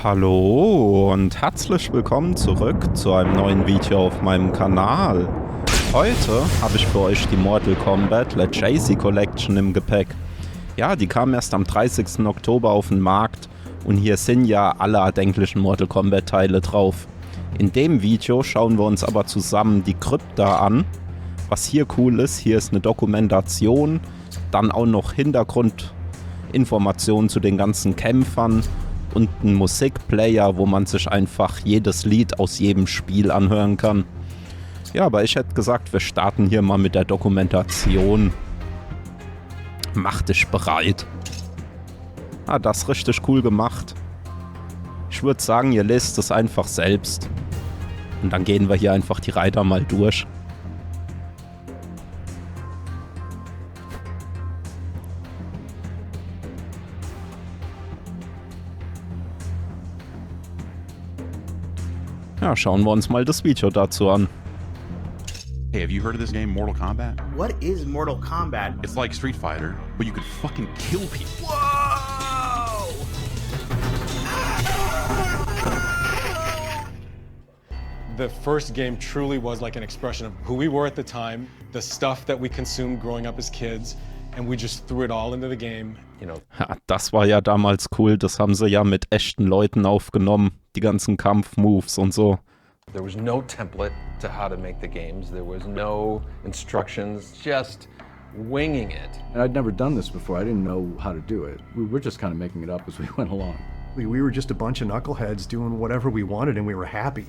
Hallo und herzlich willkommen zurück zu einem neuen Video auf meinem Kanal. Heute habe ich für euch die Mortal Kombat Legacy Collection im Gepäck. Ja, die kam erst am 30. Oktober auf den Markt und hier sind ja alle erdenklichen Mortal Kombat Teile drauf. In dem Video schauen wir uns aber zusammen die Krypta an. Was hier cool ist, hier ist eine Dokumentation, dann auch noch Hintergrundinformationen zu den ganzen Kämpfern und ein Musikplayer, wo man sich einfach jedes Lied aus jedem Spiel anhören kann. Ja, aber ich hätte gesagt, wir starten hier mal mit der Dokumentation. Mach dich bereit. Ah, das ist richtig cool gemacht. Ich würde sagen, ihr lest es einfach selbst. Und dann gehen wir hier einfach die Reiter mal durch. Ja, schauen wir uns mal das Video dazu an. Hey, have you heard of this game, Mortal Kombat? What is Mortal Kombat? It's like Street Fighter, but you could fucking kill people. Whoa! The first game truly was like an expression of who we were at the time, the stuff that we consumed growing up as kids, and we just threw it all into the game. You know. Ja, das war ja damals cool, das haben sie ja mit echten Leuten aufgenommen, die ganzen Kampfmoves und so. There was no template to how to make the games. There was no instructions, just winging it. And I'd never done this before. I didn't know how to do it. We were just kind of making it up as we went along. We were just a bunch of knuckleheads doing whatever we wanted and we were happy.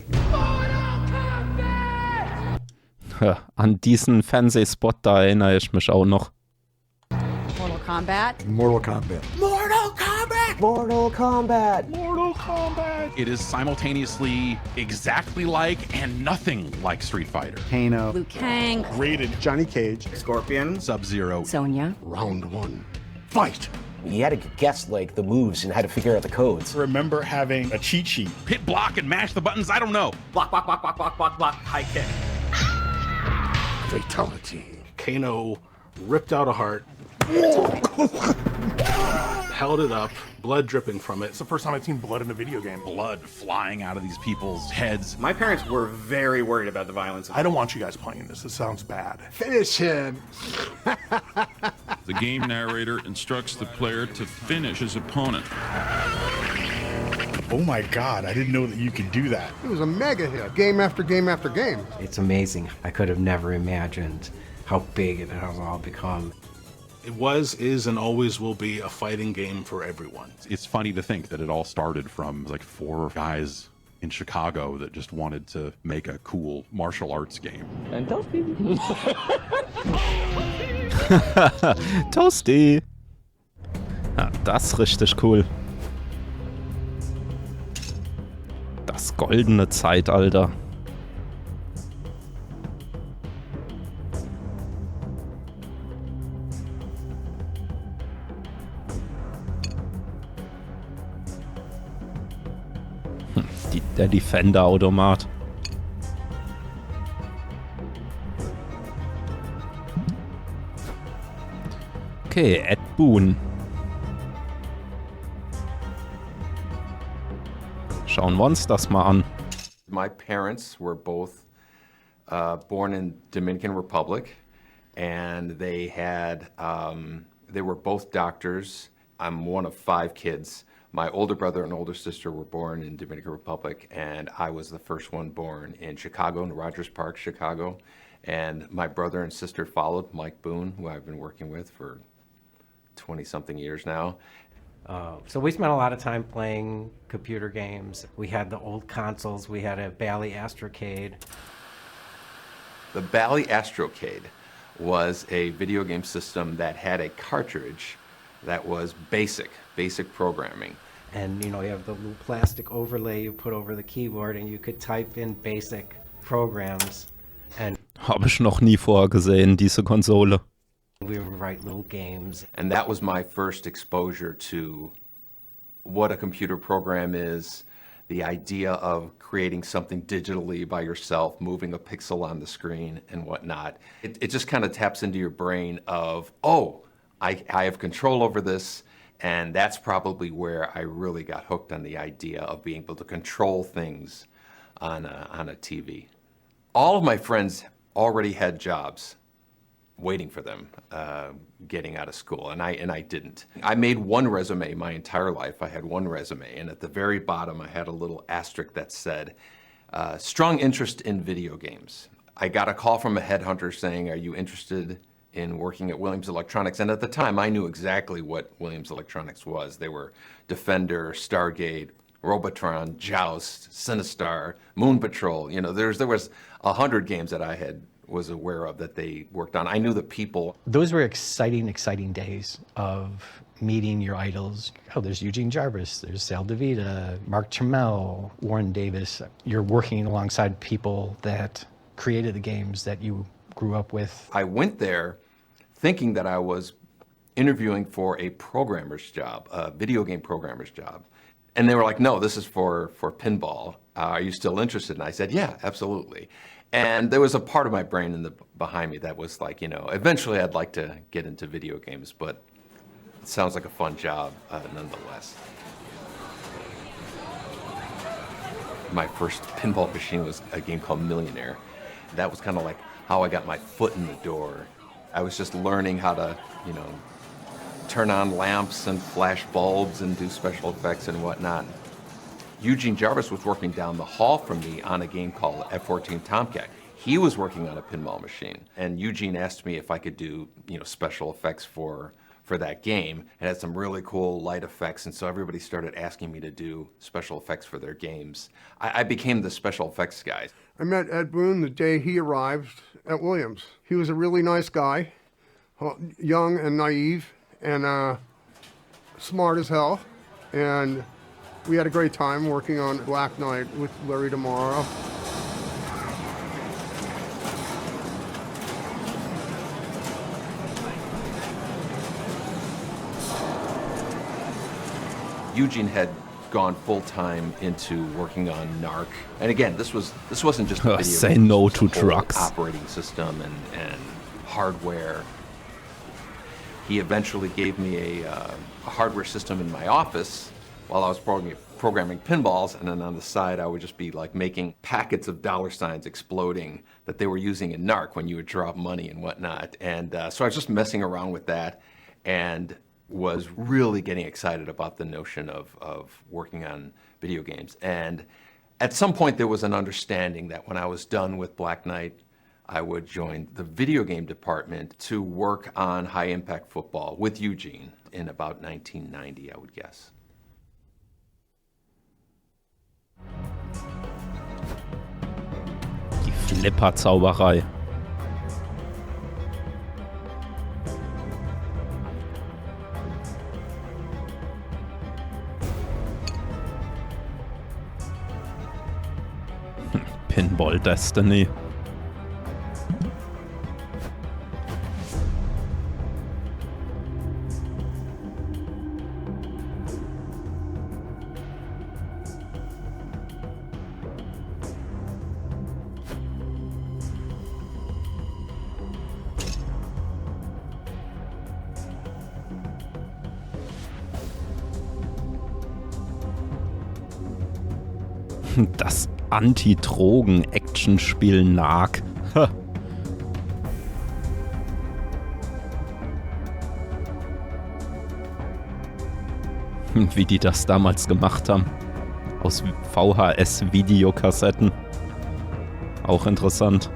An diesen Fernsehspot da erinnere ich mich auch noch. Mortal Kombat. Mortal Kombat. Mortal Kombat! Mortal Kombat! Mortal Kombat! It is simultaneously exactly like and nothing like Street Fighter. Kano. Liu Kang. Rated Johnny Cage. Scorpion. Sub-Zero. Sonya. Round one. Fight! You had to guess like the moves and how to figure out the codes. Remember having a cheat sheet. Hit block and mash the buttons, I don't know. Block, block, block, block, block, block, block. High kick. Fatality. Kano ripped out a heart. Held it up, blood dripping from it. It's the first time I've seen blood in a video game. Blood flying out of these people's heads. My parents were very worried about the violence. I don't want you guys playing this. This sounds bad. Finish him. The game narrator instructs the player to finish his opponent. Oh my God, I didn't know that you could do that. It was a mega hit. Game after game after game. It's amazing. I could have never imagined how big it has all become. It was, is, and always will be a fighting game for everyone. It's funny to think that it all started from like 4 guys in Chicago that just wanted to make a cool martial arts game. And Toasty. Toasty! Ja, das ist richtig cool. Das goldene Zeitalter. Der Defender-Automat. Okay, Ed Boon. Schauen wir uns das mal an. My parents were both born in Dominican Republic, and they were both doctors. I'm one of 5 kids. My older brother and older sister were born in Dominican Republic, and I was the first one born in Chicago, in Rogers Park, Chicago. And my brother and sister followed, Mike Boone, who I've been working with for 20-something years now. So we spent a lot of time playing computer games. We had the old consoles. We had a Bally Astrocade. The Bally Astrocade was a video game system that had a cartridge that was basic programming. And you know, you have the little plastic overlay you put over the keyboard and you could type in basic programs. And Habe ich noch nie vorher gesehen, diese Konsole. we would write little games. And that was my first exposure to what a computer program is, the idea of creating something digitally by yourself, moving a pixel on the screen and whatnot. It just kind of taps into your brain of, oh, I have control over this, And that's probably where I really got hooked on the idea of being able to control things on a TV. All of my friends already had jobs waiting for them getting out of school, and I didn't. I made one resume my entire life. I had one resume, and at the very bottom I had a little asterisk that said, strong interest in video games. I got a call from a headhunter saying, are you interested in working at Williams Electronics? And at the time I knew exactly what Williams Electronics was. They were Defender, Stargate, Robotron, Joust, Sinistar, Moon Patrol. You know, there was 100 games that I was aware of that they worked on. I knew the people. Those were exciting days of meeting your idols. Oh, there's Eugene Jarvis, there's Sal DeVita, Mark Trammell, Warren Davis. You're working alongside people that created the games that you grew up with. I went there thinking that I was interviewing for a programmer's job, a video game programmer's job. And they were like, no, this is for pinball. Are you still interested? And I said, yeah, absolutely. And there was a part of my brain behind me that was like, you know, eventually I'd like to get into video games, but it sounds like a fun job nonetheless. My first pinball machine was a game called Millionaire. That was kind of like how I got my foot in the door. I was just learning how to, you know, turn on lamps and flash bulbs and do special effects and whatnot. Eugene Jarvis was working down the hall from me on a game called F-14 Tomcat. He was working on a pinball machine, and Eugene asked me if I could do, you know, special effects for that game. It had some really cool light effects, and so everybody started asking me to do special effects for their games. I became the special effects guy. I met Ed Boon the day he arrived at Williams. He was a really nice guy, young and naive, and smart as hell. And we had a great time working on Black Knight with Larry Tomorrow. Eugene had gone full-time into working on NARC. And again, this wasn't just a video Say game, no this was to a whole drugs. operating system and hardware. He eventually gave me a hardware system in my office while I was programming pinballs, and then on the side I would just be like making packets of dollar signs exploding that they were using in NARC when you would drop money and whatnot. And so I was just messing around with that and was really getting excited about the notion of working on video games. And at some point there was an understanding that when I was done with Black Knight, I would join the video game department to work on high-impact football with Eugene in about 1990, I would guess. Die Flipperzauberei. Pinball Destiny. Das Anti-Drogen-Action-Spiel Narc. Wie die das damals gemacht haben. Aus VHS-Videokassetten. Auch interessant.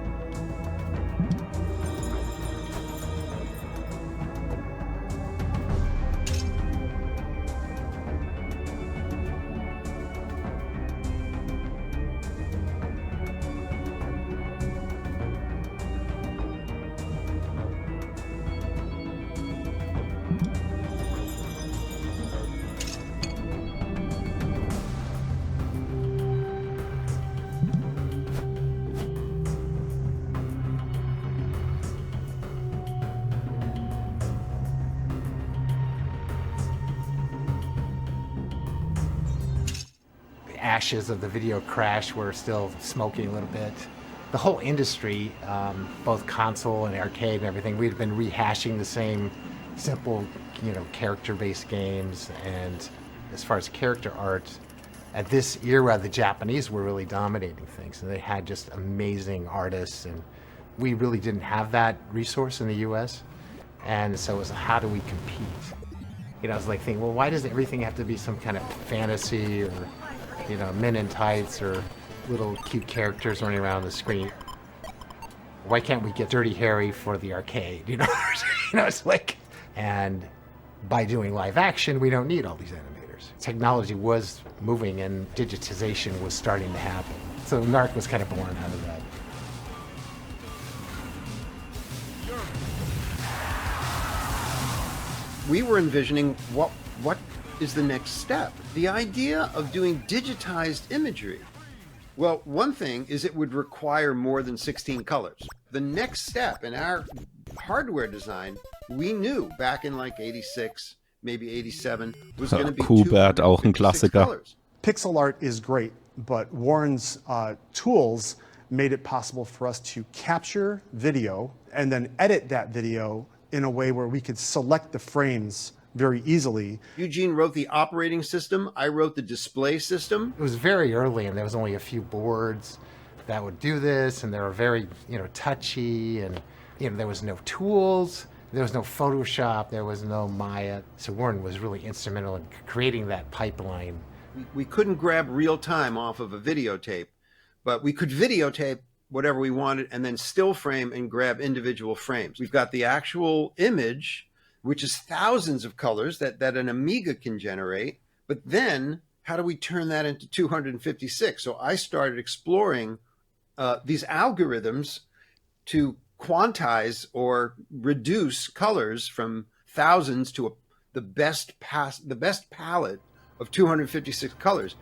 Ashes of the video crash were still smoking a little bit. The whole industry, both console and arcade and everything, we'd been rehashing the same simple, character-based games. And as far as character art, at this era, the Japanese were really dominating things. And they had just amazing artists, and we really didn't have that resource in the US. And so it was, how do we compete? I was like thinking, well, why does everything have to be some kind of fantasy or, men in tights or little cute characters running around the screen? Why can't we get Dirty Harry for the arcade? It's like, and by doing live action, we don't need all these animators. Technology was moving and digitization was starting to happen. So NARC was kind of born out of that. We were envisioning what is the next step. The idea of doing digitized imagery. Well, one thing is it would require more than 16 colors. The next step in our hardware design, we knew back in like 86, maybe 87, was going to be Kombat, auch ein Klassiker. colors. Pixel art is great, but Warren's tools made it possible for us to capture video and then edit that video in a way where we could select the frames very easily. Eugene wrote the operating system. I wrote the display system. It was very early, and there was only a few boards that would do this, and they were very, touchy, and there was no tools, there was no Photoshop, there was no Maya. So Warren was really instrumental in creating that pipeline. We couldn't grab real time off of a videotape, but we could videotape whatever we wanted and then still frame and grab individual frames. We've got the actual image, which is thousands of colors that an Amiga can generate. But then how do we turn that into 256? So I started exploring these algorithms to quantize or reduce colors from thousands to the best palette of 256 colors.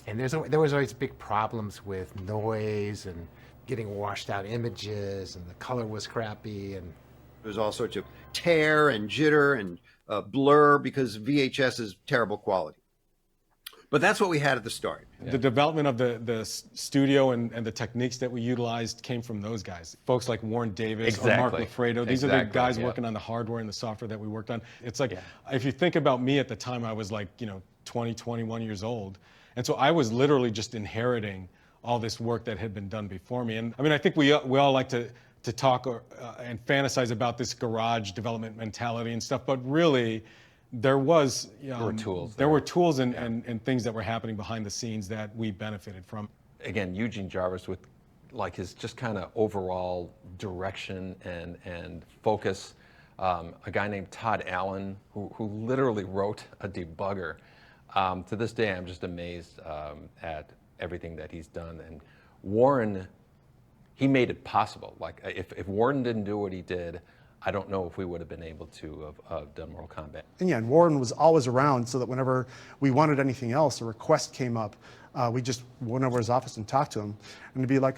And there was always big problems with noise and getting washed out images, and the color was crappy, and there's all sorts of tear and jitter and blur because VHS is terrible quality. But that's what we had at the start. The development of the studio and the techniques that we utilized came from those guys. Folks like Warren Davis or Mark Lafredo. These are the guys working on the hardware and the software that we worked on. It's like, if you think about me at the time, I was like, 20, 21 years old. And so I was literally just inheriting all this work that had been done before me. And I mean, I think we all like to talk and fantasize about this garage development mentality and stuff, but really there was, there were tools. There were tools and things that were happening behind the scenes that we benefited from. Again, Eugene Jarvis with like his just kind of overall direction and focus. A guy named Todd Allen who literally wrote a debugger. To this day, I'm just amazed at everything that he's done. And Warren, he made it possible. Like if Warren didn't do what he did, I don't know if we would have been able to have done Mortal Kombat. And Warren was always around, so that whenever we wanted anything else, a request came up, we just went over his office and talked to him, and he'd be like,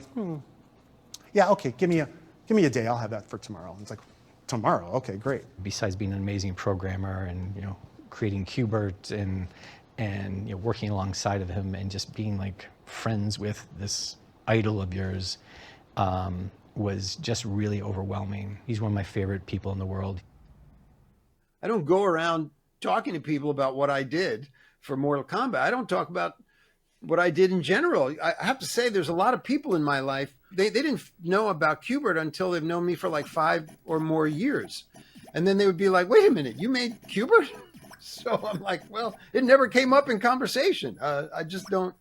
yeah, okay, give me a day, I'll have that for tomorrow. And it's like, tomorrow, okay, great. Besides being an amazing programmer and creating Qbert and working alongside of him and just being like friends with this idol of yours was just really overwhelming. He's one of my favorite people in the world. I don't go around talking to people about what I did for Mortal Kombat. I don't talk about what I did in general. I have to say there's a lot of people in my life, they didn't know about Qbert until they've known me for like 5 or more years. And then they would be like, wait a minute, you made Qbert? So I'm like, well, it never came up in conversation. I just don't,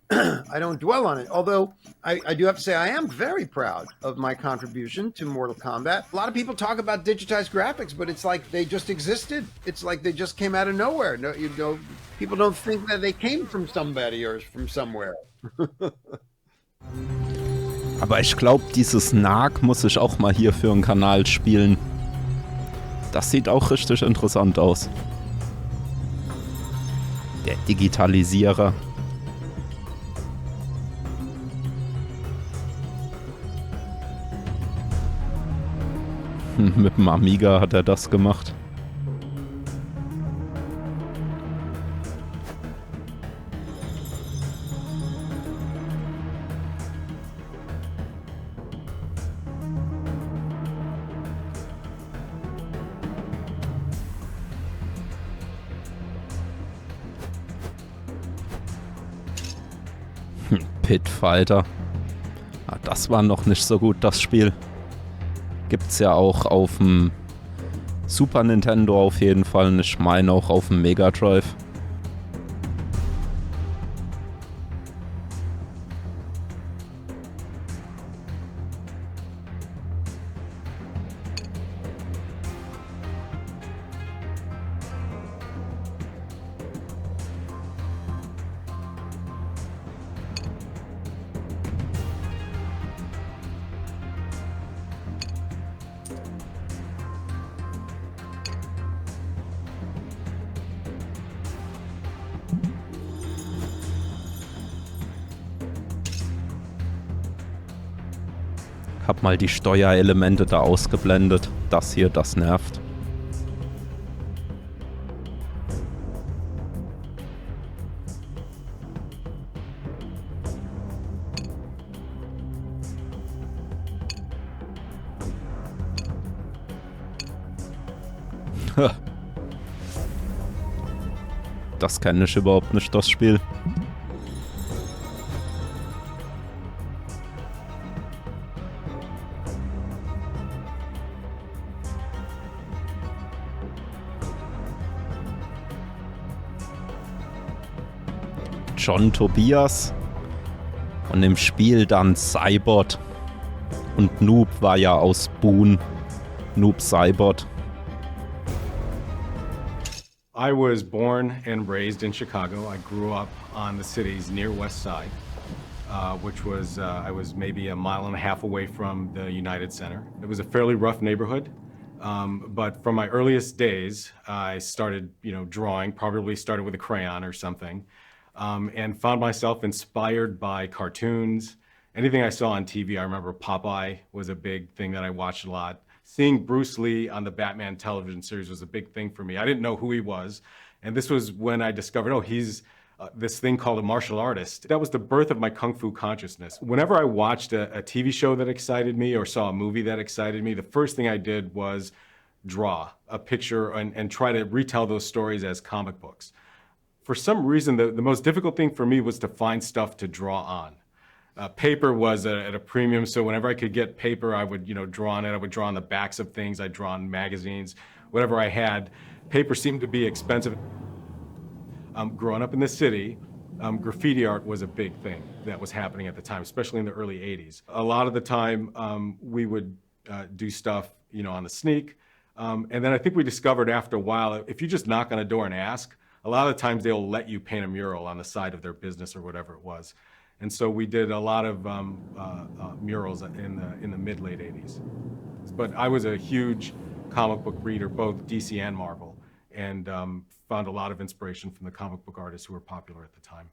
I don't dwell on it. Although I do have to say, I am very proud of my contribution to Mortal Kombat. A lot of people talk about digitized graphics, but it's like they just existed. It's like they just came out of nowhere. No, people don't think that they came from somebody or from somewhere. Aber ich glaube, dieses Nag muss ich auch mal hier für einen Kanal spielen. Das sieht auch richtig interessant aus. Der Digitalisierer. Mit dem Amiga hat er das gemacht. Pitfighter. Ah, das war noch nicht so gut, das Spiel. Gibt's ja auch auf dem Super Nintendo auf jeden Fall und ich meine auch auf dem Mega Drive. Hab mal die Steuerelemente da ausgeblendet. Das hier, das nervt. Das kenne ich überhaupt nicht, das Spiel. John Tobias und im Spiel dann Cybot. Und Noob war ja aus Boon. Noob Cybot. I was born and raised in Chicago. I grew up on the city's near west side, which was, I was maybe a mile and a half away from the United Center. It was a fairly rough neighborhood, but from my earliest days, I started, drawing, probably started with a crayon or something, and found myself inspired by cartoons. Anything I saw on TV, I remember Popeye was a big thing that I watched a lot. Seeing Bruce Lee on the Batman television series was a big thing for me. I didn't know who he was. And this was when I discovered, oh, he's this thing called a martial artist. That was the birth of my Kung Fu consciousness. Whenever I watched a TV show that excited me or saw a movie that excited me, the first thing I did was draw a picture and try to retell those stories as comic books. For some reason, the most difficult thing for me was to find stuff to draw on. Paper was at a premium, so whenever I could get paper, I would, draw on it. I would draw on the backs of things. I'd draw on magazines, whatever I had. Paper seemed to be expensive. Growing up in the city, graffiti art was a big thing that was happening at the time, especially in the early 80s. A lot of the time, we would do stuff, on the sneak. And then I think we discovered after a while, if you just knock on a door and ask, a lot of the times they'll let you paint a mural on the side of their business or whatever it was. And so we did a lot of murals in the mid-late 80s. But I was a huge comic book reader, both DC and Marvel, and found a lot of inspiration from the comic book artists who were popular at the time.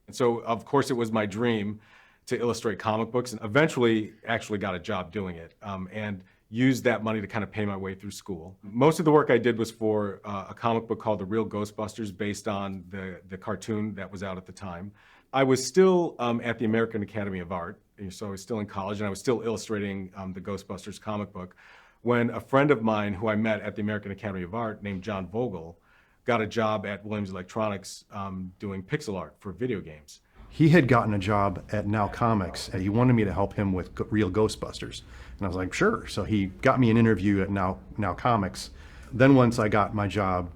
And so, of course, it was my dream to illustrate comic books, and eventually actually got a job doing it, and used that money to kind of pay my way through school. Most of the work I did was for a comic book called The Real Ghostbusters, based on the cartoon that was out at the time. I was still at the American Academy of Art, so I was still in college, and I was still illustrating the Ghostbusters comic book, when a friend of mine who I met at the American Academy of Art named John Vogel got a job at Williams Electronics doing pixel art for video games. He had gotten a job at Now Comics, and he wanted me to help him with Real Ghostbusters. And I was like, sure. So he got me an interview at Now Comics. Then once I got my job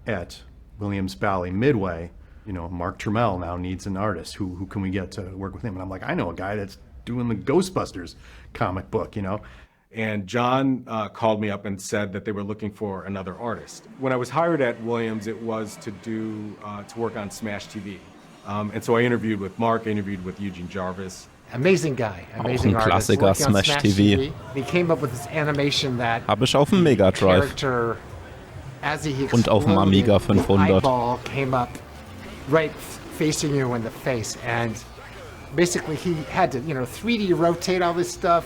at Williams Bally Midway, Mark Trammell now needs an artist. Who can we get to work with him? And I'm like, I know a guy that's doing the Ghostbusters comic book, And John called me up and said that they were looking for another artist. When I was hired at Williams, it was to work on Smash TV. And so I interviewed with Mark, I interviewed with Eugene Jarvis. Amazing guy, amazing auch ein artist. Klassiker, Smash TV. He came up with this animation that Habe ich auf dem Mega Drive. As he Und auf dem Amiga 500. Eyeball came up right facing you in the face, and basically he had to 3D rotate all this stuff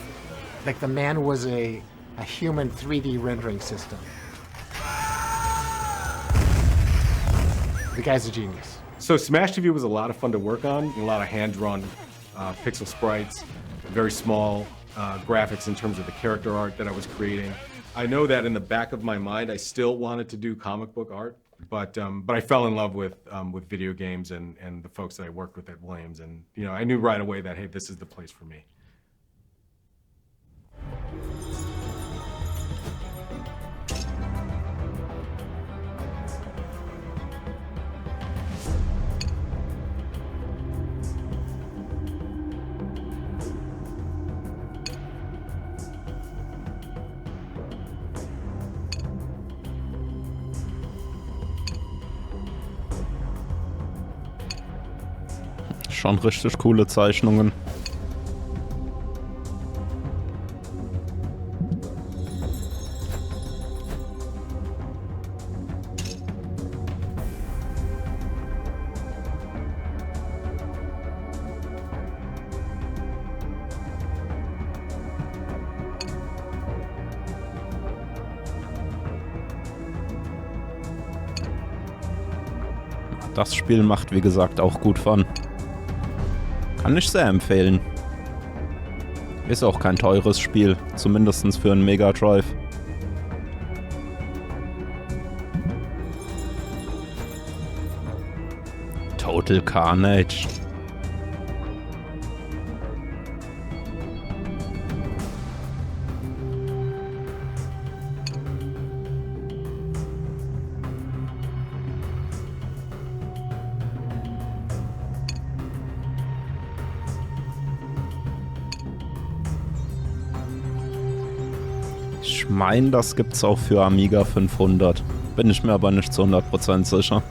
like the man was a human 3D rendering system. The guy's a genius. So Smash TV was a lot of fun to work on, a lot of hand-drawn pixel sprites, very small graphics in terms of the character art that I was creating. I know that in the back of my mind, I still wanted to do comic book art. But I fell in love with video games and the folks that I worked with at Williams, and I knew right away that, hey, this is the place for me. Schon richtig coole Zeichnungen. Das Spiel macht, wie gesagt, auch gut Fun. Kann ich sehr empfehlen. Ist auch kein teures Spiel, zumindest für einen Mega Drive. Total Carnage. Ich meine, das gibt's auch für Amiga 500. Bin ich mir aber nicht zu 100% sicher.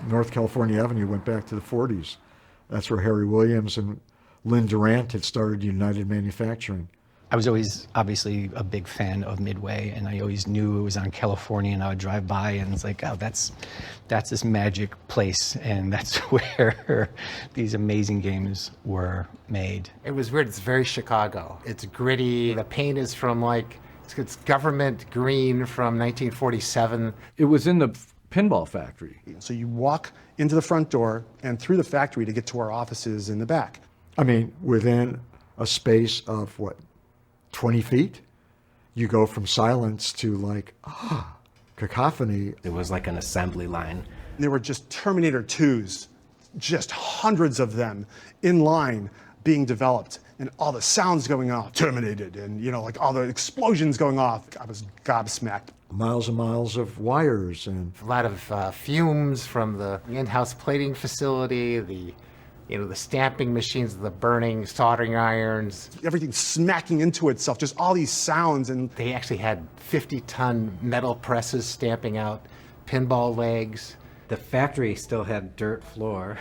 North California Avenue went back to the 40s. That's where Harry Williams and Lynn Durant had started United Manufacturing. I was always obviously a big fan of Midway, and I always knew it was on California, and I would drive by and it's like, oh, that's this magic place, and that's where these amazing games were made. It was weird. It's very Chicago. It's gritty. The paint is from it's government green from 1947. It was in the pinball factory. So you walk into the front door and through the factory to get to our offices in the back. I mean, within a space of, 20 feet? You go from silence to cacophony. It was like an assembly line. There were just Terminator 2s, just hundreds of them in line being developed, and all the sounds going off, terminated, and all the explosions going off. I was gobsmacked. Miles and miles of wires and a lot of fumes from the in-house plating facility, the stamping machines, the burning soldering irons. Everything smacking into itself, just all these sounds. And they actually had 50-ton metal presses stamping out pinball legs. The factory still had dirt floor.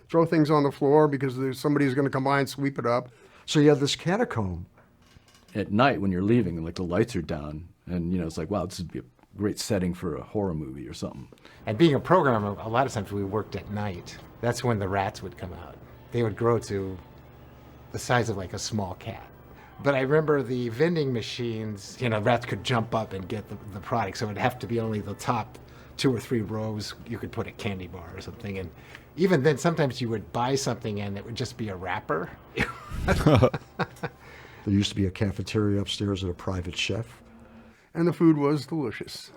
Throw things on the floor because somebody's going to come by and sweep it up. So you have this catacomb. At night when you're leaving and the lights are down, and it's like, wow, this would be a great setting for a horror movie or something. And being a programmer, a lot of times we worked at night. That's when the rats would come out. They would grow to the size of a small cat. But I remember the vending machines, rats could jump up and get the product, so it'd have to be only the top 2 or 3 rows you could put a candy bar or something. And even then, sometimes you would buy something and it would just be a wrapper. There used to be a cafeteria upstairs at a private chef. And the food was delicious.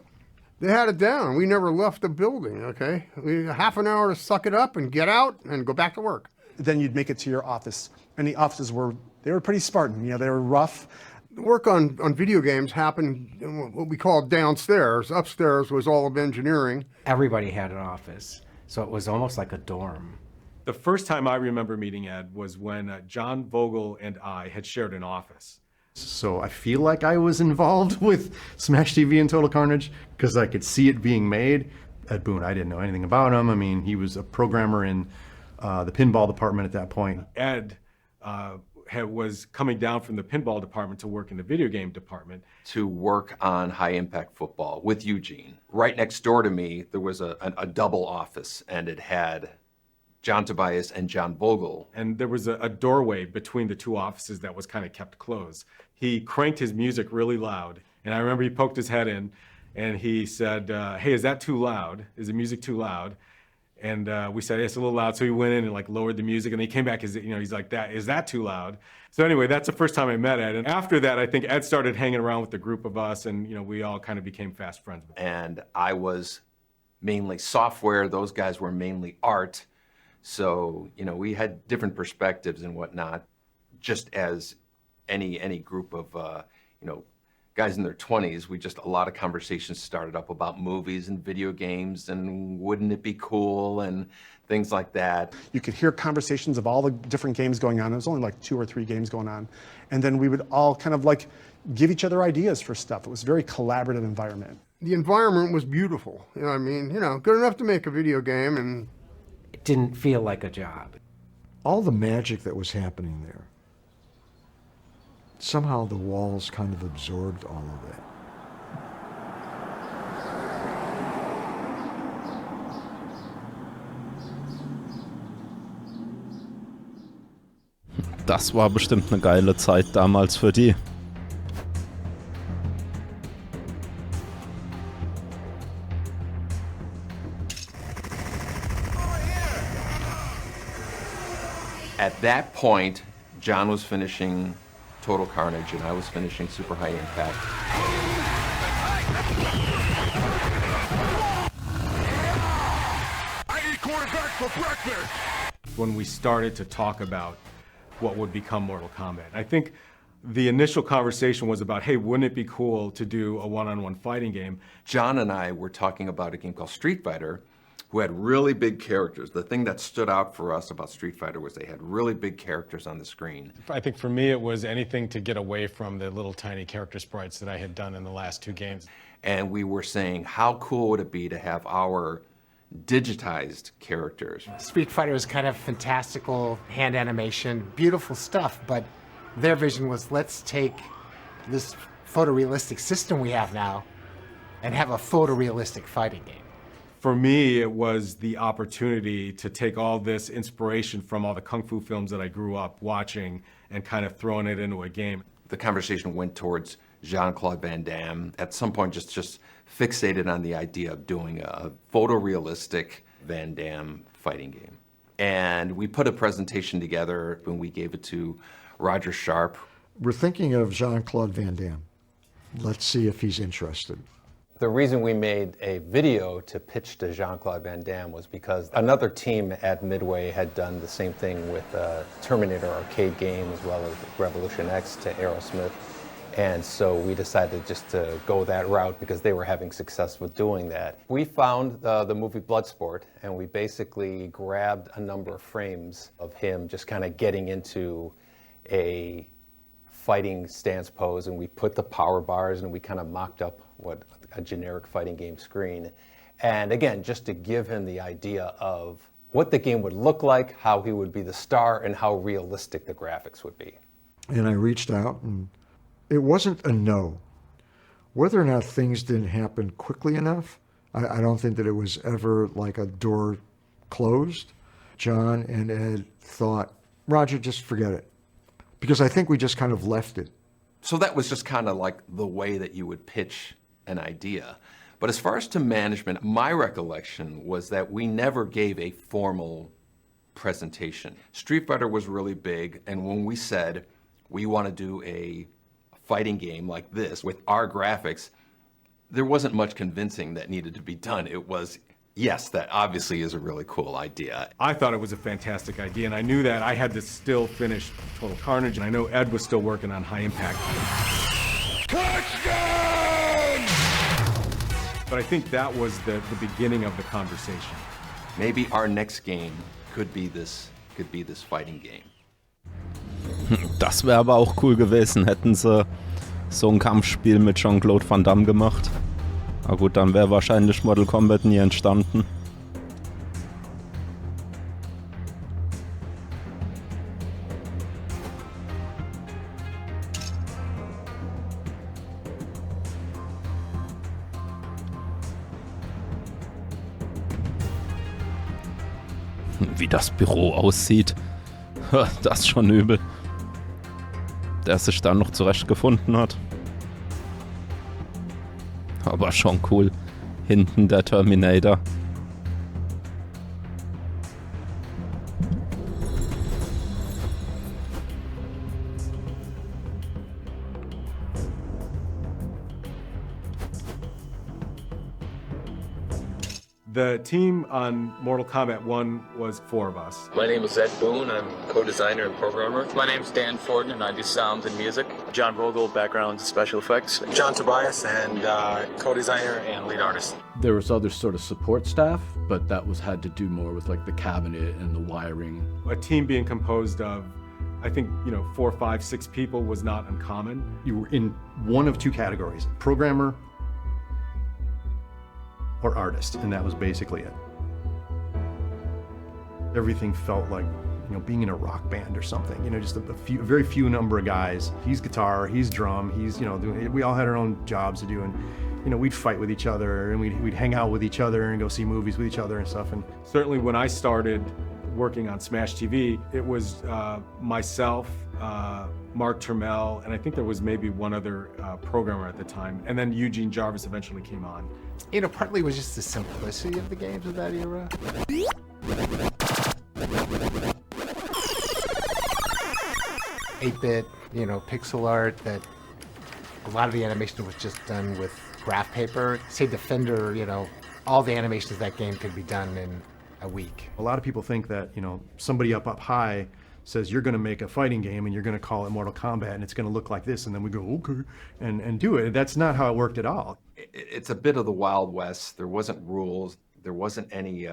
They had it down. We never left the building, okay? We had half an hour to suck it up and get out and go back to work. Then you'd make it to your office. And the offices were pretty Spartan. They were rough. The work on video games happened in what we called downstairs. Upstairs was all of engineering. Everybody had an office, so it was almost like a dorm. The first time I remember meeting Ed was when John Vogel and I had shared an office. So I feel like I was involved with Smash TV and Total Carnage because I could see it being made. Ed Boon, I didn't know anything about him. I mean, he was a programmer in the pinball department at that point. Ed was coming down from the pinball department to work in the video game department. To work on high-impact football with Eugene. Right next door to me, there was a double office, and it had John Tobias and John Vogel. And there was a doorway between the two offices that was kind of kept closed. He cranked his music really loud, and I remember he poked his head in, and he said, hey, is that too loud? Is the music too loud? And we said, it's a little loud. So he went in and like lowered the music, and he came back, he's like, is that too loud? So anyway, that's the first time I met Ed. And after that, I think Ed started hanging around with the group of us, and we all kind of became fast friends. And I was mainly software. Those guys were mainly art. So, we had different perspectives and whatnot, just as any group of, guys in their 20s, a lot of conversations started up about movies and video games and wouldn't it be cool and things like that. You could hear conversations of all the different games going on. There was only like 2 or 3 games going on. And then we would all kind of like give each other ideas for stuff. It was a very collaborative environment. The environment was beautiful. Good enough to make a video game, and it didn't feel like a job. All the magic that was happening there, somehow the walls kind of absorbed all of that. Das war bestimmt eine geile Zeit damals für die. At that point, John was finishing Total Carnage, and I was finishing Super High Impact. I eat quarterback for breakfast! When we started to talk about what would become Mortal Kombat, I think the initial conversation was about, hey, wouldn't it be cool to do a one-on-one fighting game? John and I were talking about a game called Street Fighter, who had really big characters. The thing that stood out for us about Street Fighter was they had really big characters on the screen. I think for me it was anything to get away from the little tiny character sprites that I had done in the last 2 games. And we were saying, how cool would it be to have our digitized characters? Street Fighter was kind of fantastical hand animation, beautiful stuff, but their vision was, let's take this photorealistic system we have now and have a photorealistic fighting game. For me, it was the opportunity to take all this inspiration from all the Kung Fu films that I grew up watching and kind of throwing it into a game. The conversation went towards Jean-Claude Van Damme. At some point, just fixated on the idea of doing a photorealistic Van Damme fighting game. And we put a presentation together when we gave it to Roger Sharp. We're thinking of Jean-Claude Van Damme. Let's see if he's interested. The reason we made a video to pitch to Jean-Claude Van Damme was because another team at Midway had done the same thing with a Terminator arcade game as well as Revolution X to Aerosmith. And so we decided just to go that route because they were having success with doing that. We found the movie Bloodsport, and we basically grabbed a number of frames of him just kind of getting into a fighting stance pose, and we put the power bars and we kind of mocked up what a generic fighting game screen. And again, just to give him the idea of what the game would look like, how he would be the star, and how realistic the graphics would be. And I reached out, and it wasn't a no. Whether or not things didn't happen quickly enough, I don't think that it was ever like a door closed. John and Ed thought, Roger, just forget it. Because I think we just kind of left it. So that was just kind of like the way that you would pitch an idea. But as far as to management, my recollection was that we never gave a formal presentation. Street Fighter was really big, and when we said we want to do a fighting game like this with our graphics, there wasn't much convincing that needed to be done. It was, yes, that obviously is a really cool idea. I thought it was a fantastic idea, and I knew that I had to still finish Total Carnage, and I know Ed was still working on High Impact. But I think that was the beginning of the conversation. Maybe our next game could be this fighting game. Das wäre aber auch cool gewesen, hätten sie so ein Kampfspiel mit Jean-Claude Van Damme gemacht. Na gut, dann wäre wahrscheinlich Mortal Kombat nie entstanden. Wie das Büro aussieht. Das ist schon übel. Der sich dann noch zurechtgefunden hat. Aber schon cool. Hinten der Terminator. The team on Mortal Kombat 1 was 4 of us. My name is Ed Boone. I'm co-designer and programmer. My name's Dan Forden, and I do sound and music. John Vogel, background special effects. John Tobias, and co-designer and lead artist. There was other sort of support staff, but that had to do more with like the cabinet and the wiring. A team being composed of, I think, 4, 5, 6 people was not uncommon. You were in one of two categories, programmer or artist, and that was basically it. Everything felt like, being in a rock band or something, just a very few number of guys. He's guitar, he's drum, he's, we all had our own jobs to do, and, we'd fight with each other, and we'd hang out with each other and go see movies with each other and stuff. And certainly when I started working on Smash TV, it was myself, Mark Turmel, and I think there was maybe one other programmer at the time, and then Eugene Jarvis eventually came on. Partly it was just the simplicity of the games of that era. 8-bit, pixel art, that a lot of the animation was just done with graph paper. Say Defender, all the animations of that game could be done in a week. A lot of people think that, somebody up high says you're going to make a fighting game and you're going to call it Mortal Kombat and it's going to look like this, and then we go, okay, and do it. That's not how it worked at all. It's a bit of the Wild West. There wasn't rules. There wasn't any,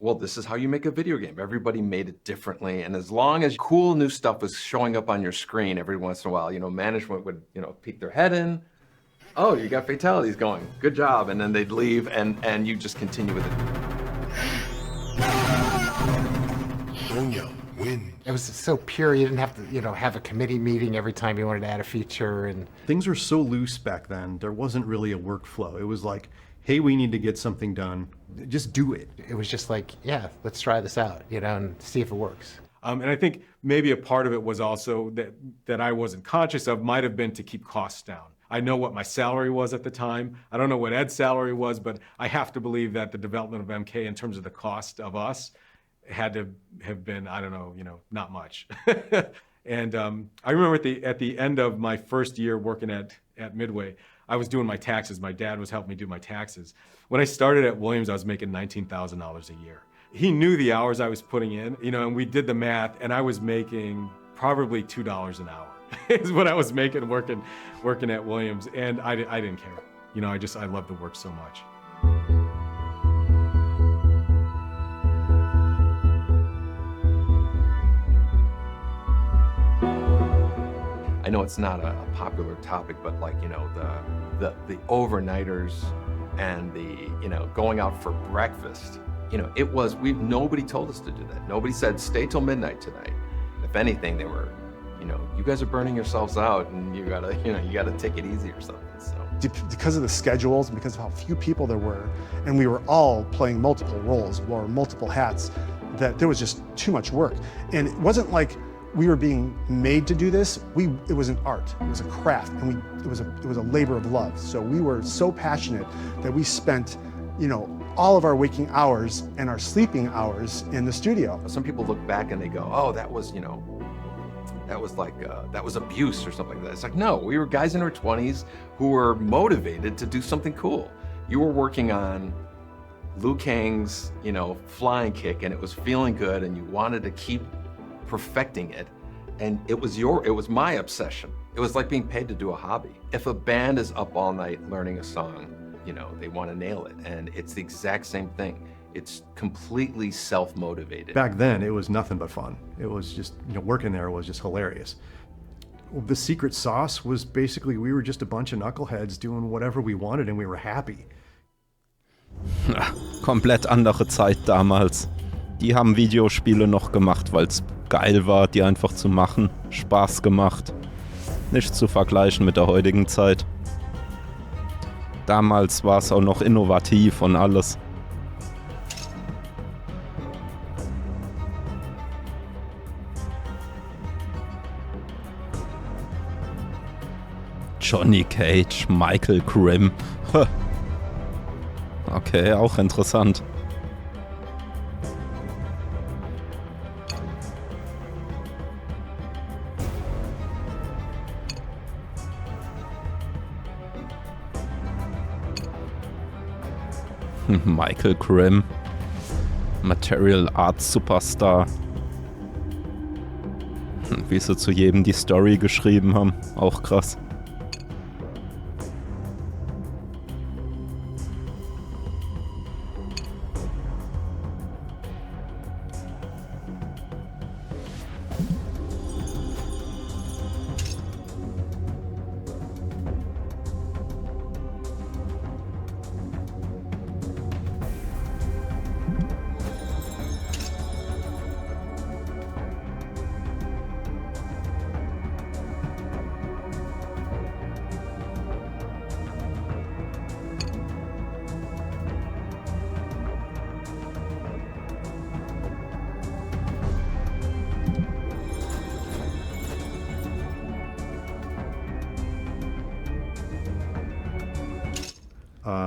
well, this is how you make a video game. Everybody made it differently. And as long as cool new stuff was showing up on your screen every once in a while, management would, peek their head in. Oh, you got fatalities going. Good job. And then they'd leave and you just continue with it. It was so pure, you didn't have to, have a committee meeting every time you wanted to add a feature. And things were so loose back then, there wasn't really a workflow. It was like, hey, we need to get something done. Just do it. It was just like, yeah, let's try this out, and see if it works. And I think maybe a part of it was also that I wasn't conscious of might have been to keep costs down. I know what my salary was at the time. I don't know what Ed's salary was, but I have to believe that the development of MK in terms of the cost of us had to have been, I don't know, not much. And I remember at the end of my first year working at Midway, I was doing my taxes. My dad was helping me do my taxes. When I started at Williams, I was making $19,000 a year. He knew the hours I was putting in, and we did the math, and I was making probably $2 an hour is what I was making working at Williams, and I didn't care. I loved the work so much. I know it's not a popular topic, but like, the overnighters and the, going out for breakfast, nobody told us to do that. Nobody said, stay till midnight tonight. If anything, they were, you guys are burning yourselves out and you gotta take it easy or something, so. Because of the schedules and because of how few people there were, and we were all playing multiple roles, wore multiple hats, that there was just too much work. And it wasn't like we were being made to do this. It was an art, it was a craft, and it was a labor of love. So we were so passionate that we spent, all of our waking hours and our sleeping hours in the studio. Some people look back and they go, oh, that was abuse or something like that. It's like, no, we were guys in our 20s who were motivated to do something cool. You were working on Liu Kang's, flying kick, and it was feeling good, and you wanted to keep perfecting it, and it was my obsession. It was like being paid to do a hobby. If a band is up all night learning a song, they want to nail it, and it's the exact same thing. It's completely self-motivated. Back then, it was nothing but fun. It was just, working there was just hilarious. The secret sauce was basically we were just a bunch of knuckleheads doing whatever we wanted, and we were happy. Komplett andere Zeit damals. Die haben Videospiele noch gemacht, weil es geil war, die einfach zu machen. Spaß gemacht. Nicht zu vergleichen mit der heutigen Zeit. Damals war es auch noch innovativ und alles. Johnny Cage, Michael Grimm. Okay, auch interessant. Michael Grimm, Material Arts Superstar. Wie sie zu jedem die Story geschrieben haben, auch krass.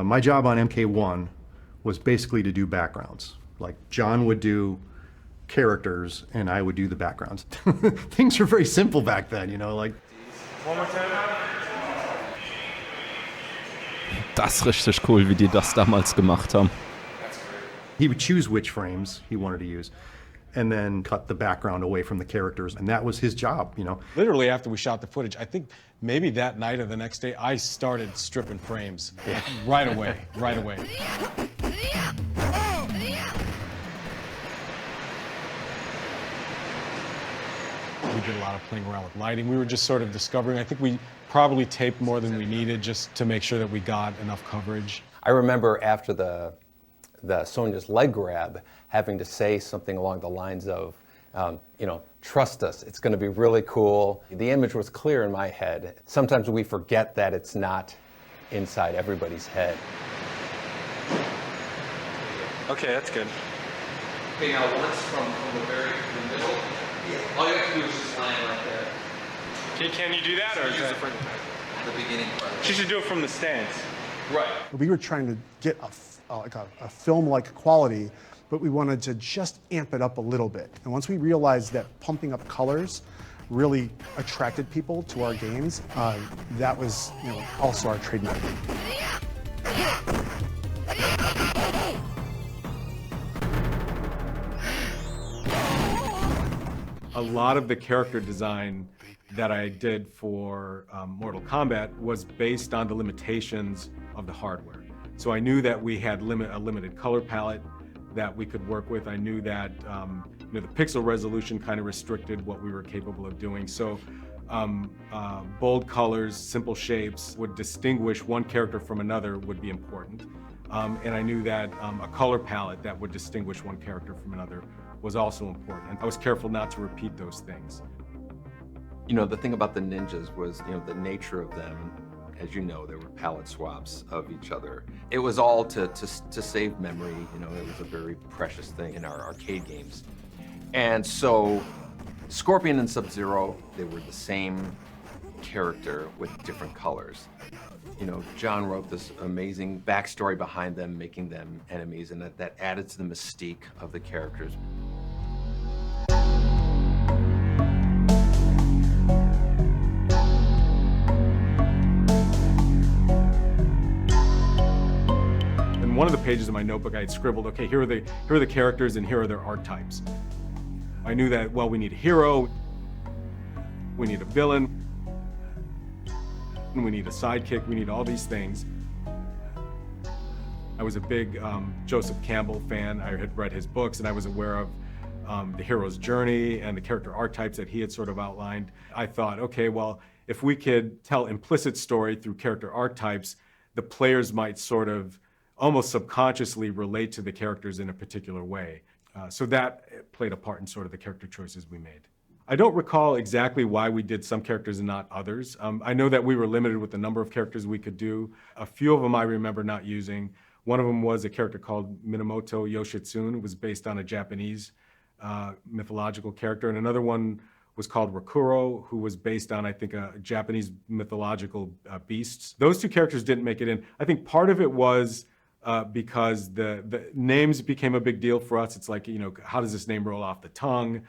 My job on MK1 was basically to do backgrounds. Like John would do characters and I would do the backgrounds. Things were very simple back then, you know, like. One more time. Das ist richtig cool, wie die das damals gemacht haben. He would choose which frames he wanted to use and then cut the background away from the characters, and that was his job, you know. Literally after we shot the footage, I think maybe that night or the next day, I started stripping frames right away. We did a lot of playing around with lighting. We were just sort of discovering. I think we probably taped more than we needed just to make sure that we got enough coverage. I remember after the Sonya's leg grab, having to say something along the lines of, you know, trust us, it's going to be really cool. The image was clear in my head. Sometimes we forget that it's not inside everybody's head. Okay, that's good. Okay, now once from the middle, all you have to do is just land right there. Can you do that, or is that The beginning part. She should do it from the stance. Right. We were trying to get a film-like quality, but we wanted to just amp it up a little bit. And once we realized that pumping up colors really attracted people to our games, that was, you know, also our trademark. A lot of the character design that I did for Mortal Kombat was based on the limitations of the hardware. So I knew that we had a limited color palette that we could work with. I knew that you know, the pixel resolution kind of restricted what we were capable of doing. So bold colors, simple shapes would distinguish one character from another would be important. And I knew that a color palette that would distinguish one character from another was also important. And I was careful not to repeat those things. You know, the thing about the ninjas was, you know, the nature of them. As you know, there were palette swaps of each other. It was all to save memory. You know, it was a very precious thing in our arcade games. And so Scorpion and Sub-Zero, they were the same character with different colors. You know, John wrote this amazing backstory behind them, making them enemies, and that added to the mystique of the characters. In one of the pages of my notebook, I had scribbled, okay, here are the characters and here are their archetypes. I knew that, well, we need a hero, we need a villain, we need a sidekick, we need all these things. I was a big Joseph Campbell fan. I had read his books and I was aware of the hero's journey and the character archetypes that he had sort of outlined. I thought, okay, well, if we could tell implicit story through character archetypes, the players might sort of almost subconsciously relate to the characters in a particular way. So that played a part in sort of the character choices we made. I don't recall exactly why we did some characters and not others. I know that we were limited with the number of characters we could do. A few of them I remember not using. One of them was a character called Minamoto Yoshitsune. It was based on a Japanese mythological character. And another one was called Rakuro, who was based on, I think, Japanese mythological beasts. Those two characters didn't make it in. I think part of it was because the names became a big deal for us. It's like, how does this name roll off the tongue?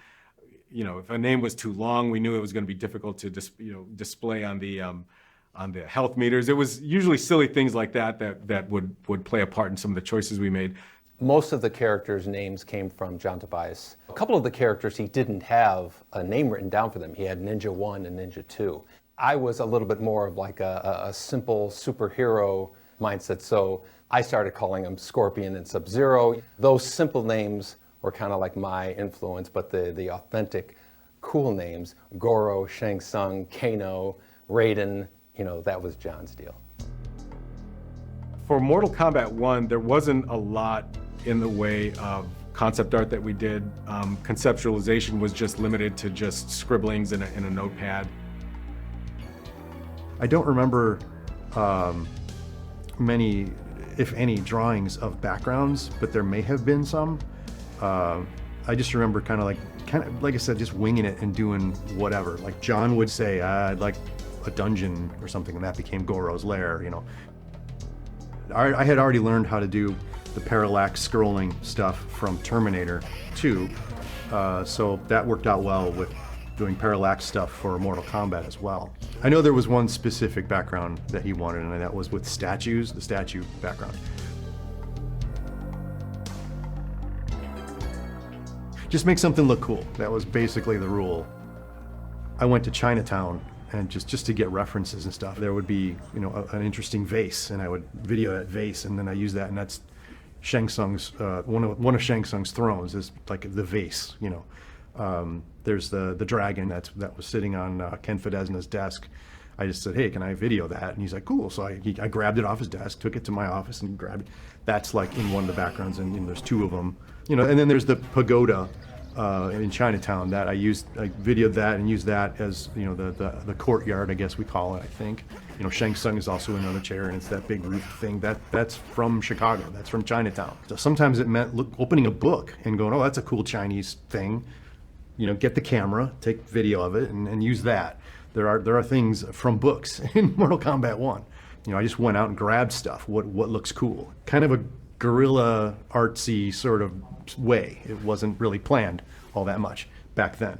If a name was too long, we knew it was going to be difficult to display on the health meters. It was usually silly things like that would play a part in some of the choices we made. Most of the characters' names came from John Tobias. A couple of the characters, he didn't have a name written down for them. He had Ninja 1 and Ninja 2. I was a little bit more of like a simple superhero mindset, so I started calling them Scorpion and Sub-Zero. Those simple names were kind of like my influence, but the authentic, cool names, Goro, Shang Tsung, Kano, Raiden, that was John's deal. For Mortal Kombat 1, there wasn't a lot in the way of concept art that we did. Conceptualization was just limited to just scribblings in a notepad. I don't remember many, if any, drawings of backgrounds, but there may have been some. I just remember kind of like I said, just winging it and doing whatever. Like John would say, I'd like a dungeon or something, and that became Goro's lair, I had already learned how to do the parallax scrolling stuff from Terminator 2, so that worked out well with doing parallax stuff for Mortal Kombat as well. I know there was one specific background that he wanted, and that was with statues, the statue background. Just make something look cool. That was basically the rule. I went to Chinatown, and just to get references and stuff, there would be an interesting vase, and I would video that vase, and then I use that, and that's Shang Tsung's one of Shang Tsung's thrones is like the vase. There's the dragon that was sitting on Ken Fidesna's desk. I just said, hey, can I video that? And he's like, cool. So I grabbed it off his desk, took it to my office, and grabbed it. That's like in one of the backgrounds, and there's two of them. And then there's the pagoda in Chinatown that I videoed that and used that as the courtyard, I guess we call it. I think Shang Tsung is also another chair, and it's that big roof thing that's from Chicago. That's from Chinatown. So sometimes it meant opening a book and going, oh, that's a cool Chinese thing. Get the camera, take video of it, and use that. There are things from books in Mortal Kombat 1. I just went out and grabbed stuff. What looks cool? Kind of a guerrilla artsy sort of way. It wasn't really planned all that much back then.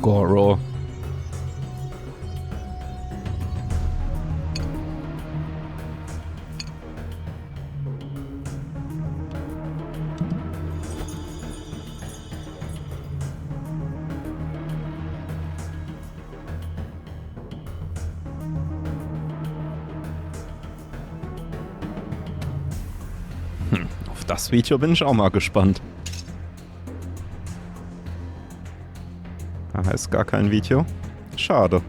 Goro. Auf das Video bin ich auch mal gespannt. Da ist gar kein Video. Schade.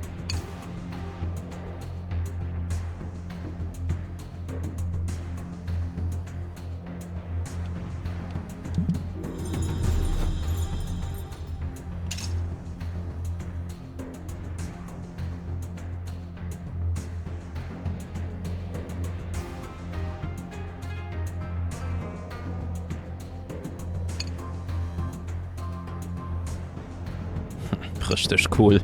Richtig cool.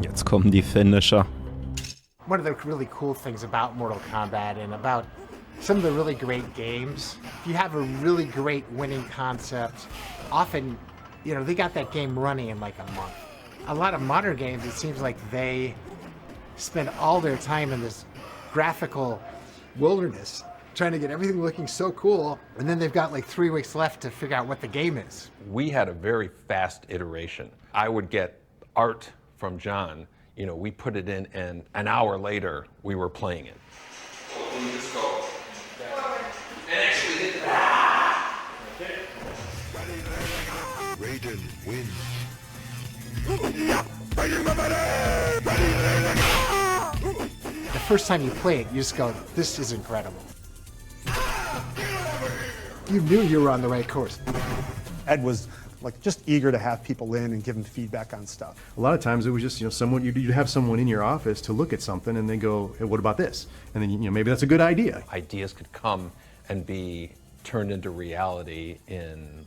Jetzt kommen die Finisher. One of the really cool things about Mortal Kombat and about some of the really great games, if you have a really great winning concept, often, you know, they got that game running in like a month. A lot of modern games, it seems like they spend all their time in this graphical wilderness, trying to get everything looking so cool, and then they've got like 3 weeks left to figure out what the game is. We had a very fast iteration. I would get art from John, you know, we put it in, and an hour later, we were playing it. Raiden wins. The first time you play it, you just go, this is incredible. You knew you were on the right course. Ed was like just eager to have people in and give them feedback on stuff. A lot of times it was just, you know, someone, you'd have someone in your office to look at something and they go, hey, what about this? And then, you know, maybe that's a good idea. Ideas could come and be turned into reality in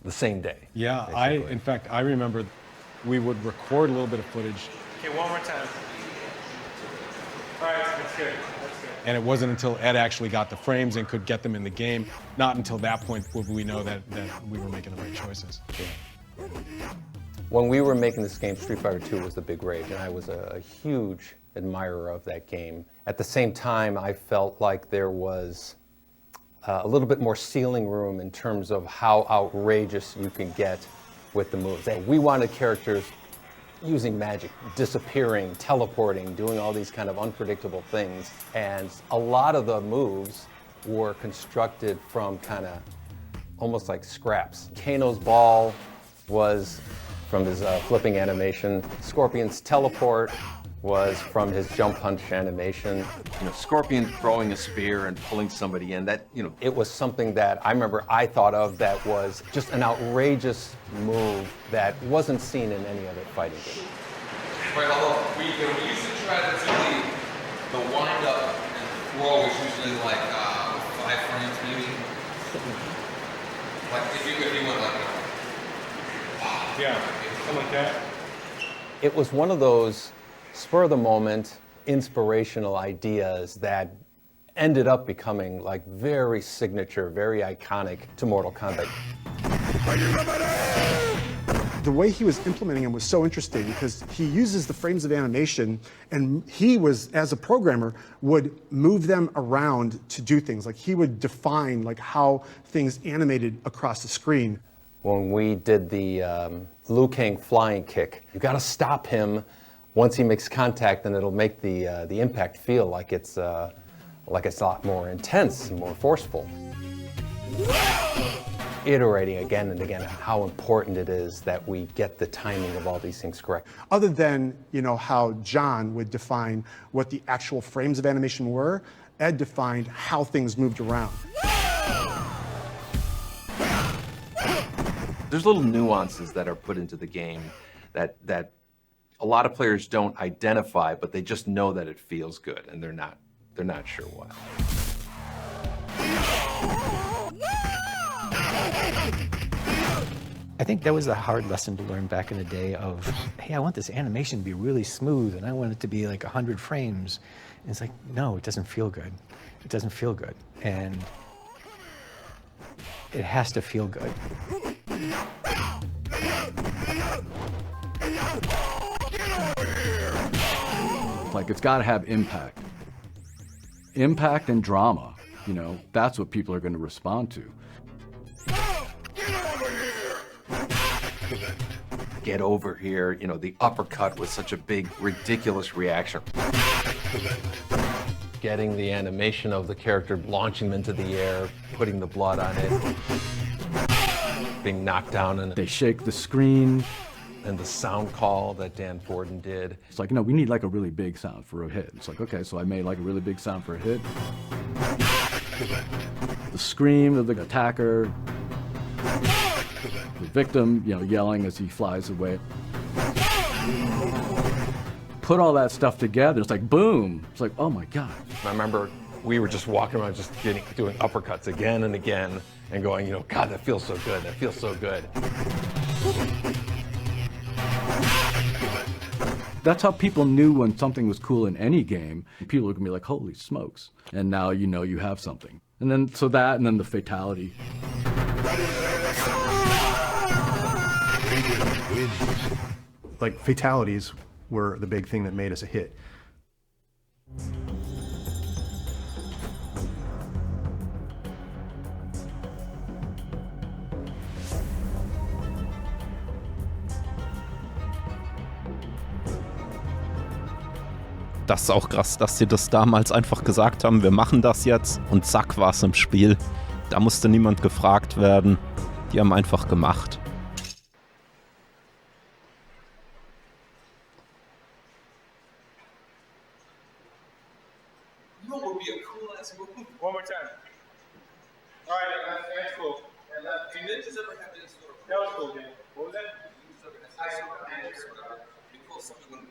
the same day. Yeah, in fact, I remember we would record a little bit of footage. Okay, one more time. All right, that's good. And it wasn't until Ed actually got the frames and could get them in the game, not until that point would we know that we were making the right choices. When we were making this game, Street Fighter II was the big rage, and I was a huge admirer of that game. At the same time, I felt like there was a little bit more ceiling room in terms of how outrageous you can get with the moves. We wanted characters using magic, disappearing, teleporting, doing all these kind of unpredictable things. And a lot of the moves were constructed from kind of almost like scraps. Kano's ball was from his flipping animation. Scorpion's teleport was from his jump punch animation. You know, Scorpion throwing a spear and pulling somebody in, that, you know. It was something that I remember I thought of that was just an outrageous move that wasn't seen in any other fighting game. Right, although we used to try to do the wind up and throw is usually like 5 frames maybe. Like if you went like yeah, something like that. It was one of those spur of the moment, inspirational ideas that ended up becoming like very signature, very iconic to Mortal Kombat. The way he was implementing them was so interesting because he uses the frames of animation, and he was, as a programmer, would move them around to do things. Like he would define like how things animated across the screen. When we did the Liu Kang flying kick, you got to stop him once he makes contact, and it'll make the impact feel like it's a lot more intense and more forceful. Iterating again and again on how important it is that we get the timing of all these things correct. Other than, you know, how John would define what the actual frames of animation were, Ed defined how things moved around. There's little nuances that are put into the game that a lot of players don't identify, but they just know that it feels good, and they're not sure why. I think that was a hard lesson to learn back in the day of, hey, I want this animation to be really smooth, and I want it to be like 100 frames. And it's like, no, it doesn't feel good. It doesn't feel good. And it has to feel good. Like, it's got to have impact. Impact and drama, you know, that's what people are going to respond to. Get over here, you know, the uppercut was such a big, ridiculous reaction. Getting the animation of the character, launching them into the air, putting the blood on it, being knocked down, and they shake the screen. And the sound call that Dan Forden did. It's like, you know, we need like a really big sound for a hit. It's like, okay, so I made like a really big sound for a hit. The scream of the attacker. The victim, you know, yelling as he flies away. Put all that stuff together, it's like, boom. It's like, oh my God. I remember we were just walking around just doing uppercuts again and again and going, you know, God, that feels so good, that feels so good. That's how people knew when something was cool in any game. People are gonna be like, holy smokes. And now you know you have something. And then, so that, and then the fatality. Like, fatalities were the big thing that made us a hit. Das ist auch krass, dass sie das damals einfach gesagt haben, wir machen das jetzt und zack war es im Spiel. Da musste niemand gefragt werden. Die haben einfach gemacht. You know what would be a cool ass move? One more time. All right, that's cool. Do ninjas ever have this sort of? That was cool, man. What was that? Be cool if something went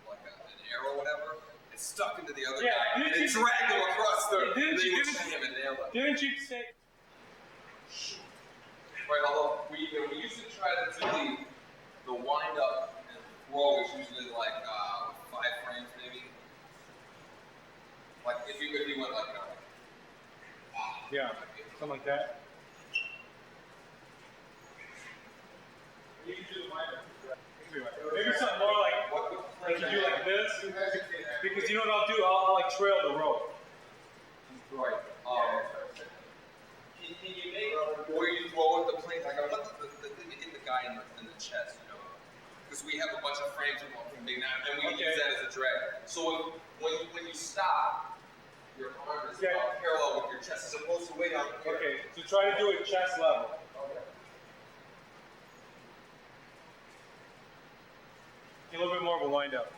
like an arrow or whatever. It's stuck into the other guy and it dragged him across the. Didn't you say? Right, although we used to try to do the wind up and throw, which usually like 5 frames maybe. Like if you went like yeah, something like that. You can do the wind up. Maybe something more like you do like this, because you know what I'll do? I'll like trail the rope. Right. Can you make where you throw it the plane? Like I want the thing to hit the guy in the chest, you know? Because we have a bunch of frames from big now, and we can use that as a drag. So when you stop, your arm is parallel with your chest as opposed to way down here. Okay, so try to do it chest level. Okay. A little bit more of a wind up.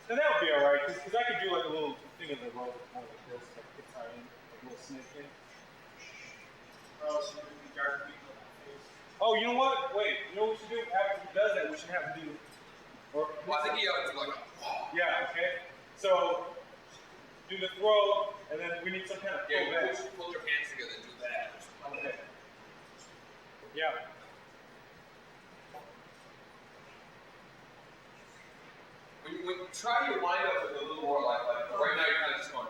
And that would be alright, because I could do like a little thing of the rope, more like this, like it's like a little snake thing. Oh, you know what? Wait, you know what we should do? After he does that, we should have him do. Well, I think you have to do like a. Yeah, okay. So, do the throw, and then we need some kind of throw back. Pull your hands together and do that. Okay. Yeah. When you try to wind up with a little more like right now you're kind of just going.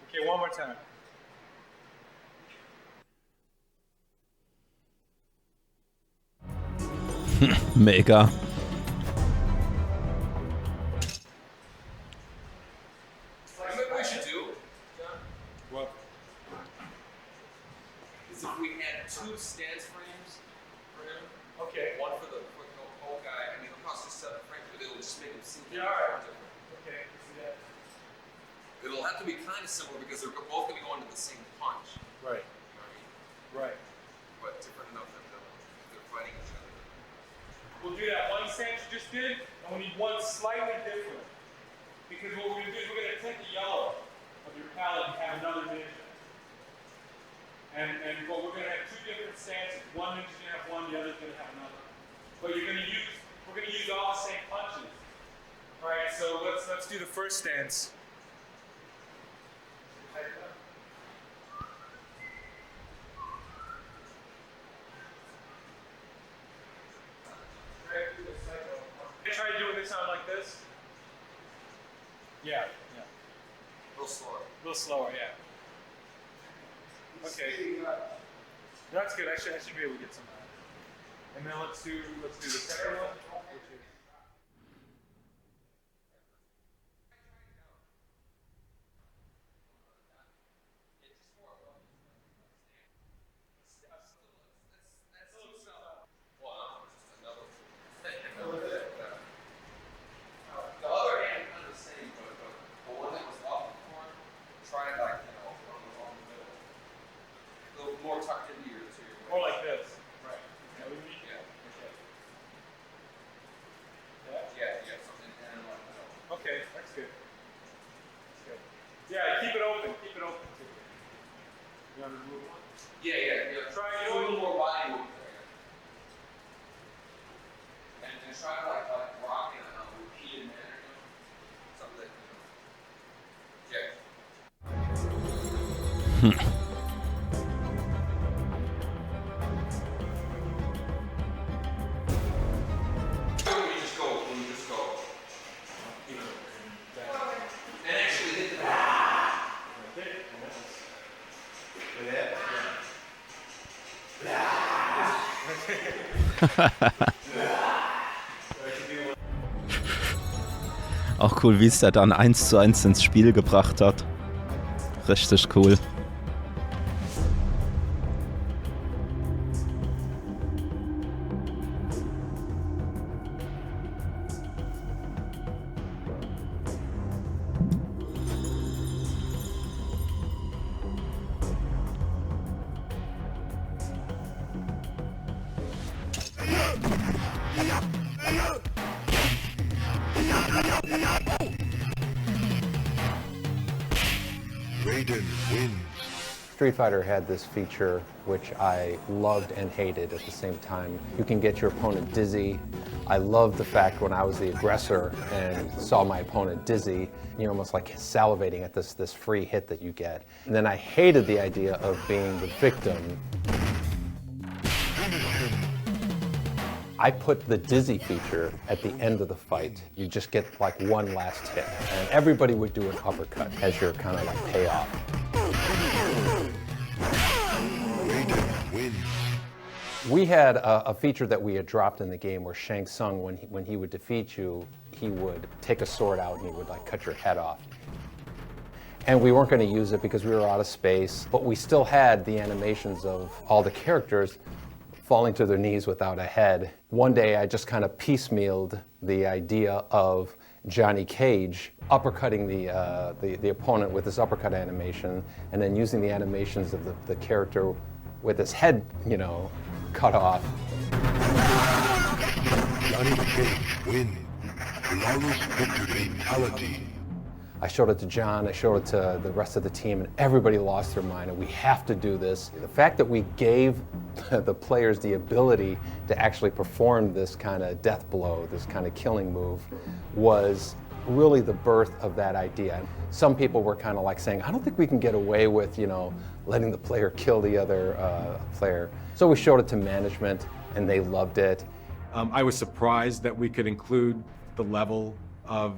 Okay, one more time. Mega. What we should do? What? Is if we had 2 stance frames for him. Okay. One for the whole guy. I mean, it'll cost us 7 frames, but it'll just make him seem. Yeah, alright. Okay, see that. It'll have to be kind of similar because they're both going to go into the same punch. Right. You know what I mean? Right. But different enough that they're fighting each other. We'll do that one stance you just did, and we need one slightly different. Because what we're going to do is we're going to take the yellow of your palette and have another ninja. And but we're going to have 2 different stances. One ninja's going to have one, the other's going to have another. But we're going to use all the same punches. All right, so let's do the first stance. Try doing this out like this. Yeah, yeah. A little slower. A little slower, yeah. Okay. That's good. I should be able to get some. And then let's do the second one. More like this. Right. Yeah, we need Okay, that's good. That's good. Yeah, keep it open. Keep it open too. You want to move one? Yeah. Try do a little more body movement there. And try to like rock in a repeated manner, you know? Something that, yeah. Auch cool, wie es der dann 1:1 ins Spiel gebracht hat. Richtig cool. Street Fighter had this feature which I loved and hated at the same time. You can get your opponent dizzy. I loved the fact when I was the aggressor and saw my opponent dizzy, you're almost like salivating at this free hit that you get. And then I hated the idea of being the victim. I put the dizzy feature at the end of the fight. You just get like one last hit. And everybody would do an uppercut as your kind of like payoff. We had a feature that we had dropped in the game where Shang Tsung, when he would defeat you, he would take a sword out and he would like cut your head off. And we weren't going to use it because we were out of space, but we still had the animations of all the characters falling to their knees without a head. One day I just kind of piecemealed the idea of Johnny Cage uppercutting the opponent with this uppercut animation and then using the animations of the character with his head, you know, cut off. Johnny Cage wins. Flawless victory fatality. I showed it to John, I showed it to the rest of the team, and everybody lost their mind, and we have to do this. The fact that we gave the players the ability to actually perform this kind of death blow, this kind of killing move, was really the birth of that idea. Some people were kind of like saying, I don't think we can get away with, you know, letting the player kill the other player. So we showed it to management, and they loved it. I was surprised that we could include the level of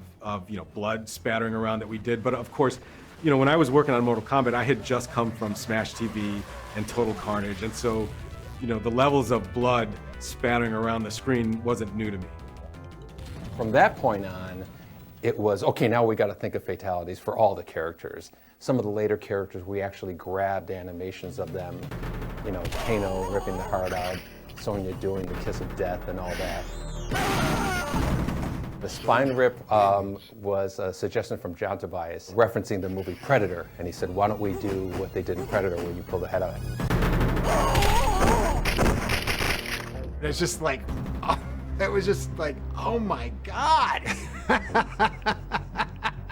you know, blood spattering around that we did. But of course, you know, when I was working on Mortal Kombat, I had just come from Smash TV and Total Carnage. And so, you know, the levels of blood spattering around the screen wasn't new to me. From that point on, it was, okay, now we got to think of fatalities for all the characters. Some of the later characters, we actually grabbed animations of them, you know, Kano ripping the heart out, Sonya doing the kiss of death and all that. The spine rip was a suggestion from John Tobias, referencing the movie Predator. And he said, why don't we do what they did in Predator where you pull the head out? It's just like, oh, that was just like, oh my God.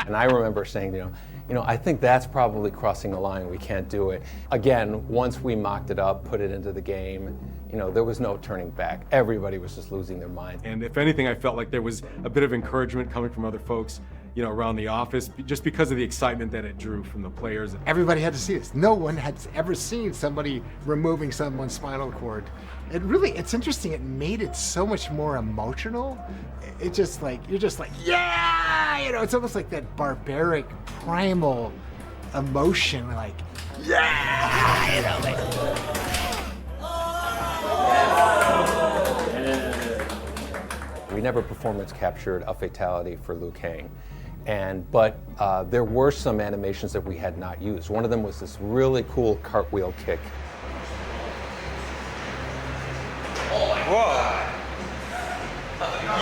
And I remember saying, you know, I think that's probably crossing the line. We can't do it. Again, once we mocked it up, put it into the game, you know, there was no turning back. Everybody was just losing their mind. And if anything, I felt like there was a bit of encouragement coming from other folks, you know, around the office, just because of the excitement that it drew from the players. Everybody had to see this. No one had ever seen somebody removing someone's spinal cord. It's interesting. It made it so much more emotional. It just like, you're just like, yeah, you know, it's almost like that barbaric, primal emotion, like, yeah, you know, like. We never performance captured a fatality for Liu Kang. But there were some animations that we had not used. One of them was this really cool cartwheel kick. Oh my God.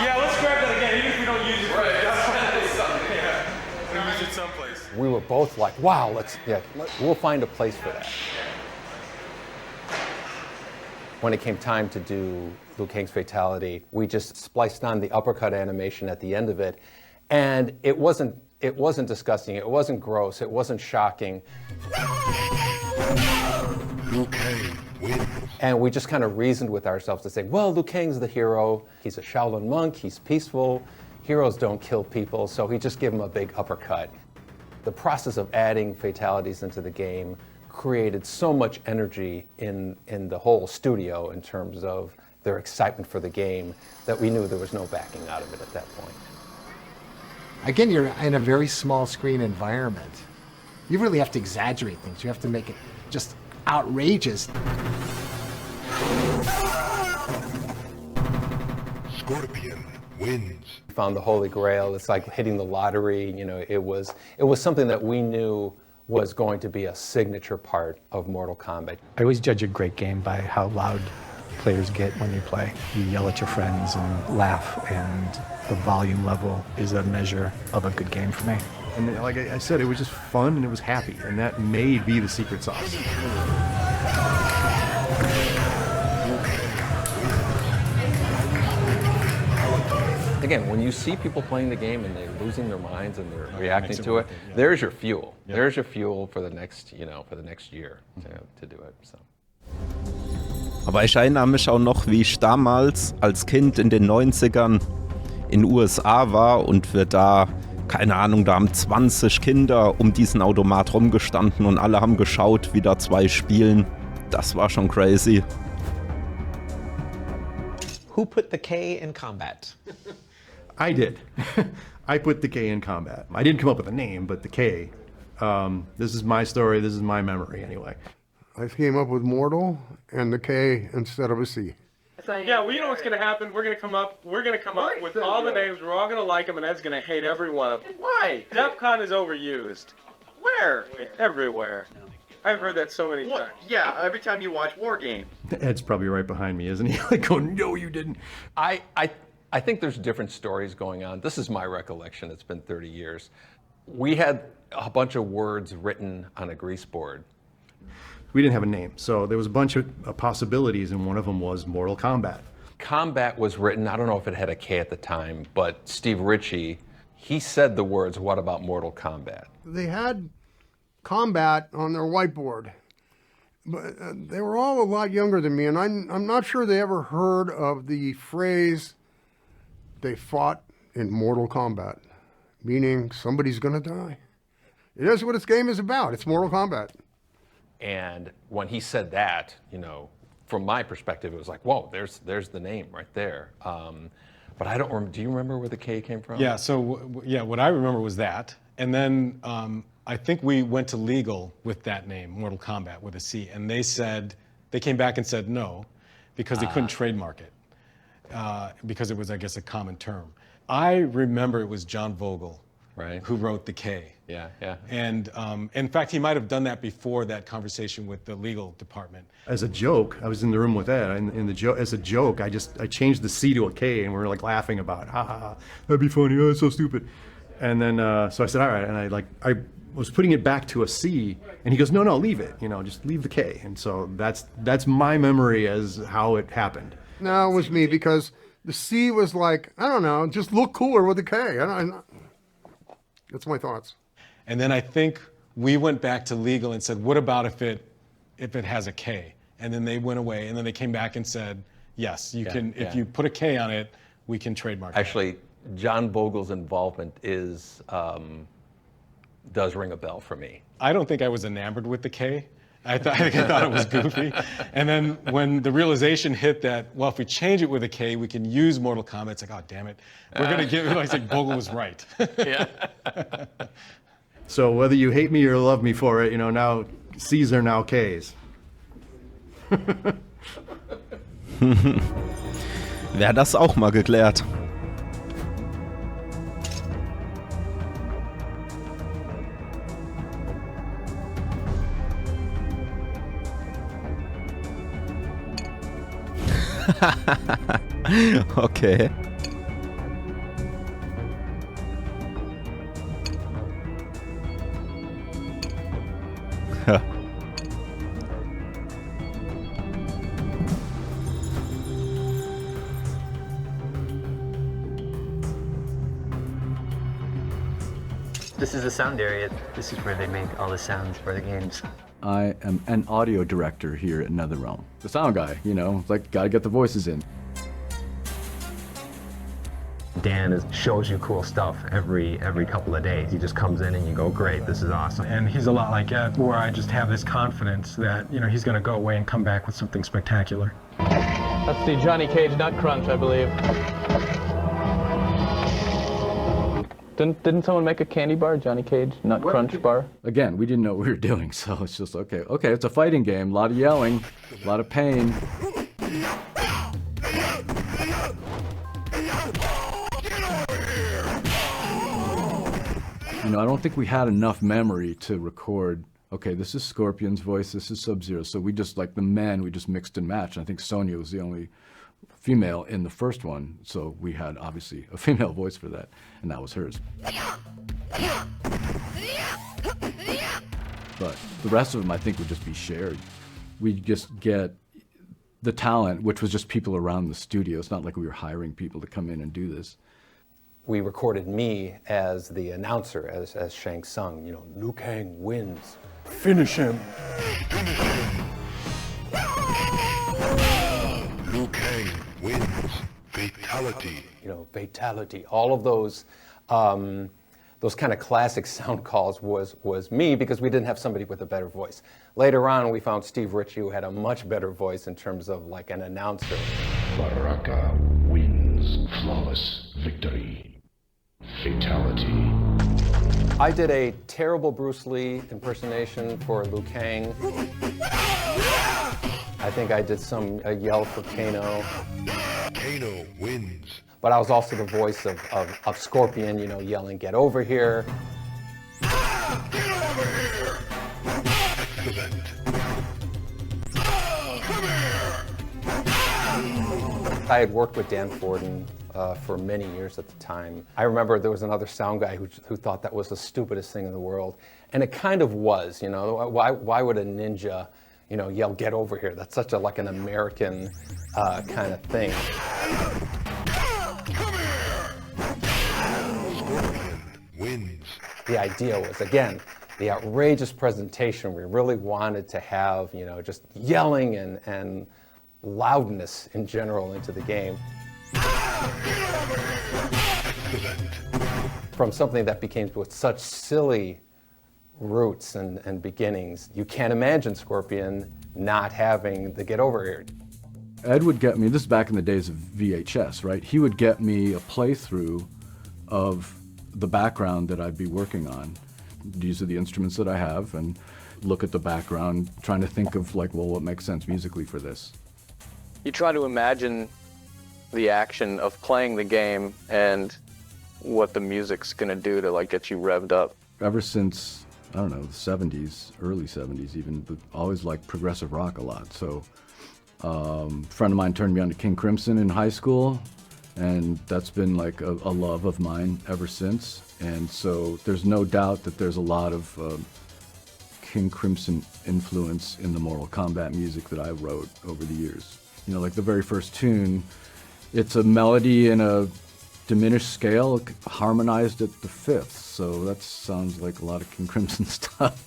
Yeah, let's grab that again, even if we don't use it. Right, we'll use it someplace. We were both like, wow, we'll find a place for that. When it came time to do Liu Kang's fatality, we just spliced on the uppercut animation at the end of it, and it wasn't disgusting, it wasn't gross, it wasn't shocking. Liu Kang wins. And we just kind of reasoned with ourselves to say, well, Liu Kang's the hero, he's a Shaolin monk, he's peaceful, heroes don't kill people, so he just gave him a big uppercut. The process of adding fatalities into the game created so much energy in the whole studio in terms of their excitement for the game that we knew there was no backing out of it at that point. Again, you're in a very small screen environment. You really have to exaggerate things. You have to make it just outrageous. Scorpion wins. We found the Holy Grail. It's like hitting the lottery. You know, it was something that we knew was going to be a signature part of Mortal Kombat. I always judge a great game by how loud players get when they play. You yell at your friends and laugh, and the volume level is a measure of a good game for me. And like I said, it was just fun and it was happy, and that may be the secret sauce. Again, when you see people playing the game and they're losing their minds and they're reacting to it, there's your fuel. Yeah. There's your fuel for the next, for the next year to do it. So. Aber ich erinnere mich auch noch, wie ich damals als Kind in den 90ern in den USA war und wir da, keine Ahnung, da haben 20 Kinder um diesen Automat rumgestanden und alle haben geschaut, wie da zwei spielen. Das war schon crazy. Who put the K in Kombat? I did. I put the K in Kombat. I didn't come up with a name, but the K. This is my story. This is my memory, anyway. I came up with Mortal and the K instead of a C. Yeah, well, you know what's going to happen? We're going to come up with all the names. We're all going to like them, and Ed's going to hate every one of them. Why? DEFCON is overused. Where? Everywhere. I've heard that so many times. Yeah, every time you watch War Game. Ed's probably right behind me, isn't he? Like, oh, no, you didn't. I think there's different stories going on. This is my recollection. It's been 30 years. We had a bunch of words written on a grease board. We didn't have a name, so there was a bunch of possibilities, and one of them was Mortal Kombat. Kombat was written, I don't know if it had a K at the time, but Steve Ritchie, he said the words, "What about Mortal Kombat?" They had Kombat on their whiteboard, but they were all a lot younger than me, and I'm not sure they ever heard of the phrase, "They fought in Mortal Kombat," meaning somebody's gonna die. It is what this game is about. It's Mortal Kombat. And when he said that, from my perspective, it was like, whoa, there's the name right there. But I don't remember, do you remember where the K came from? Yeah, so what I remember was that. And then I think we went to legal with that name, Mortal Kombat with a C. And they came back and said no, because they couldn't trademark it. Because it was, I guess, a common term. I remember it was John Vogel, right, who wrote the K. Yeah, yeah. And in fact, he might have done that before that conversation with the legal department. As a joke, I was in the room with Ed, and as a joke, I changed the C to a K, and we were like laughing about it. Ha ha ha, that'd be funny, oh, it's so stupid. And then, so I said, all right, and I was putting it back to a C, and he goes, no, leave it, just leave the K. And so that's my memory as how it happened. No, it was me, because the C was like, I don't know, just look cooler with the K. That's my thoughts. And then I think we went back to legal and said, what about if it has a K? And then they went away, and then they came back and said, yes, you can. If you put a K on it, we can trademark it. Actually, John Vogel's involvement does ring a bell for me. I don't think I was enamored with the K. I thought it was goofy. And then when the realization hit that, well, if we change it with a K, we can use Mortal Kombat, it's like, oh, damn it. We're going to give it, like Vogel was right. Yeah. So whether you hate me or love me for it, now C's are now K's. Wäre das auch mal geklärt. Okay. This is the sound area. This is where they make all the sounds for the games. I am an audio director here at NetherRealm. The sound guy, gotta get the voices in. Dan shows you cool stuff every couple of days. He just comes in and you go, great, this is awesome. And he's a lot like Ed, where I just have this confidence that, you know, he's going to go away and come back with something spectacular. That's the Johnny Cage Nut Crunch, I believe. Didn't someone make a candy bar, Johnny Cage Nut Crunch bar? Again, we didn't know what we were doing, so it's just, okay, it's a fighting game, a lot of yelling, a lot of pain. You know, I don't think we had enough memory to record, okay, this is Scorpion's voice, this is Sub-Zero, so we just, like the men, we just mixed and matched. I think Sonya was the only female in the first one, so we had obviously a female voice for that, and that was hers. But the rest of them, I think, would just be shared. We'd just get the talent, which was just people around the studio. It's not like we were hiring people to come in and do this. We recorded me as the announcer, as Shang Tsung, you know, Liu Kang wins. Finish him. Liu Kang wins. Fatality. You know, fatality. All of those kind of classic sound calls was me, because we didn't have somebody with a better voice. Later on, we found Steve Ritchie, who had a much better voice in terms of like an announcer. Baraka wins. Flawless victory. Fatality. I did a terrible Bruce Lee impersonation for Liu Kang. I think I did a yell for Kano. Kano wins. But I was also the voice of Scorpion, you know, yelling, "Get over here." Get over here. Excellent. Come here. I had worked with Dan Forden for many years at the time. I remember there was another sound guy who thought that was the stupidest thing in the world. And it kind of was, you know, why would a ninja, you know, yell, "Get over here"? That's such a, like an American kind of thing. Scorpion wins. The idea was, again, the outrageous presentation. We really wanted to have, you know, just yelling and loudness in general into the game. From something that became with such silly roots and beginnings, you can't imagine Scorpion not having the "get over here." Ed would get me, this is back in the days of VHS, right? He would get me a playthrough of the background that I'd be working on. These are the instruments that I have, and look at the background, trying to think of like, well, what makes sense musically for this? You try to imagine the action of playing the game and what the music's gonna do to like get you revved up. Ever since, I don't know, the 70s, early 70s even, but always liked progressive rock a lot. So a friend of mine turned me on to King Crimson in high school, and that's been like a love of mine ever since. And so there's no doubt that there's a lot of King Crimson influence in the Mortal Kombat music that I wrote over the years. You know, like the very first tune, it's a melody in a diminished scale, harmonized at the fifth. So that sounds like a lot of King Crimson stuff.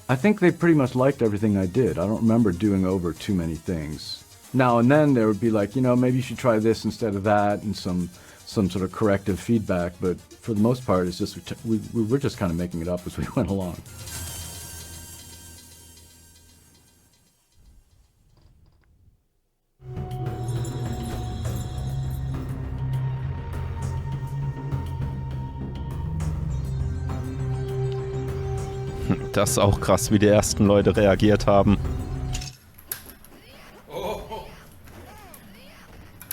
I think they pretty much liked everything I did. I don't remember doing over too many things. Now and then there would be like, you know, maybe you should try this instead of that, and some sort of corrective feedback. But for the most part, it's just we were just kind of making it up as we went along. Das ist auch krass, wie die ersten Leute reagiert haben.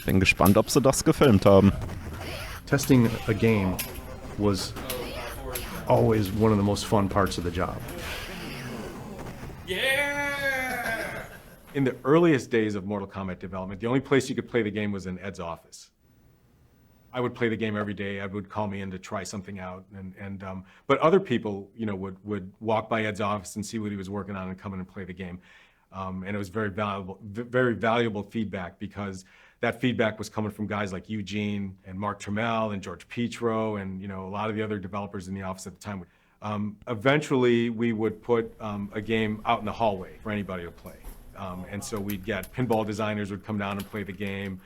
Bin gespannt, ob sie das gefilmt haben. Testing a game was always one of the most fun parts of the job. Yeah! In the earliest days of Mortal Kombat development, the only place you could play the game was in Ed's office. I would play the game every day. Ed would call me in to try something out, but other people, you know, would walk by Ed's office and see what he was working on and come in and play the game. And it was very valuable feedback, because that feedback was coming from guys like Eugene and Mark Trammell and George Petro and, you know, a lot of the other developers in the office at the time. Eventually, we would put a game out in the hallway for anybody to play. And so we'd get pinball designers would come down and play the game.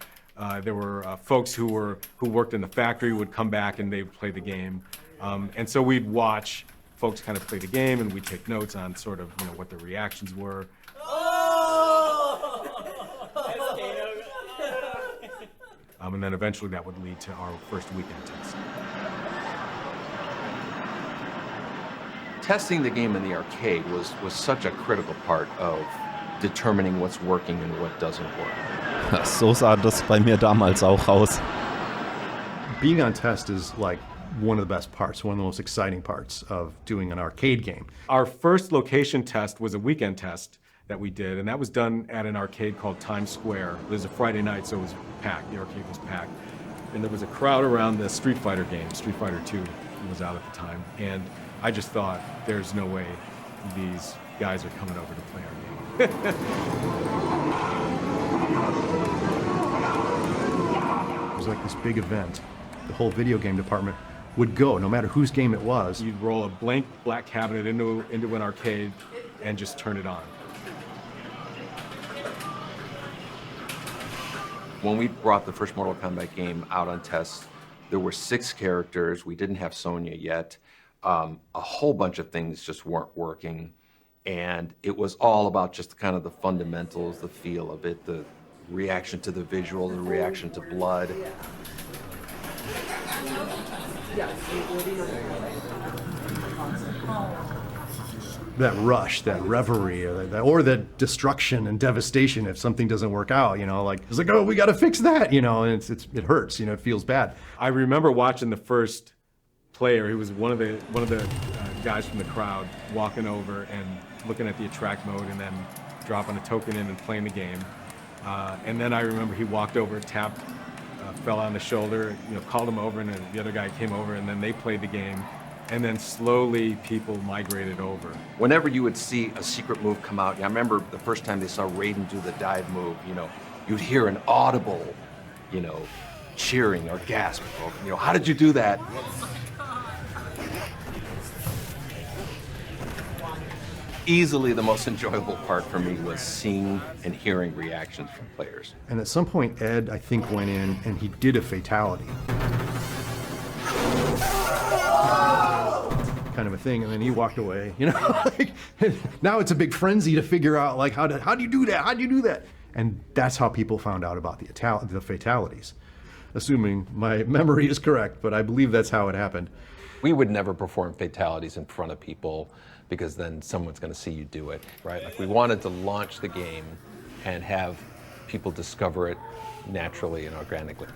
There were folks who worked in the factory would come back and they would play the game. And so we'd watch folks kind of play the game, and we'd take notes on sort of, what their reactions were. And then eventually that would lead to our first weekend test. Testing the game in the arcade was such a critical part of determining what's working and what doesn't work. So sah das bei mir damals auch aus. Being on test is like one of the best parts, one of the most exciting parts of doing an arcade game. Our first location test was a weekend test that we did, and that was done at an arcade called Times Square. It was a Friday night, so it was packed. The arcade was packed. And there was a crowd around the Street Fighter game. Street Fighter 2 was out at the time. And I just thought, there's no way these guys are coming over to play our game. It was like this big event. The whole video game department would go, no matter whose game it was. You'd roll a blank black cabinet into an arcade and just turn it on. When we brought the first Mortal Kombat game out on test, there were 6 characters. We didn't have Sonya yet. A whole bunch of things just weren't working. And it was all about just kind of the fundamentals, the feel of it, the reaction to the visual, the reaction to blood. That rush, that reverie, or that destruction and devastation if something doesn't work out, like, it's like, oh, we gotta fix that, and it hurts, it feels bad. I remember watching the first player. He was one of the guys from the crowd walking over and looking at the attract mode and then dropping a token in and playing the game. And then I remember he walked over, tapped, fell on the shoulder, called him over, and then the other guy came over, and then they played the game. And then slowly people migrated over. Whenever you would see a secret move come out, I remember the first time they saw Raiden do the dive move, you'd hear an audible, cheering or gasp. How did you do that? Easily the most enjoyable part for me was seeing and hearing reactions from players. And at some point, Ed, I think, went in and he did a fatality. Kind of a thing, and then he walked away, now it's a big frenzy to figure out, like, how do you do that? How do you do that? And that's how people found out about the fatalities. Assuming my memory is correct, but I believe that's how it happened. We would never perform fatalities in front of people because then someone's going to see you do it, right? Like, we wanted to launch the game and have people discover it naturally and organically.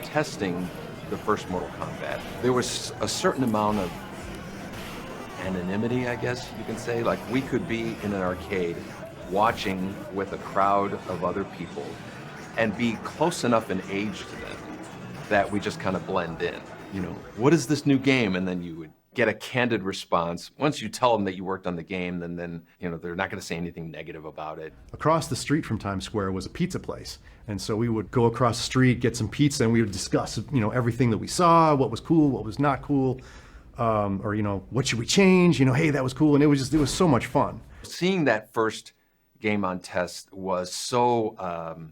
Testing the first Mortal Kombat, there was a certain amount of anonymity, I guess you can say. Like, we could be in an arcade watching with a crowd of other people and be close enough in age to them that we just kind of blend in. What is this new game? And then you would get a candid response. Once you tell them that you worked on the game, then they're not going to say anything negative about it. Across the street from Times Square was a pizza place. And so we would go across the street, get some pizza, and we would discuss, everything that we saw, what was cool, what was not cool, or, what should we change? Hey, that was cool. And it was so much fun. Seeing that first game on test was so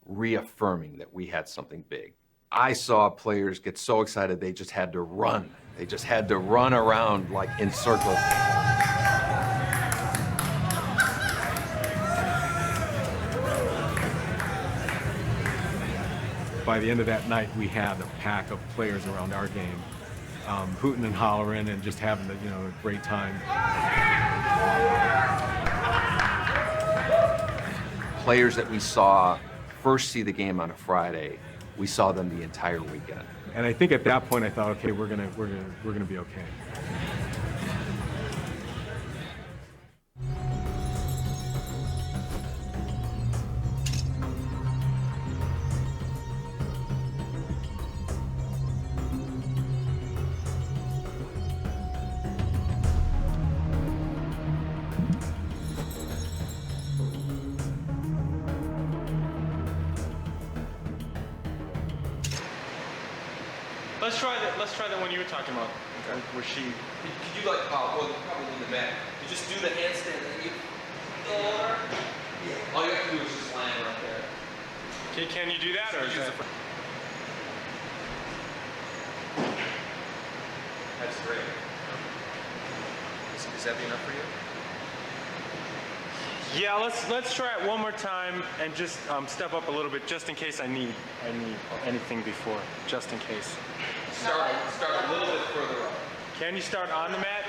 reaffirming that we had something big. I saw players get so excited they just had to run. They just had to run around like in circles. By the end of that night, we had a pack of players around our game, hooting and hollering and just having a great time. Players that we saw first see the game on a Friday, we saw them the entire weekend. And I think at that point I thought, okay, we're gonna be okay. Let's try the one you were talking about. Okay. Where she. Could you like, well, you probably need the mat. You just do the handstand All you have to do is just land right there. Can you do that, or is that? That's great. Is that enough for you? Yeah, let's try it one more time and just step up a little bit, just in case I need anything before, just in case. Start a little bit further up. Can you start on the mat?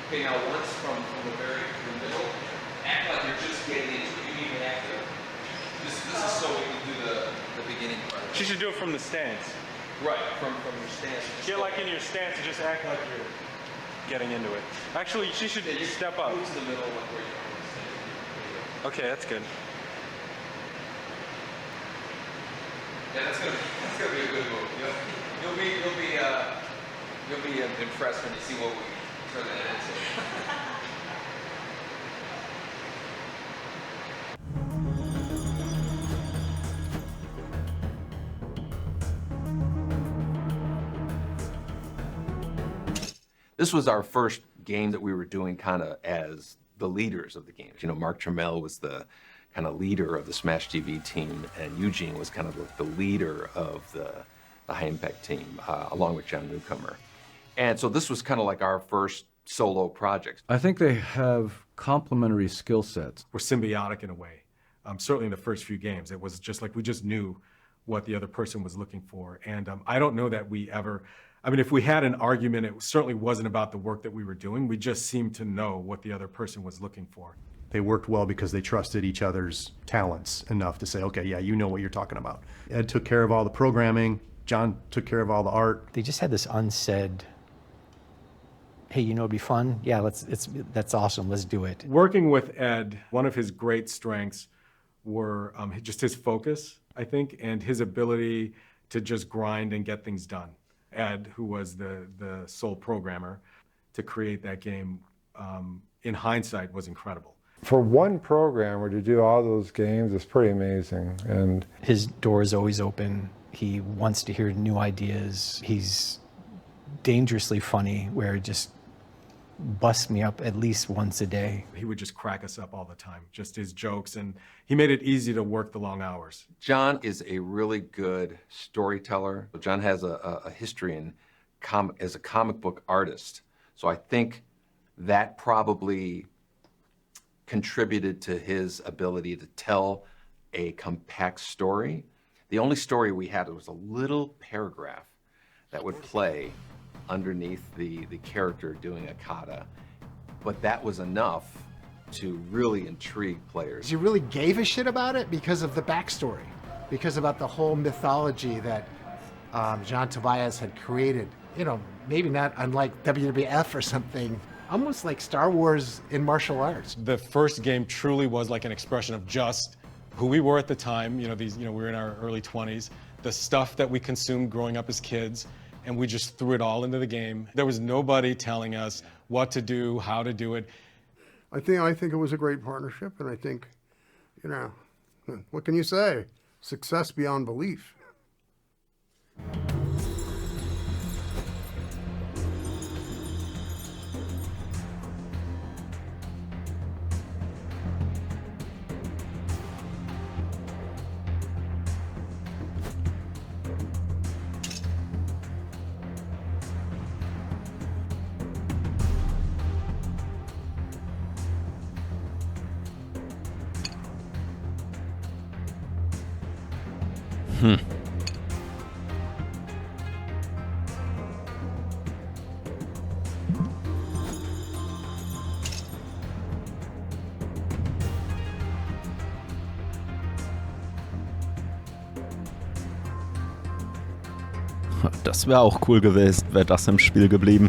Okay, now once from the middle, act like you're just getting into it. You need to act it. This is so we can do the beginning part. She should do it from the stance. Right, from your stance. Get like in your stance and just act like you're getting into it. Actually, she should step up. Move to the middle like where you're. Okay, that's good. Yeah, that's gonna be a good move. You'll be impressed when you see what we turn that into. This was our first game that we were doing kind of as the leaders of the game. You know, Mark Trammell was the kind of leader of the Smash TV team, and Eugene was kind of the leader of the High Impact team, along with John Newcomer. And so this was kind of like our first solo project. I think they have complementary skill sets. We're symbiotic in a way. Certainly in the first few games, it was just like we just knew what the other person was looking for. And I don't know that we ever, I mean, if we had an argument, it certainly wasn't about the work that we were doing. We just seemed to know what the other person was looking for. They worked well because they trusted each other's talents enough to say, okay, yeah, you know what you're talking about. Ed took care of all the programming. John took care of all the art. They just had this unsaid, hey, you know, it'd be fun. Yeah, that's awesome. Let's do it. Working with Ed, one of his great strengths were just his focus, I think, and his ability to just grind and get things done. Ed, who was the sole programmer to create that game, in hindsight, was incredible. For one programmer to do all those games is pretty amazing. And his door is always open. He wants to hear new ideas. He's dangerously funny, where it just busts me up at least once a day. He would just crack us up all the time, just his jokes, and he made it easy to work the long hours. John is a really good storyteller. John has a history in as a comic book artist. So I think that probably contributed to his ability to tell a compact story. The only story we had was a little paragraph that would play underneath the character doing a kata, but that was enough to really intrigue players. You really gave a shit about it because of the backstory, because about the whole mythology that John Tobias had created. You know, maybe not unlike WWF or something, almost like Star Wars in martial arts. The first game truly was like an expression of just who we were at the time. You know, we were in our early 20s, the stuff that we consumed growing up as kids, and we just threw it all into the game. There was nobody telling us what to do, how to do it. I think it was a great partnership, and I think, you know, what can you say? Success beyond belief. Das wäre auch cool gewesen, wäre das im Spiel geblieben.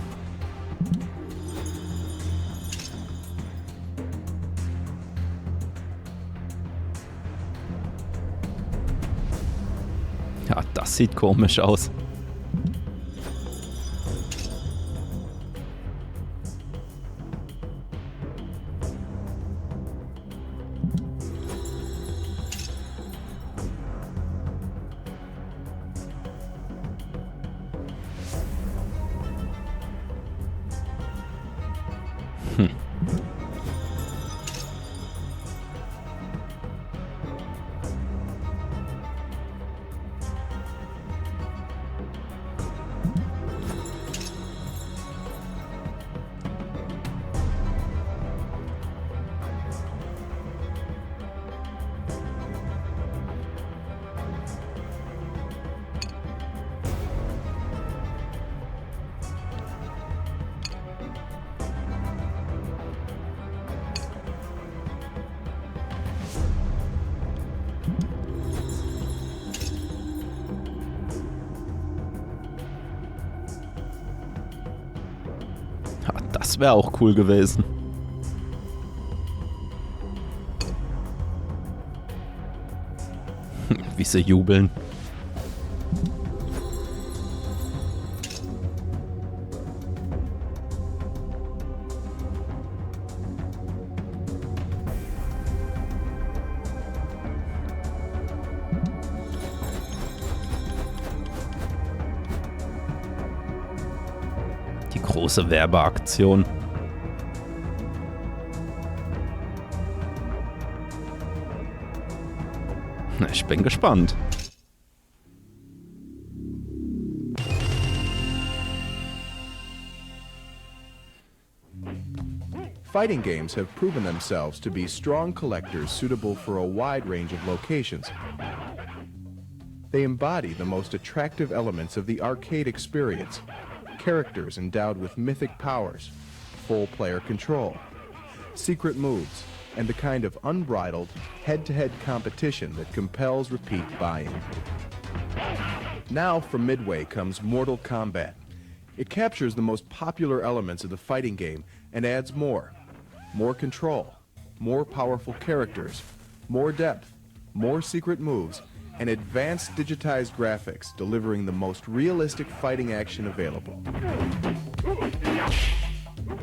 Ja, das sieht komisch aus. Das wäre auch cool gewesen. Wie sie jubeln. Die große Werbeaktion. Ich bin gespannt. Fighting games have proven themselves to be strong collectors suitable for a wide range of locations. They embody the most attractive elements of the arcade experience. Characters endowed with mythic powers, full player control, secret moves, and the kind of unbridled, head-to-head competition that compels repeat buy-in. Now from Midway comes Mortal Kombat. It captures the most popular elements of the fighting game and adds more control, more powerful characters, more depth, more secret moves, and advanced digitized graphics, delivering the most realistic fighting action available.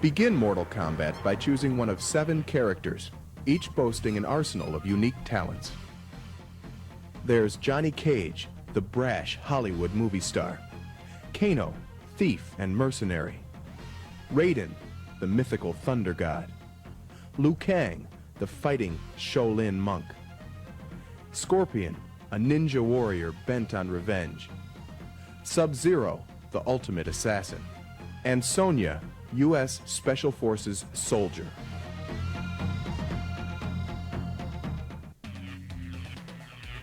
Begin Mortal Kombat by choosing one of 7 characters, each boasting an arsenal of unique talents. There's Johnny Cage, the brash Hollywood movie star. Kano, thief and mercenary. Raiden, the mythical thunder god. Liu Kang, the fighting Shaolin monk. Scorpion, a ninja warrior bent on revenge. Sub-Zero, the ultimate assassin. And Sonya, U.S. Special Forces soldier.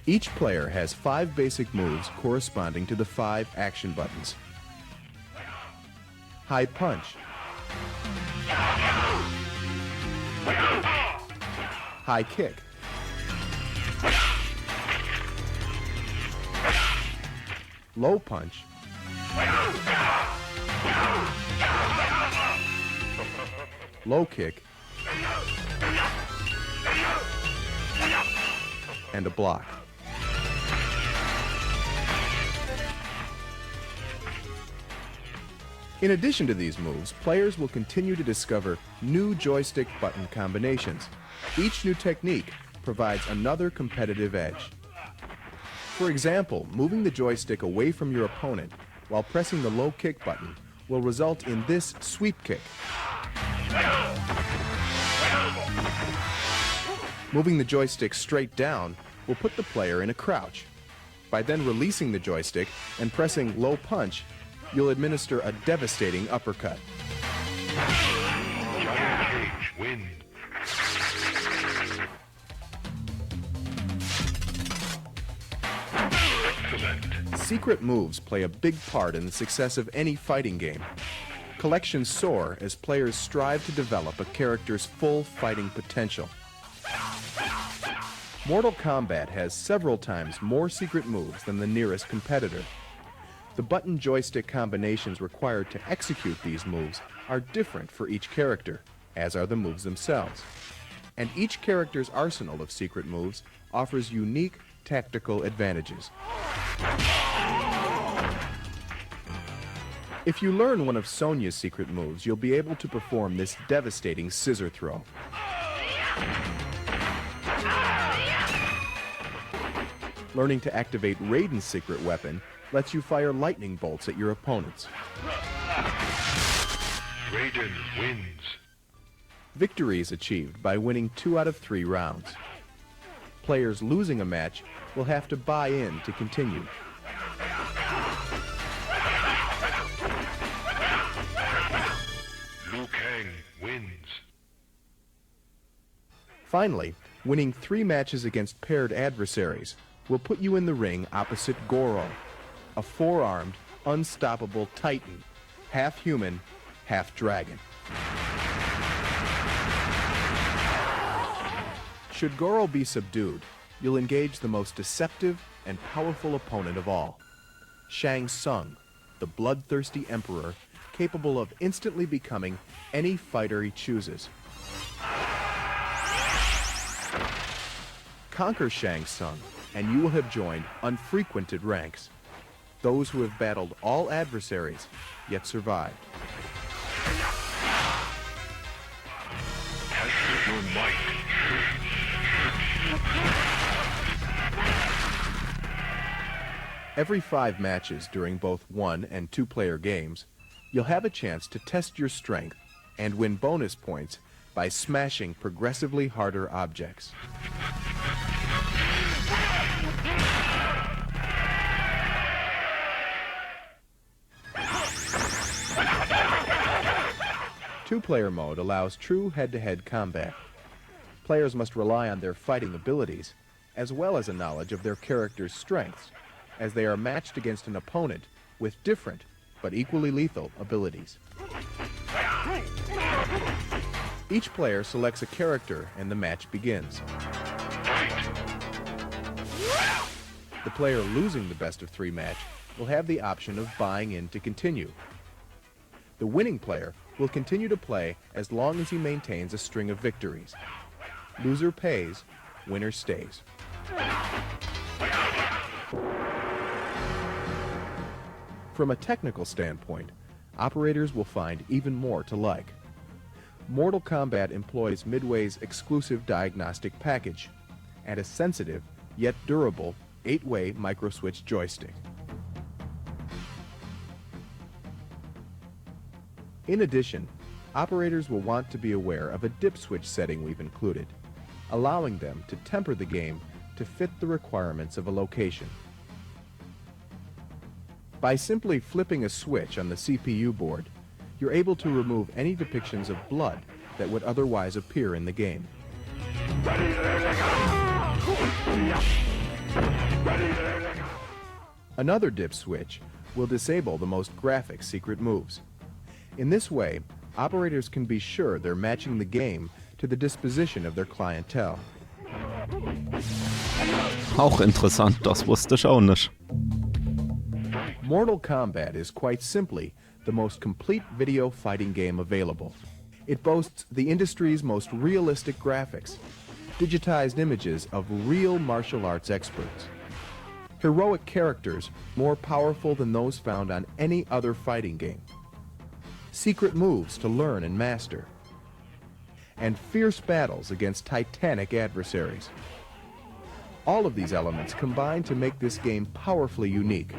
Each player has 5 basic moves corresponding to the 5 action buttons. High punch. High kick. Low punch. Low kick. And a block. In addition to these moves, players will continue to discover new joystick button combinations. Each new technique provides another competitive edge. For example, moving the joystick away from your opponent while pressing the low kick button will result in this sweep kick. Moving the joystick straight down will put the player in a crouch. By then releasing the joystick and pressing low punch, you'll administer a devastating uppercut. Johnny Cage wins. Secret moves play a big part in the success of any fighting game. Collections soar as players strive to develop a character's full fighting potential. Mortal Kombat has several times more secret moves than the nearest competitor. The button joystick combinations required to execute these moves are different for each character, as are the moves themselves. And each character's arsenal of secret moves offers unique tactical advantages. If you learn one of Sonya's secret moves, you'll be able to perform this devastating scissor throw. Learning to activate Raiden's secret weapon lets you fire lightning bolts at your opponents. Raiden wins. Victory is achieved by winning 2 out of 3 rounds. Players losing a match will have to buy in to continue. Liu Kang wins. Finally, winning 3 matches against paired adversaries will put you in the ring opposite Goro, a 4-armed, unstoppable titan, half human, half dragon. Should Goro be subdued, you'll engage the most deceptive and powerful opponent of all, Shang Tsung, the bloodthirsty emperor capable of instantly becoming any fighter he chooses. Conquer Shang Tsung, and you will have joined unfrequented ranks, those who have battled all adversaries, yet survived. Test your might. Every 5 matches during both 1- and 2-player games, you'll have a chance to test your strength and win bonus points by smashing progressively harder objects. Two-player mode allows true head-to-head combat. Players must rely on their fighting abilities, as well as a knowledge of their character's strengths, as they are matched against an opponent with different, but equally lethal, abilities. Each player selects a character and the match begins. The player losing the best of 3 match will have the option of buying in to continue. The winning player will continue to play as long as he maintains a string of victories. Loser pays, winner stays. From a technical standpoint, operators will find even more to like. Mortal Kombat employs Midway's exclusive diagnostic package and a sensitive yet durable 8-way microswitch joystick. In addition, operators will want to be aware of a dip switch setting we've included, allowing them to temper the game to fit the requirements of a location. By simply flipping a switch on the CPU board, you're able to remove any depictions of blood that would otherwise appear in the game. Another dip switch will disable the most graphic secret moves. In this way, operators can be sure they're matching the game to the disposition of their clientele. Auch interessant, das wusste ich auch nicht. Mortal Kombat is quite simply the most complete video fighting game available. It boasts the industry's most realistic graphics, digitized images of real martial arts experts, heroic characters more powerful than those found on any other fighting game, secret moves to learn and master, and fierce battles against titanic adversaries. All of these elements combine to make this game powerfully unique,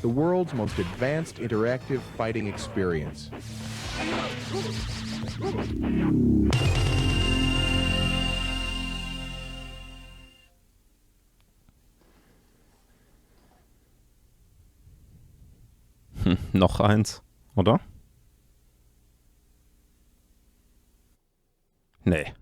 the world's most advanced interactive fighting experience. Noch eins, oder? Nee.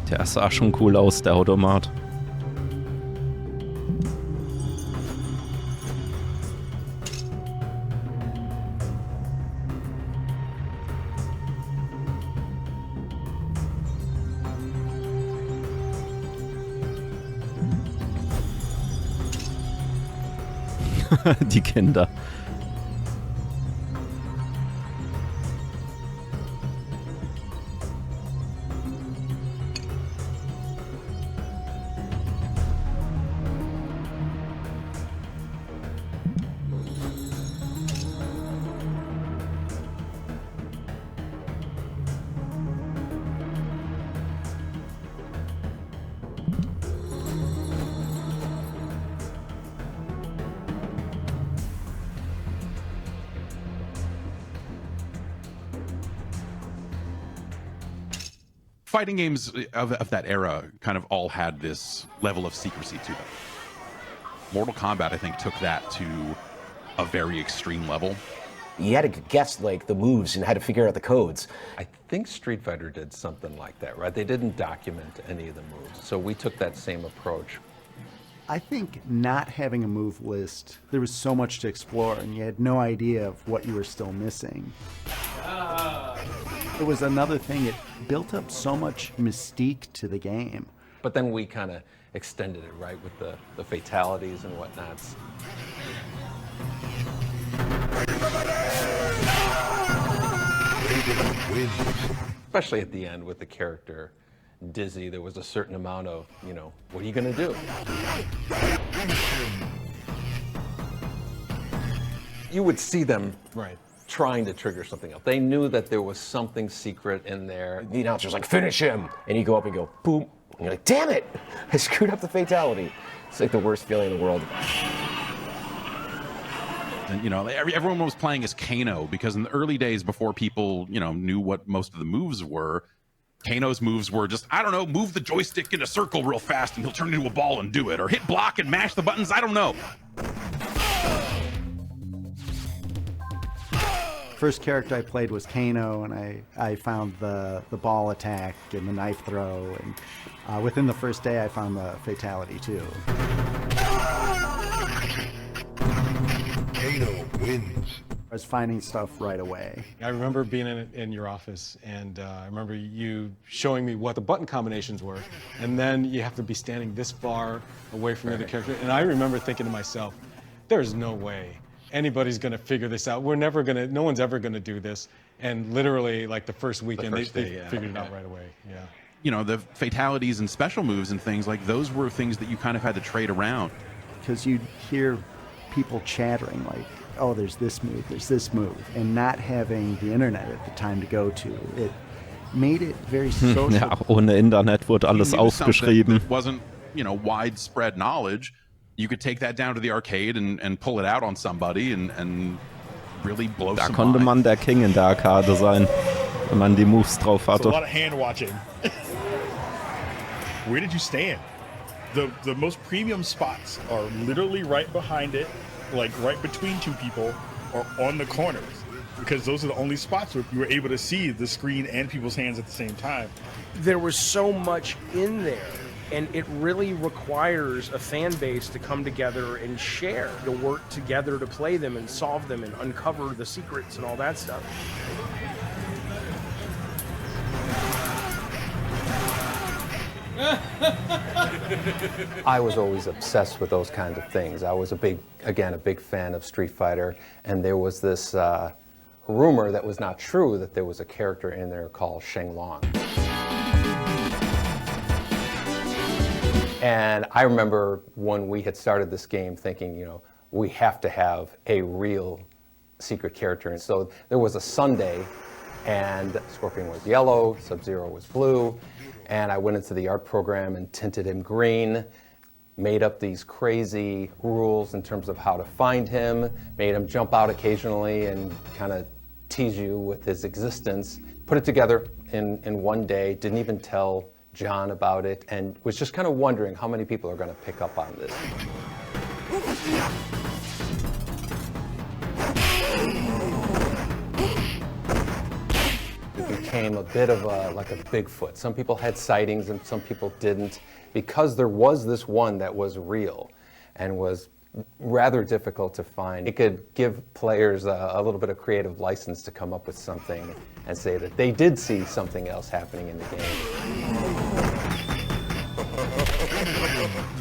Der sah schon cool aus, der Automat. Die Kinder. Fighting games of that era kind of all had this level of secrecy to them. Mortal Kombat, I think, took that to a very extreme level. You had to guess like the moves and how to figure out the codes. I think Street Fighter did something like that, right? They didn't document any of the moves, so we took that same approach. I think not having a move list, there was so much to explore and you had no idea of what you were still missing. It was another thing, it built up so much mystique to the game. But then we kind of extended it, right, with the fatalities and whatnots. Especially at the end with the character Dizzy, there was a certain amount of, you know, what are you gonna do? You would see them trying to trigger something else. They knew that there was something secret in there. The announcer's like, finish him! And you go up and go, boom. And you're like, damn it! I screwed up the fatality. It's like the worst feeling in the world. And, you know, everyone was playing as Kano because in the early days before people, you know, knew what most of the moves were, Kano's moves were just, I don't know, move the joystick in a circle real fast and he'll turn into a ball and do it, or hit block and mash the buttons, I don't know. First character I played was Kano, and I found the ball attack and the knife throw, and within the first day I found the fatality too. Kano wins. I was finding stuff right away. I remember being in your office, and I remember you showing me what the button combinations were, and then you have to be standing this far away from the other character. And I remember thinking to myself, there's no way anybody's gonna figure this out. No one's ever gonna do this. And literally, like the first weekend, they figured it out right away, yeah. You know, the fatalities and special moves and things, like those were things that you kind of had to trade around. Because you'd hear people chattering like, oh, there's this move, and not having the internet at the time to go to, it made it very social. Ja, ohne Internet wurde alles aufgeschrieben. It wasn't, you know, widespread knowledge. You could take that down to the arcade and pull it out on somebody and really blow Da some konnte mind. man der King in der Arcade sein, wenn man die Moves drauf It's a hatte. lot of hand watching. Where did you stand? The most premium spots are literally right behind it, like right between two people, or on the corners, because those are the only spots where you were able to see the screen and people's hands at the same time. There was so much in there, and it really requires a fan base to come together and share, to work together to play them and solve them and uncover the secrets and all that stuff. I was always obsessed with those kinds of things. I was a big fan of Street Fighter, and there was this rumor that was not true that there was a character in there called Sheng Long. And I remember when we had started this game thinking, you know, we have to have a real secret character. And so there was a Sunday, and Scorpion was yellow, Sub-Zero was blue, and I went into the art program and tinted him green, made up these crazy rules in terms of how to find him, made him jump out occasionally and kind of tease you with his existence, put it together in one day, didn't even tell John about it, and was just kind of wondering how many people are going to pick up on this. It became a bit of like a Bigfoot. Some people had sightings and some people didn't, because there was this one that was real and was rather difficult to find. It could give players a little bit of creative license to come up with something and say that they did see something else happening in the game.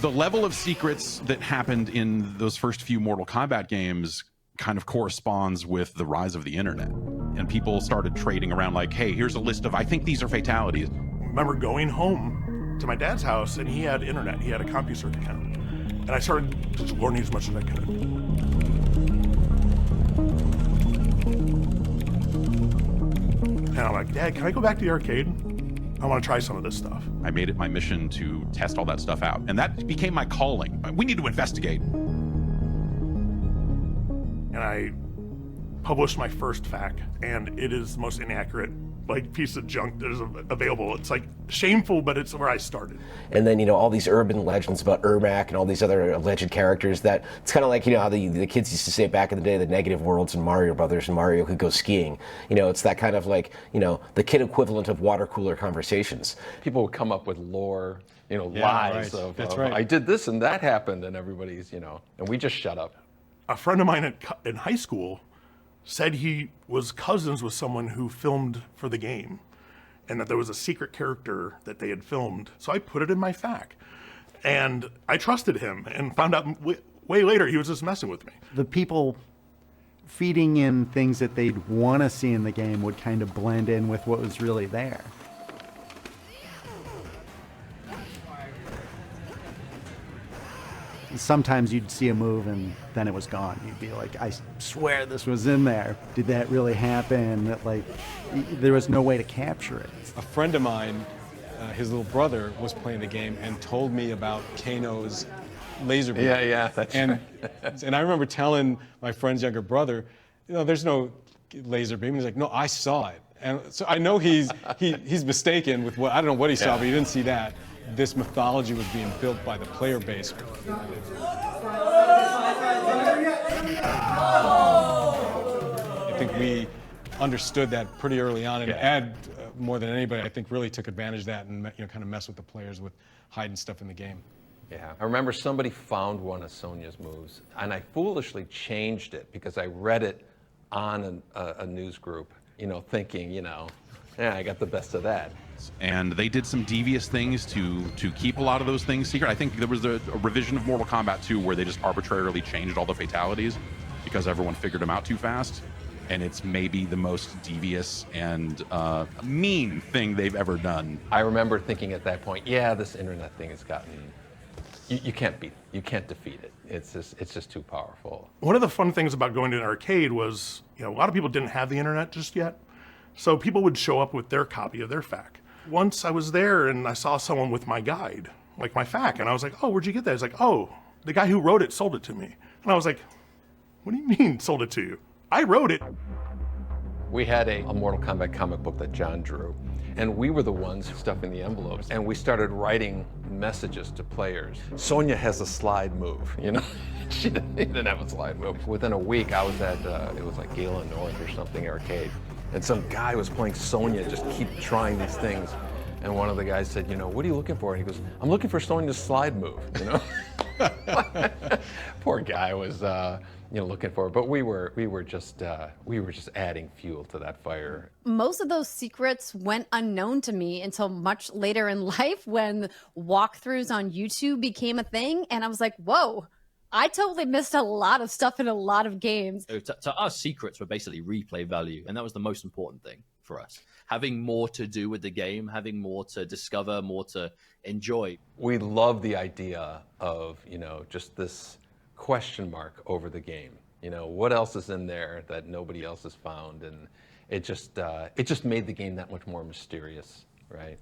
The level of secrets that happened in those first few Mortal Kombat games kind of corresponds with the rise of the internet. And people started trading around like, hey, here's a list of, I think these are fatalities. I remember going home to my dad's house, and he had internet. He had a CompuServe account. And I started just learning as much as I could. And I'm like, Dad, can I go back to the arcade? I want to try some of this stuff. I made it my mission to test all that stuff out. And that became my calling. We need to investigate. And I published my first FAQ, and it is the most inaccurate like piece of junk that is available. It's like shameful, but it's where I started. And then, all these urban legends about Ermac and all these other alleged characters that it's kind of like, how the kids used to say back in the day, the negative worlds in Mario Brothers and Mario could go skiing. It's that kind of like, the kid equivalent of water cooler conversations. People would come up with lore, lies right. of, That's right. I did this and that happened, and everybody's, and we just shut up. A friend of mine in high school said he was cousins with someone who filmed for the game, and that there was a secret character that they had filmed. So I put it in my FAQ, and I trusted him, and found out way later he was just messing with me. The people feeding in things that they'd want to see in the game would kind of blend in with what was really there. Sometimes you'd see a move and then it was gone. You'd be like, I swear this was in there. Did that really happen? Like, there was no way to capture it. A friend of mine, his little brother was playing the game and told me about Kano's laser beam. Yeah, that's right. And I remember telling my friend's younger brother, there's no laser beam. He's like, no, I saw it. And so I know he's mistaken with what, I don't know what he saw, but he didn't see that. This mythology was being built by the player base. I think we understood that pretty early on, and Ed, more than anybody, I think really took advantage of that and kind of messed with the players with hiding stuff in the game. Yeah, I remember somebody found one of Sonia's moves, and I foolishly changed it because I read it on a news group, thinking, yeah, I got the best of that. And they did some devious things to keep a lot of those things secret. I think there was a revision of Mortal Kombat 2 where they just arbitrarily changed all the fatalities because everyone figured them out too fast. And it's maybe the most devious and mean thing they've ever done. I remember thinking at that point, yeah, this internet thing has gotten, you can't beat it. You can't defeat it. It's just too powerful. One of the fun things about going to an arcade was, a lot of people didn't have the internet just yet. So people would show up with their copy of their FAQ. Once I was there and I saw someone with my guide, like my FAQ, and I was like, oh, where'd you get that? He's like, oh, the guy who wrote it sold it to me. And I was like, what do you mean sold it to you? I wrote it. We had a Mortal Kombat comic book that John drew, and we were the ones stuffing the envelopes, and we started writing messages to players. Sonya has a slide move, She didn't have a slide move. Within a week, I was at, it was like Gala North or something arcade, and some guy was playing Sonya, just keep trying these things. And one of the guys said, what are you looking for? And he goes, I'm looking for Sonya's slide move, Poor guy was, looking for it. But we were just adding fuel to that fire. Most of those secrets went unknown to me until much later in life when walkthroughs on YouTube became a thing. And I was like, whoa, I totally missed a lot of stuff in a lot of games. So to us, secrets were basically replay value, and that was the most important thing for us. Having more to do with the game, having more to discover, more to enjoy. We love the idea of, just this question mark over the game. What else is in there that nobody else has found? And it just made the game that much more mysterious, right?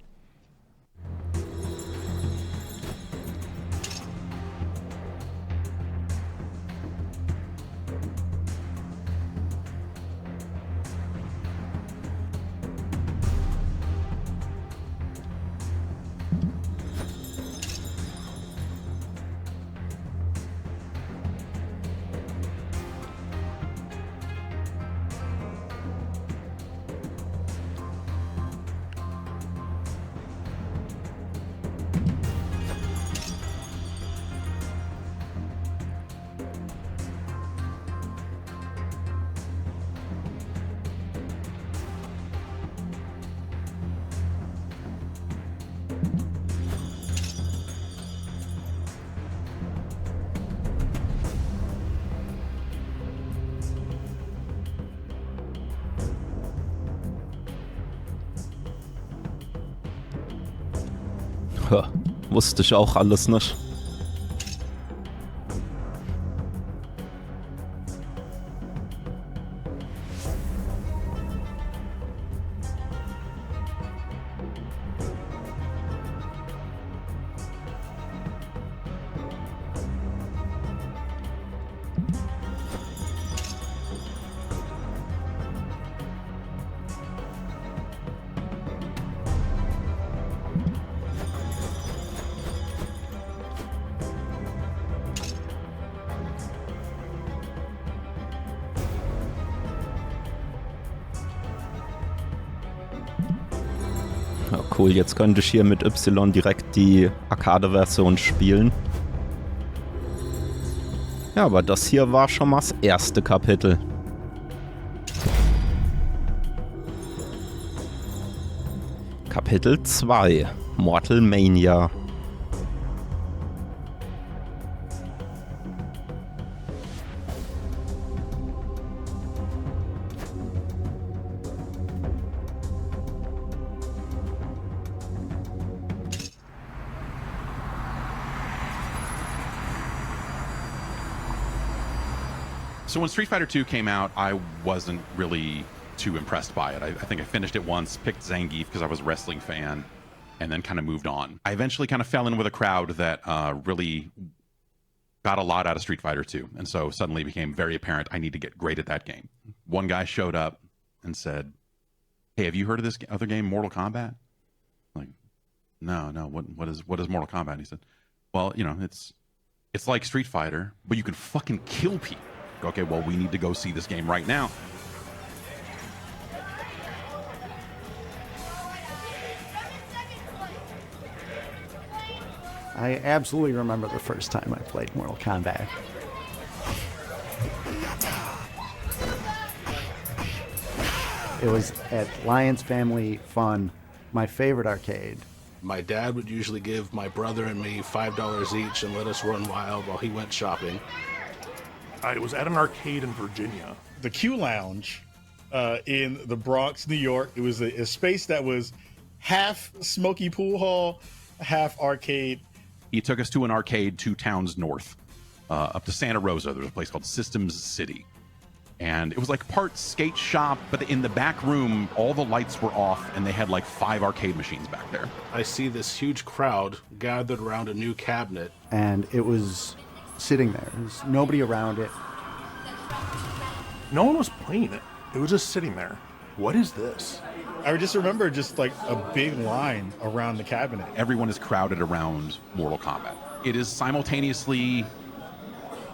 Wusste ich auch alles nicht. Ja, cool, jetzt könnte ich hier mit Y direkt die Arcade-Version spielen. Ja, aber das hier war schon mal das erste Kapitel. Kapitel 2, Mortal Mania. So when Street Fighter 2 came out, I wasn't really too impressed by it. I think I finished it once, picked Zangief because I was a wrestling fan, and then kind of moved on. I eventually kind of fell in with a crowd that really got a lot out of Street Fighter 2, and so suddenly it became very apparent I need to get great at that game. One guy showed up and said, "Hey, have you heard of this other game, Mortal Kombat?" I'm like, no. What is Mortal Kombat? And he said, "Well, you know, it's like Street Fighter, but you can fucking kill people." Okay, well, we need to go see this game right now. I absolutely remember the first time I played Mortal Kombat. It was at Lions Family Fun, my favorite arcade. My dad would usually give my brother and me $5 each and let us run wild while he went shopping. I was at an arcade in Virginia. The Q Lounge in the Bronx, New York. It was a space that was half smoky pool hall, half arcade. He took us to an arcade 2 towns north, up to Santa Rosa. There was a place called Systems City. And it was like part skate shop, but in the back room, all the lights were off, and they had like 5 arcade machines back there. I see this huge crowd gathered around a new cabinet. And it was sitting there. There's nobody around it. No one was playing it. It was just sitting there. What is this? I just remember just like a big line around the cabinet. Everyone is crowded around Mortal Kombat. It is simultaneously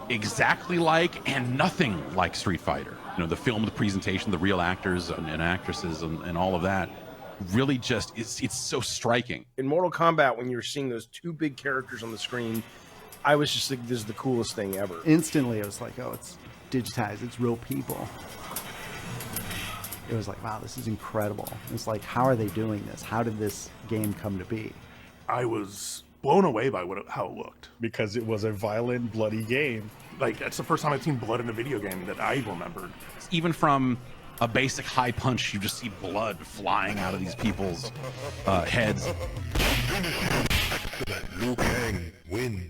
exactly like and nothing like Street Fighter. You know, the filmed presentation, the real actors and actresses and all of that really just, it's so striking. In Mortal Kombat, when you were seeing those 2 big characters on the screen, I was just like, this is the coolest thing ever. Instantly, it was like, oh, it's digitized, it's real people. It was like, wow, this is incredible. It's like, how are they doing this? How did this game come to be? I was blown away by how it looked. Because it was a violent, bloody game. Like, that's the first time I'd seen blood in a video game that I remembered. Even from a basic high punch, you just see blood flying out of these people's heads.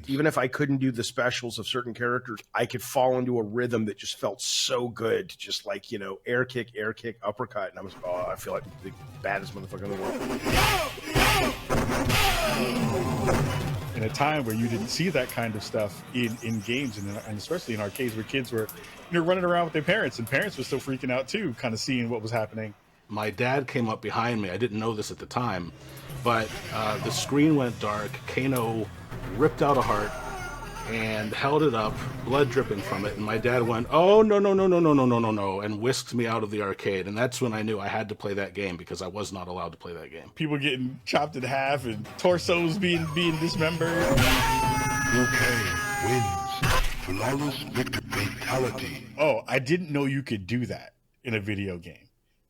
Even if I couldn't do the specials of certain characters, I could fall into a rhythm that just felt so good. Just like, you know, air kick, uppercut. And I was, oh, I feel like the baddest motherfucker in the world. In a time where you didn't see that kind of stuff in games and especially in arcades where kids were, you know, running around with their parents, and parents were still freaking out too, kind of seeing what was happening. My dad came up behind me. I didn't know this at the time, but the screen went dark. Kano ripped out a heart and held it up, blood dripping from it. And my dad went, "Oh, no, and whisked me out of the arcade. And that's when I knew I had to play that game because I was not allowed to play that game. People getting chopped in half and torsos being dismembered. Liu Kang wins. Flawless fatality. Oh, I didn't know you could do that in a video game.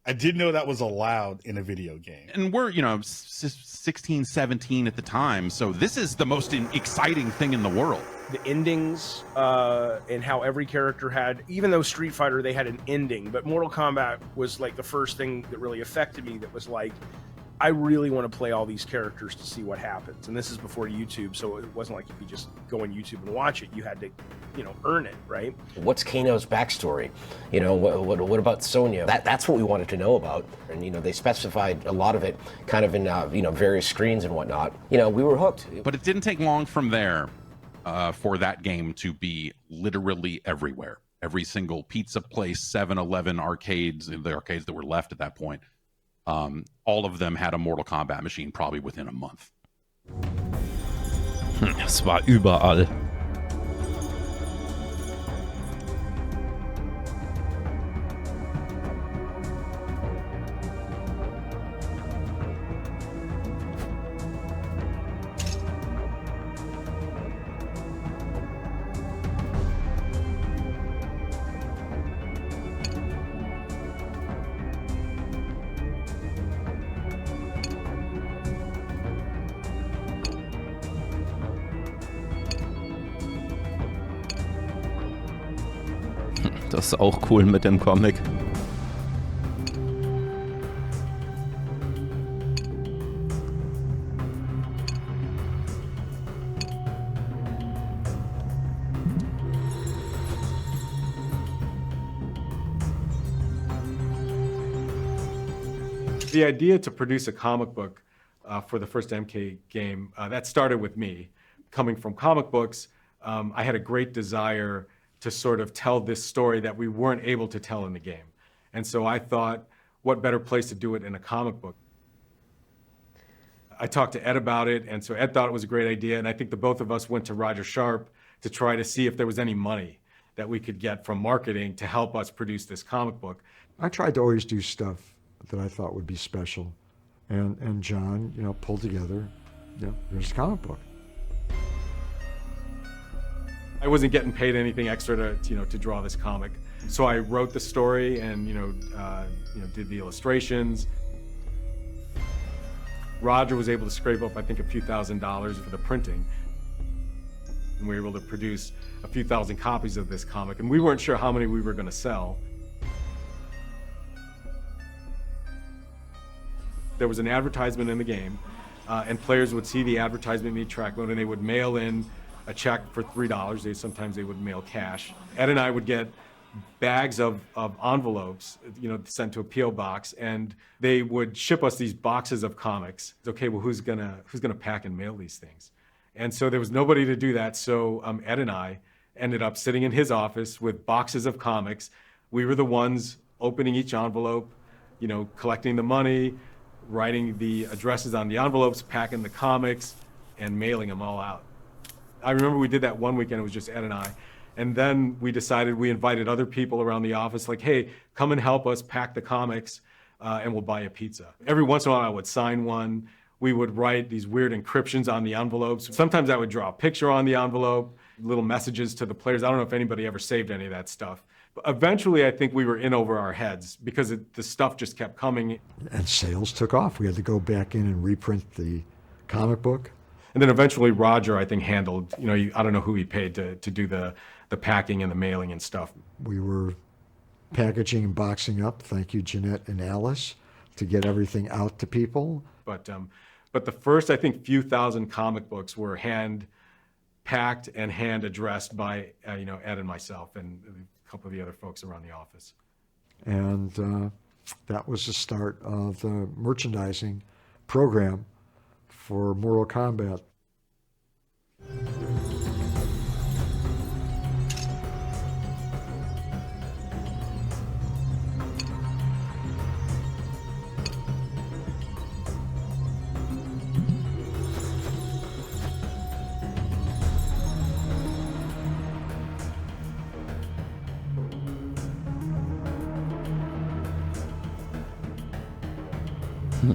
I didn't know that was allowed in a video game. And we're, you know, 16, 17 at the time, so this is the most exciting thing in the world. The endings and how every character had, even though Street Fighter, they had an ending, but Mortal Kombat was like the first thing that really affected me that was like, I really want to play all these characters to see what happens. And this is before YouTube, so it wasn't like you could just go on YouTube and watch it. You had to, you know, earn it, right? What's Kano's backstory? You know, what about Sonya? That's what we wanted to know about. And, you know, they specified a lot of it kind of in, you know, various screens and whatnot. You know, we were hooked. But it didn't take long from there for that game to be literally everywhere. Every single pizza place, 7-Eleven arcades, the arcades that were left at that point, all of them had a Mortal Kombat machine probably within a month. Es war überall. Das ist auch cool mit dem Comic. The idea to produce a comic book for the first MK game, that started with me. Coming from comic books, I had a great desire to sort of tell this story that we weren't able to tell in the game. And so I thought, what better place to do it in a comic book? I talked to Ed about it, and so Ed thought it was a great idea, and I think the both of us went to Roger Sharp to try to see if there was any money that we could get from marketing to help us produce this comic book. I tried to always do stuff that I thought would be special. And John, pulled together, there's a comic book. I wasn't getting paid anything extra to draw this comic. So I wrote the story and, did the illustrations. Roger was able to scrape up, I think, a few $1,000s for the printing. And we were able to produce a few thousand copies of this comic. And we weren't sure how many we were going to sell. There was an advertisement in the game, and players would see the advertisement in the track mode, and they would mail in a check for $3. Sometimes they would mail cash. Ed and I would get bags of envelopes, sent to a P.O. box, and they would ship us these boxes of comics. Okay, well, who's gonna pack and mail these things? And so there was nobody to do that. So Ed and I ended up sitting in his office with boxes of comics. We were the ones opening each envelope, collecting the money, writing the addresses on the envelopes, packing the comics, and mailing them all out. I remember we did that one weekend, it was just Ed and I. And then we decided, we invited other people around the office, like, hey, come and help us pack the comics, and we'll buy a pizza. Every once in a while I would sign one. We would write these weird encryptions on the envelopes. Sometimes I would draw a picture on the envelope, little messages to the players. I don't know if anybody ever saved any of that stuff. Eventually, I think we were in over our heads because the stuff just kept coming. And sales took off. We had to go back in and reprint the comic book. And then eventually Roger, I think, handled, I don't know who he paid to do the packing and the mailing and stuff. We were packaging and boxing up, thank you, Jeanette and Alice, to get everything out to people. But the first, I think, few thousand comic books were hand packed and hand addressed by, Ed and myself and a couple of the other folks around the office. And that was the start of the merchandising program for Mortal Kombat.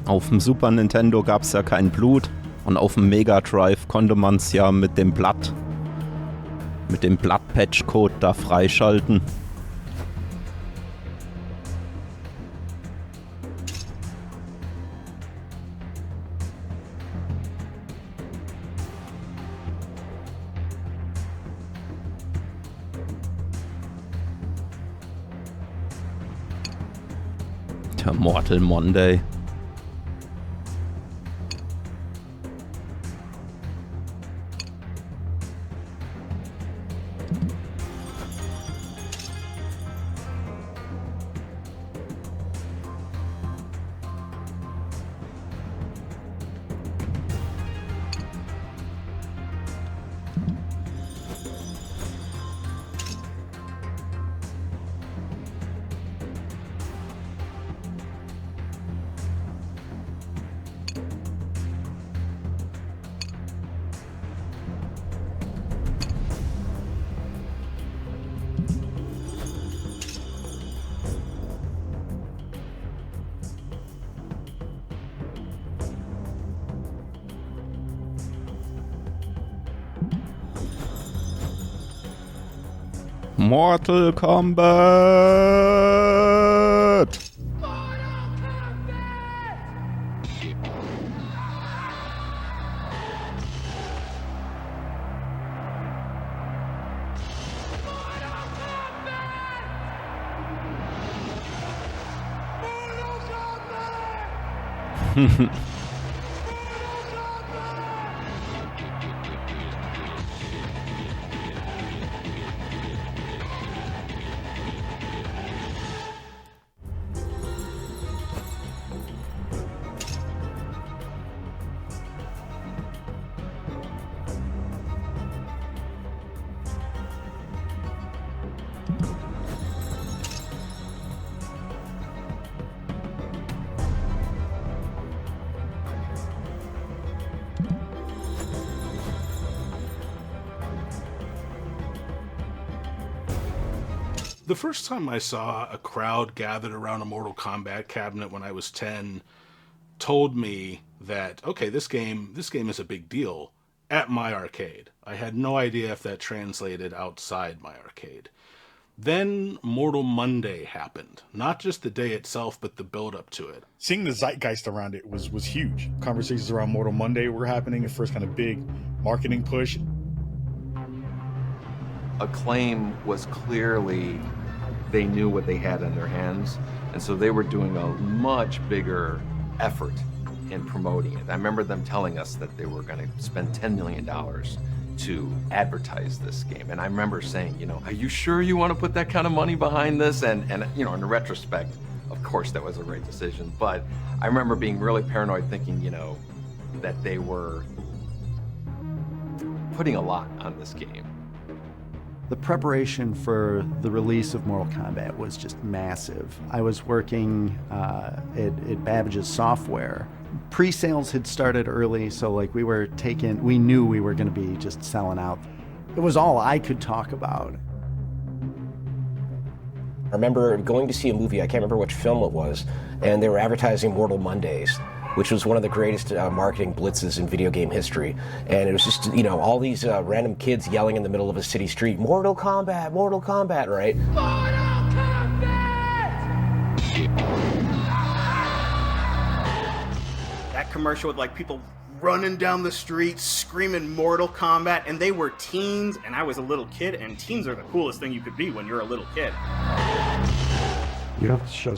Auf dem Super Nintendo gab es ja kein Blut und auf dem Mega Drive konnte man es ja mit dem Blatt-Patch-Code da freischalten. Der Mortal Monday. Mortal Kombat! The first time I saw a crowd gathered around a Mortal Kombat cabinet when I was 10 told me that, okay, this game is a big deal at my arcade. I had no idea if that translated outside my arcade. Then Mortal Monday happened. Not just the day itself, but the build up to it. Seeing the zeitgeist around it was huge. Conversations around Mortal Monday were happening, the first kind of big marketing push. Acclaim was clearly, they knew what they had in their hands, and so they were doing a much bigger effort in promoting it. I remember them telling us that they were going to spend $10 million to advertise this game, and I remember saying, you know, are you sure you want to put that kind of money behind this? And you know, in retrospect, of course that was a right decision, but I remember being really paranoid, thinking, you know, that they were putting a lot on this game. The preparation for the release of Mortal Kombat was just massive. I was working at Babbage's software. Pre-sales had started early, so like we knew we were going to be just selling out. It was all I could talk about. I remember going to see a movie, I can't remember which film it was, and they were advertising Mortal Mondays, which was one of the greatest marketing blitzes in video game history. And it was just, you know, all these random kids yelling in the middle of a city street, Mortal Kombat, right? Mortal Kombat! That commercial with like people running down the street screaming Mortal Kombat, and they were teens, and I was a little kid, and teens are the coolest thing you could be when you're a little kid. You don't have to show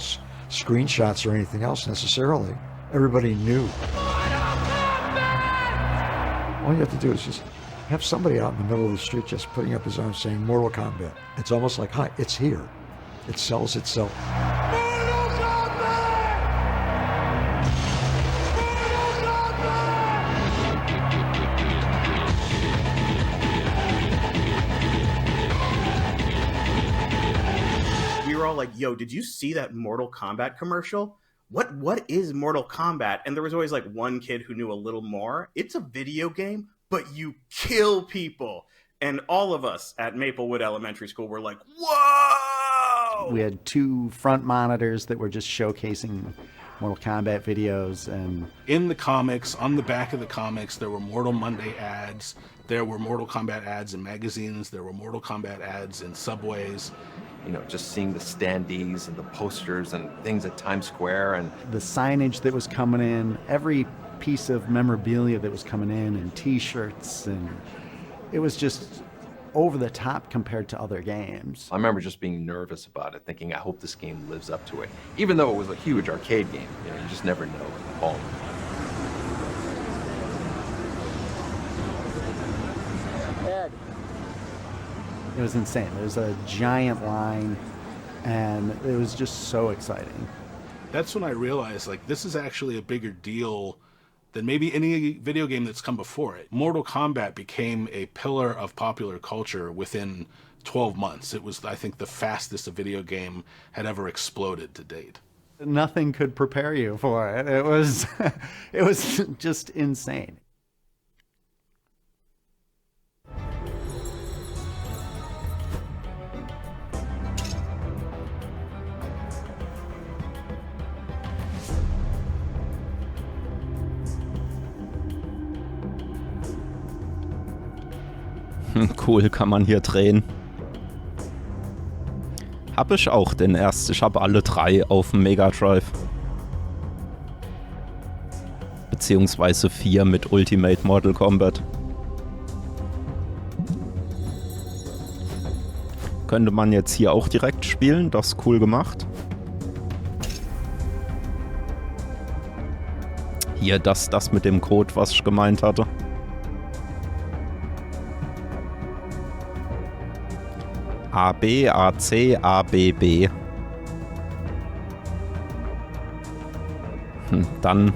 screenshots or anything else necessarily. Everybody knew. All you have to do is just have somebody out in the middle of the street just putting up his arm saying Mortal Kombat. It's almost like, hi, it's here. It sells itself. We were all like, yo, did you see that Mortal Kombat commercial? What is Mortal Kombat? And there was always like one kid who knew a little more. It's a video game, but you kill people. And all of us at Maplewood Elementary School were like, whoa! We had 2 front monitors that were just showcasing Mortal Kombat videos. And in the comics, on the back of the comics, there were Mortal Monday ads. There were Mortal Kombat ads in magazines. There were Mortal Kombat ads in subways. You know, just seeing the standees and the posters and things at Times Square and the signage that was coming in, every piece of memorabilia that was coming in, and t-shirts, and it was just over the top compared to other games. I remember just being nervous about it, thinking, I hope this game lives up to it. Even though it was a huge arcade game, you know, you just never know at home. It was insane. There was a giant line, and it was just so exciting. That's when I realized, like, this is actually a bigger deal than maybe any video game that's come before it. Mortal Kombat became a pillar of popular culture within 12 months. It was, I think, the fastest a video game had ever exploded to date. Nothing could prepare you for it. It was, it was just insane. Cool, kann man hier drehen. Hab ich auch den ersten. Ich habe alle 3 auf dem Mega Drive. Beziehungsweise 4 mit Ultimate Mortal Kombat. Könnte man jetzt hier auch direkt spielen, das ist cool gemacht. Hier, das mit dem Code, was ich gemeint hatte. AB, AC, ABB. Dann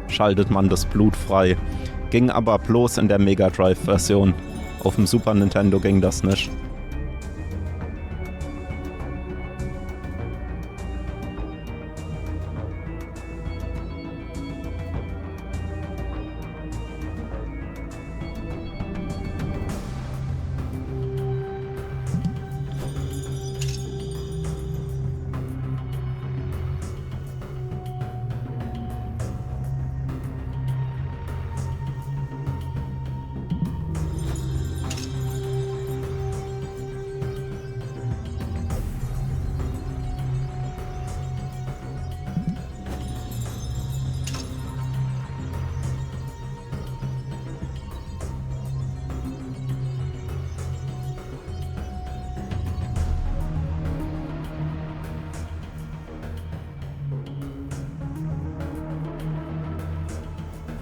schaltet man das Blut frei. Ging aber bloß in der Mega Drive-Version. Auf dem Super Nintendo ging das nicht.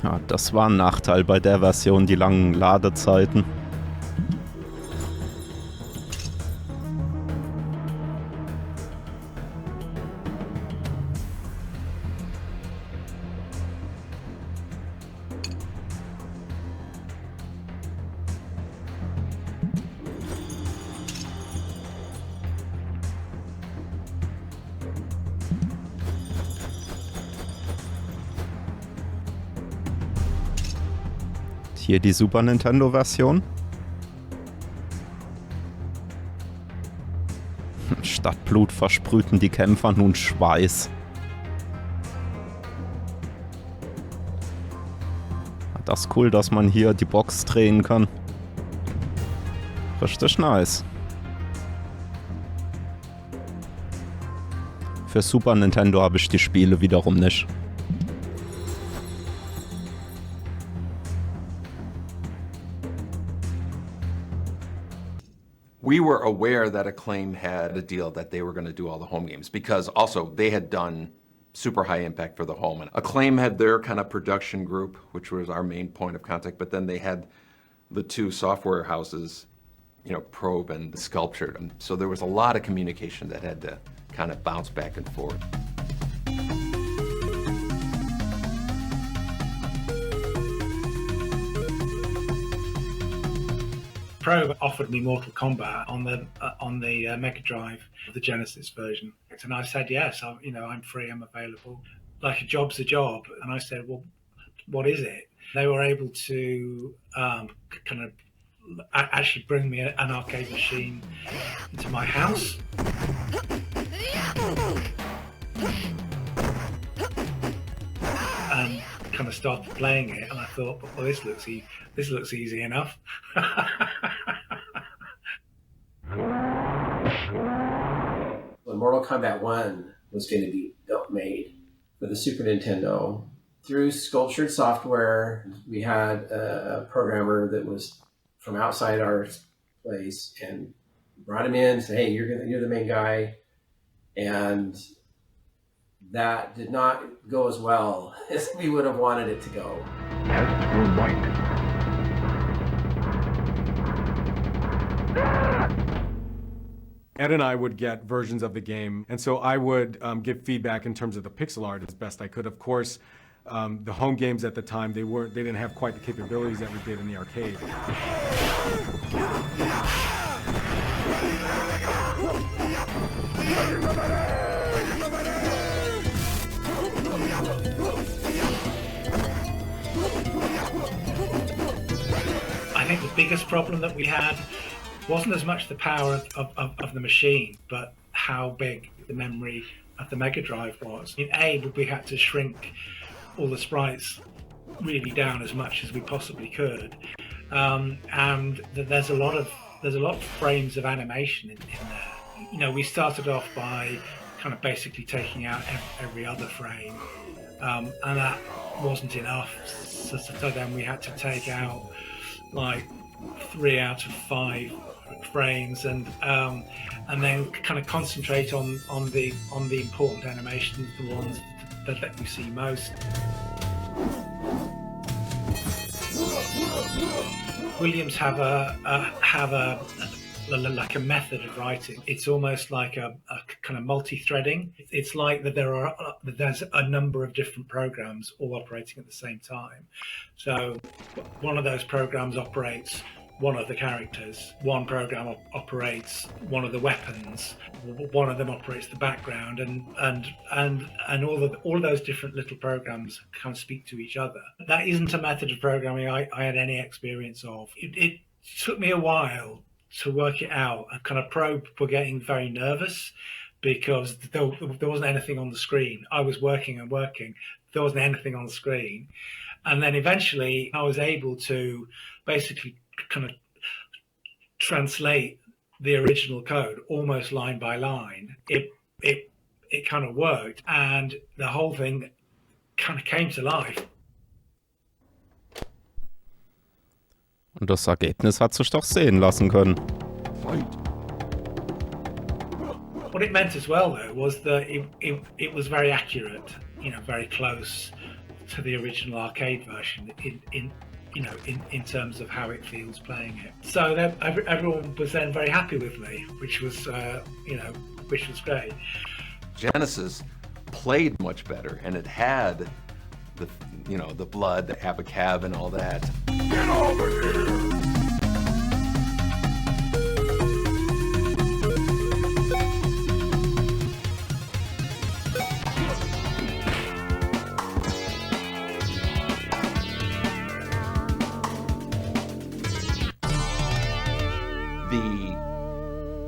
Ja, das war ein Nachteil bei der Version, die langen Ladezeiten. Hier die Super Nintendo-Version. Statt Blut versprühten die Kämpfer nun Schweiß. Das ist cool, dass man hier die Box drehen kann. Richtig nice. Für Super Nintendo habe ich die Spiele wiederum nicht. We were aware that Acclaim had a deal that they were going to do all the home games because also they had done super high impact for the home. And Acclaim had their kind of production group, which was our main point of contact, but then they had the two software houses, you know, Probe and Sculptured. And so there was a lot of communication that had to kind of bounce back and forth. Probe offered me Mortal Kombat on the Mega Drive, the Genesis version, and I said yes. I'm free. I'm available. Like a job's a job, and I said, well, what is it? They were able to kind of actually bring me an arcade machine into my house. And kind of started playing it, and I thought, well, this looks easy enough. When Mortal Kombat 1 was going to be made for the Super Nintendo, through Sculptured Software, we had a programmer that was from outside our place and brought him in and said, hey, you're the main guy. And that did not go as well as we would have wanted it to go. Tests were right. Ed and I would get versions of the game, and so I would give feedback in terms of the pixel art as best I could. Of course, the home games at the time, they didn't have quite the capabilities that we did in the arcade. I think the biggest problem that we had wasn't as much the power of the machine, but how big the memory of the Mega Drive was. We had to shrink all the sprites really down as much as we possibly could, and there's a lot of frames of animation in there. We started off by kind of basically taking out every other frame, and that wasn't enough. So then we had to take out like 3 out of 5 frames, and then kind of concentrate on the important animations, the ones that let you see most. Williams have a method of writing. It's almost like a kind of multi-threading. It's like that there's a number of different programs all operating at the same time. So one of those programs operates one of the characters, one program operates one of the weapons, one of them operates the background, and all of those different little programs kind of speak to each other. That isn't a method of programming I had any experience of. It took me a while to work it out. And kind of pro were getting very nervous because there wasn't anything on the screen. I was working, there wasn't anything on the screen. And then eventually I was able to basically kind of translate the original code almost line by line. It kind of worked, and the whole thing kind of came to life. Und das Ergebnis hat sich doch sehen lassen können. What it meant as well, though, was that it was very accurate, very close to the original arcade version in terms of how it feels playing it. So everyone was then very happy with me, which was great. Genesis played much better, and it had the blood, the abacab, and all that. Get over here!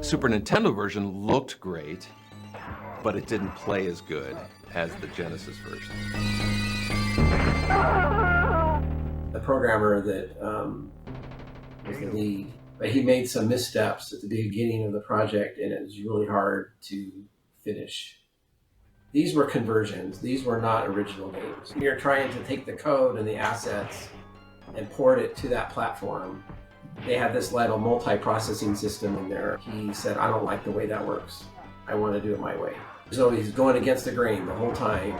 Super Nintendo version looked great, but it didn't play as good as the Genesis version. The programmer that was the lead, but he made some missteps at the beginning of the project, and it was really hard to finish. These were conversions. These were not original games. You're trying to take the code and the assets and port it to that platform. They had this little multi-processing system in there. He said, I don't like the way that works. I want to do it my way. So he's going against the grain the whole time.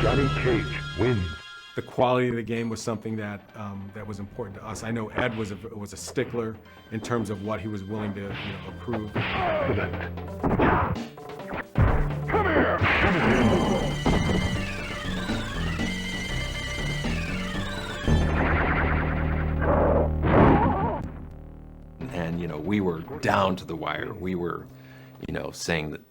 Johnny Cage wins. The quality of the game was something that that was important to us. I know Ed was a stickler in terms of what he was willing to approve. Come here! And we were down to the wire. We were, saying that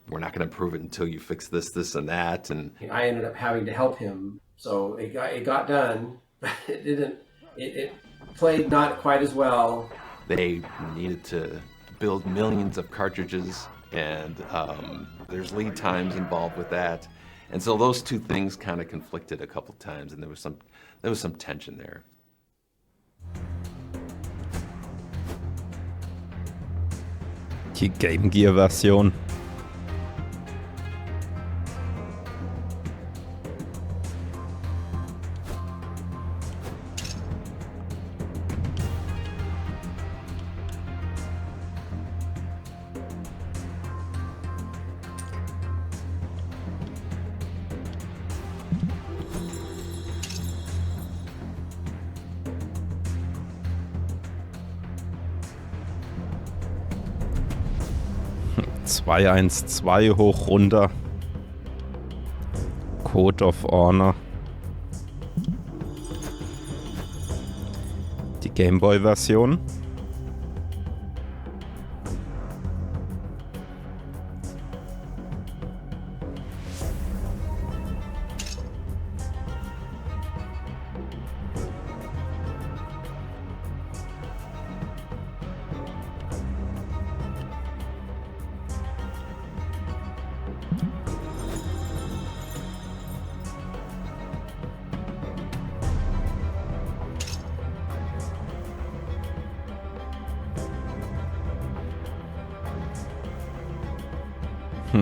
we're not going to prove it until you fix this, this, and that. And I ended up having to help him, so it got done, but it played not quite as well. They needed to build millions of cartridges, and there's lead times involved with that, and so those two things kind of conflicted a couple times, and there was some tension there. Die Game Gear Version. Zwei 1-2 hoch runter. Code of Honor. Die Gameboy-Version.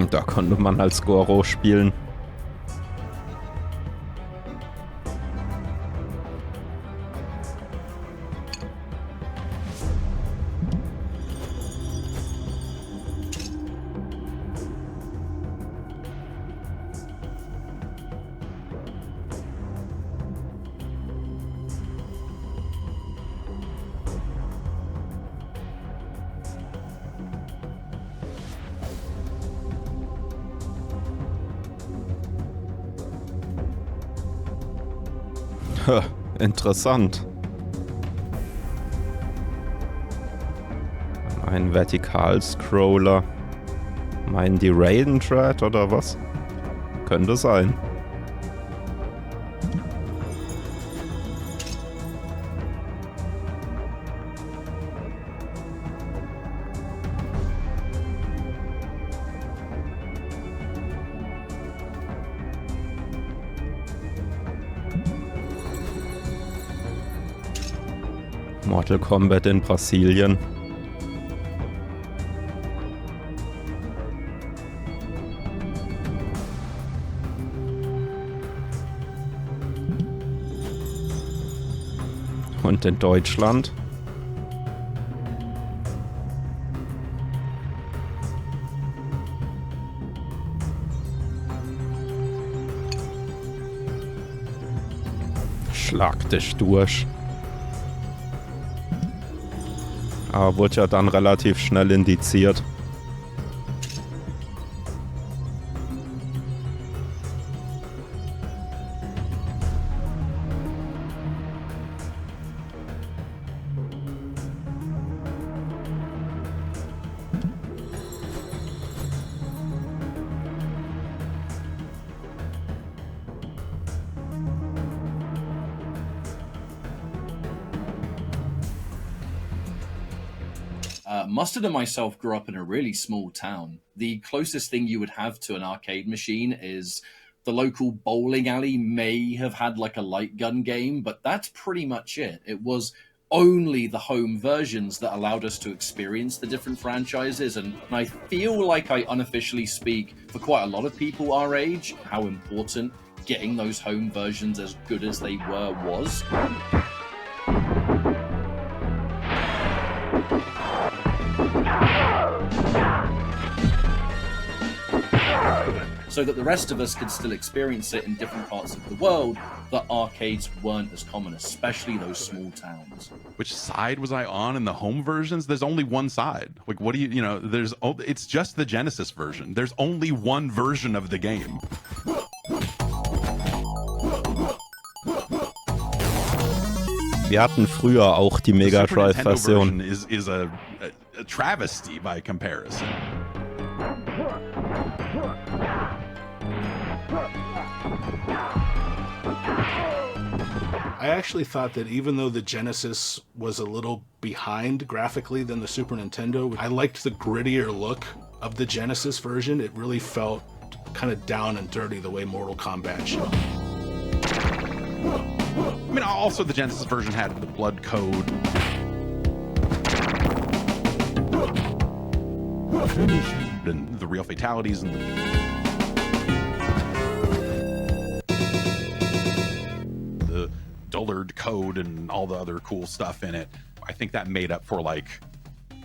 Da konnte man als Goro spielen. Interessant. Ein Vertikalscroller. Meinen die Raiden Thread oder was? Könnte sein. Mortal Kombat in Brasilien. Und in Deutschland. Schlag dich durch. Aber wurde ja dann relativ schnell indiziert. Mustard and myself grew up in a really small town. The closest thing you would have to an arcade machine is the local bowling alley may have had like a light gun game, but that's pretty much it. It was only the home versions that allowed us to experience the different franchises, and I feel like I unofficially speak for quite a lot of people our age, how important getting those home versions as good as they were was. So that the rest of us could still experience it in different parts of the world, that arcades weren't as common, especially those small towns. Which side was I on in the home versions? There's only one side. Like, what do you know, it's just the Genesis version. There's only one version of the game. Wir hatten früher auch die Mega Drive-Version. Is a travesty by comparison. I actually thought that even though the Genesis was a little behind graphically than the Super Nintendo, I liked the grittier look of the Genesis version. It really felt kind of down and dirty the way Mortal Kombat should. I mean, also the Genesis version had the blood code. And the real fatalities and the dullard code and all the other cool stuff in it. I think that made up for like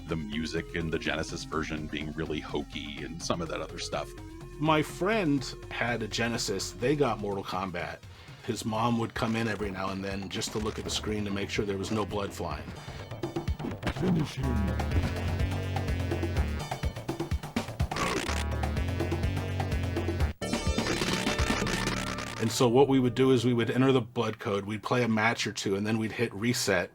the music in the Genesis version being really hokey and some of that other stuff. My friend had a Genesis. They got Mortal Kombat. His mom would come in every now and then just to look at the screen to make sure there was no blood flying. Finish him. And so what we would do is we would enter the blood code, we'd play a match or two, and then we'd hit reset,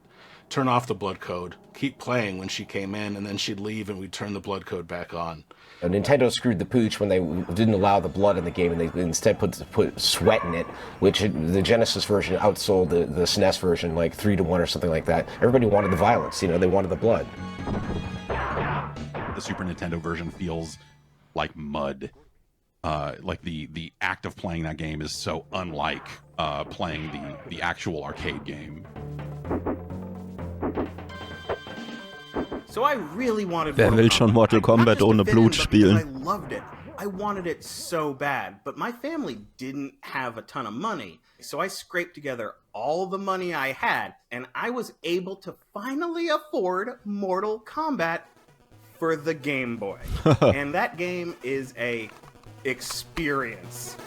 turn off the blood code, keep playing when she came in, and then she'd leave and we'd turn the blood code back on. Nintendo screwed the pooch when they didn't allow the blood in the game, and they instead put sweat in it, which the Genesis version outsold the SNES version like 3-1 or something like that. Everybody wanted the violence, you know, they wanted the blood. The Super Nintendo version feels like mud. Like the act of playing that game is so unlike playing the actual arcade game. So I really wanted Wer will schon Mortal Kombat ohne Blut spielen? I loved it. I wanted it so bad, but my family didn't have a ton of money. So I scraped together all the money I had, and I was able to finally afford Mortal Kombat for the Game Boy. And that game is a experience.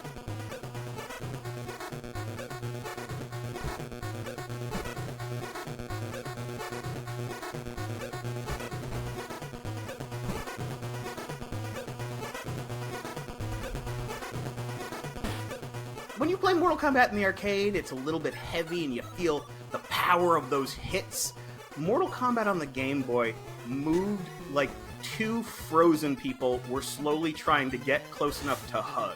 when you play Mortal Kombat in the arcade, it's a little bit heavy and you feel the power of those hits. Mortal Kombat on the Game Boy moved like two frozen people were slowly trying to get close enough to hug.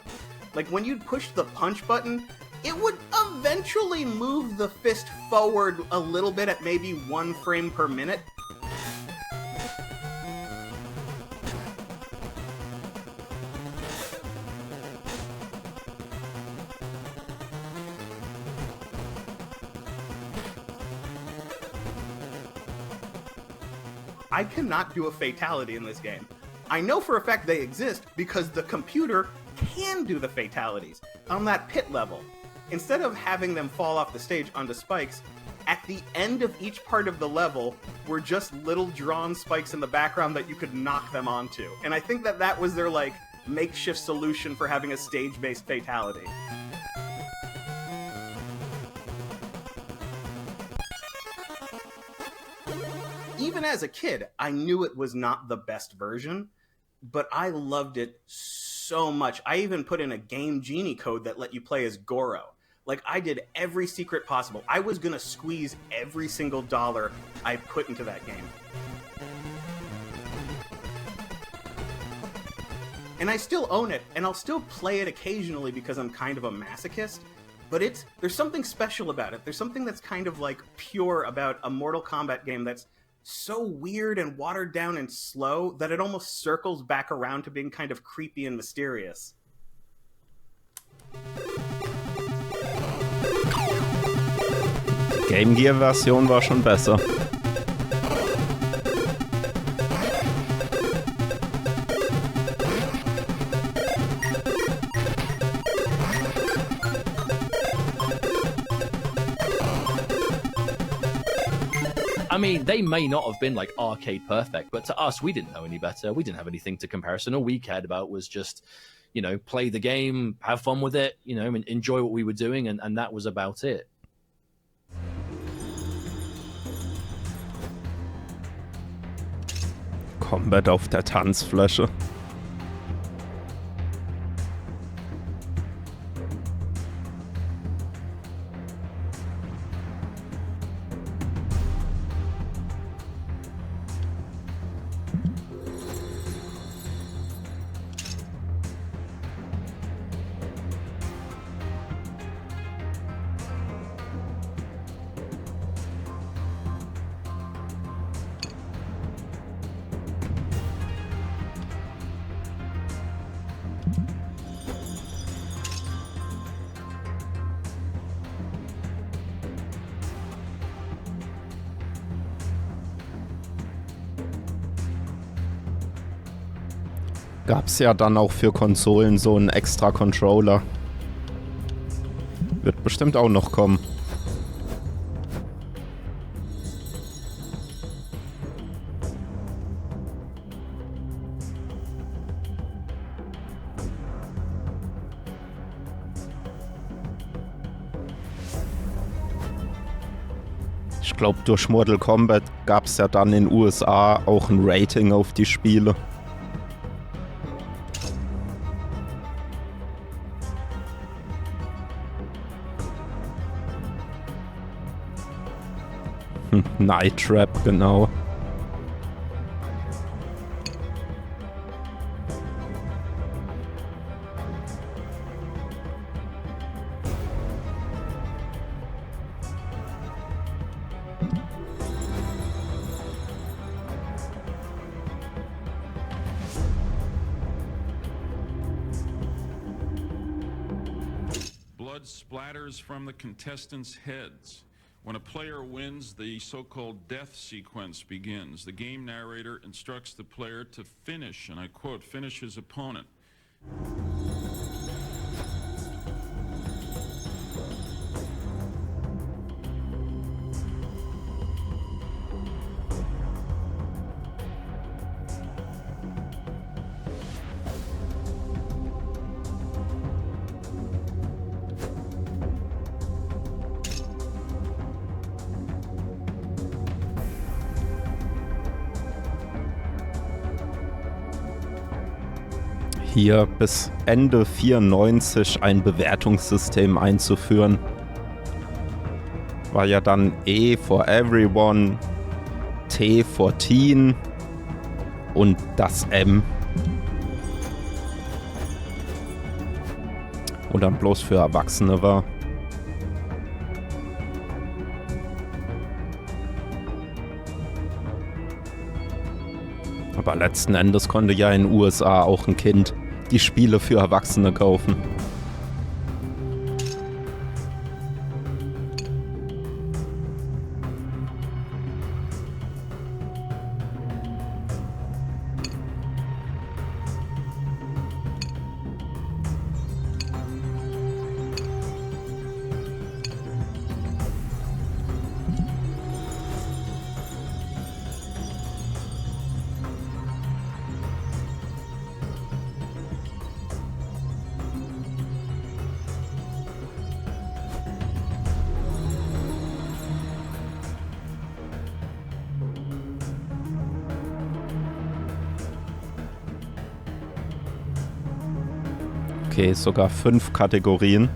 Like when you'd push the punch button, it would eventually move the fist forward a little bit at maybe 1 frame per minute. I cannot do a fatality in this game. I know for a fact they exist because the computer can do the fatalities on that pit level. Instead of having them fall off the stage onto spikes, at the end of each part of the level were just little drawn spikes in the background that you could knock them onto. And I think that that was their like makeshift solution for having a stage-based fatality. Even as a kid, I knew it was not the best version, but I loved it so much. I even put in a Game Genie code that let you play as Goro. Like, I did every secret possible. I was gonna squeeze every single dollar I put into that game. And I still own it, and I'll still play it occasionally because I'm kind of a masochist, but there's something special about it. There's something that's kind of like pure about a Mortal Kombat game that's so weird and watered down and slow that it almost circles back around to being kind of creepy and mysterious. Die Game Gear-Version war schon besser. I mean, they may not have been like arcade perfect, but to us, we didn't know any better. We didn't have anything to comparison. All we cared about was just, you know, play the game, have fun with it, you know, and enjoy what we were doing, and that was about it. Kombat auf der Tanzfläche. Gab's ja dann auch für Konsolen so einen extra Controller. Wird bestimmt auch noch kommen. Ich glaube, durch Mortal Kombat gab's ja dann in den USA auch ein Rating auf die Spiele. Night Trap, genau. Blood splatters from the contestants' heads. When a player wins, the so-called death sequence begins. The game narrator instructs the player to finish, and I quote, finish his opponent. hier bis Ende 94 ein Bewertungssystem einzuführen. War ja dann E for Everyone, T for Teen und das M. Und dann bloß für Erwachsene war. Aber letzten Endes konnte ja in den USA auch ein Kind die Spiele für Erwachsene kaufen. Okay, sogar 5 Kategorien.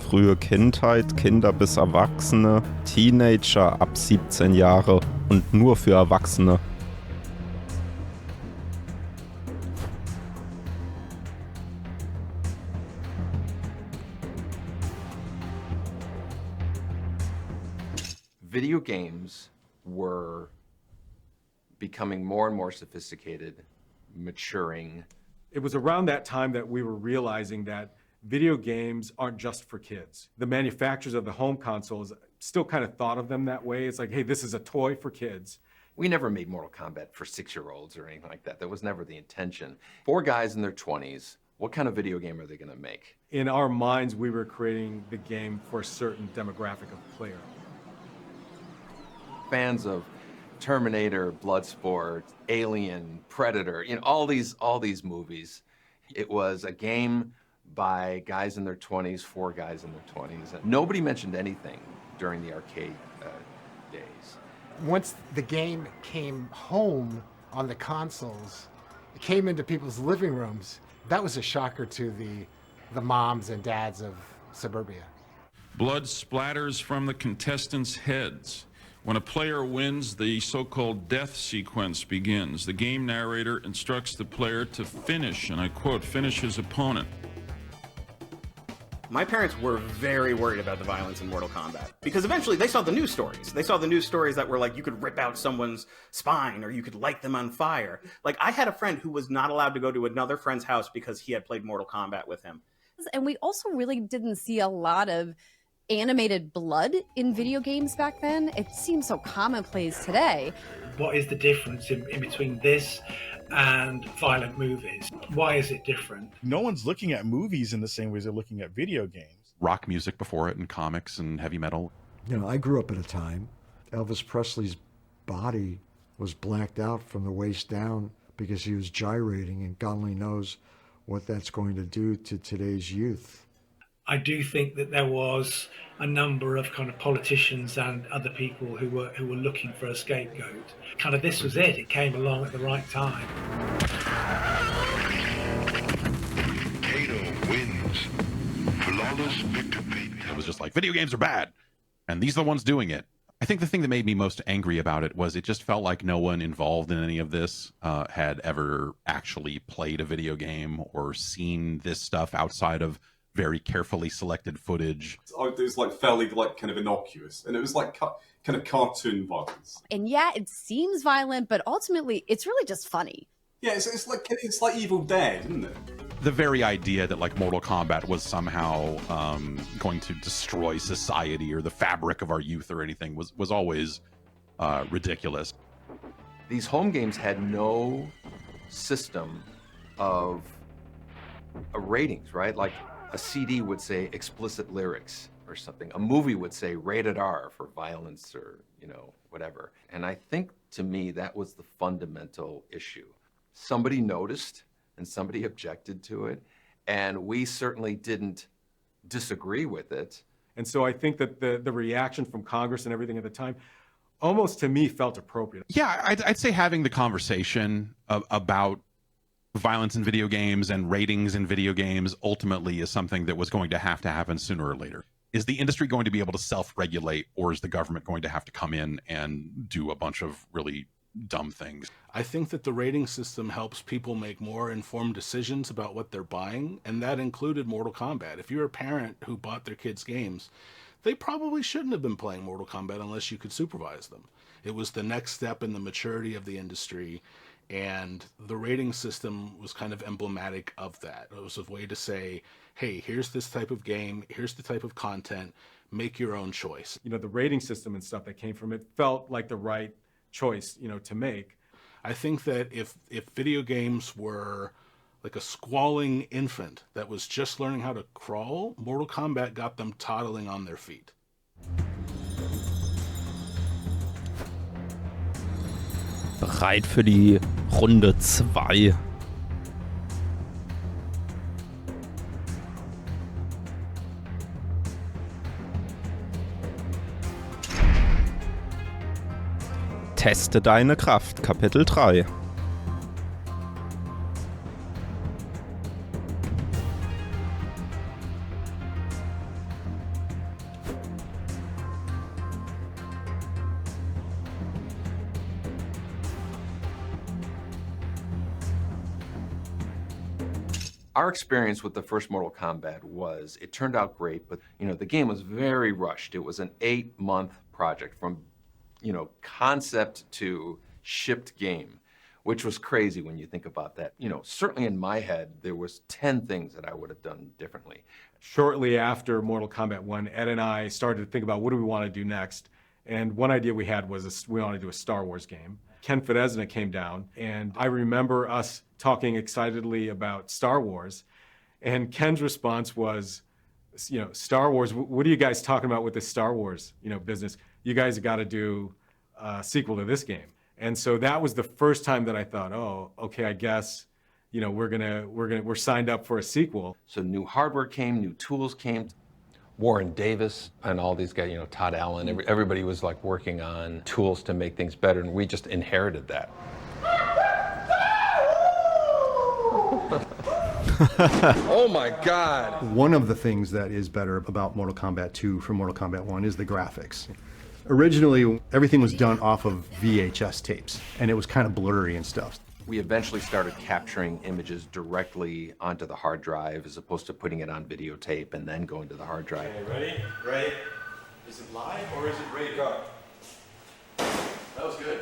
Frühe Kindheit, Kinder bis Erwachsene, Teenager ab 17 Jahre und nur für Erwachsene. Video games were becoming more and more sophisticated, maturing. It was around that time that we were realizing that video games aren't just for kids. The manufacturers of the home consoles still kind of thought of them that way. It's like, hey, this is a toy for kids. We never made Mortal Kombat for 6-year-olds or anything like that. That was never the intention. 4 guys in their 20s, what kind of video game are they going to make? In our minds, we were creating the game for a certain demographic of player. Fans of Terminator, Bloodsport, Alien, Predator, you know, all these movies. It was a game by guys in their 20s, 4 guys in their 20s. And nobody mentioned anything during the arcade days. Once the game came home on the consoles, it came into people's living rooms. That was a shocker to the moms and dads of suburbia. Blood splatters from the contestants' heads. When a player wins, the so-called death sequence begins. The game narrator instructs the player to finish, and I quote, finish his opponent. My parents were very worried about the violence in Mortal Kombat because eventually they saw the news stories. They saw the news stories that were like, you could rip out someone's spine or you could light them on fire. Like, I had a friend who was not allowed to go to another friend's house because he had played Mortal Kombat with him. And we also really didn't see a lot of animated blood in video games back then. It seems so commonplace today. What is the difference in between this and violent movies? Why is it different? No one's looking at movies in the same way as they're looking at video games. Rock music before it and comics and heavy metal. You know, I grew up at a time, Elvis Presley's body was blacked out from the waist down because he was gyrating, and God only knows what that's going to do to today's youth. I do think that there was a number of kind of politicians and other people who were looking for a scapegoat. Kind of this was it. It came along at the right time. Kato wins. Flawless victory. It was just like, video games are bad, and these are the ones doing it. I think the thing that made me most angry about it was it just felt like no one involved in any of this had ever actually played a video game or seen this stuff outside of very carefully selected footage. It was like fairly kind of innocuous, and it was like kind of cartoon violence. And yeah, it seems violent, but ultimately it's really just funny. Yeah, it's like Evil Dead, isn't it? The very idea that like Mortal Kombat was somehow going to destroy society or the fabric of our youth or anything was always ridiculous. These home games had no system of ratings, right? Like a CD would say explicit lyrics or something. A movie would say rated R for violence or, you know, whatever. And I think to me that was the fundamental issue. Somebody noticed and somebody objected to it, and we certainly didn't disagree with it. And so I think that the reaction from Congress and everything at the time almost to me felt appropriate. Yeah, I'd say having the conversation about violence in video games and ratings in video games ultimately is something that was going to happen sooner or later. Is the industry going to be able to self-regulate, or is the government going to have to come in and do a bunch of really dumb things? I think that the rating system helps people make more informed decisions about what they're buying, and that included Mortal Kombat. If you're a parent who bought their kids games, they probably shouldn't have been playing Mortal Kombat unless you could supervise them. It was the next step in the maturity of the industry, and the rating system was kind of emblematic of that. It was a way to say, hey, here's this type of game, here's the type of content, make your own choice. You know, the rating system and stuff that came from it felt like the right choice, you know, to make. I think that if video games were like a squalling infant that was just learning how to crawl, Mortal Kombat got them toddling on their feet. Bereit für die Runde 2. Teste deine Kraft, Kapitel 3. Our experience with the first Mortal Kombat was, it turned out great, but you know, the game was very rushed. It was an 8-month project from, you know, concept to shipped game, which was crazy when you think about that. You know, certainly in my head, there was 10 things that I would have done differently. Shortly after Mortal Kombat 1, Ed and I started to think about what do we want to do next. And one idea we had was we wanted to do a Star Wars game. Ken Fedesna came down, and I remember us talking excitedly about Star Wars. And Ken's response was, you know, Star Wars, what are you guys talking about with this Star Wars, you know, business? You guys have got to do a sequel to this game. And so that was the first time that I thought, oh, okay, I guess, you know, we're signed up for a sequel. So new hardware came, new tools came. Warren Davis and all these guys, you know, Todd Allen, everybody was like working on tools to make things better, and we just inherited that. Oh my God. One of the things that is better about Mortal Kombat 2 from Mortal Kombat 1 is the graphics. Originally, everything was done off of VHS tapes, and it was kind of blurry and stuff. We eventually started capturing images directly onto the hard drive as opposed to putting it on videotape and then going to the hard drive. Okay, ready? Ready? Is it live or is it rated? Go. That was good.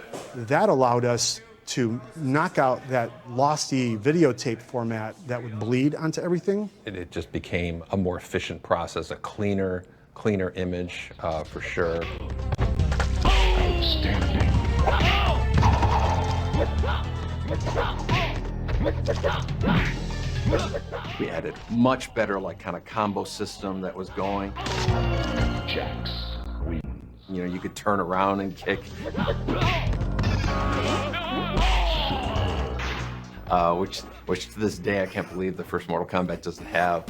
That allowed us to knock out that losty videotape format that would bleed onto everything. It just became a more efficient process, a cleaner image for sure. Outstanding. We had a much better like kind of combo system that was going. Jax wins. You know, you could turn around and kick. Which to this day I can't believe the first Mortal Kombat doesn't have.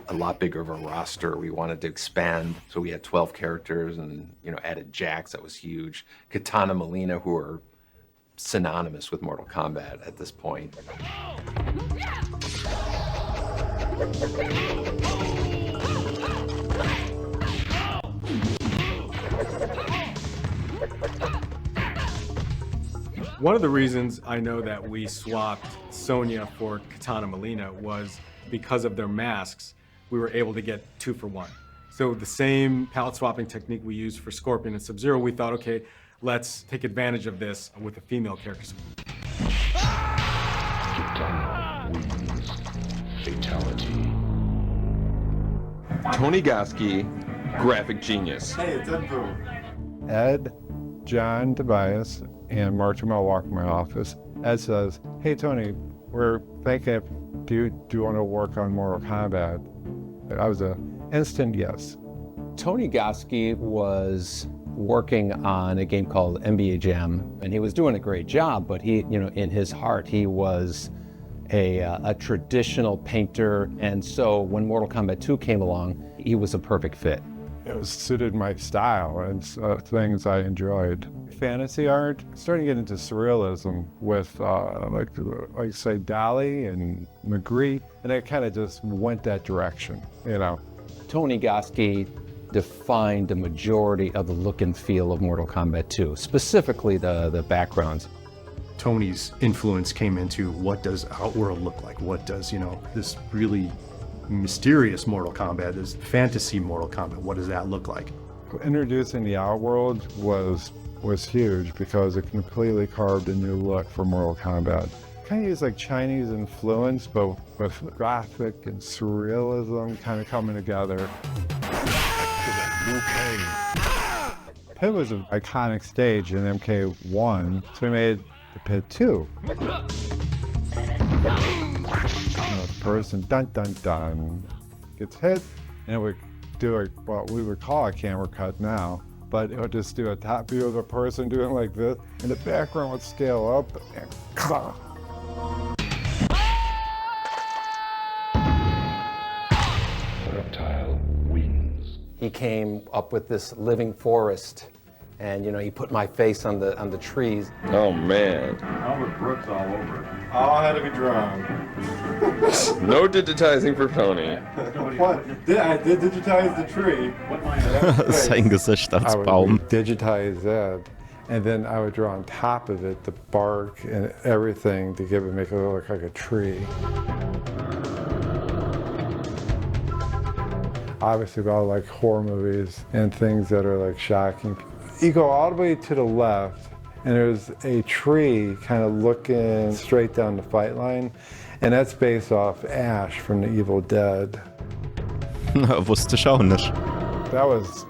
A lot bigger of a roster. We wanted to expand, so we had 12 characters and, you know, added Jax. That was huge. Katana Molina, who are synonymous with Mortal Kombat at this point. One of the reasons I know that we swapped Sonya for Katana Molina was because of their masks. We were able to get 2 for 1. So the same palette swapping technique we used for Scorpion and Sub-Zero, we thought, okay, let's take advantage of this with the female characters. Katana wins. Fatality. Tony Goski, graphic genius. Hey, it's Ed Boom. Ed, John Tobias, and Martin Mel walk in my office. Ed says, hey Tony, we're thinking, do you want to work on Mortal Kombat? And I was an instant yes. Tony Goski was working on a game called NBA Jam, and he was doing a great job, but he, you know, in his heart, he was a traditional painter, and so when Mortal Kombat 2 came along, he was a perfect fit. it was suited my style and things I enjoyed. Fantasy art, starting to get into surrealism with like say Dali and Magritte, and I kind of just went that direction, you know. Tony Goski defined the majority of the look and feel of Mortal Kombat 2, specifically the backgrounds. Tony's influence came into what does Outworld look like? What does, you know, this really mysterious Mortal Kombat, this fantasy Mortal Kombat, what does that look like? Introducing the Outworld was huge because it completely carved a new look for Mortal Kombat. Kind of used like Chinese influence, but with graphic and surrealism kind of coming together. Pit was an iconic stage in MK1, so we made the Pit 2. The person, dun dun dun, gets hit, and it would do what we would call a camera cut now, but it would just do a top view of the person doing like this, and the background would scale up, and Reptile wins. He came up with this living forest, and you know, he put my face on the trees. Oh man. Albert Brooks all over it. All had to be drawn. No digitizing for Tony. What? I did digitize the tree. Sein Gesicht als Baum. I would digitize that, and then I would draw on top of it the bark and everything to make it look like a tree. Obviously, about like horror movies and things that are like shocking. You go all the way to the left, and there's a tree kind of looking straight down the fight line, and that's based off Ash from The Evil Dead. Wusste ich auch nicht. That was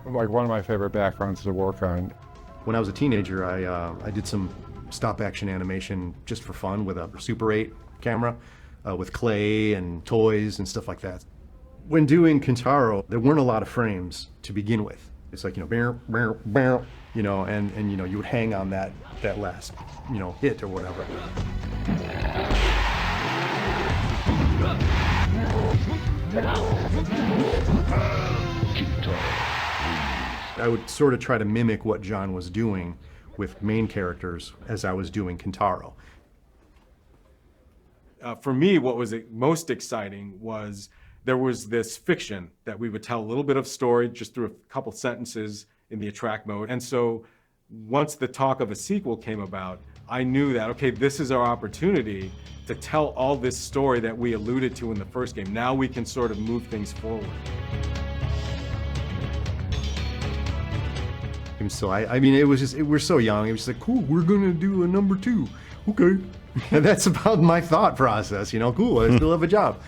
like one of my favorite backgrounds to work on. When I was a teenager, I did some stop-action animation just for fun with a Super 8 camera, with clay and toys and stuff like that. When doing Kentaro, there weren't a lot of frames to begin with. It's like, you know, you know, and you know, you would hang on that last, you know, hit or whatever. I would sort of try to mimic what John was doing with main characters as I was doing Kentaro. For me, what was most exciting was there was this fiction that we would tell a little bit of story just through a couple sentences in the attract mode. And so once the talk of a sequel came about, I knew that, okay, this is our opportunity to tell all this story that we alluded to in the first game. Now we can sort of move things forward. And so I mean, it was just, we're so young. It was just like, cool, we're gonna do a number 2. Okay. And that's about my thought process, you know, cool, I still have a job.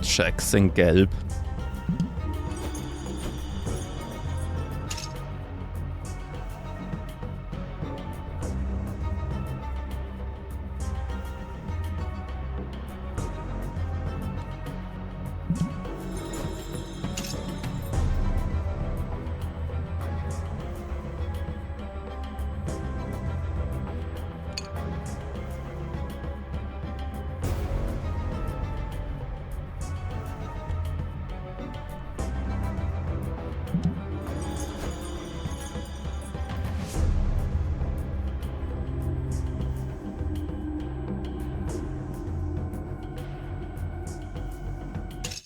Checks in Gelb.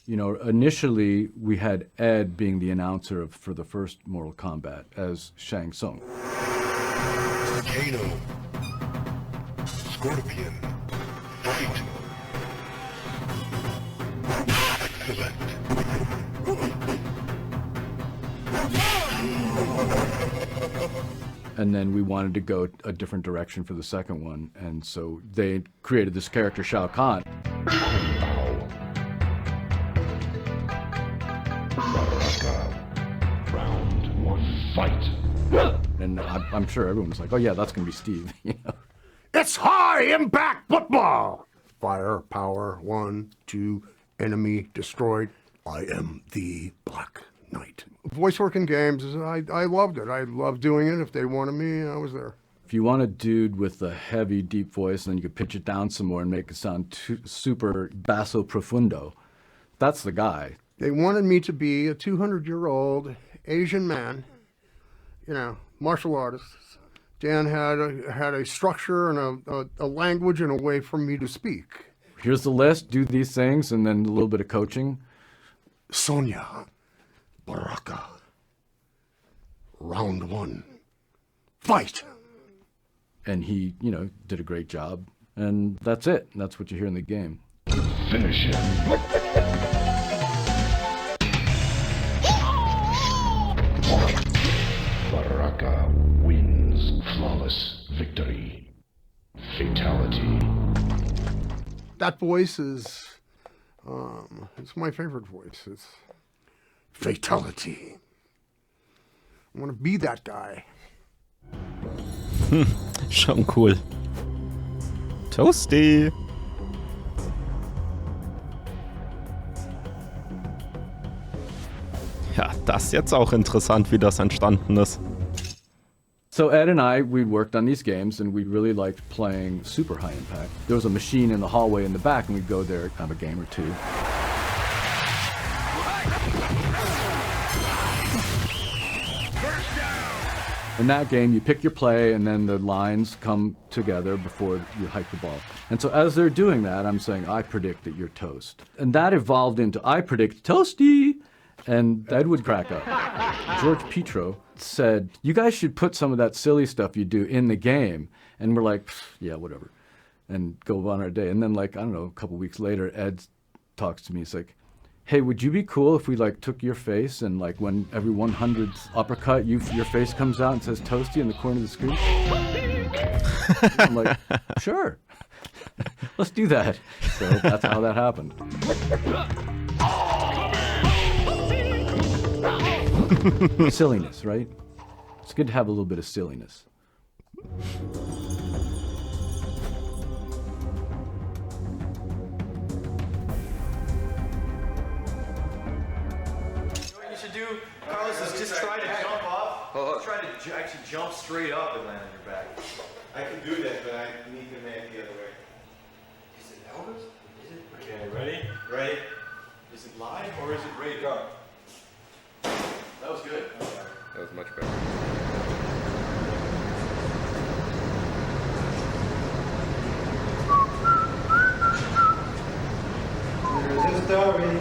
You know, initially we had Ed being the announcer for the first Mortal Kombat as Shang Tsung. Volcano. Scorpion. Fight. Excellent. And then we wanted to go a different direction for the second one, and so they created this character, Shao Kahn. Round 1. fight. And I'm sure everyone was like, oh yeah, that's going to be Steve. You know? It's high impact football. Fire, power, 1, 2, enemy destroyed. I am the Black Knight. Voice work in games, I loved it. I loved doing it. If they wanted me, I was there. If you want a dude with a heavy, deep voice, then you could pitch it down some more and make it sound super basso profundo. That's the guy. They wanted me to be a 200-year-old Asian man, you know, martial artist. Dan had a structure and a language and a way for me to speak. Here's the list, do these things, and then a little bit of coaching. Sonia, Baraka, round 1, fight. And he, you know, did a great job. And that's it. That's what you hear in the game. Finish him. Baraka wins. Flawless victory. Fatality. That voice is, it's my favorite voice. It's fatality. I want to be that guy. Schon cool. Toasty. Ja, das ist jetzt auch interessant, wie das entstanden ist. So Ed and I, we worked on these games, and we really liked playing super high impact. There was a machine in the hallway in the back, and we'd go there, have a game or two. In that game, you pick your play, and then the lines come together before you hike the ball. And so as they're doing that, I'm saying, I predict that you're toast. And that evolved into, I predict toasty. And Ed would crack up. George Petro said, you guys should put some of that silly stuff you do in the game. And we're like, yeah, whatever. And go on our day. And then, like, I don't know, a couple weeks later, Ed talks to me. He's like, hey, would you be cool if we, like, took your face and, like, when every 100th uppercut, your face comes out and says toasty in the corner of the screen? I'm like, sure. Let's do that. So that's how that happened. Silliness, right? It's good to have a little bit of silliness. You know what you should do, Carlos, is just try to jump off. Try to actually jump straight up and land on your back. I can do that, but I need to make the other way. Is it Elvis? Is it? Okay, ready? Ready? Is it live or is it ready to go? That was good. That was much better. Here's the story.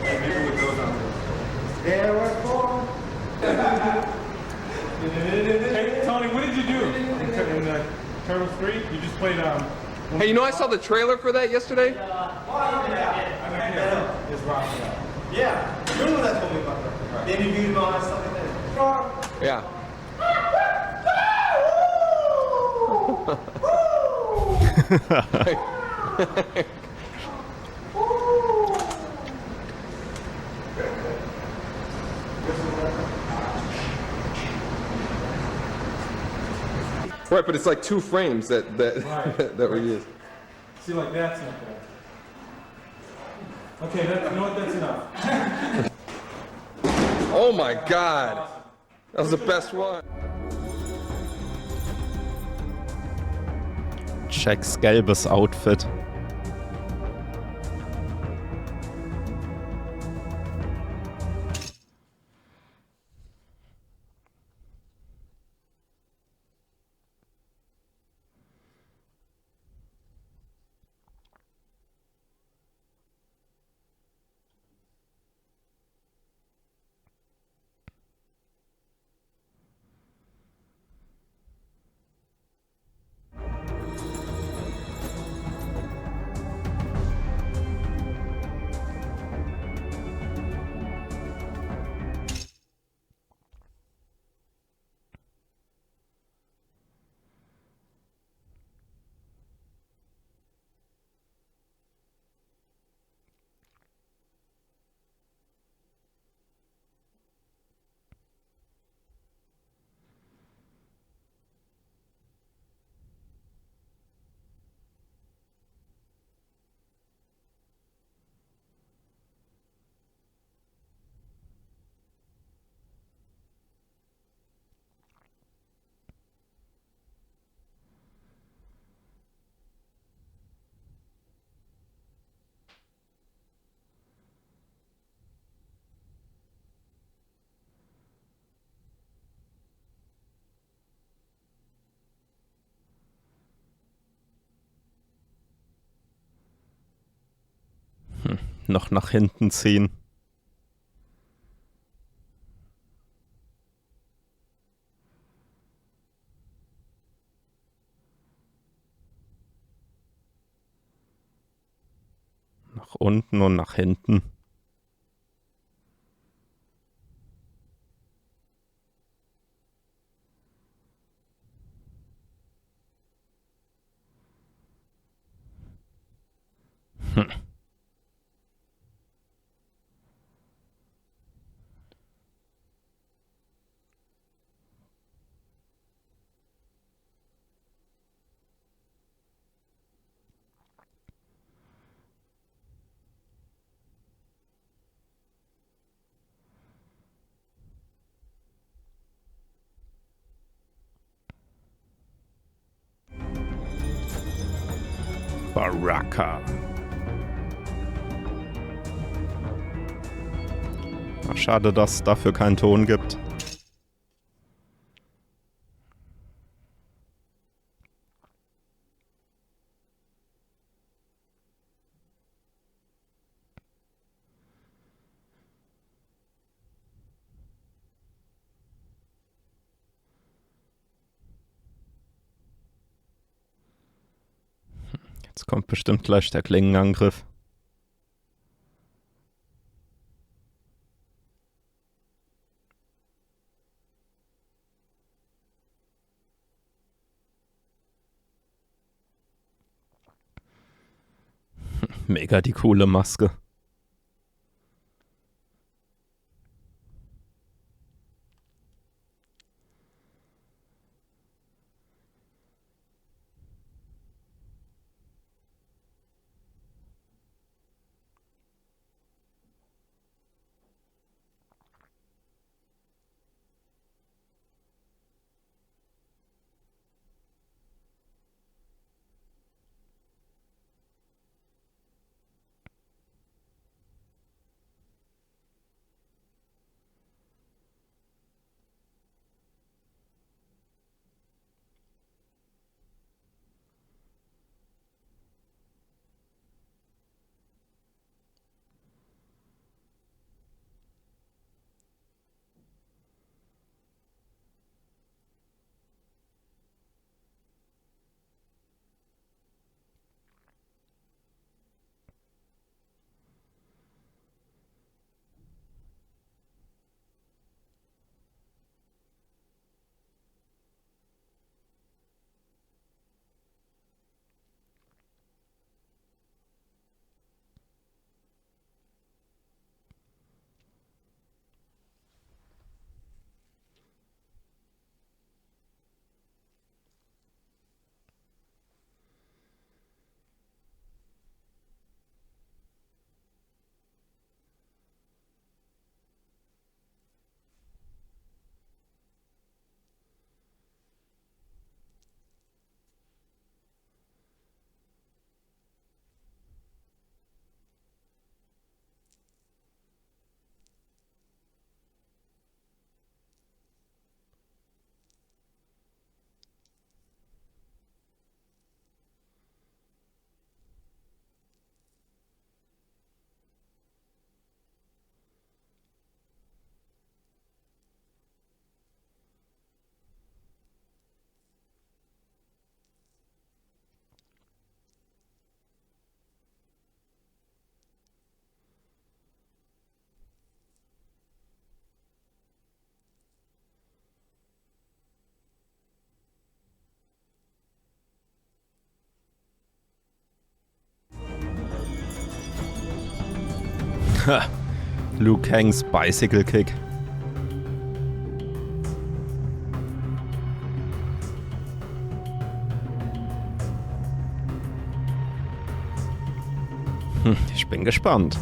Maybe with those on there. There were 4. Hey, Tony, what did you do in Turtles 3? You just played Hey, you know I saw the trailer for that yesterday? Yeah, you're the one that told me about that. The interviews about and stuff like that. Yeah. Right, but it's like 2 frames that we use. See, like that's not bad. Okay, you know what? That's enough. Oh my God, that was the best one. Checks gelbes Outfit. noch nach hinten ziehen. Nach unten und nach hinten. Baraka. Schade, dass es dafür keinen Ton gibt. Jetzt kommt bestimmt gleich der Klingenangriff. Mega die coole Maske. Liu Kangs Bicycle Kick. Ich bin gespannt.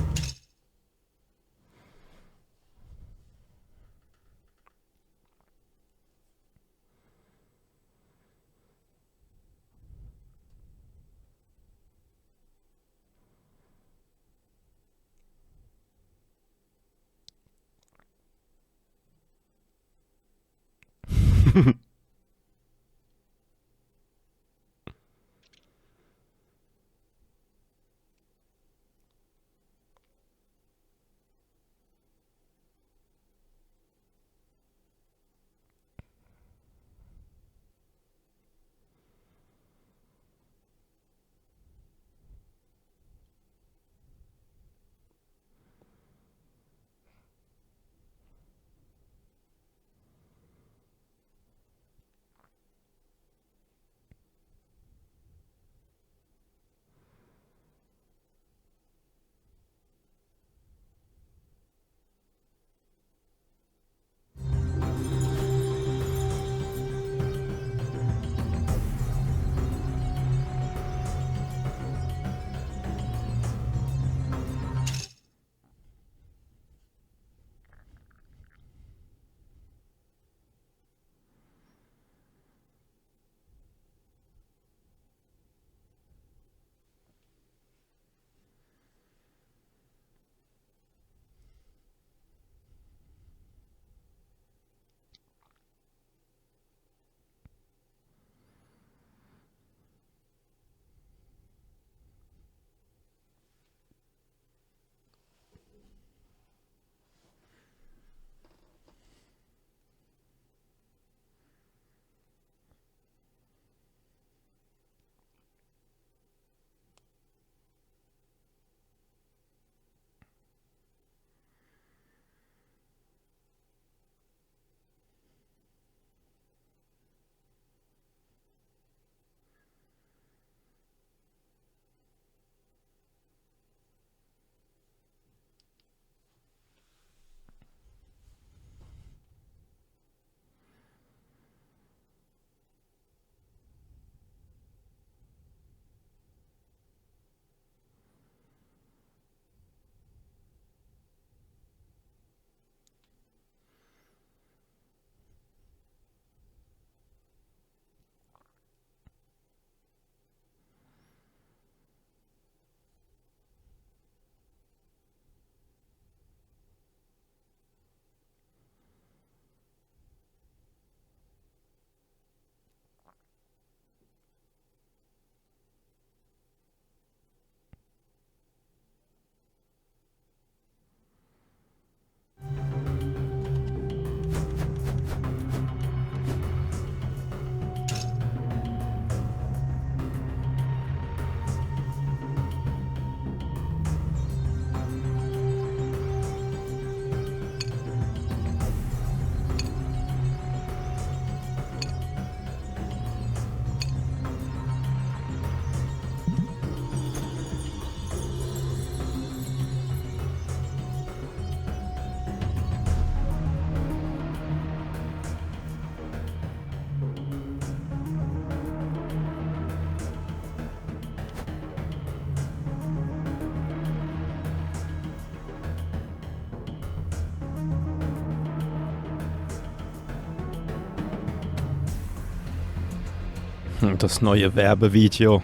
Das neue Werbevideo.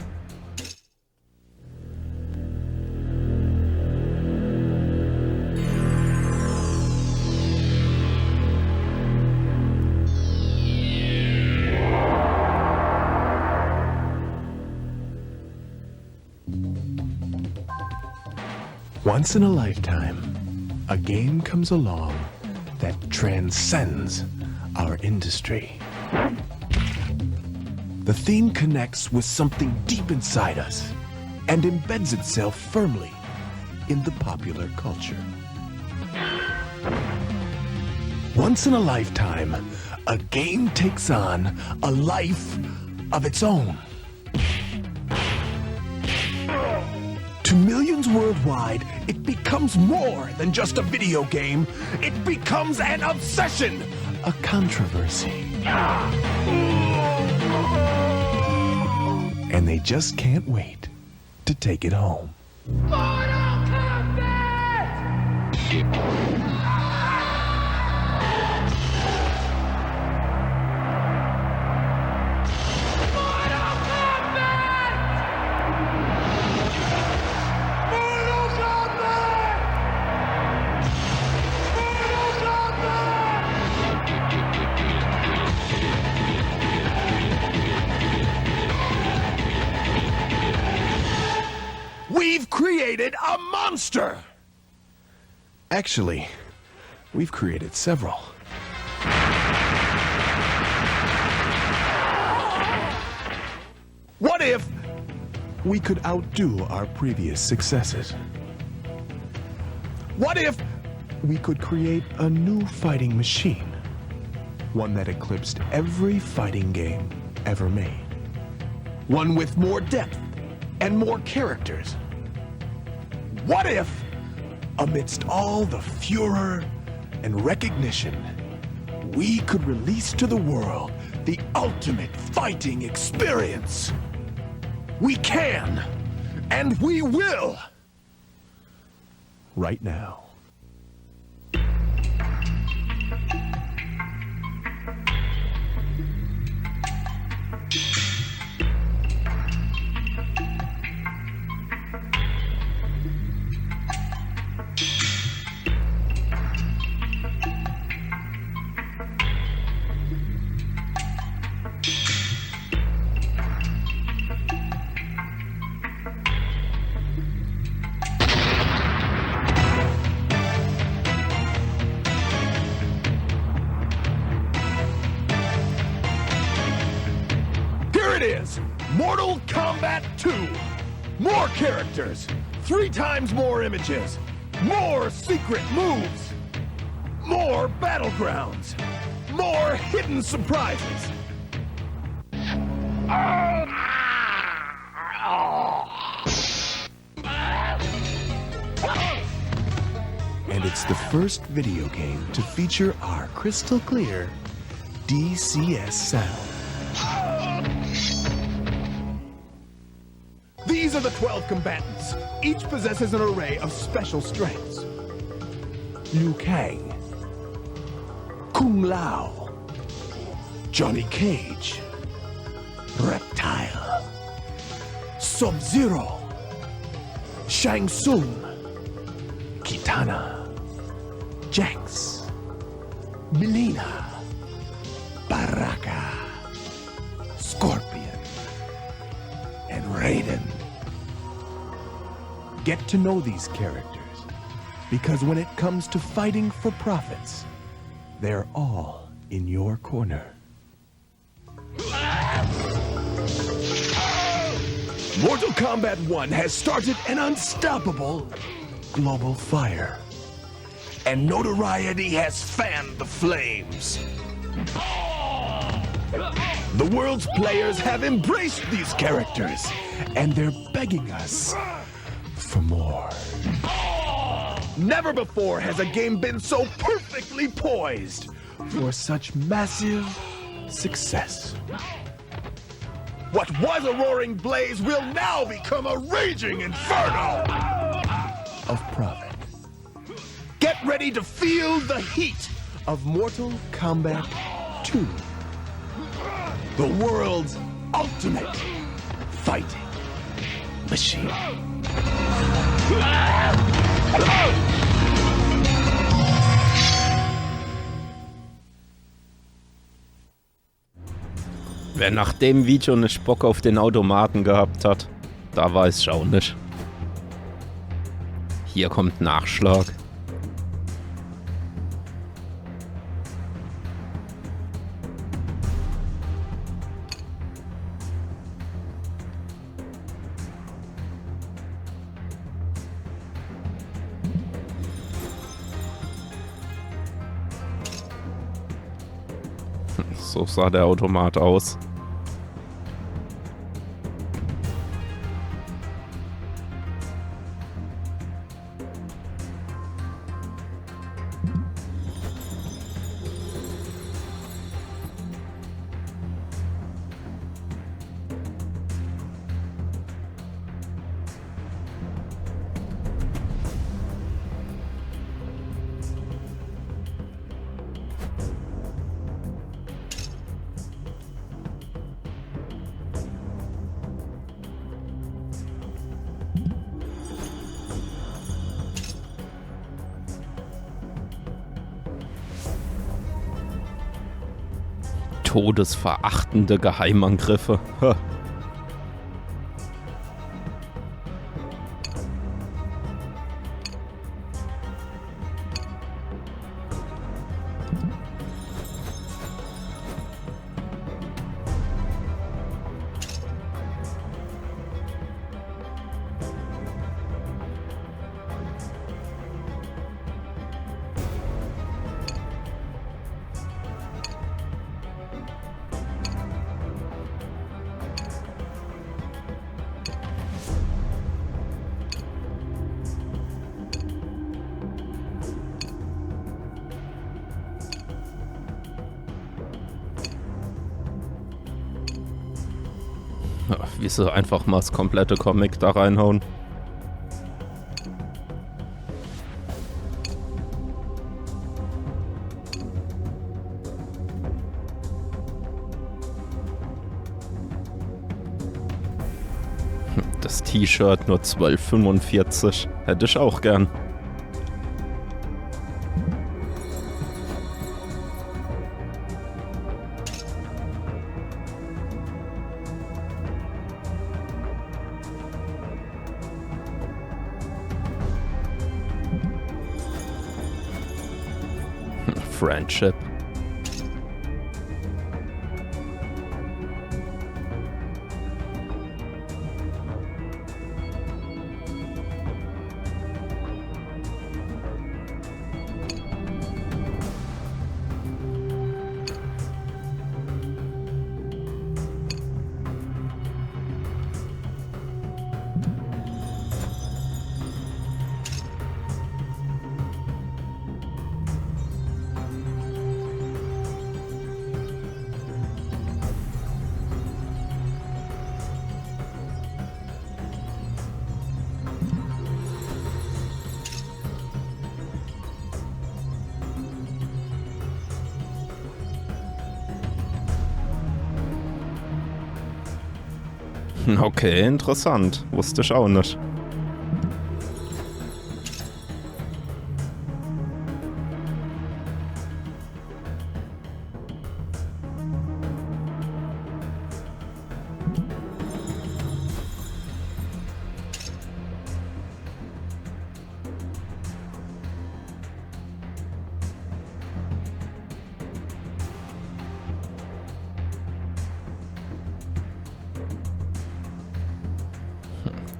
Once in a lifetime, a game comes along that transcends our industry. The theme connects with something deep inside us and embeds itself firmly in the popular culture. Once in a lifetime, a game takes on a life of its own. To millions worldwide, it becomes more than just a video game. It becomes an obsession, a controversy. And they just can't wait to take it home. We've created a monster! Actually, we've created several. What if we could outdo our previous successes? What if we could create a new fighting machine? One that eclipsed every fighting game ever made. One with more depth and more characters. What if, amidst all the furor and recognition, we could release to the world the ultimate fighting experience? We can, and we will, right now. Mortal Kombat 2. More characters, 3 times more images, more secret moves, more battlegrounds, more hidden surprises. And it's the first video game to feature our crystal clear DCS sound. These are the 12 combatants. Each possesses an array of special strengths. Liu Kang, Kung Lao, Johnny Cage, Reptile, Sub-Zero, Shang Tsung, Kitana, Jax, Mileena, Baraka, Scorpion, and Raiden. Get to know these characters, because when it comes to fighting for profits, they're all in your corner. Mortal Kombat 1 has started an unstoppable global fire, and notoriety has fanned the flames. The world's players have embraced these characters, and they're begging us for more. Never before has a game been so perfectly poised for such massive success. What was a roaring blaze will now become a raging inferno of profit. Get ready to feel the heat of Mortal Kombat 2. The world's ultimate fighting machine. Wer nach dem Video nicht Bock auf den Automaten gehabt hat, da weiß ich auch nicht. Hier kommt Nachschlag. So sah der Automat aus. Todesverachtende Geheimangriffe. Wie sie einfach mal das komplette Comic da reinhauen. Das T-Shirt nur 12,45. Hätte ich auch gern. Friendship. Okay, interessant. Wusste ich auch nicht.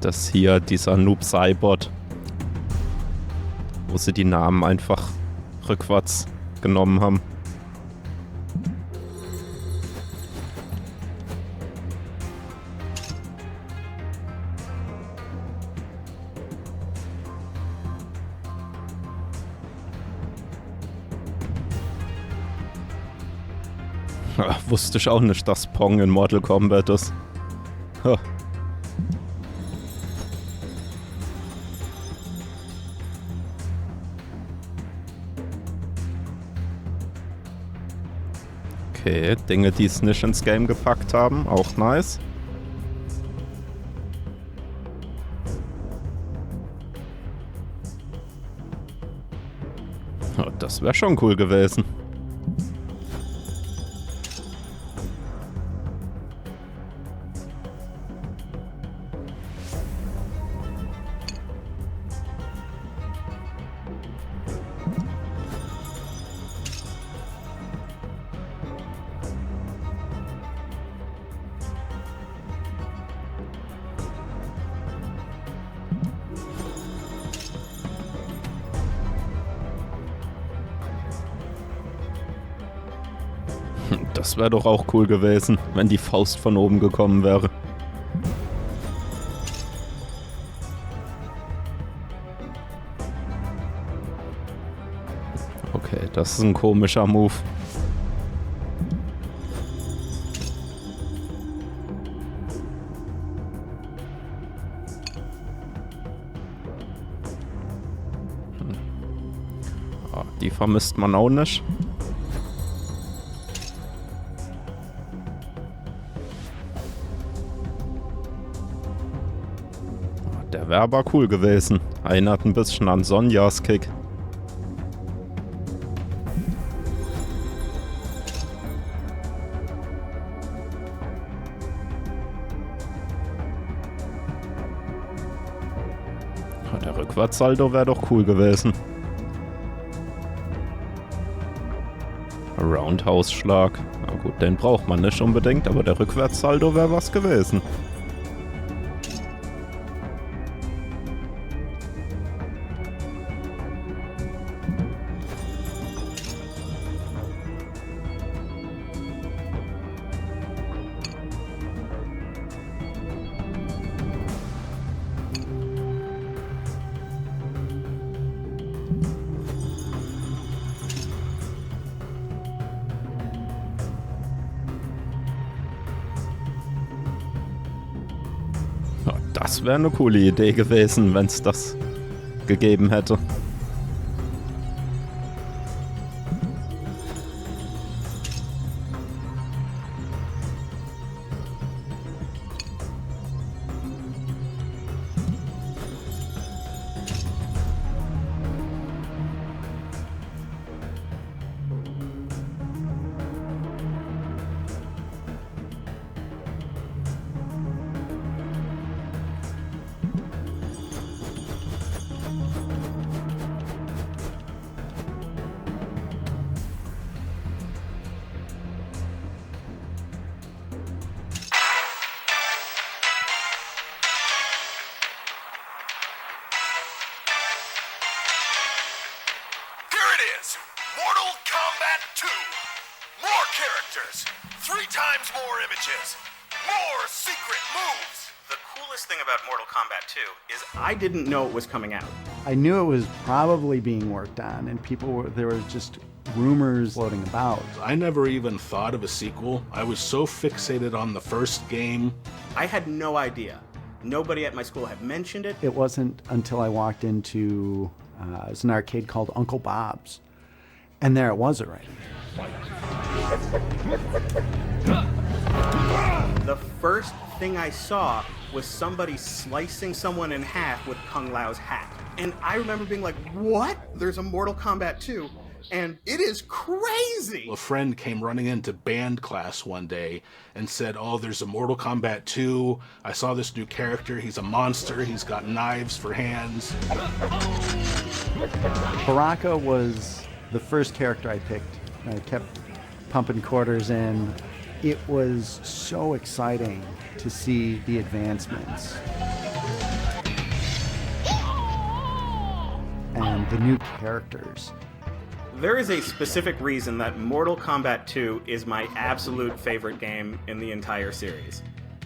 Das hier, dieser Noob-Cybot, wo sie die Namen einfach rückwärts genommen haben. Ja, wusste ich auch nicht, dass Pong in Mortal Kombat ist. Ha. Okay, Dinge, die es nicht ins Game gepackt haben, auch nice. Oh, das wäre schon cool gewesen. Das wäre doch auch cool gewesen, wenn die Faust von oben gekommen wäre. Okay, das ist ein komischer Move. Die vermisst man auch nicht. Der wäre aber cool gewesen. Erinnert ein bisschen an Sonjas Kick. Der Rückwärtssalto wäre doch cool gewesen. Roundhouse-Schlag. Na gut, den braucht man nicht unbedingt, aber der Rückwärtssalto wäre was gewesen. Das wäre eine coole Idee gewesen, wenn es das gegeben hätte. Mortal Kombat 2. More characters. 3 times more images. More secret moves. The coolest thing about Mortal Kombat 2 is I didn't know it was coming out. I knew it was probably being worked on, and there was just rumors floating about. I never even thought of a sequel. I was so fixated on the first game. I had no idea. Nobody at my school had mentioned it. It wasn't until I walked into it was an arcade called Uncle Bob's, and there it was already. The first thing I saw was somebody slicing someone in half with Kung Lao's hat. And I remember being like, what? There's a Mortal Kombat 2, and it is crazy! A friend came running into band class one day and said, oh, there's a Mortal Kombat 2. I saw this new character. He's a monster. He's got knives for hands. Baraka was the first character I picked. I kept pumping quarters in. It was so exciting to see the advancements and the new characters. There is a specific reason that Mortal Kombat 2 is my absolute favorite game in the entire series.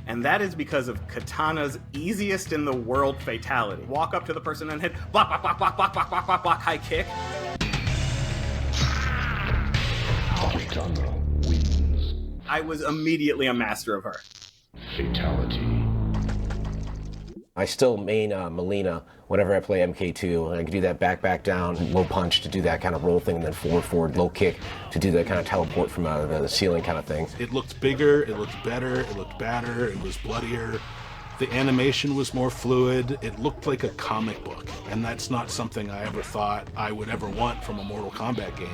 And that is because of Katana's easiest in the world fatality. Walk up to the person and hit block, block, block, block, block, block, block, block, block, high kick. Katana wins. I was immediately a master of her. Fatality. I still main Melina whenever I play MK2, and I can do that back down, low punch to do that kind of roll thing, and then forward, low kick to do that kind of teleport from the ceiling kind of thing. It looked bigger, it looked better, it looked badder, it was bloodier. The animation was more fluid. It looked like a comic book, and that's not something I ever thought I would ever want from a Mortal Kombat game.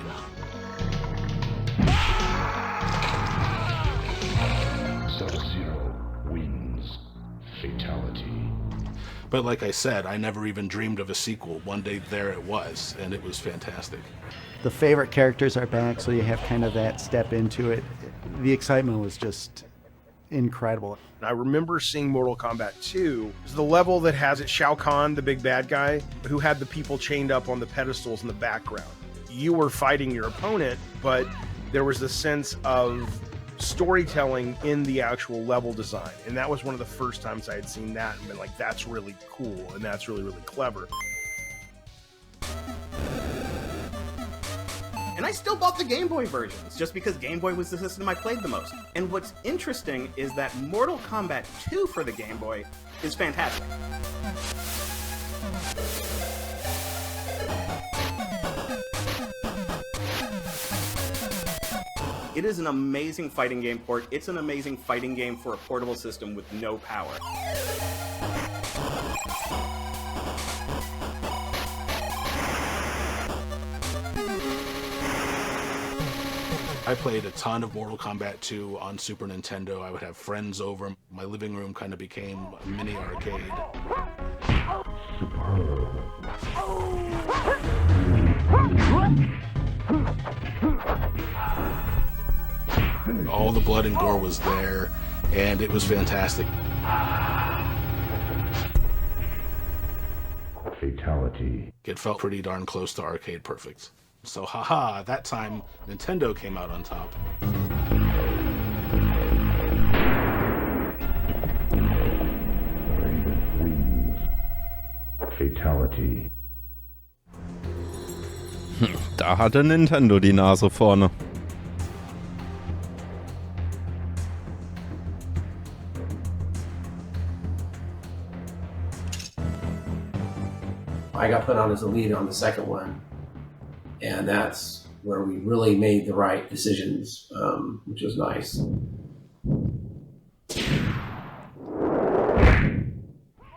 Sub-Zero wins. Fatality. But like I said, I never even dreamed of a sequel. One day there it was, and it was fantastic. The favorite characters are back, so you have kind of that step into it. The excitement was just incredible. I remember seeing Mortal Kombat 2. It was the level that has it Shao Kahn, the big bad guy, who had the people chained up on the pedestals in the background. You were fighting your opponent, but there was the sense of storytelling in the actual level design. And that was one of the first times I had seen that and been like, that's really cool and that's really, really clever. And I still bought the Game Boy versions, just because Game Boy was the system I played the most. And what's interesting is that Mortal Kombat 2 for the Game Boy is fantastic. It is an amazing fighting game port. It's an amazing fighting game for a portable system with no power. I played a ton of Mortal Kombat 2 on Super Nintendo. I would have friends over. My living room kind of became a mini arcade. All the blood and gore was there, and it was fantastic. Fatality. It felt pretty darn close to arcade perfect. So haha, that time Nintendo came out on top. Wins. Fatality. Da hatte Nintendo die Nase vorne. I got put on as a lead on the second one, and that's where we really made the right decisions, which was nice.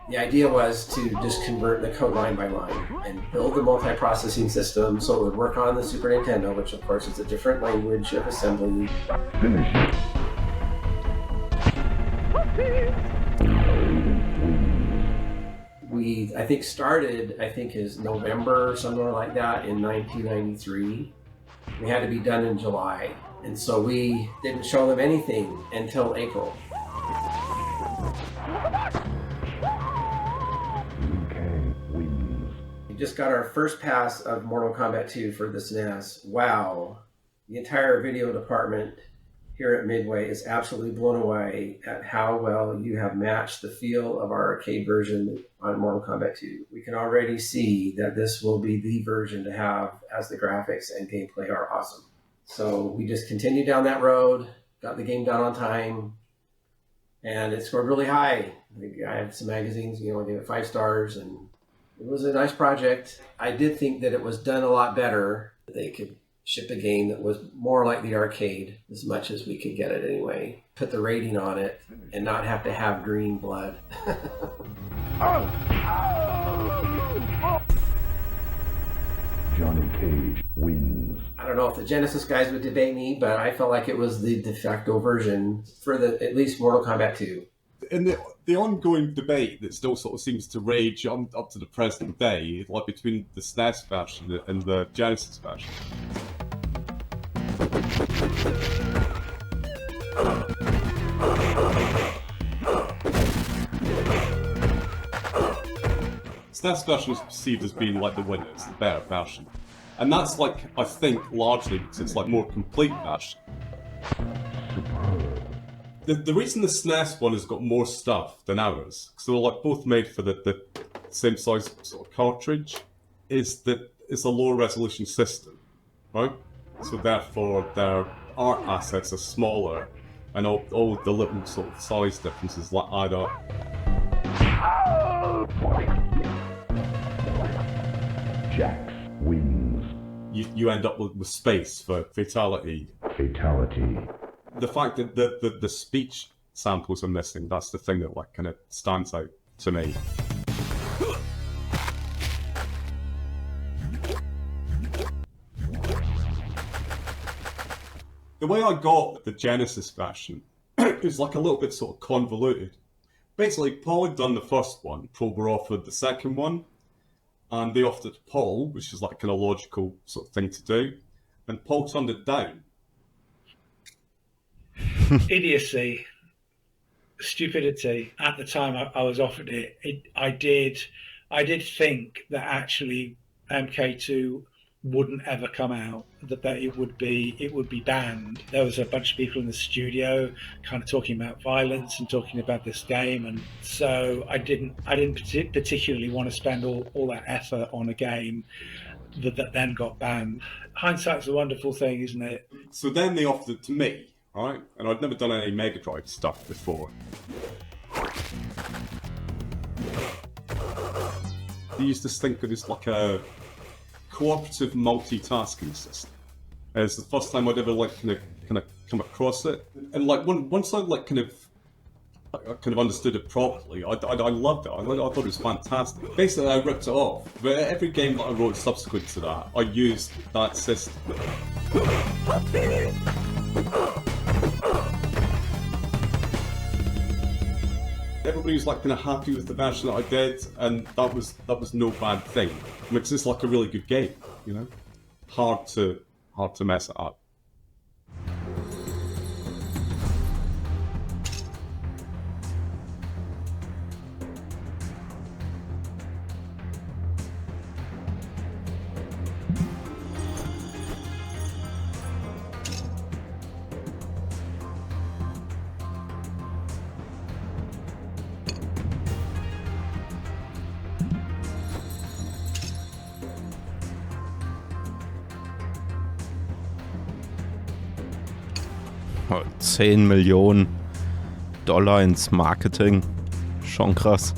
The idea was to just convert the code line by line and build the multi-processing system so it would work on the Super Nintendo, which of course is a different language of assembly. Finish it. We, I think, started, is November or somewhere like that in 1993. We had to be done in July. And so we didn't show them anything until April. We just got our first pass of Mortal Kombat 2 for the SNES. Wow. The entire video department here at Midway is absolutely blown away at how well you have matched the feel of our arcade version on Mortal Kombat 2. We can already see that this will be the version to have as the graphics and gameplay are awesome. So we just continued down that road, got the game done on time, and it scored really high. I had some magazines, gave it 5 stars, and it was a nice project. I did think that it was done a lot better. They could ship a game that was more like the arcade, as much as we could get it anyway. Put the rating on it and not have to have green blood. Johnny Cage wins. I don't know if the Genesis guys would debate me, but I felt like it was the de facto version for at least Mortal Kombat 2. And the ongoing debate that still sort of seems to rage on up to the present day, like between the SNES version and the Genesis version. SNES version is perceived as being like the winner, it's the better version. And that's like, I think, largely because it's like more complete version. The reason the SNES one has got more stuff than ours, because they're like both made for the same size sort of cartridge, is that it's a lower resolution system, right? So therefore their art assets are smaller, and all the little sort of size differences add up. Jax wins. You end up with space for fatality. Fatality. The fact that the speech samples are missing, that's the thing that like kind of stands out to me. The way I got the Genesis version is like a little bit sort of convoluted. Basically, Paul had done the first one, Paul were offered the second one, and they offered it to Paul, which is like kind of logical sort of thing to do, and Paul turned it down. Idiocy, stupidity. At the time I was offered it, I did think that actually MK2 wouldn't ever come out, that it would be banned. There was a bunch of people in the studio kind of talking about violence and talking about this game, and so I didn't particularly want to spend all that effort on a game that then got banned. Hindsight's a wonderful thing, isn't it? So then they offered it to me, right? And I'd never done any Mega Drive stuff before. They used this thing that is like a cooperative multitasking system. It's the first time I'd ever like kind of come across it, and like once I like kind of understood it properly, I loved it. I thought it was fantastic. Basically, I ripped it off. But every game that I wrote subsequent to that, I used that system. Everybody was like kind of happy with the version that I did, and that was no bad thing. I mean, it's just like a really good game, you know. Hard to mess it up. $10 Millionen ins Marketing. Schon krass.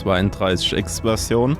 Die 32X-Version.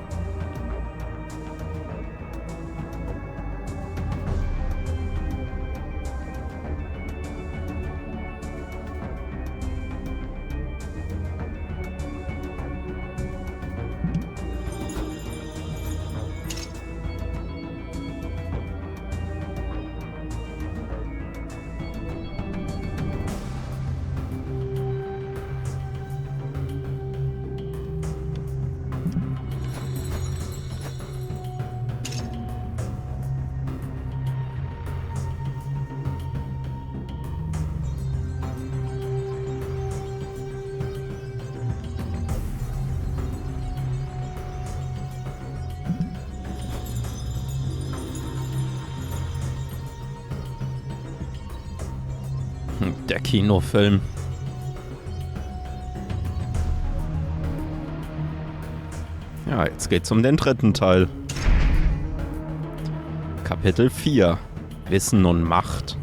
Der Kinofilm. Ja, jetzt geht's um den dritten Teil. Kapitel 4. Wissen und Macht.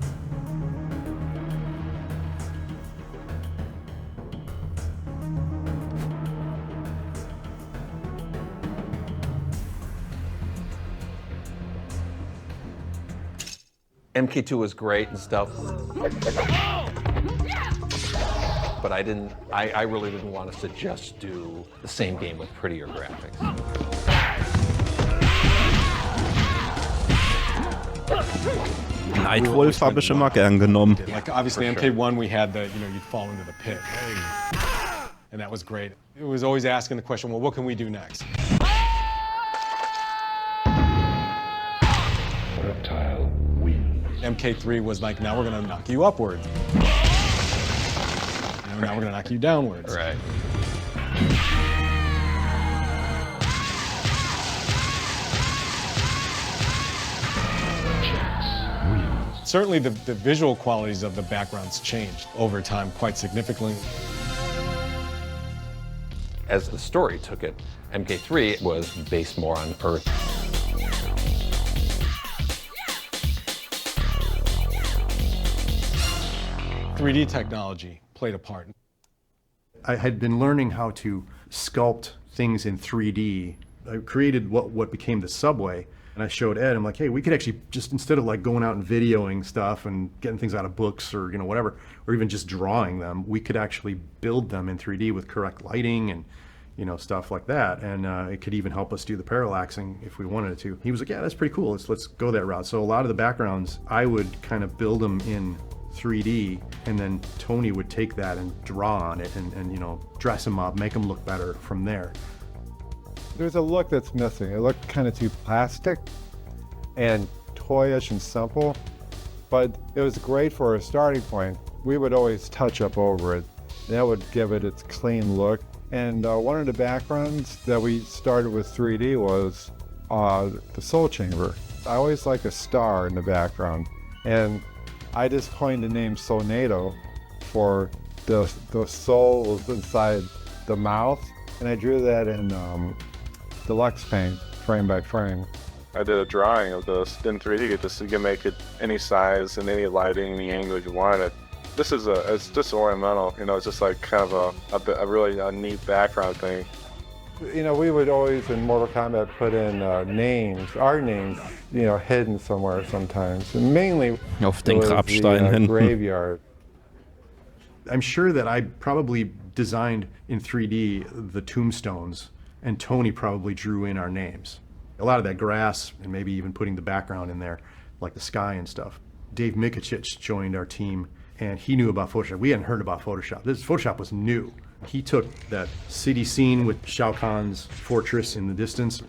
MK2 was great and stuff, but I really didn't want us to just do the same game with prettier graphics. Nightwolf habe ich immer gern genommen. Like obviously MK1 we had the, you'd fall into the pit. And that was great. It was always asking the question, well, what can we do next? Reptile wins. MK3 was like, now we're gonna knock you upwards. Now we're gonna knock you downwards. Right. Certainly the visual qualities of the backgrounds changed over time quite significantly. As the story took it, MK3 was based more on Earth. .3D technology played a part. I had been learning how to sculpt things in 3D. I created what became the subway, and I showed Ed, I'm like, hey, we could actually just, instead of like going out and videoing stuff and getting things out of books or whatever, or even just drawing them, we could actually build them in 3D with correct lighting and stuff like that. And it could even help us do the parallaxing if we wanted it to. He was like, yeah, that's pretty cool. Let's go that route. So a lot of the backgrounds, I would kind of build them in 3D, and then Tony would take that and draw on it and dress them up, make them look better from there. There's a look that's missing. It looked kind of too plastic and toyish and simple, but it was great for a starting point. We would always touch up over it. That would give it its clean look. And one of the backgrounds that we started with 3D was the soul chamber. I always like a star in the background, and I just coined the name Sonato for the soul inside the mouth, and I drew that in deluxe paint, frame by frame. I did a drawing of this in 3D just so you can make it any size and any lighting, any angle you wanted. This is it's just ornamental, it's just like kind of a really neat background thing. We would always in Mortal Kombat put in names, our names, hidden somewhere sometimes. And mainly auf den Grabstein hinten. Graveyard. I'm sure that I probably designed in 3D the tombstones, and Tony probably drew in our names. A lot of that grass, and maybe even putting the background in there, like the sky and stuff. Dave Mikicic joined our team, and he knew about Photoshop. We hadn't heard about Photoshop. Photoshop was new. He took that city scene with Shao Kahn's fortress in the distance.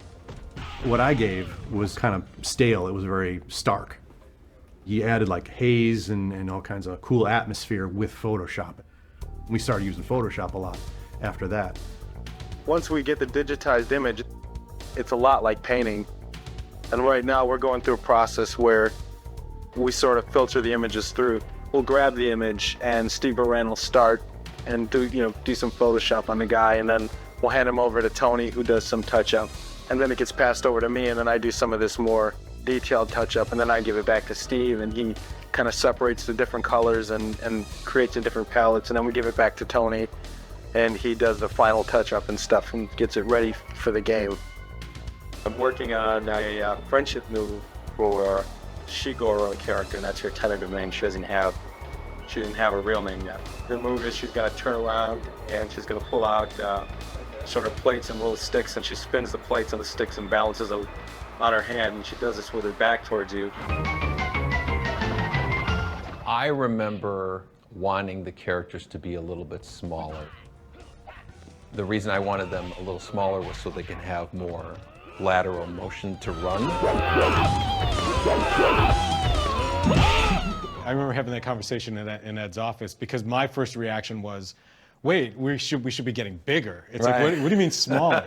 What I gave was kind of stale. It was very stark. He added like haze and all kinds of cool atmosphere with Photoshop. We started using Photoshop a lot after that. Once we get the digitized image, it's a lot like painting. And right now we're going through a process where we sort of filter the images through. We'll grab the image and Steve Moran will start and do some Photoshop on the guy, and then we'll hand him over to Tony, who does some touch-up. And then it gets passed over to me, and then I do some of this more detailed touch-up, and then I give it back to Steve, and he kind of separates the different colors and creates the different palettes, and then we give it back to Tony, and he does the final touch-up and stuff and gets it ready for the game. I'm working on a friendship move for Shigoro character, and that's her tentative name. She didn't have a real name yet. The move is she's got to turn around and she's going to pull out sort of plates and little sticks, and she spins the plates and the sticks and balances them on her hand, and she does this with her back towards you. I remember wanting the characters to be a little bit smaller. The reason I wanted them a little smaller was so they can have more lateral motion to run. I remember having that conversation in Ed's office, because my first reaction was, wait, we should be getting bigger. It's right. Like, what do you mean smaller,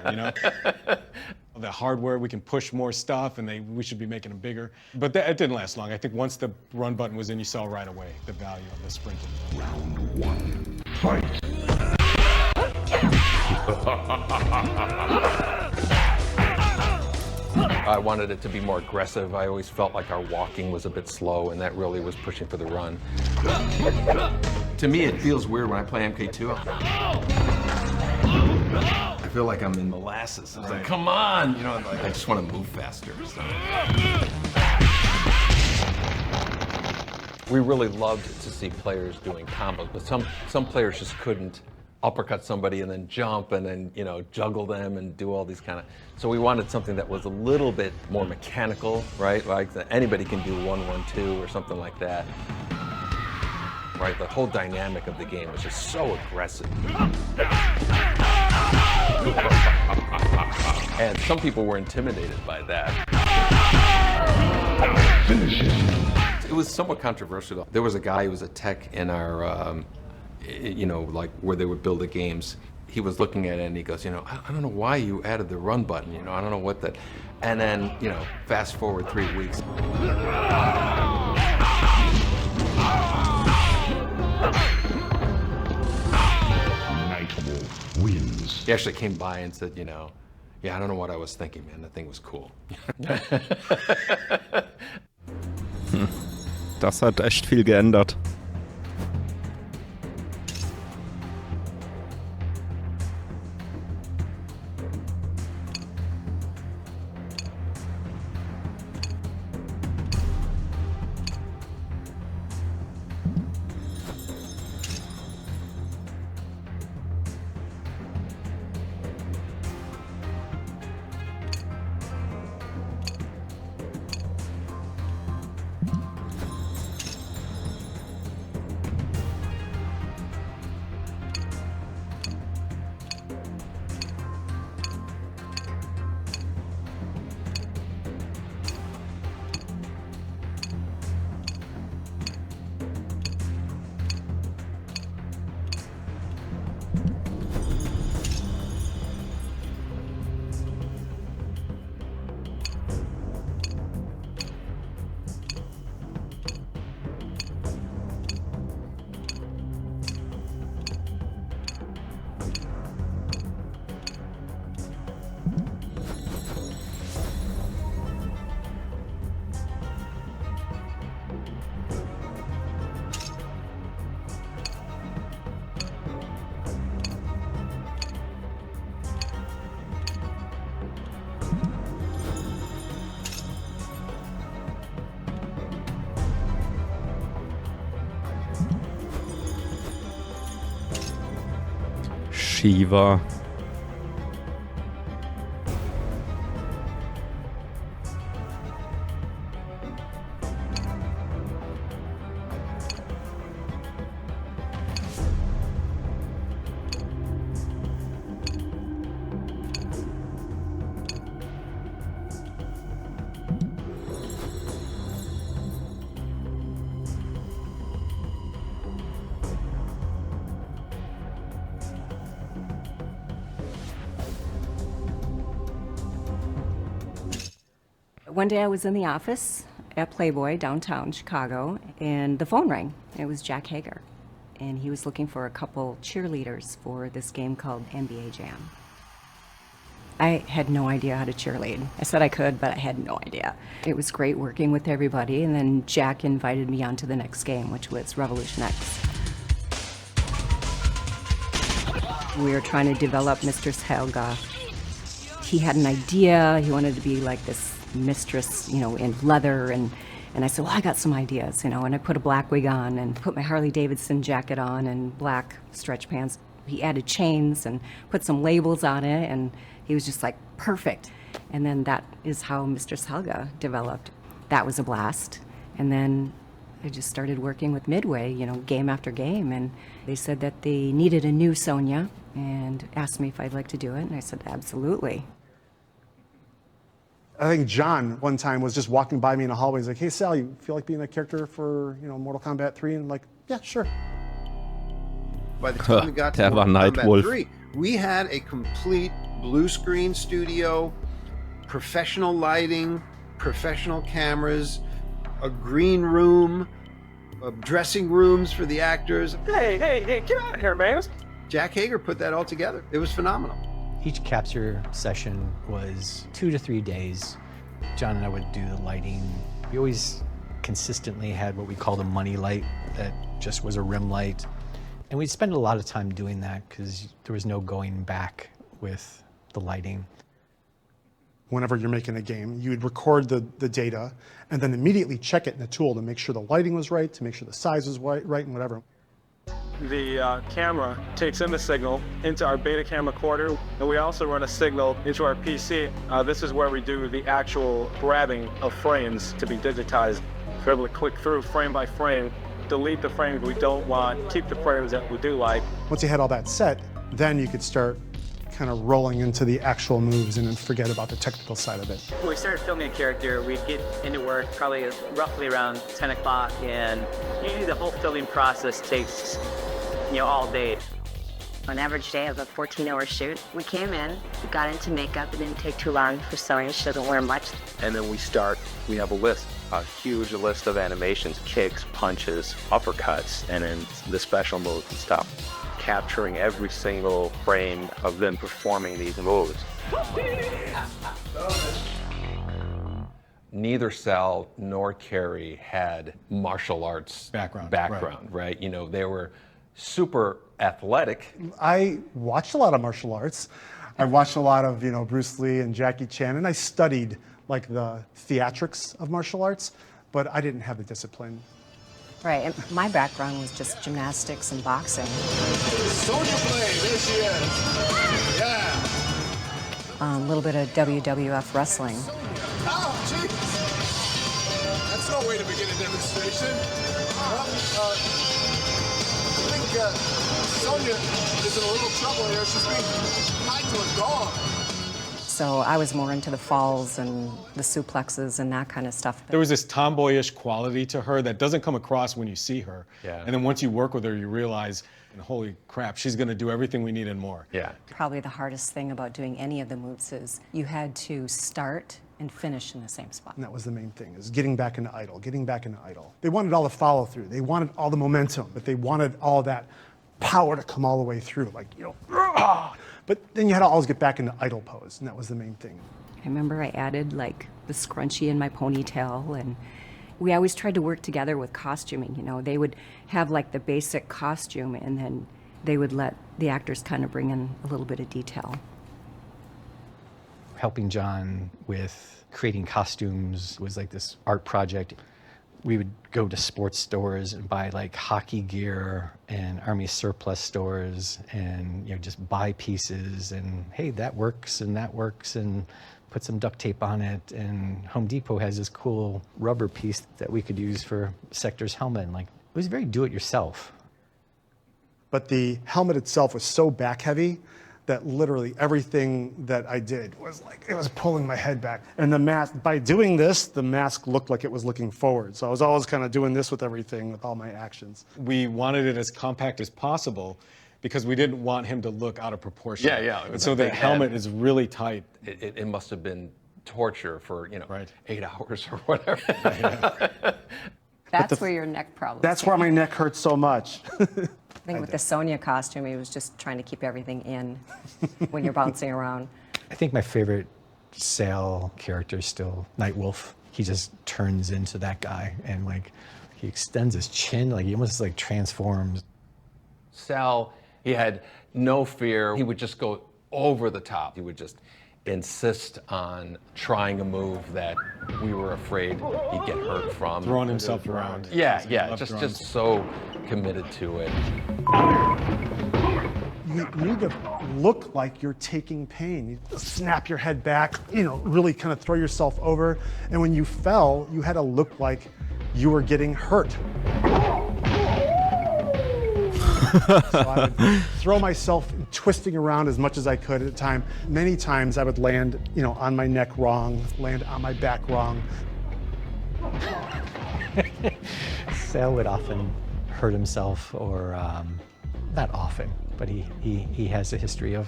The hardware, we can push more stuff, and we should be making them bigger. But it didn't last long. I think once the run button was in, you saw right away the value of the sprinting. Round 1, fight. I wanted it to be more aggressive. I always felt like our walking was a bit slow, and that really was pushing for the run. To me, it feels weird when I play MK2. I feel like I'm in molasses. It's like, come on! You know, I just want to move faster. So. We really loved to see players doing combos, but some players just couldn't uppercut somebody and then jump and then, you know, juggle them and do all these kind of. So we wanted something that was a little bit more mechanical, right? Like anybody can do 1-1-2 or something like that. Right? The whole dynamic of the game was just so aggressive. And some people were intimidated by that. Finish him. It was somewhat controversial. There was a guy who was a tech in our, you know, like where they would build the games. He was looking at it and he goes, you know, I don't know why you added the run button, you know, I don't know what that. And then, you know, fast forward 3 weeks. Nightwolf wins. He actually came by and said, you know, yeah, I don't know what I was thinking, man. That thing was cool. Das hat echt viel geändert. Shiva. One day I was in the office at Playboy downtown Chicago, and the phone rang. It was Jack Hager, and he was looking for a couple cheerleaders for this game called NBA Jam. I had no idea how to cheerlead. I said I could, but I had no idea. It was great working with everybody, and then Jack invited me on to the next game, which was Revolution X. We were trying to develop Mistress Helga. He had an idea. He wanted to be like this mistress, you know, in leather, and I said, well, I got some ideas, you know, and I put a black wig on and put my Harley Davidson jacket on and black stretch pants. He added chains and put some labels on it, and he was just like, perfect. And then that is how Mistress Helga developed. That was a blast. And then I just started working with Midway, you know, game after game, and they said that they needed a new Sonia and asked me if I'd like to do it, and I said, absolutely. I think John one time was just walking by me in the hallway. He's like, hey, Sal, you feel like being a character for, you know, Mortal Kombat 3? And I'm like, yeah, sure. By the time we got to Mortal Kombat 3, we had a complete blue screen studio. professional lighting, professional cameras, a green room, dressing rooms for the actors. Hey, get out of here, man. Jack Hager put that all together. It was phenomenal. Each capture session was 2 to 3 days. John and I would do the lighting. We always consistently had what we called a money light that just was a rim light. And we'd spend a lot of time doing that because there was no going back with the lighting. Whenever you're making a game, you would record the data and then immediately check it in the tool to make sure the lighting was right, to make sure the size was right and whatever. The camera takes in the signal into our beta cam recorder, and we also run a signal into our PC. This is where we do the actual grabbing of frames to be digitized. We're able to click through frame by frame, delete the frames we don't want, keep the frames that we do like. Once you had all that set, then you could start kind of rolling into the actual moves and then forget about the technical side of it. When we started filming a character, we'd get into work probably roughly around 10 o'clock, and usually the whole filming process takes, all day. An average day of a 14-hour shoot. We came in, we got into makeup. It didn't take too long for sewing. She doesn't wear much. And then we have a list, a huge list of animations, kicks, punches, uppercuts, and then the special moves and stuff. Capturing every single frame of them performing these moves. Neither Sal nor Carrie had martial arts background, right? They were super athletic. I watched a lot of martial arts. I watched a lot of, Bruce Lee and Jackie Chan, and I studied like the theatrics of martial arts, but I didn't have the discipline. Right, and my background was just gymnastics and boxing. Sonya Blade, there she is. Yeah. A little bit of WWF wrestling. Oh, jeez. That's no way to begin a demonstration. Well, I think Sonya is in a little trouble here. She's being tied to a dog. So I was more into the falls and the suplexes and that kind of stuff. There was this tomboyish quality to her that doesn't come across when you see her. Yeah. And then once you work with her, you realize, holy crap, she's going to do everything we need and more. Yeah. Probably the hardest thing about doing any of the moves is you had to start and finish in the same spot. And that was the main thing, is getting back into idle. They wanted all the follow through. They wanted all the momentum, but they wanted all that power to come all the way through, But then you had to always get back into idle pose, and that was the main thing. I remember I added like the scrunchie in my ponytail, and we always tried to work together with costuming. They would have like the basic costume, and then they would let the actors kind of bring in a little bit of detail. Helping John with creating costumes was like this art project. We would go to sports stores and buy like hockey gear and army surplus stores and just buy pieces and hey, that works and put some duct tape on it. And Home Depot has this cool rubber piece that we could use for Sector's helmet. And it was very do-it-yourself. But the helmet itself was so back heavy that literally everything that I did was it was pulling my head back. And the mask, by doing this, the mask looked like it was looking forward. So I was always kind of doing this with everything, with all my actions. We wanted it as compact as possible because we didn't want him to look out of proportion. Yeah. And so the helmet is really tight. It must have been torture for, 8 hours or whatever. That's where your neck problem. That's why my neck hurts so much. I think with the Sonya costume, he was just trying to keep everything in when you're bouncing around. I think my favorite Sal character is still Nightwolf. He just turns into that guy and he extends his chin, he almost transforms. Sal, he had no fear. He would just go over the top. He would just insist on trying a move that we were afraid he'd get hurt from. Throwing himself around. Yeah, just so committed to it. You need to look like you're taking pain. You snap your head back, really kind of throw yourself over. And when you fell, you had to look like you were getting hurt. So I would throw myself twisting around as much as I could at a time. Many times I would land, on my neck wrong, land on my back wrong. Sal would often hurt himself, or not often, but he has a history of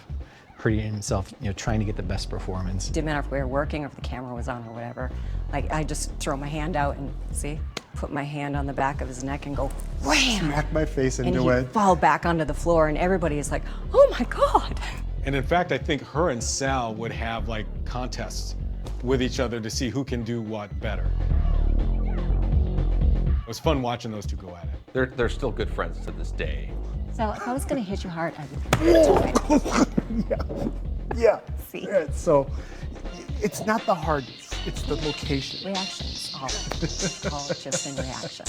jeopardy in himself, trying to get the best performance. Didn't matter if we were working or if the camera was on or whatever. Like, I just throw my hand out and, see, put my hand on the back of his neck and go, wham! Smack my face into and it. he'd fall back onto the floor, and everybody is like, oh my God. And in fact, I think her and Sal would have like contests with each other to see who can do what better. It was fun watching those two go at it. They're still good friends to this day. So if I was gonna hit you hard, I'd Yeah. See? Yeah, so it's not the hardness, it's the location. Reactions, all just in reaction.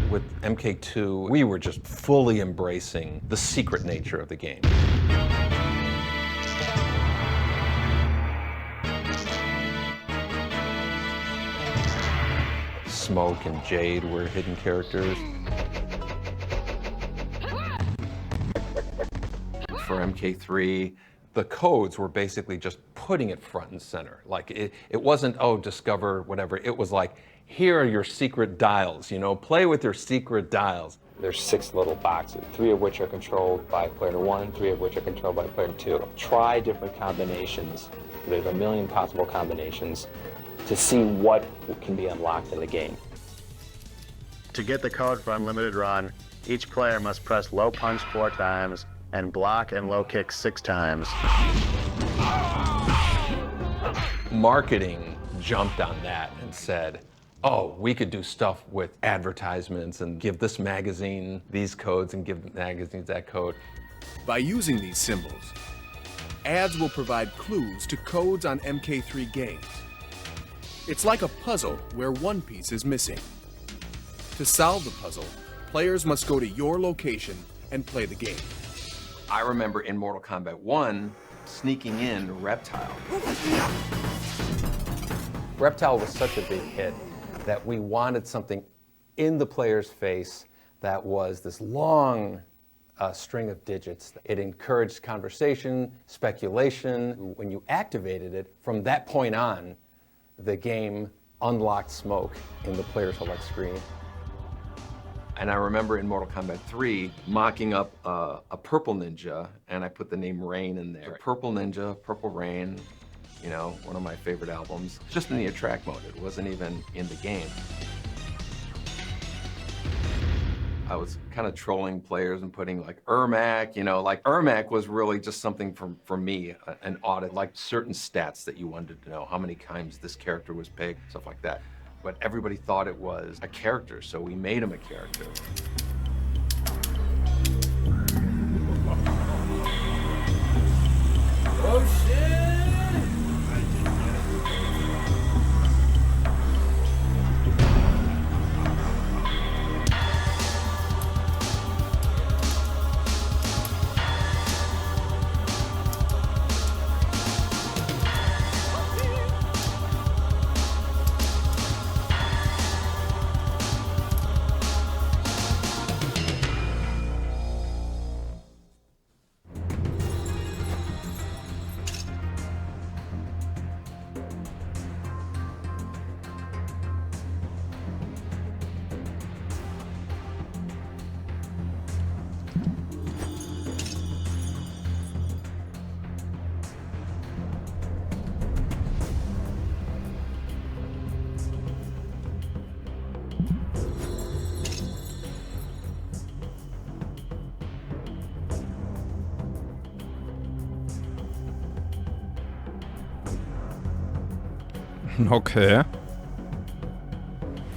With MK2, we were just fully embracing the secret nature of the game. Smoke and Jade were hidden characters. For MK3, the codes were basically just putting it front and center. Like, it wasn't, oh, discover whatever. It was like, here are your secret dials, play with your secret dials. There's 6 little boxes, 3 of which are controlled by player 1, 3 of which are controlled by player 2. Try different combinations. There's a million possible combinations to see what can be unlocked in the game. To get the code for Unlimited Run, each player must press low punch 4 times and block and low kick 6 times. Marketing jumped on that and said, oh, we could do stuff with advertisements and give this magazine these codes and give the magazines that code. By using these symbols, ads will provide clues to codes on MK3 games. It's like a puzzle where one piece is missing. To solve the puzzle, players must go to your location and play the game. I remember in Mortal Kombat 1, sneaking in Reptile. Reptile was such a big hit that we wanted something in the player's face that was this long string of digits. It encouraged conversation, speculation. When you activated it, from that point on, the game unlocked smoke in the player's select screen. And I remember in Mortal Kombat 3 mocking up a purple ninja, and I put the name Rain in there. Purple Ninja, Purple Rain, one of my favorite albums. Just in the attract mode, it wasn't even in the game. I was kind of trolling players and putting like Ermac, you know, like Ermac was really just something for me, an audit, like certain stats that you wanted to know, how many times this character was picked, stuff like that. But everybody thought it was a character, so we made him a character. Oh shit! Okay.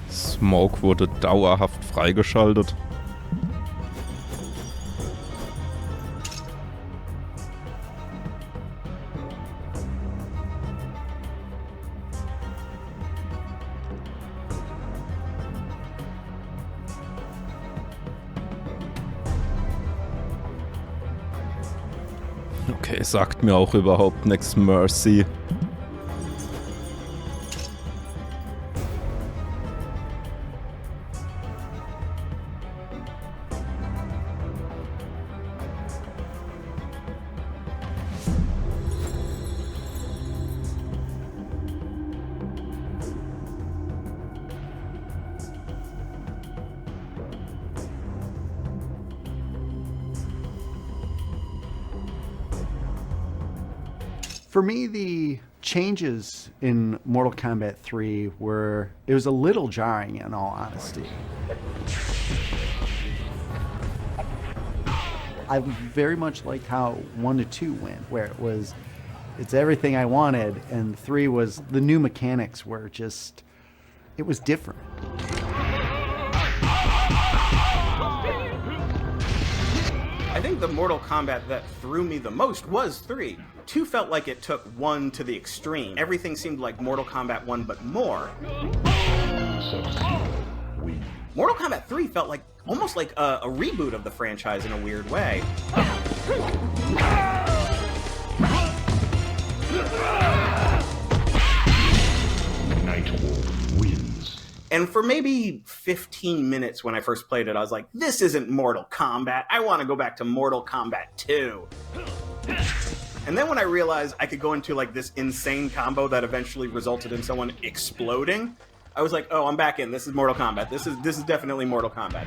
Smoke wurde dauerhaft freigeschaltet. Okay, sagt mir auch überhaupt nichts, Mercy. For me, the changes in Mortal Kombat 3 were, it was a little jarring in all honesty. I very much liked how 1 to 2 went, where it was, it's everything I wanted, and 3 was, the new mechanics were just, it was different. I think the Mortal Kombat that threw me the most was 3. 2 felt like it took 1 to the extreme. Everything seemed like Mortal Kombat 1, but more. Mortal Kombat 3 felt like almost like a reboot of the franchise in a weird way. Nightwolf wins. And for maybe 15 minutes when I first played it, I was like, this isn't Mortal Kombat. I want to go back to Mortal Kombat 2. And then when I realized I could go into like this insane combo that eventually resulted in someone exploding, I was like, oh, I'm back in. This is Mortal Kombat. This is definitely Mortal Kombat.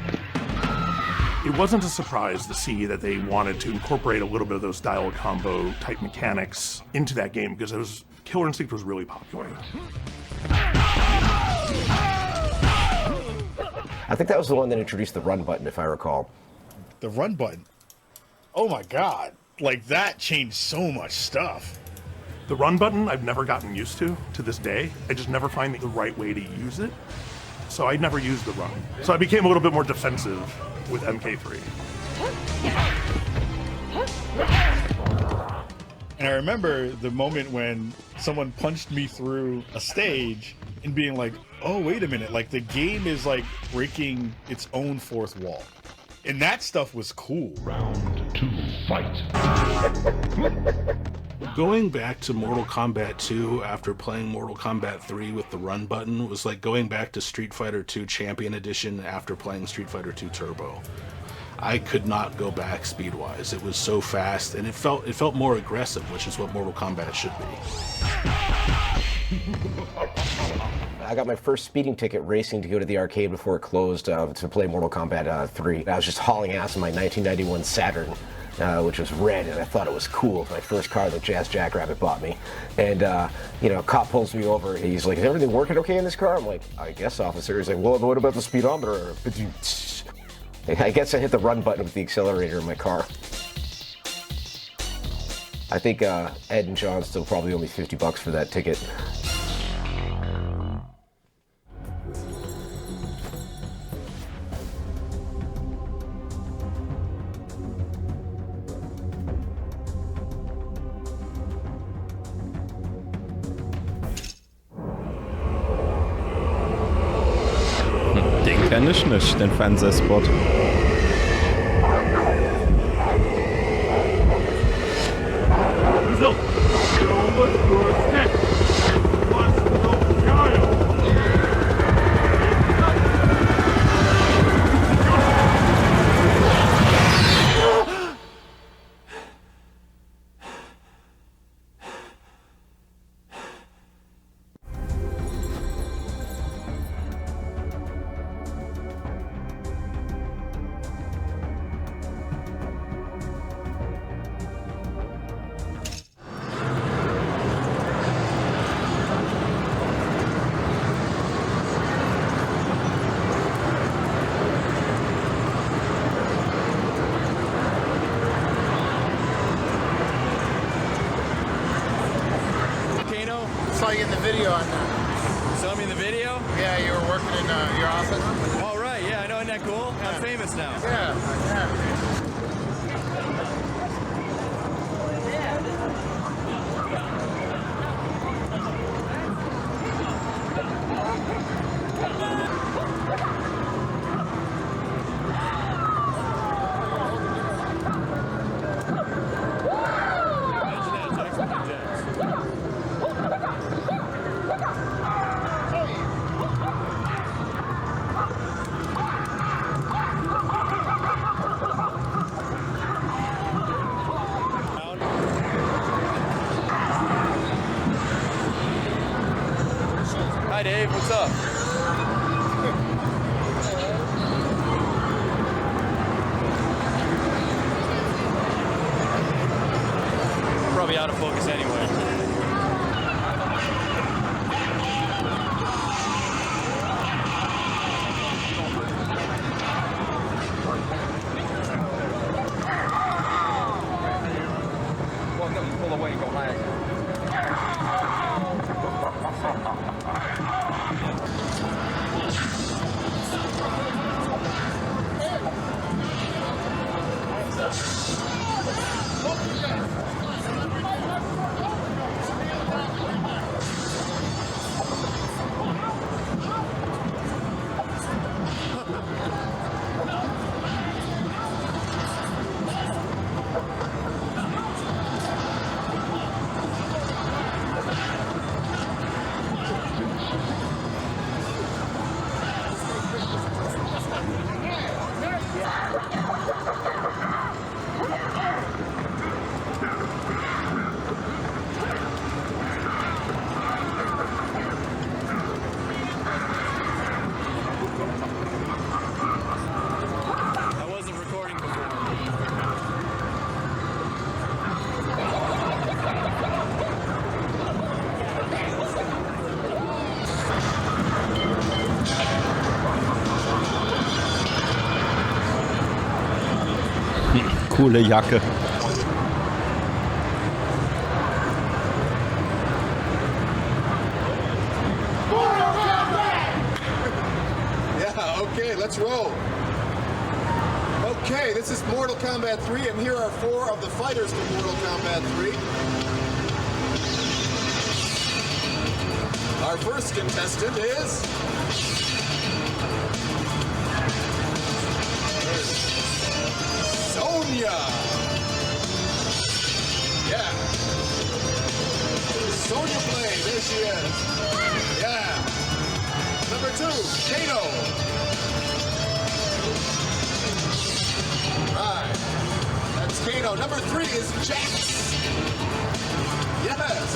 It wasn't a surprise to see that they wanted to incorporate a little bit of those dial combo type mechanics into that game, because Killer Instinct was really popular. I think that was the one that introduced the run button, if I recall. The run button? Oh my god. Like, that changed so much stuff. The run button I've never gotten used to this day. I just never find the right way to use it. So I never used the run. So I became a little bit more defensive with MK3. And I remember the moment when someone punched me through a stage and being like, oh, wait a minute, like the game is like breaking its own fourth wall. And that stuff was cool. Round 2, fight. Going back to Mortal Kombat 2 after playing Mortal Kombat 3 with the run button was like going back to Street Fighter 2 Champion Edition after playing Street Fighter 2 Turbo. I could not go back speed-wise. It was so fast, and it felt more aggressive, which is what Mortal Kombat should be. I got my first speeding ticket racing to go to the arcade before it closed to play Mortal Kombat 3. I was just hauling ass in my 1991 Saturn, which was red, and I thought it was cool. My first car that Jazz Jackrabbit bought me. And, you know, a cop pulls me over. He's like, is everything working okay in this car? I'm like, I guess, officer. He's like, well, what about the speedometer? I guess I hit the run button with the accelerator in my car. I think Ed and John still probably owe me $50 for that ticket. Den kenne ich nicht, den Fernsehspot. Saw you in the video on that. Saw me in the video? Yeah, you were working in your office. Oh, right, yeah, I know, isn't that cool? Yeah. I'm famous now. Yeah. Hi, Dave, what's up? Probably out of focus anyway. Welcome, pull away, go higher. Coole Jacke. Yeah, okay, let's roll. Okay, this is Mortal Kombat 3, and here are 4 of the fighters from Mortal Kombat 3. Our first contestant is... Sonya! Yeah. Sonya Blade, there she is. Yeah. Number 2, Kano. Right. That's Kano. Number 3 is Jax. Yes.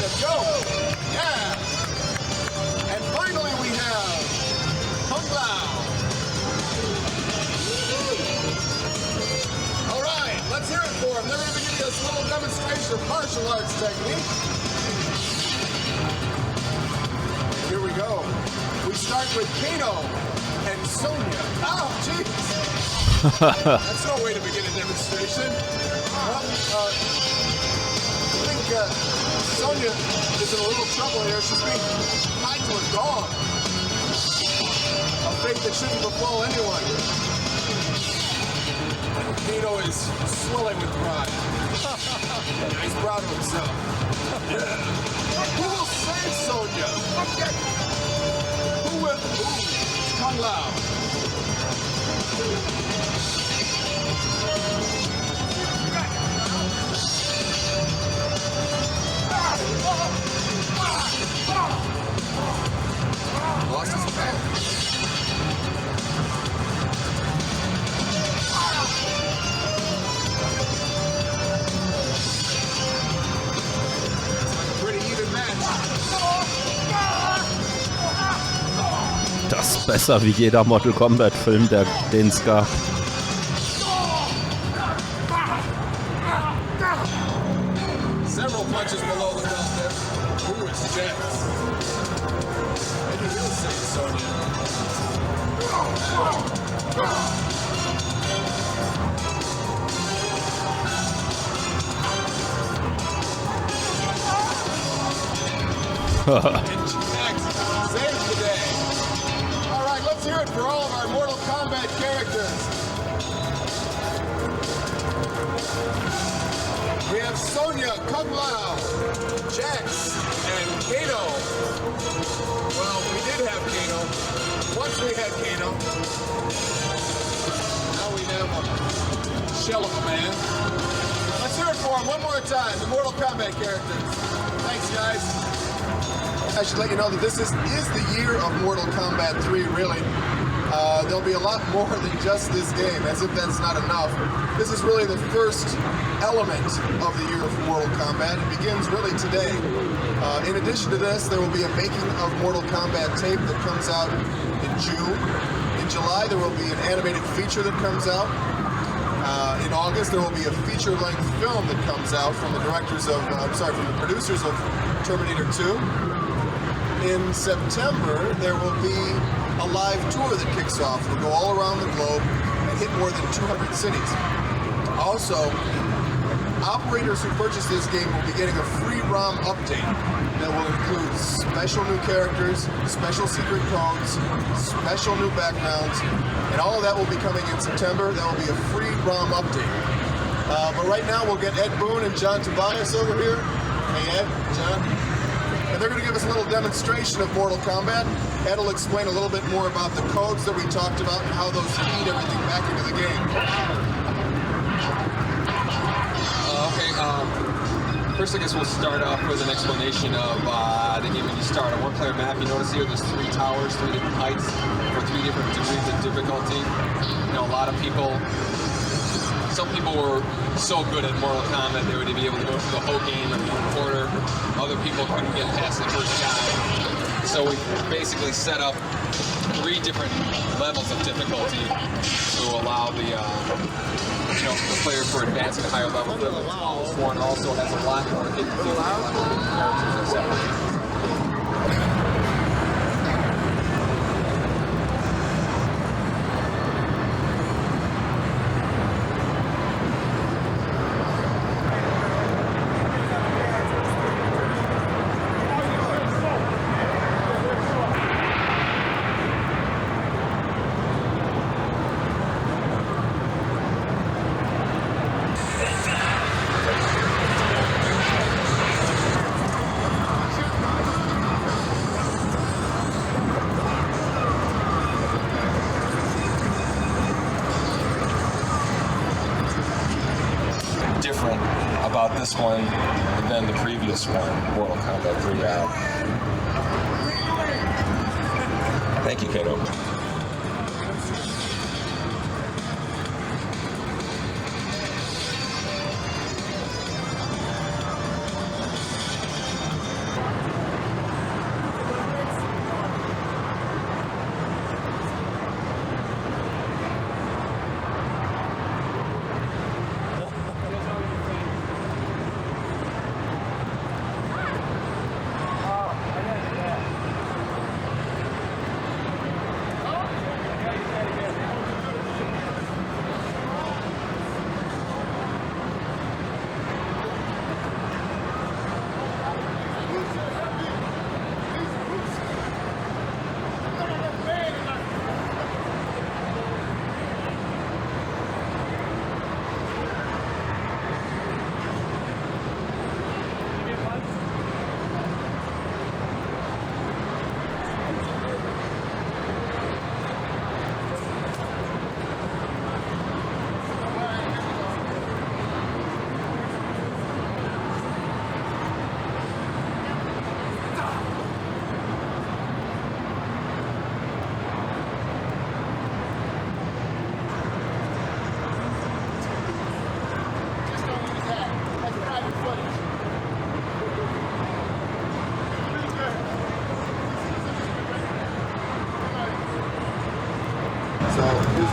Let's go. Yeah. And finally we have Kung Lao. All right, let's hear it for them. They're going to give you this little demonstration of martial arts technique. Here we go. We start with Kano, and Sonya. Oh, jeez. That's no way to begin a demonstration. Well, I think Sonya is in a little trouble here. She's being tied to a dog. A fate that shouldn't befall anyone. Nino is swelling with pride. He's proud of himself. Who will save Sonya? Who will? Ooh, Kung Lao. Lost his path. Das ist besser wie jeder Mortal Kombat Film, den es gab. Several punches below the belt there. Ooh, it's Jax. Maybe he'll save Sonya. Let's hear it for all of our Mortal Kombat characters. We have Sonya, Kung Lao, Jax, and Kano. Well, we did have Kano. Once we had Kano. Now we have a shell of a man. Let's hear it for him one more time, the Mortal Kombat characters. Thanks, guys. I should let you know that this is the year of Mortal Kombat 3, really. There'll be a lot more than just this game, as if that's not enough. This is really the first element of the year of Mortal Kombat. It begins really today. In addition to this, there will be a making of Mortal Kombat tape that comes out in June. In July, there will be an animated feature that comes out. In August, there will be a feature-length film that comes out from the from the producers of Terminator 2. In September, there will be a live tour that kicks off. We'll go all around the globe and hit more than 200 cities. Also, operators who purchase this game will be getting a free ROM update that will include special new characters, special secret codes, special new backgrounds, and all of that will be coming in September. That will be a free ROM update. But right now, we'll get Ed Boon and John Tobias over here. Hey, Ed, John. And they're going to give us a little demonstration of Mortal Kombat. Ed will explain a little bit more about the codes that we talked about and how those feed everything back into the game. First, I guess we'll start off with an explanation of the game when you start. On one-player map, you notice here there's 3 towers, 3 different heights, for 3 different degrees of difficulty. You know, a lot of people, some people were so good at Mortal Kombat they would be able to go through the whole game in 1 quarter. Other people couldn't get past the first guy. So we basically set up 3 different levels of difficulty to allow the the player for advancing higher levels. This one also has a lot more characters. Different about this one than the previous one, Mortal Kombat 3. Thank you, Kato.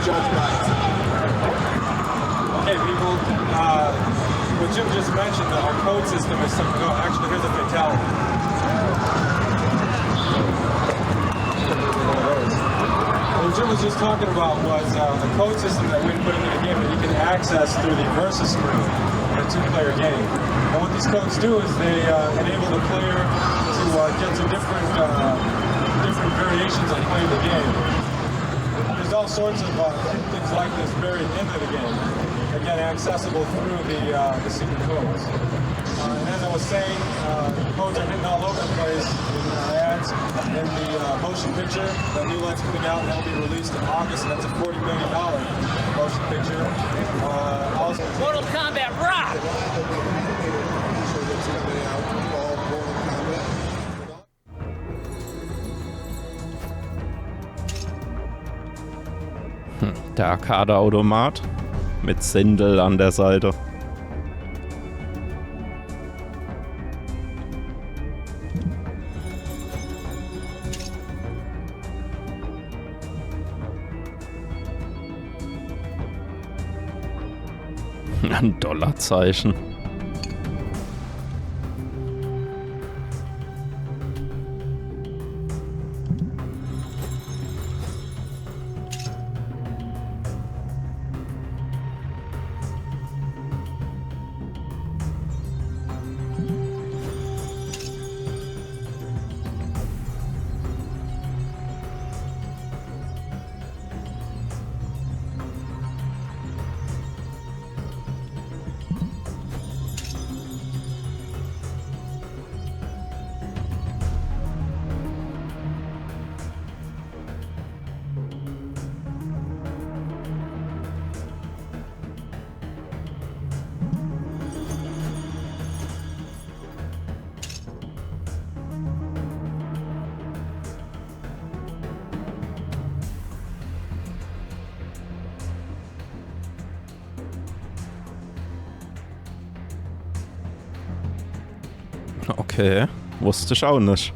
judge by its Okay, people, what Jim just mentioned, our code system is something. No, actually, here's a fatality. What Jim was just talking about was a code system that we put into the game that you can access through the versus screen in a two-player game. And what these codes do is they enable the player to get to different variations of playing the game. There's all sorts of things like this buried into the game. Again, accessible through the secret codes. And as I was saying, codes are hitting all over the place in ads. And the motion picture, the new one's coming out, and that'll be released in August, and that's a $40 million motion picture. Also, Mortal Kombat rock! Der Arcade-Automat mit Sindel an der Seite. Ein Dollarzeichen. Okay, wusste ich auch nicht.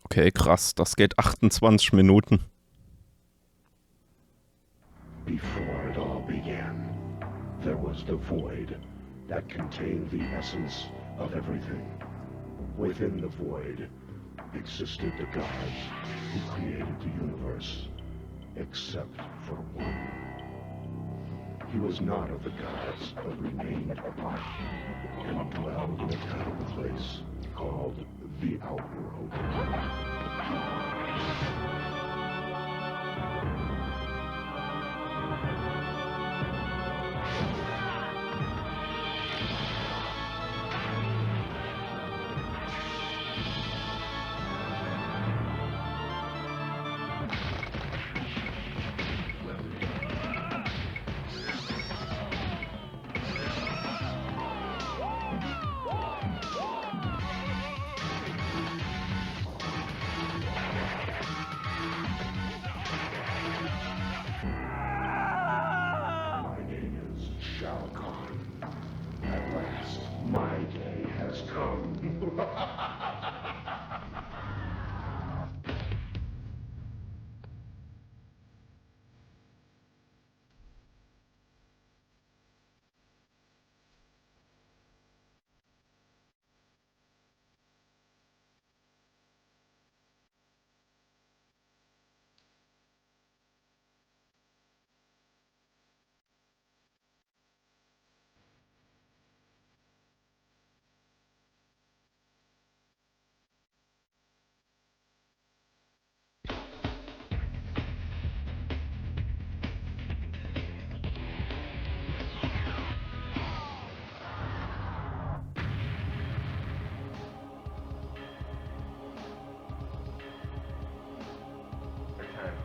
Okay, krass, das geht 28 Minuten. Before it all began, there was the void that contained the essence of everything. Within the void existed the gods who created the universe, except for one. He was not of the gods, but remained apart, and dwelled in a tiny place called the Outworld.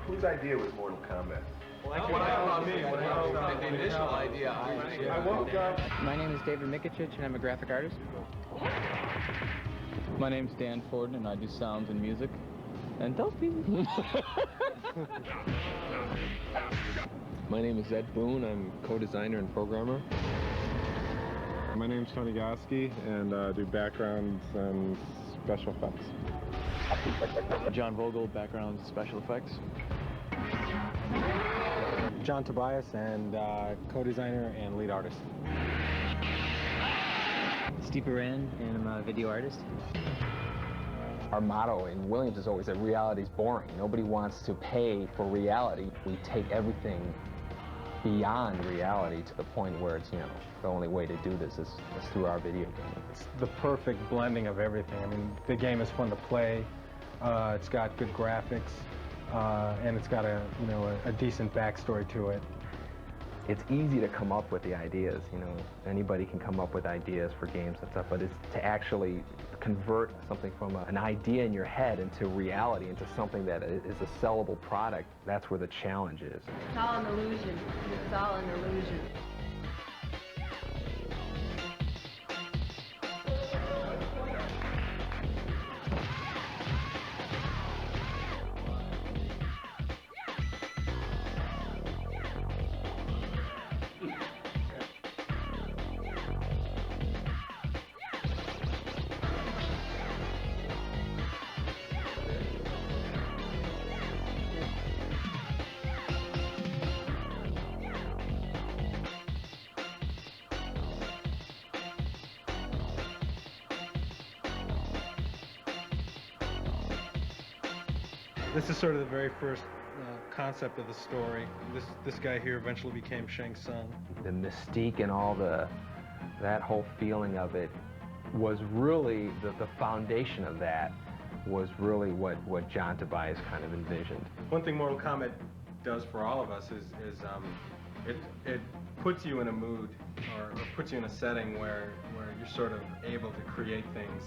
Whose idea was Mortal Kombat? The initial idea. I woke up. My name is David Mikicic, and I'm a graphic artist. My name's Dan Ford, and I do sounds and music. And tell people. My name is Ed Boone. I'm co-designer and programmer. My name's Tony Goski, and do backgrounds and special effects. John Vogel, background special effects. John Tobias, and co-designer and lead artist. Steve Moran, and I'm a video artist. Our motto in Williams is always that reality is boring. Nobody wants to pay for reality. We take everything beyond reality to the point where it's, the only way to do this is through our video game. It's the perfect blending of everything. I mean, the game is fun to play. It's got good graphics, and it's got a decent backstory to it. It's easy to come up with the ideas, anybody can come up with ideas for games and stuff, but it's to actually convert something from an idea in your head into reality, into something that is a sellable product. That's where the challenge is. It's all an illusion. It's all an illusion. This is sort of the very first concept of the story. This guy here eventually became Shang Tsung. The mystique and all that whole feeling of it was really, the foundation of that was really what John Tobias kind of envisioned. One thing Mortal Kombat does for all of us is it puts you in a mood or puts you in a setting where you're sort of able to create things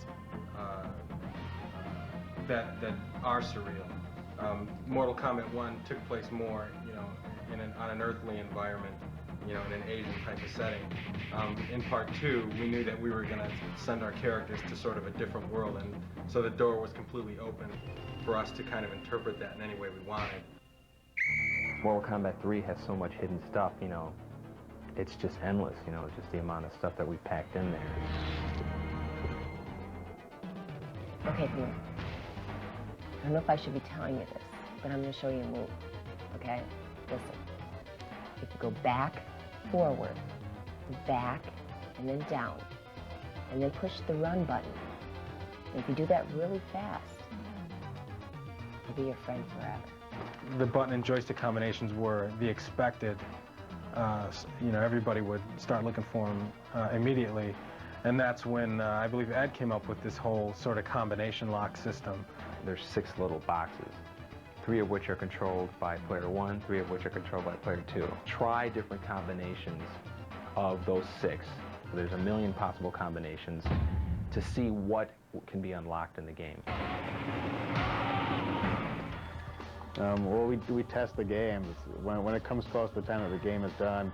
that are surreal. Mortal Kombat 1 took place more, on an earthly environment, in an Asian type of setting. In part 2, we knew that we were going to send our characters to sort of a different world, and so the door was completely open for us to kind of interpret that in any way we wanted. Mortal Kombat 3 has so much hidden stuff, it's just endless, just the amount of stuff that we packed in there. Okay, come here. I don't know if I should be telling you this, but I'm going to show you a move, okay? Listen. If you go back, forward, back, and then down, and then push the run button, and if you do that really fast, I'll be your friend forever. The button and joystick combinations were the expected. Everybody would start looking for them immediately, and that's when I believe Ed came up with this whole sort of combination lock system. There's 6 little boxes, 3 of which are controlled by player 1, 3 of which are controlled by player 2. Try different combinations of those 6. So there's a million possible combinations to see what can be unlocked in the game. Well, we test the games. When it comes close to the time that the game is done,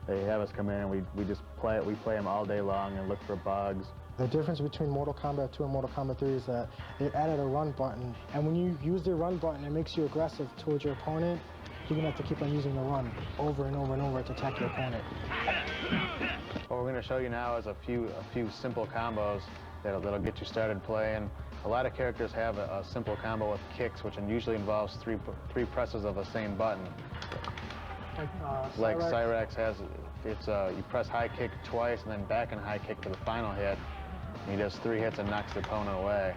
they have us come in and we just play it. We play them all day long and look for bugs. The difference between Mortal Kombat 2 and Mortal Kombat 3 is that they added a run button, and when you use the run button, it makes you aggressive towards your opponent. You're gonna have to keep on using the run over and over and over to attack your opponent. What we're gonna show you now is a few simple combos that'll get you started playing. A lot of characters have a simple combo with kicks, which usually involves three presses of the same button. Like Cyrax has, you press high kick twice and then back and high kick for the final hit. He does 3 hits and knocks the opponent away.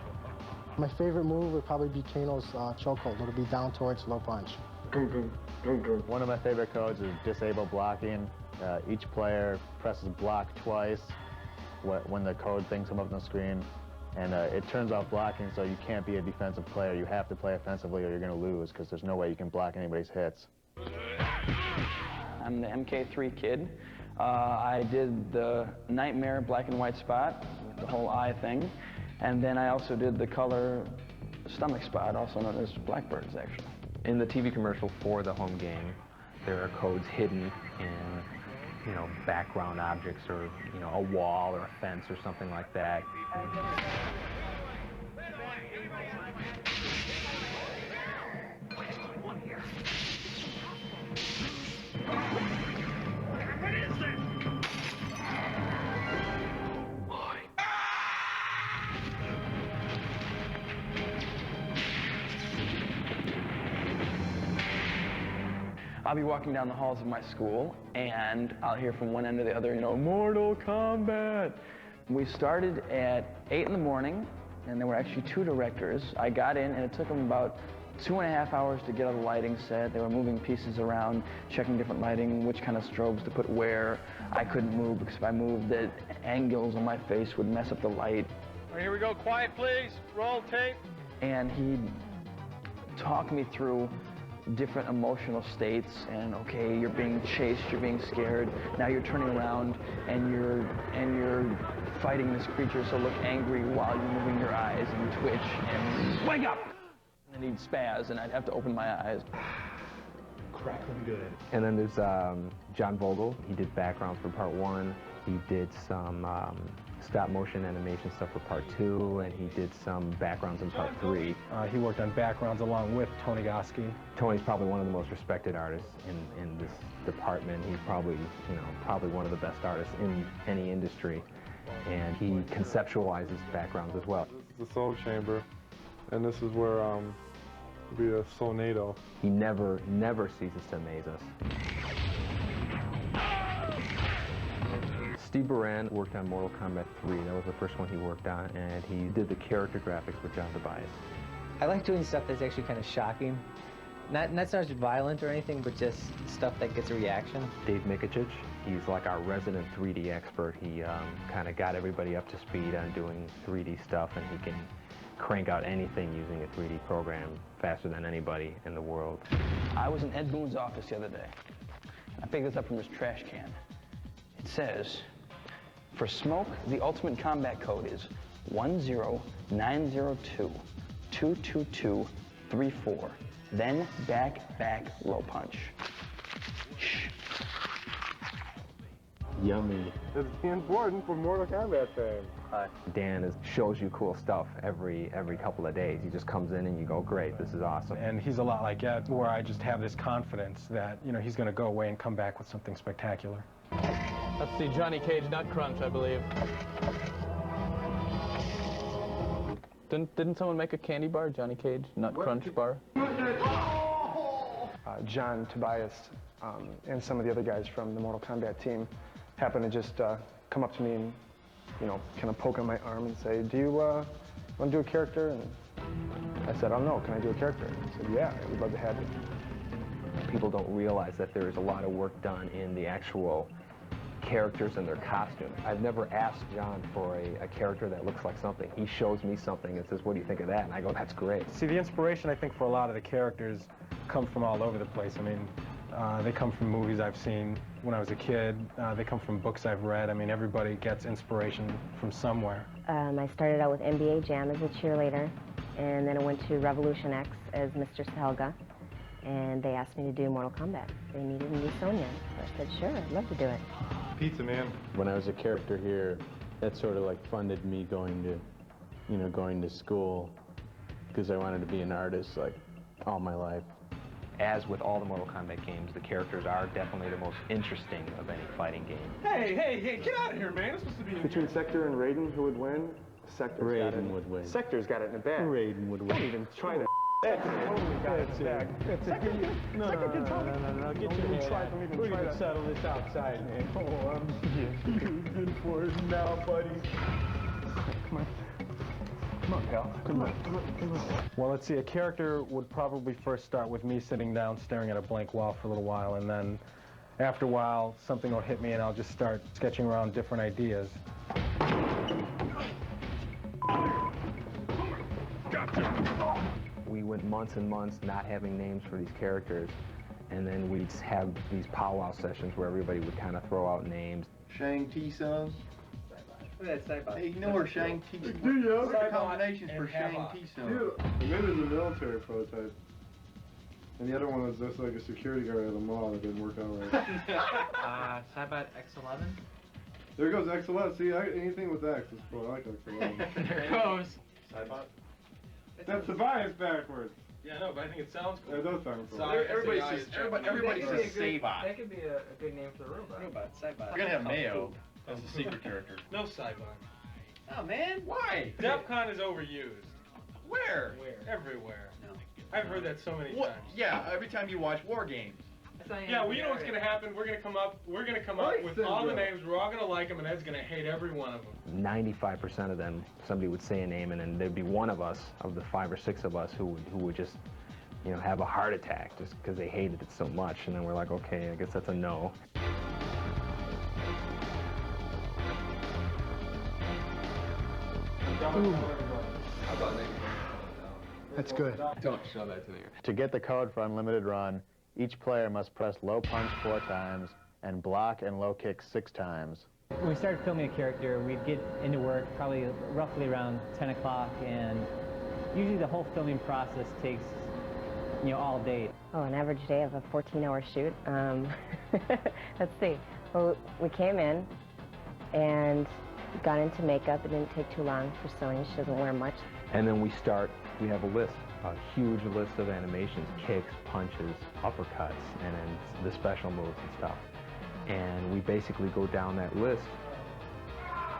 My favorite move would probably be Kano's chokehold. It'll be down towards low punch. One of my favorite codes is disable blocking. Each player presses block twice when the code things come up on the screen. And it turns off blocking, so you can't be a defensive player. You have to play offensively or you're going to lose, because there's no way you can block anybody's hits. I'm the MK3 kid. I did the Nightmare black and white spot, with the whole eye thing. And then I also did the color stomach spot, also known as blackbirds, actually. In the TV commercial for the home game, there are codes hidden in, background objects or, a wall or a fence or something like that. I'll be walking down the halls of my school, and I'll hear from one end to the other, you know, Mortal Kombat. We started at 8 in the morning, and there were actually 2 directors. I got in, and it took them about 2.5 hours to get all the lighting set. They were moving pieces around, checking different lighting, which kind of strobes to put where. I couldn't move because if I moved, the angles on my face would mess up the light. All right, here we go. Quiet, please. Roll tape. And he'd talk me through different emotional states, and okay, you're being chased, you're being scared, now you're turning around and you're fighting this creature, so look angry while you're moving your eyes and you twitch and wake up! And he'd spaz and I'd have to open my eyes. Crackling good. And then there's John Vogel. He did backgrounds for part 1. He did some stop motion animation stuff for part 2, and he did some backgrounds in part 3. He worked on backgrounds along with Tony Goski. Tony's probably one of the most respected artists in this department. He's probably, probably one of the best artists in any industry, and he conceptualizes backgrounds as well. This is the soul chamber, and this is where be a tornado. He never ceases to amaze us. Steve Baran worked on Mortal Kombat 3. That was the first one he worked on, and he did the character graphics with John Tobias. I like doing stuff that's actually kind of shocking. Not so much violent or anything, but just stuff that gets a reaction. Dave Mikuchich, he's like our resident 3D expert. He kind of got everybody up to speed on doing 3D stuff, and he can crank out anything using a 3D program faster than anybody in the world. I was in Ed Boon's office the other day. I picked this up from his trash can. It says, for smoke, the ultimate combat code is 10902-22234. Then back, low punch. Shh. Yummy. It's important for Mortal Kombat fame. Hi. Dan shows you cool stuff every couple of days. He just comes in and you go, great, this is awesome. And he's a lot like Ed, where I just have this confidence that, he's going to go away and come back with something spectacular. Let's see, Johnny Cage Nut Crunch, I believe. Didn't someone make a candy bar, Johnny Cage Nut Crunch bar? John Tobias and some of the other guys from the Mortal Kombat team happened to just come up to me and, kind of poke on my arm and say, do you want to do a character? And I said, oh no, can I do a character? And he said, yeah, we'd love to have you. People don't realize that there is a lot of work done in the actual characters and their costumes. I've never asked John for a character that looks like something. He shows me something and says, what do you think of that? And I go, that's great. See, the inspiration, I think, for a lot of the characters come from all over the place. I mean, they come from movies I've seen when I was a kid. They come from books I've read. I mean, everybody gets inspiration from somewhere. I started out with NBA Jam as a cheerleader, and then I went to Revolution X as Mistress Helga, and they asked me to do Mortal Kombat. They needed me to do Sonya, so I said, sure, I'd love to do it. Pizza man. When I was a character here, that sort of like funded me going to school, because I wanted to be an artist like all my life. As with all the Mortal Kombat games, the characters are definitely the most interesting of any fighting game. Hey, get out of here, man. It's supposed to be Between Sector and Raiden, who would win? Raiden would win. Sector's got it in the bag. Raiden would win. Don't even try that. That's totally got it in the bag. No, get your head out. We're going to settle this outside, man. Oh, I'm good for it now, buddy. Come on. Come on, pal. Come on. Well, let's see. A character would probably first start with me sitting down, staring at a blank wall for a little while, and then after a while, something will hit me, and I'll just start sketching around different ideas. We went months and months not having names for these characters, and then we'd have these powwow sessions where everybody would kind of throw out names. Shang Tsung. Hey, you know where Shang Tsung? Do you? What's the combinations for Shang Tsung? Maybe there's a military prototype. And the other one was just like a security guard at the mall that didn't work out right. Saibot X11? There goes X11. See, anything with X is cool. I like X11. There it goes. Saibot? That's Tobias backwards. Yeah, no, but I think it sounds cool. It does sound cool. Everybody says Saibot. That could be a good name for the robot. Saibot. We're gonna have Mayo as a secret character. No Saibot. Oh man, why? DEFCON is overused. Where? Everywhere. No. I've heard that so many times. Yeah, every time you watch War Games. Yeah, well, you know what's gonna happen? We're gonna come up with all the names. We're all gonna like them, and Ed's gonna hate every one of them. 95% of them, somebody would say a name, and then there'd be one of us, of the 5 or 6 of us, who would just, you know, have a heart attack just because they hated it so much. And then we're like, okay, I guess that's a no. That's good. Don't show that to me. To get the code for unlimited run, each player must press low punch 4 times and block and low kick 6 times. When we started filming a character, we'd get into work probably roughly around 10 o'clock, and usually the whole filming process takes, you know, all day. Oh, an average day of a 14-hour shoot? Let's see. Well, we came in and got into makeup. It didn't take too long for Sonya. She doesn't wear much. And then we have a list, a huge list of animations, kicks, punches, uppercuts, and then the special moves and stuff. And we basically go down that list,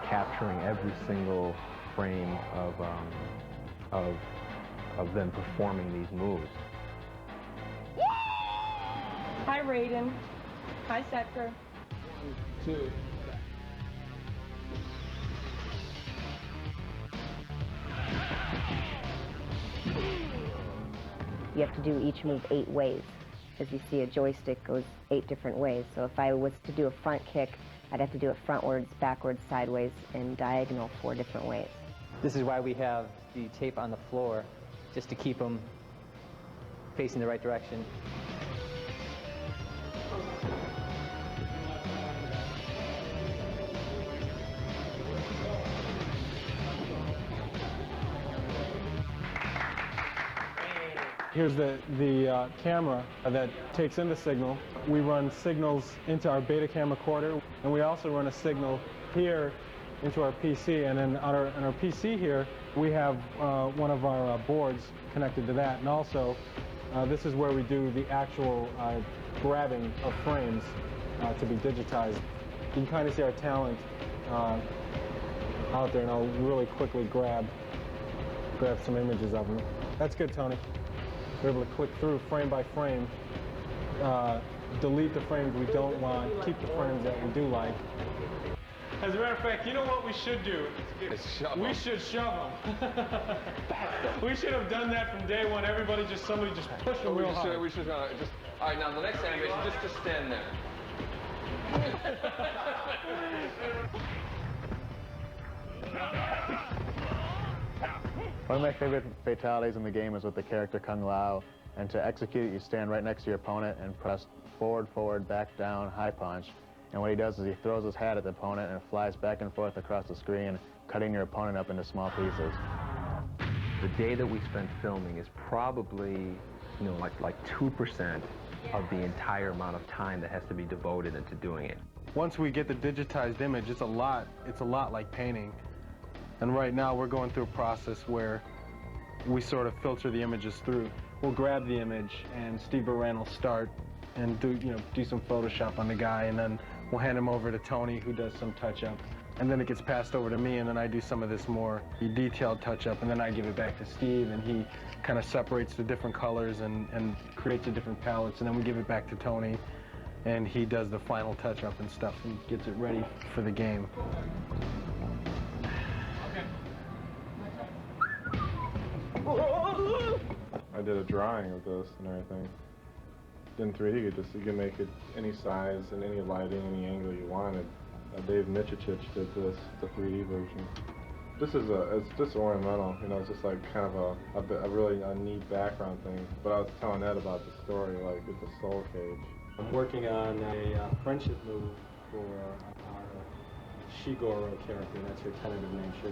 capturing every single frame of them performing these moves. Hi, Raiden. Hi, Secker. 1, 2. You have to do each move 8 ways. As you see, a joystick goes 8 different ways. So if I was to do a front kick, I'd have to do it frontwards, backwards, sideways, and diagonal 4 different ways. This is why we have the tape on the floor, just to keep them facing the right direction. Here's the camera that takes in the signal. We run signals into our beta camcorder, and we also run a signal here into our PC. And then on our PC here, we have one of our boards connected to that. And also, this is where we do the actual grabbing of frames to be digitized. You can kind of see our talent out there, and I'll really quickly grab some images of them. That's good, Tony. We're able to click through frame by frame, delete the frames we don't want, keep the frames that we do like. As a matter of fact, you know what we should do? We should shove them. We should have done that from day one. Somebody just push them real hard. We should all right, now the next animation, just stand there. One of my favorite fatalities in the game is with the character Kung Lao, and to execute it, you stand right next to your opponent and press forward, forward, back, down, high punch. And what he does is he throws his hat at the opponent and it flies back and forth across the screen, cutting your opponent up into small pieces. The day that we spent filming is probably, you know, like 2% of the entire amount of time that has to be devoted into doing it. Once we get the digitized image, it's a lot like painting. And right now we're going through a process where we sort of filter the images through. We'll grab the image and Steve Baran will start and do some Photoshop on the guy, and then we'll hand him over to Tony, who does some touch-up. And then it gets passed over to me, and then I do some of this more detailed touch-up, and then I give it back to Steve, and he kind of separates the different colors and creates the different palettes, and then we give it back to Tony, and he does the final touch-up and stuff and gets it ready for the game. I did a drawing of this and everything. In 3D, you can make it any size and any lighting, any angle you wanted. Dave Michich did this, the 3D version. It's just ornamental, you know, it's just like kind of a really neat background thing. But I was telling Ed about the story, like it's a soul cage. I'm working on a friendship move for our Shigoro character. That's her tentative name. She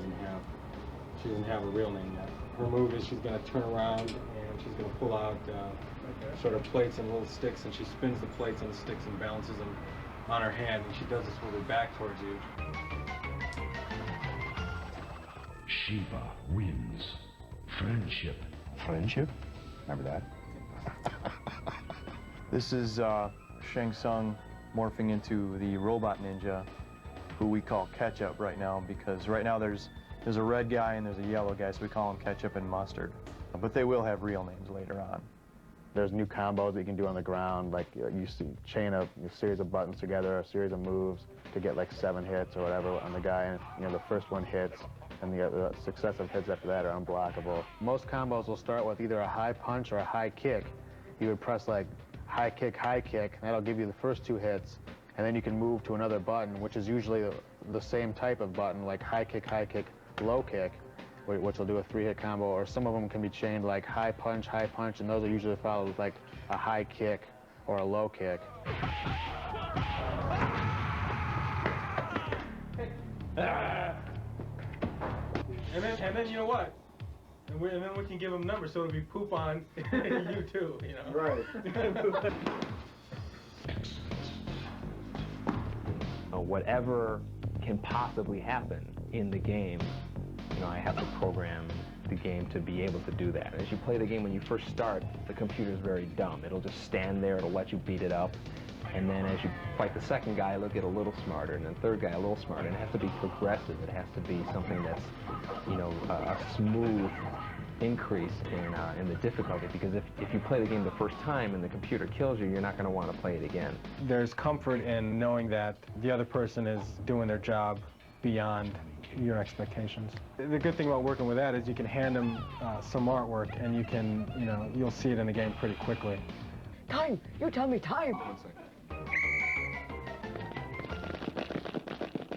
doesn't have a real name yet. Her move is she's going to turn around and she's going to pull out sort of plates and little sticks, and she spins the plates and the sticks and balances them on her hand, and she does this with her back towards you. Shiba wins. Friendship. Friendship? Remember that? This is Shang Tsung morphing into the robot ninja, who we call Ketchup right now, because right now there's a red guy and there's a yellow guy, so we call them Ketchup and Mustard. But they will have real names later on. There's new combos that you can do on the ground, like you chain a series of buttons together, a series of moves to get like 7 hits or whatever on the guy, and the first one hits, and the successive hits after that are unblockable. Most combos will start with either a high punch or a high kick. You would press like high kick, and that'll give you the first 2 hits, and then you can move to another button, which is usually the same type of button, like high kick, low kick, which will do a 3-hit combo, or some of them can be chained like high punch, and those are usually followed with like a high kick or a low kick. And then you know what? And then we can give them numbers, so it'll be poop on you too, you know? Right. Whatever can possibly happen in the game, I have to program the game to be able to do that. As you play the game, when you first start, the computer's very dumb. It'll just stand there, it'll let you beat it up, and then as you fight the second guy, it'll get a little smarter, and then third guy a little smarter, and it has to be progressive. It has to be something that's, a smooth increase in the difficulty, because if you play the game the first time and the computer kills you, you're not going to want to play it again. There's comfort in knowing that the other person is doing their job beyond your expectations. The good thing about working with that is you can hand them some artwork, and you can, you'll see it in the game pretty quickly. Time! You tell me time!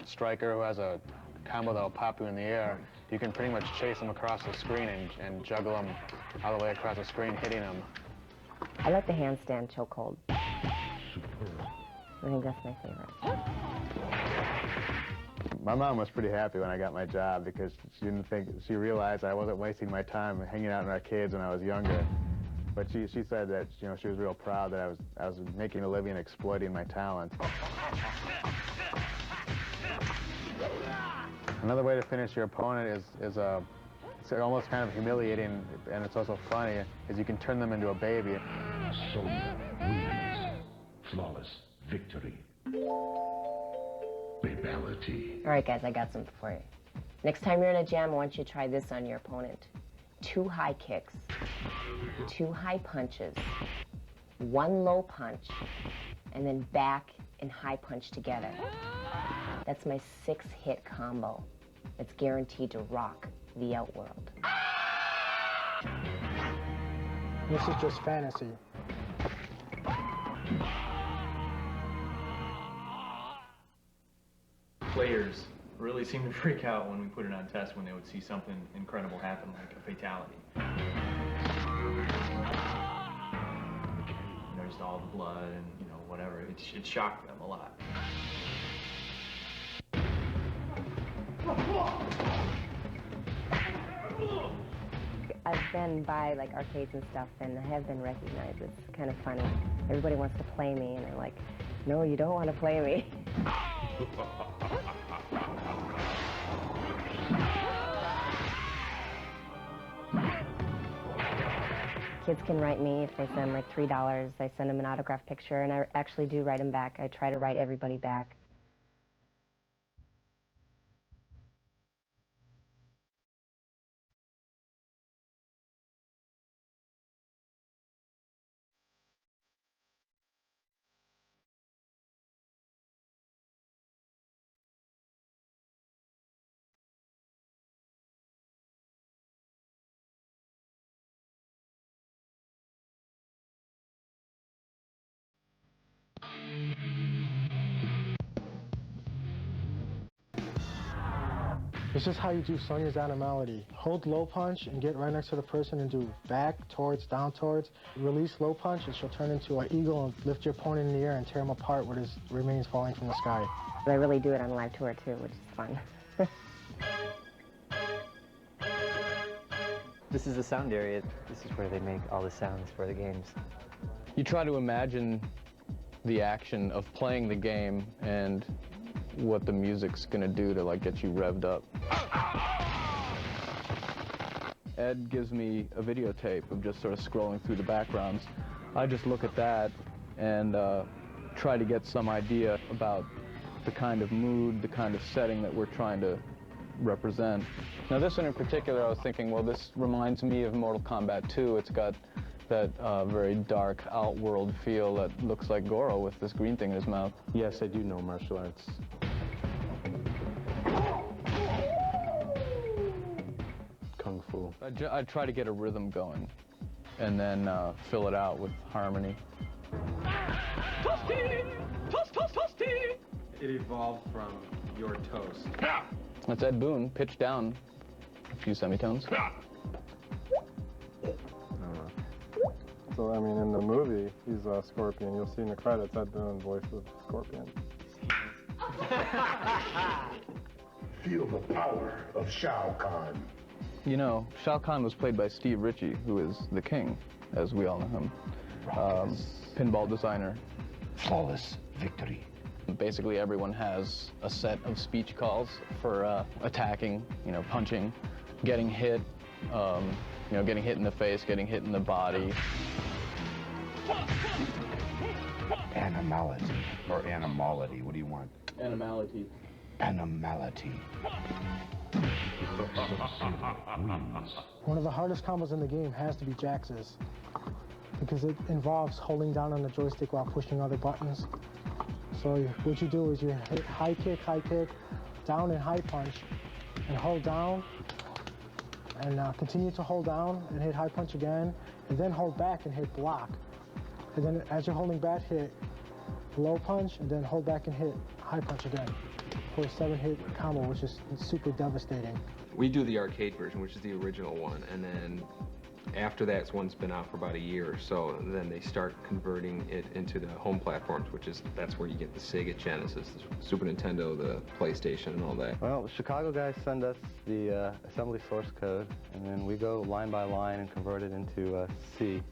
Striker who has a combo that'll pop you in the air, you can pretty much chase them across the screen and juggle them all the way across the screen, hitting them. I like the handstand chokehold. I think that's my favorite. My mom was pretty happy when I got my job because she realized I wasn't wasting my time hanging out in arcades when I was younger. But she said that she was real proud that I was making a living exploiting my talent. Another way to finish your opponent is it's almost kind of humiliating, and it's also funny, is you can turn them into a baby. Sonya wins. Flawless victory. Babality. All right, guys, I got something for you. Next time you're in a jam, I want you to try this on your opponent. 2 high kicks, 2 high punches, 1 low punch, and then back and high punch together. That's my 6-hit combo. It's guaranteed to rock the outworld. This is just fantasy. Players really seem to freak out when we put it on test when they would see something incredible happen, like a fatality. Just all the blood and whatever. It shocked them a lot. I've been by like arcades and stuff, and I have been recognized. It's kind of funny. Everybody wants to play me, and I'm like, no, you don't want to play me. Kids can write me if they send like $3. I send them an autographed picture, and I actually do write them back. I try to write everybody back. This is how you do Sonya's animality. Hold low punch and get right next to the person and do back towards, down towards. Release low punch and she'll turn into an eagle and lift your opponent in the air and tear him apart where his remains falling from the sky. But I really do it on live tour too, which is fun. This is the sound area. This is where they make all the sounds for the games. You try to imagine the action of playing the game and what the music's gonna do to like get you revved up. Ed gives me a videotape of just sort of scrolling through the backgrounds. I just look at that and try to get some idea about the kind of mood, the kind of setting that we're trying to represent. Now this one in particular, I was thinking, well, this reminds me of Mortal Kombat 2. It's got that very dark outworld feel that looks like Goro with this green thing in his mouth. Yes, I do know martial arts. Kung Fu. I try to get a rhythm going and then fill it out with harmony. It evolved from your toast. That's Ed Boon, pitched down a few semitones. So, I mean, in the movie, he's a Scorpion. You'll see in the credits, Ed Boon, voice of Scorpion. Feel the power of Shao Kahn. You know, Shao Kahn was played by Steve Ritchie, who is the king, as we all know him. Pinball designer. Flawless victory. Basically, everyone has a set of speech calls for attacking, you know, punching, getting hit, you know, getting hit in the face, getting hit in the body. Animality, or animality, what do you want? Animality. Animality. One of the hardest combos in the game has to be Jax's, because it involves holding down on the joystick while pushing other buttons. So what you do is you hit high kick, down and high punch, and hold down, and continue to hold down and hit high punch again, and then hold back and hit block. And then as you're holding back, hit low punch, and then hold back and hit high punch again for a 7-hit combo, which is super devastating. We do the arcade version, which is the original one, and then after that's one's been out for about a year or so, and then they start converting it into the home platforms, that's where you get the Sega Genesis, the Super Nintendo, the PlayStation, and all that. Well, the Chicago guys send us the assembly source code, and then we go line by line and convert it into C.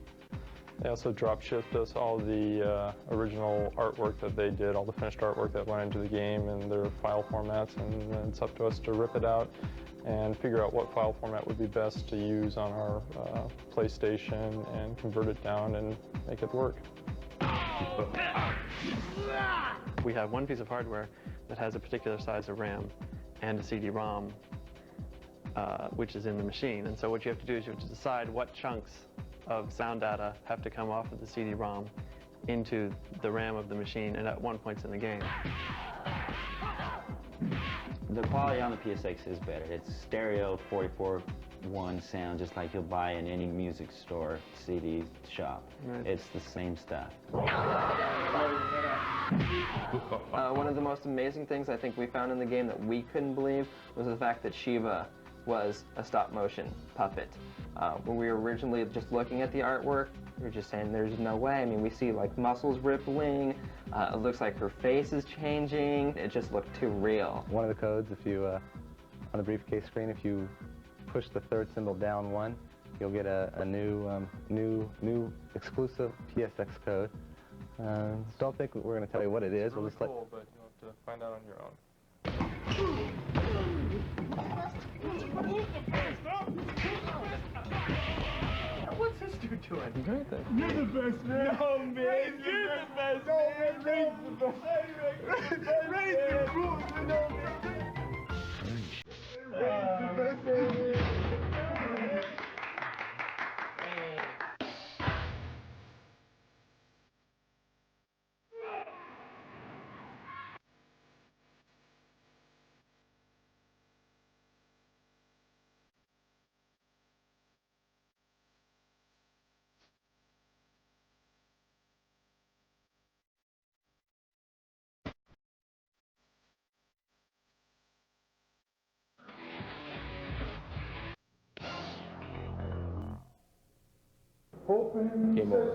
They also drop shipped us all the original artwork that they did, all the finished artwork that went into the game and their file formats, and then it's up to us to rip it out and figure out what file format would be best to use on our PlayStation and convert it down and make it work. We have one piece of hardware that has a particular size of RAM and a CD-ROM, which is in the machine. And so what you have to do is you have to decide what chunks of sound data have to come off of the CD-ROM into the RAM of the machine and at one point in the game. The quality on the PSX is better. It's stereo 44:1 sound, just like you'll buy in any music store, CD shop. Right. It's the same stuff. One of the most amazing things I think we found in the game that we couldn't believe was the fact that Shiva was a stop-motion puppet. When we were originally just looking at the artwork, we were just saying there's no way. I mean, we see like muscles rippling, it looks like her face is changing, it just looked too real. One of the codes, if you, on the briefcase screen, if you push the third symbol down 1, you'll get a new exclusive PSX code. Don't think we're going to tell you what it is. We'll just let... Cool, but you'll have to find out on your own. What's this dude doing? Great thing. You're the best, man. No, man. You're the best, man. Ray's the best. Ray's the rules, you know, man. Ray's the best, man. Game over.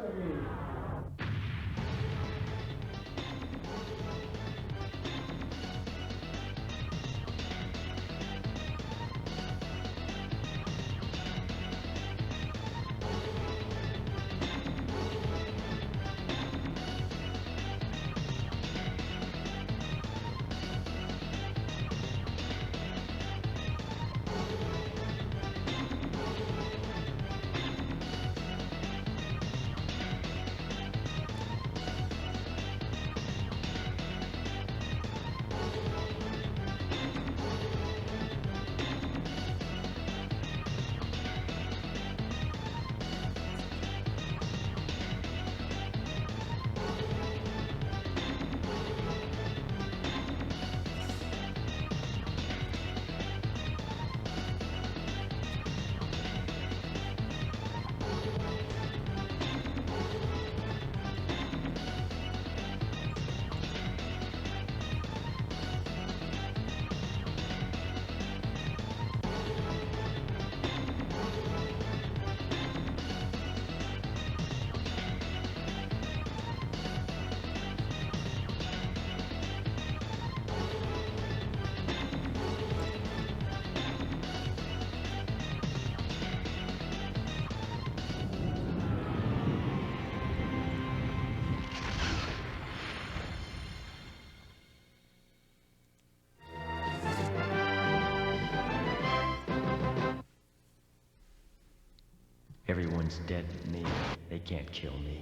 Everyone's dead but me. They can't kill me.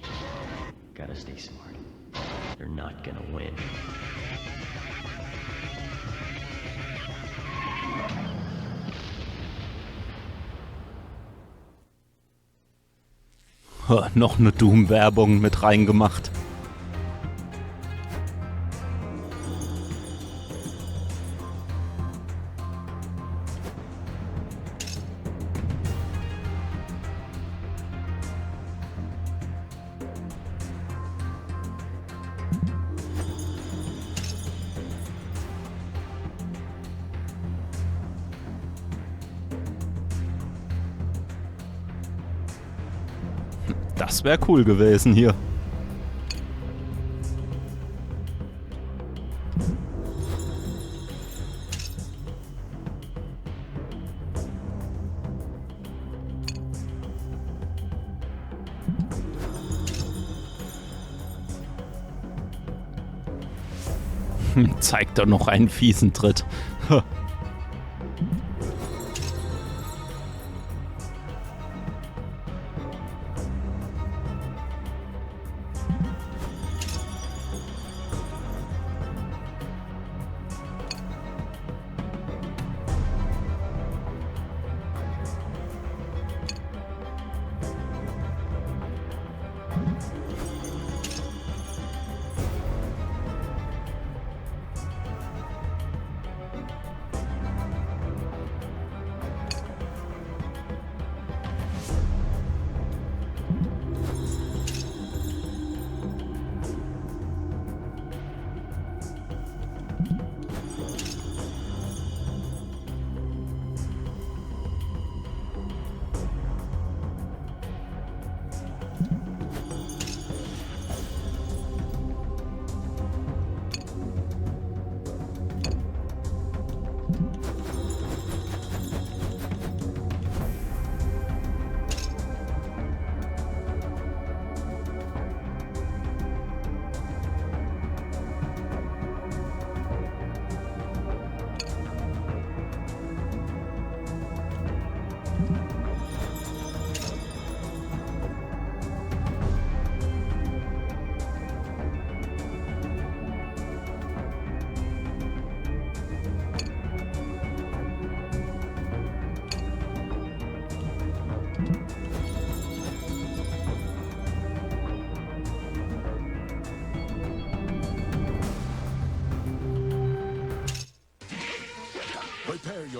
Gotta stay smart. They're not gonna win. Noch eine Doom-Werbung mit reingemacht. Das wäre cool gewesen hier. Zeigt doch noch einen fiesen Tritt.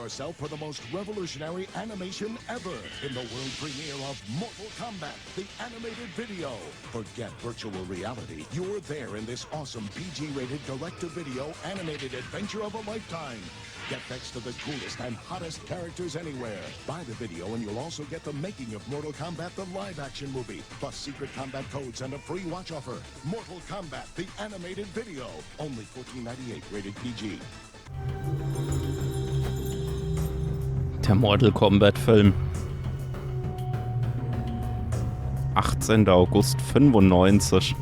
yourself for the most revolutionary animation ever in the world premiere of Mortal Kombat, the animated video. Forget virtual reality. You're there in this awesome PG-rated direct-to-video animated adventure of a lifetime. Get next to the coolest and hottest characters anywhere. Buy the video and you'll also get the making of Mortal Kombat, the live-action movie, plus secret combat codes and a free watch offer. Mortal Kombat, the animated video. Only $14.98, rated PG. Der Mortal Kombat Film. 18. August 95.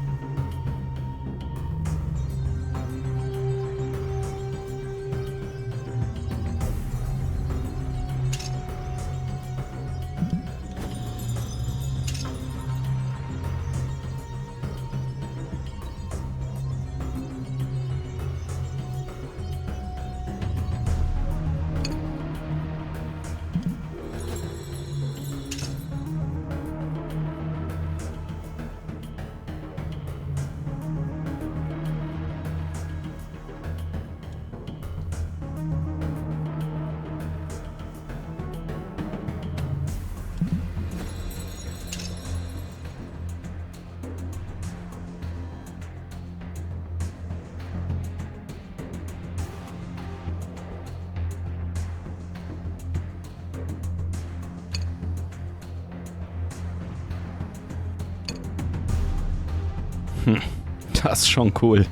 Das ist schon cool.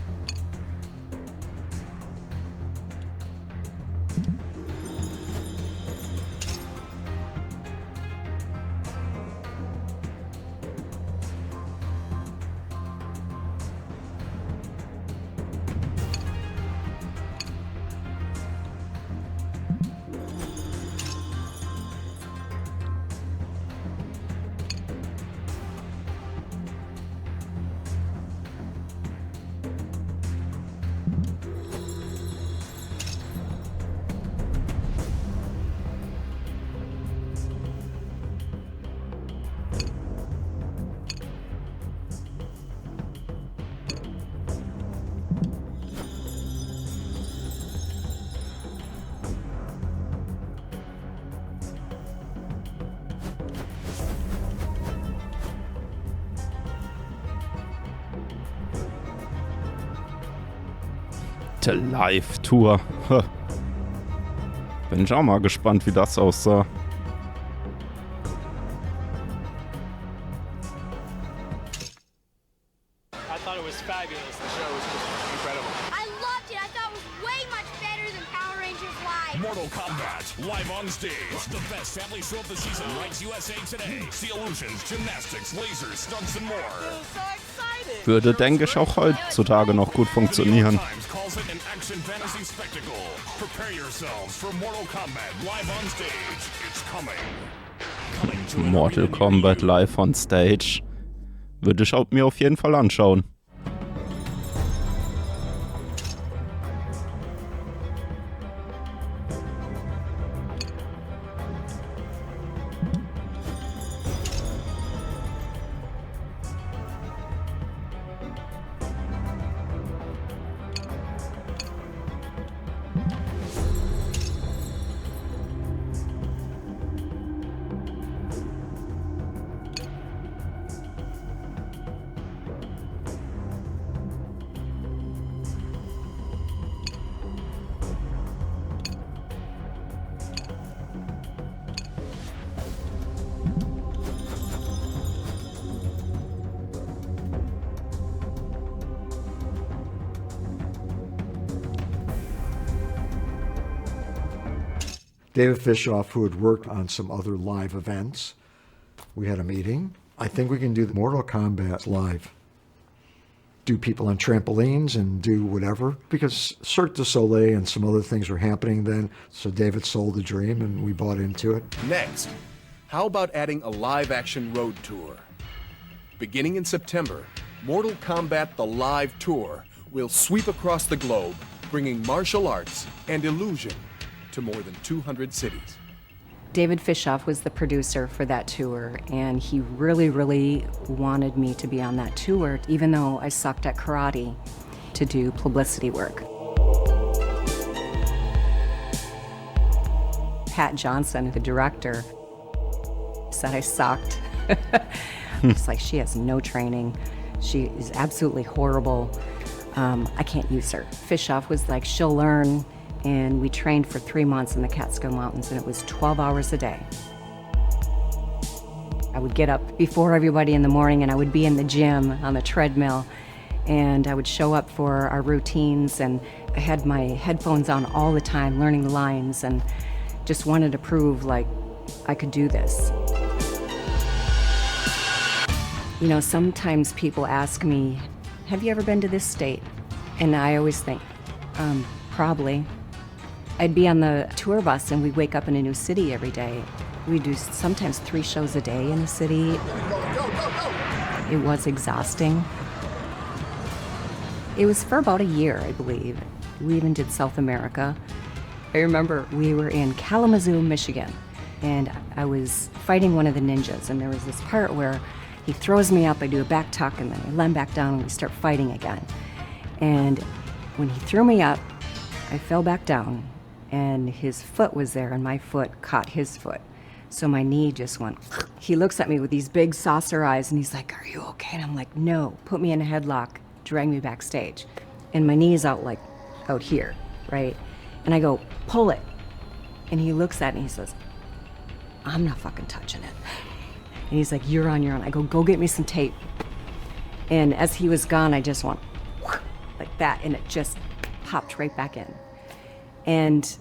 komplette Live-Tour. Bin ich auch mal gespannt, wie das aussah. I thought it was fabulous. The show was just incredible. I loved it. I thought it was way much better than Power Rangers Live. Mortal Kombat, live on stage. The best family show of the season ranks USA Today. See illusions, gymnastics, lasers, stunts and more. So excited. Würde, denke ich, auch heutzutage noch gut funktionieren. Calls it an action fantasy spectacle. Prepare yourselves for Mortal Kombat live on stage. It's coming. Mortal Kombat live on stage. Würde ich mir auf jeden Fall anschauen. David Fishoff, who had worked on some other live events, we had a meeting. I think we can do the Mortal Kombat live. Do people on trampolines and do whatever, because Cirque du Soleil and some other things were happening then. So David sold the dream and we bought into it. Next, how about adding a live-action road tour? Beginning in September, Mortal Kombat the Live Tour will sweep across the globe, bringing martial arts and illusion to more than 200 cities. David Fishoff was the producer for that tour, and he really, really wanted me to be on that tour, even though I sucked at karate, to do publicity work. Pat Johnson, the director, said I sucked. It's like, she has no training. She is absolutely horrible. I can't use her. Fishoff was like, she'll learn. And we trained for 3 months in the Catskill Mountains, and it was 12 hours a day. I would get up before everybody in the morning, and I would be in the gym on the treadmill, and I would show up for our routines, and I had my headphones on all the time, learning the lines, and just wanted to prove, like, I could do this. You know, sometimes people ask me, have you ever been to this state? And I always think, probably. I'd be on the tour bus and we'd wake up in a new city every day. We'd do sometimes 3 shows a day in the city. It was exhausting. It was for about a year, I believe. We even did South America. I remember we were in Kalamazoo, Michigan, and I was fighting one of the ninjas, and there was this part where he throws me up, I do a back tuck, and then I land back down and we start fighting again. And when he threw me up, I fell back down, and his foot was there, and my foot caught his foot. So my knee just went. He looks at me with these big saucer eyes, and he's like, are you okay? And I'm like, no. Put me in a headlock, drag me backstage. And my knee's out, like, out here, right? And I go, pull it. And he looks at it, and he says, I'm not fucking touching it. And he's like, you're on your own. I go get me some tape. And as he was gone, I just went like that, and it just popped right back in. And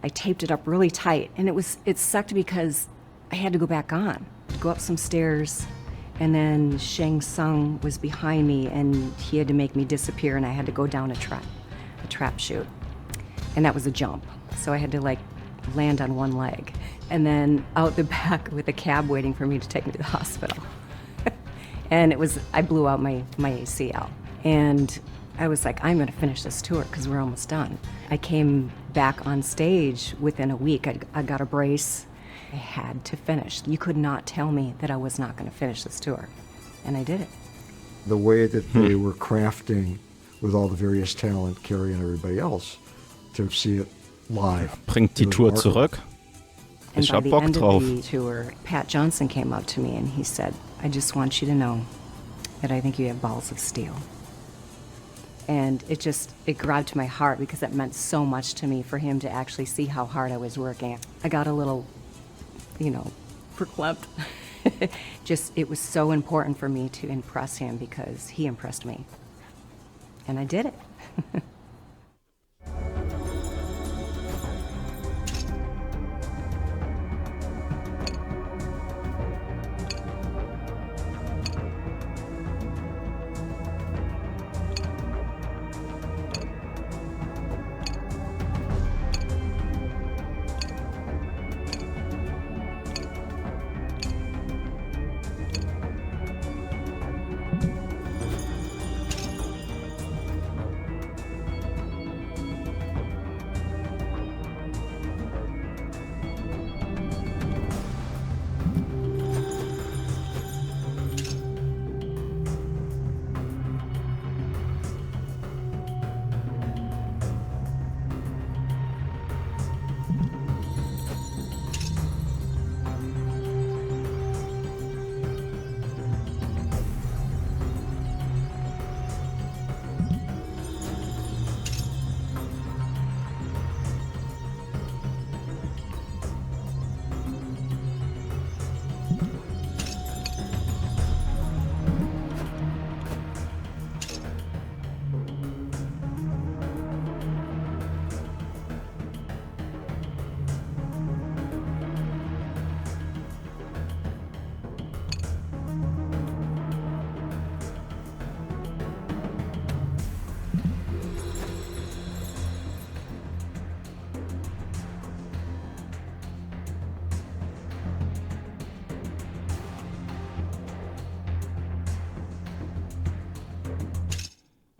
I taped it up really tight, and it sucked because I had to go back on, go up some stairs, and then Shang Tsung was behind me, and he had to make me disappear, and I had to go down a trap chute, and that was a jump. So I had to like land on one leg, and then out the back with a cab waiting for me to take me to the hospital. And I blew out my ACL, and I was like, I'm gonna finish this tour because we're almost done. I came back on stage within a week. I got a brace. I had to finish. You could not tell me that I was not gonna finish this tour, and I did it. The way that they were crafting with all the various talent, Carrie and everybody else, to see it live. Bringt die Tour zurück. And Ich by hab the Bock end drauf. of the tour, Pat Johnson came up to me and he said, I just want you to know that I think you have balls of steel. And it grabbed my heart because it meant so much to me for him to actually see how hard I was working. I got a little, verklempt. It was so important for me to impress him because he impressed me. And I did it.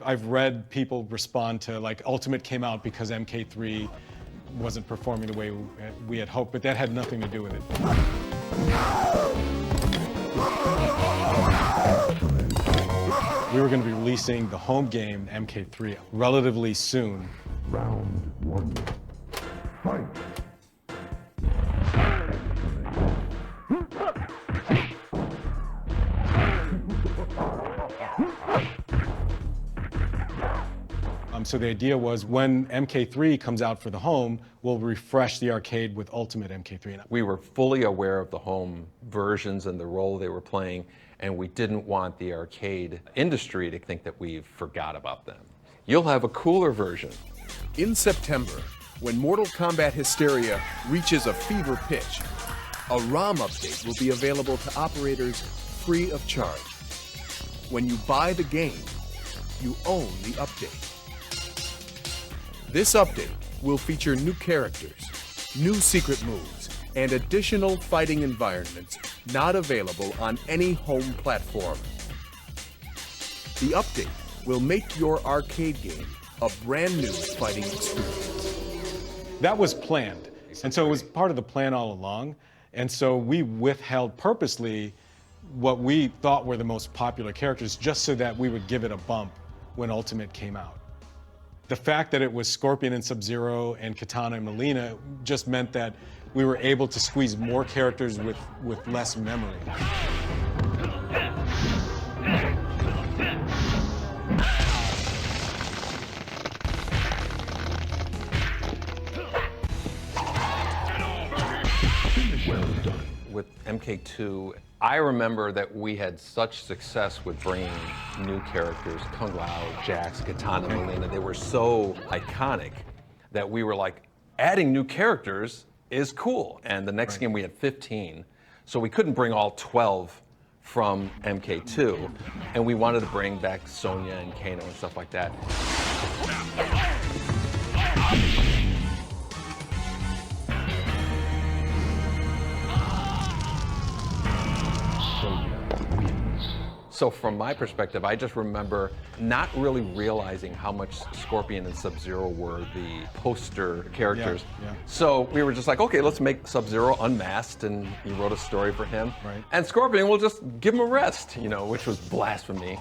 I've read people respond to, like, Ultimate came out because MK3 wasn't performing the way we had hoped, but that had nothing to do with it. We were going to be releasing the home game, MK3, relatively soon. Round 1. Fight! So the idea was when MK3 comes out for the home, we'll refresh the arcade with Ultimate MK3. We were fully aware of the home versions and the role they were playing, and we didn't want the arcade industry to think that we forgot about them. You'll have a cooler version. In September, when Mortal Kombat hysteria reaches a fever pitch, a ROM update will be available to operators free of charge. When you buy the game, you own the update. This update will feature new characters, new secret moves, and additional fighting environments not available on any home platform. The update will make your arcade game a brand new fighting experience. That was planned, and so it was part of the plan all along, and so we withheld purposely what we thought were the most popular characters just so that we would give it a bump when Ultimate came out. The fact that it was Scorpion and Sub-Zero and Kitana and Mileena just meant that we were able to squeeze more characters with less memory. Well done. With MK2, I remember that we had such success with bringing new characters, Kung Lao, Jax, Kitana, Mileena. They were so iconic that we were like, adding new characters is cool. And the next game we had 15, so we couldn't bring all 12 from MK2, and we wanted to bring back Sonya and Kano and stuff like that. So from my perspective, I just remember not really realizing how much Scorpion and Sub-Zero were the poster characters. Yeah. So we were just like, okay, let's make Sub-Zero unmasked, and he wrote a story for him. Right. And Scorpion, we'll just give him a rest, you know, which was blasphemy.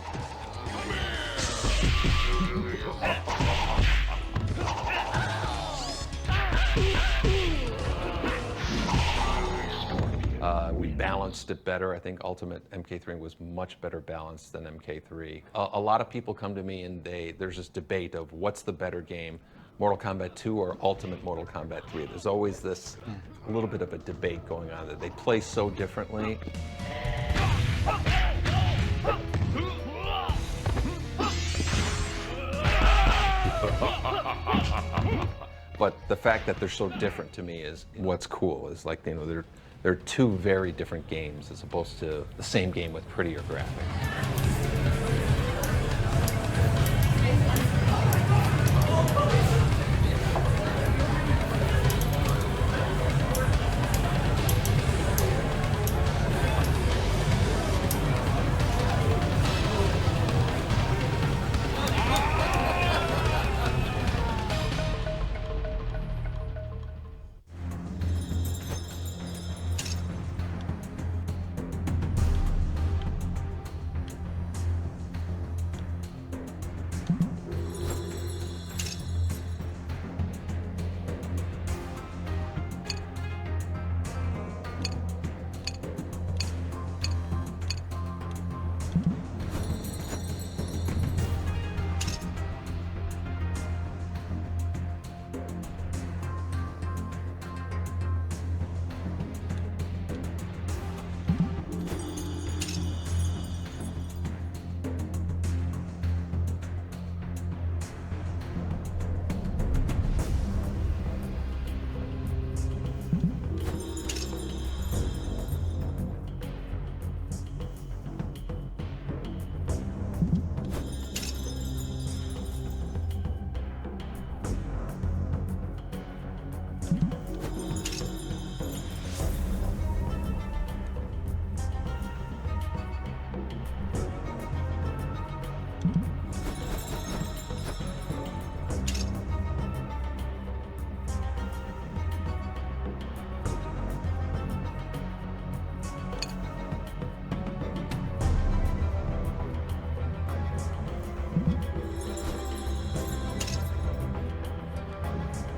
We balanced balanced it better. I think Ultimate MK3 was much better balanced than MK3. A lot of people come to me and there's this debate of what's the better game, Mortal Kombat 2 or Ultimate Mortal Kombat 3. There's always this a little bit of a debate going on that they play so differently. But the fact that they're so different to me is what's cool. Is like, you know, they're two very different games as opposed to the same game with prettier graphics.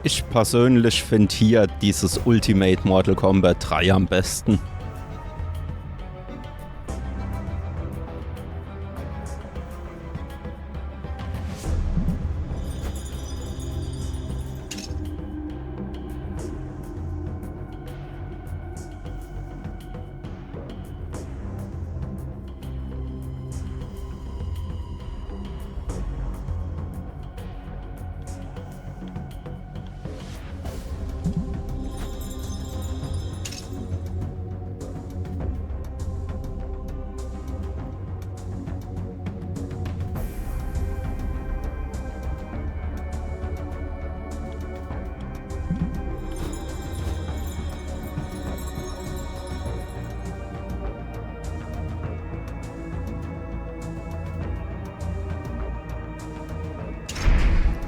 Ich persönlich finde hier dieses Ultimate Mortal Kombat 3 am besten.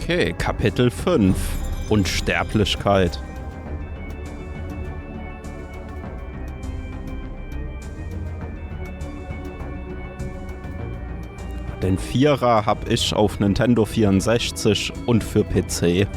Okay, Kapitel 5. Unsterblichkeit. Den Vierer habe ich auf Nintendo 64 und für PC.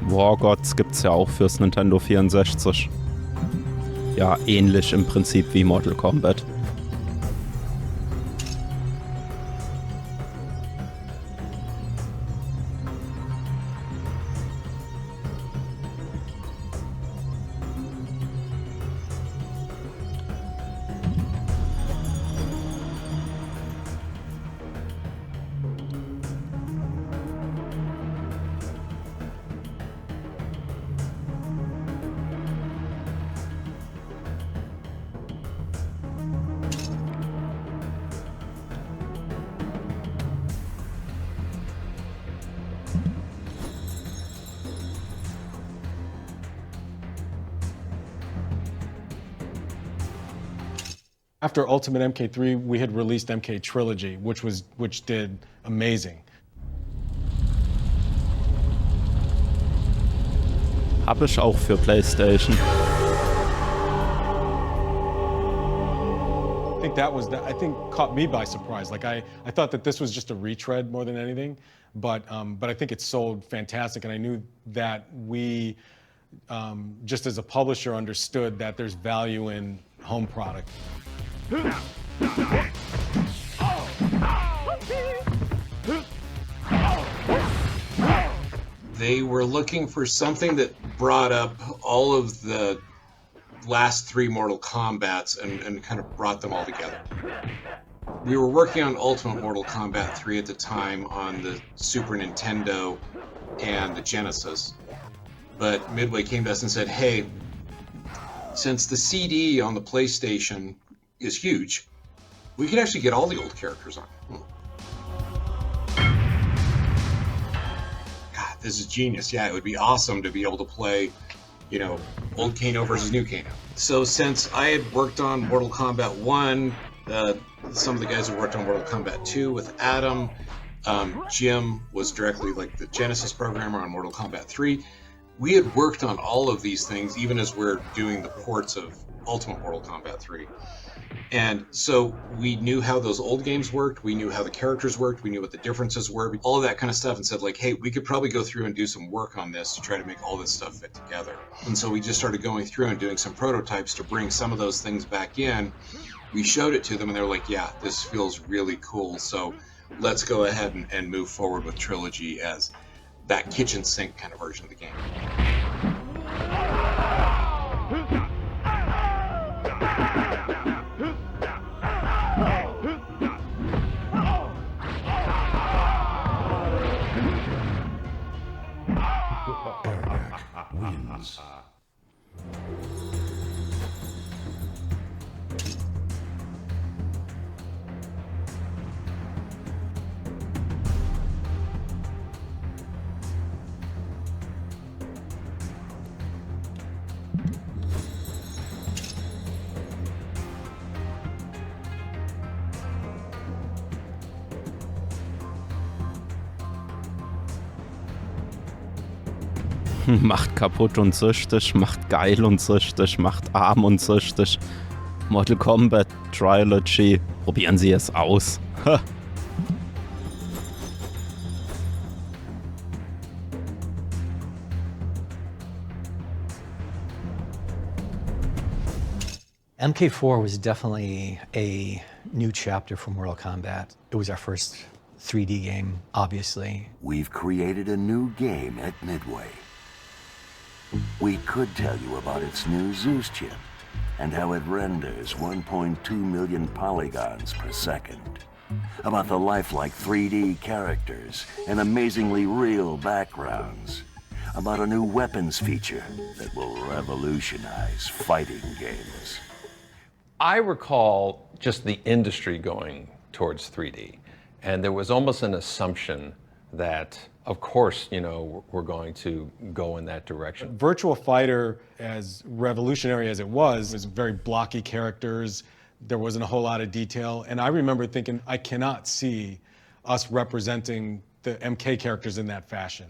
Wargods gibt's ja auch fürs Nintendo 64. Ja, ähnlich im Prinzip wie Mortal Kombat. After Ultimate MK3, we had released MK Trilogy, which did amazing. Hab ich auch für PlayStation. that was, I think, caught me by surprise. Like I thought that this was just a retread more than anything, but I think it sold fantastic, and I knew that we, just as a publisher, understood that there's value in home product. They were looking for something that brought up all of the last 3 Mortal Kombats and kind of brought them all together. We were working on Ultimate Mortal Kombat 3 at the time on the Super Nintendo and the Genesis. But Midway came to us and said, hey, since the CD on the PlayStation is huge, we could actually get all the old characters on. God, this is genius. Yeah, it would be awesome to be able to play, you know, old Kano versus new Kano. So since I had worked on Mortal Kombat 1, some of the guys had worked on Mortal Kombat 2 with Adam, Jim was directly like the Genesis programmer on Mortal Kombat 3. We had worked on all of these things even as we're doing the ports of Ultimate Mortal Kombat 3. And so we knew how those old games worked, we knew how the characters worked, we knew what the differences were, all of that kind of stuff, and said like, hey, we could probably go through and do some work on this to try to make all this stuff fit together. And so we just started going through and doing some prototypes to bring some of those things back in. We showed it to them and they were like, yeah, this feels really cool, so let's go ahead and move forward with Trilogy as that kitchen sink kind of version of the game. Wins. Macht kaputt und süchtig, macht geil und süchtig, macht arm und süchtig. Mortal Kombat Trilogy. Probieren Sie es aus. Ha. MK4 was definitely a new chapter for Mortal Kombat. It was our first 3D game, obviously. We've created a new game at Midway. We could tell you about its new Zeus chip and how it renders 1.2 million polygons per second. About the lifelike 3D characters and amazingly real backgrounds. About a new weapons feature that will revolutionize fighting games. I recall just the industry going towards 3D, and there was almost an assumption that, of course, you know, we're going to go in that direction. Virtua Fighter, as revolutionary as it was very blocky characters. There wasn't a whole lot of detail. And I remember thinking, I cannot see us representing the MK characters in that fashion.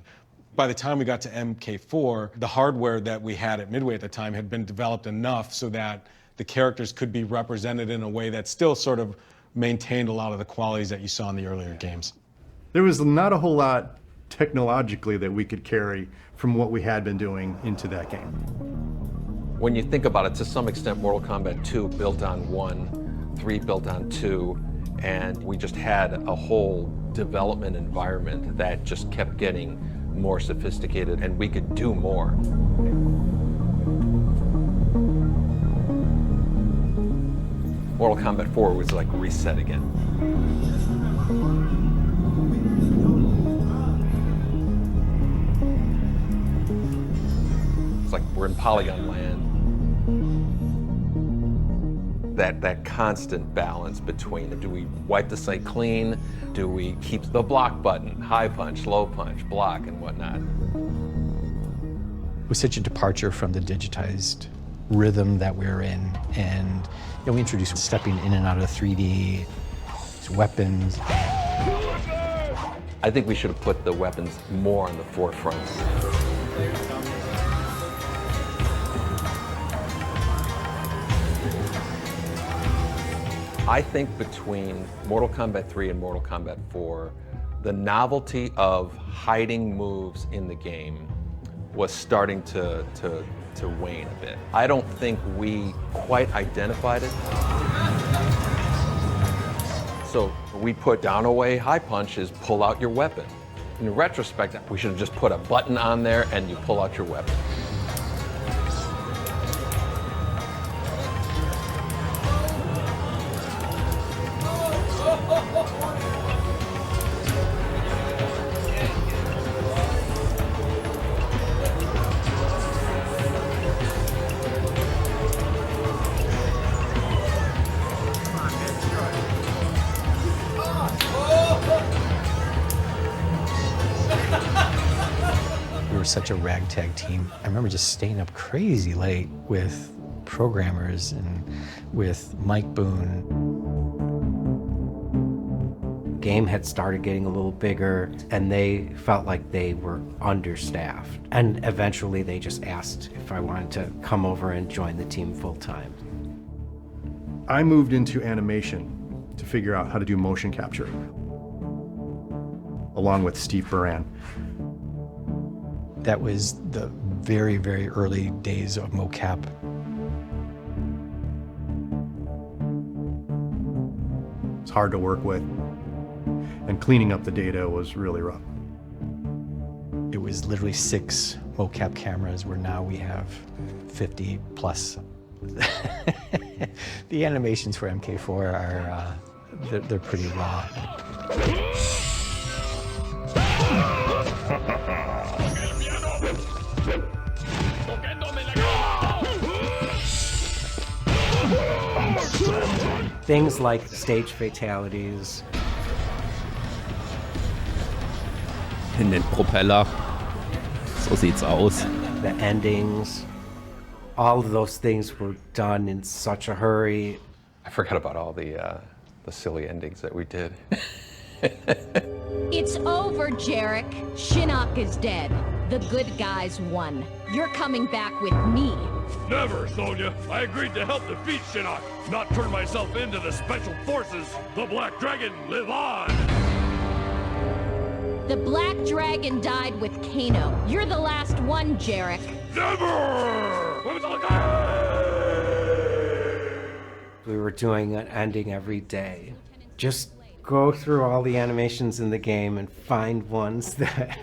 By the time we got to MK4, the hardware that we had at Midway at the time had been developed enough so that the characters could be represented in a way that still sort of maintained a lot of the qualities that you saw in the earlier games. There was not a whole lot technologically that we could carry from what we had been doing into that game. When you think about it, to some extent, Mortal Kombat 2 built on 1, 3 built on 2, and we just had a whole development environment that just kept getting more sophisticated, and we could do more. Mortal Kombat 4 was like reset again. It's like we're in Polygon land. That constant balance between, do we wipe the site clean? Do we keep the block button, high punch, low punch, block, and whatnot? It was such a departure from the digitized rhythm that we're in, and you know, we introduced stepping in and out of 3D, weapons. I think we should have put the weapons more on the forefront. I think between Mortal Kombat 3 and Mortal Kombat 4, the novelty of hiding moves in the game was starting to wane a bit. I don't think we quite identified it. So we put down away high punch is pull out your weapon. In retrospect, we should have just put a button on there and you pull out your weapon. We were such a ragtag team. I remember just staying up crazy late with programmers and with Mike Boone. Game had started getting a little bigger, and they felt like they were understaffed. And eventually they just asked if I wanted to come over and join the team full-time. I moved into animation to figure out how to do motion capture, along with Steve Buran. That was the very, very early days of mocap. It's hard to work with, and cleaning up the data was really rough. It was literally 6 mocap cameras, where now we have 50 plus. The animations for MK4 are, they're pretty raw. Things like stage fatalities. In den Propeller. So sieht's aus. The endings. All of those things were done in such a hurry. I forgot about all the silly endings that we did. It's over, Jarek. Shinnok is dead. The good guys won. You're coming back with me. Never, Sonya. I agreed to help defeat Shinnok, not turn myself into the Special Forces. The Black Dragon, live on! The Black Dragon died with Kano. You're the last one, Jarek. Never! We were doing an ending every day. Just go through all the animations in the game and find ones that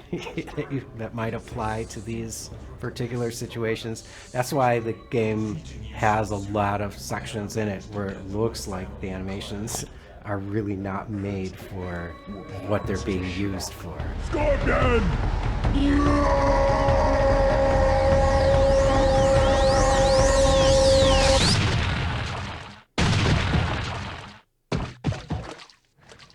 that might apply to these particular situations. That's why the game has a lot of sections in it where it looks like the animations are really not made for what they're being used for. Scorpion!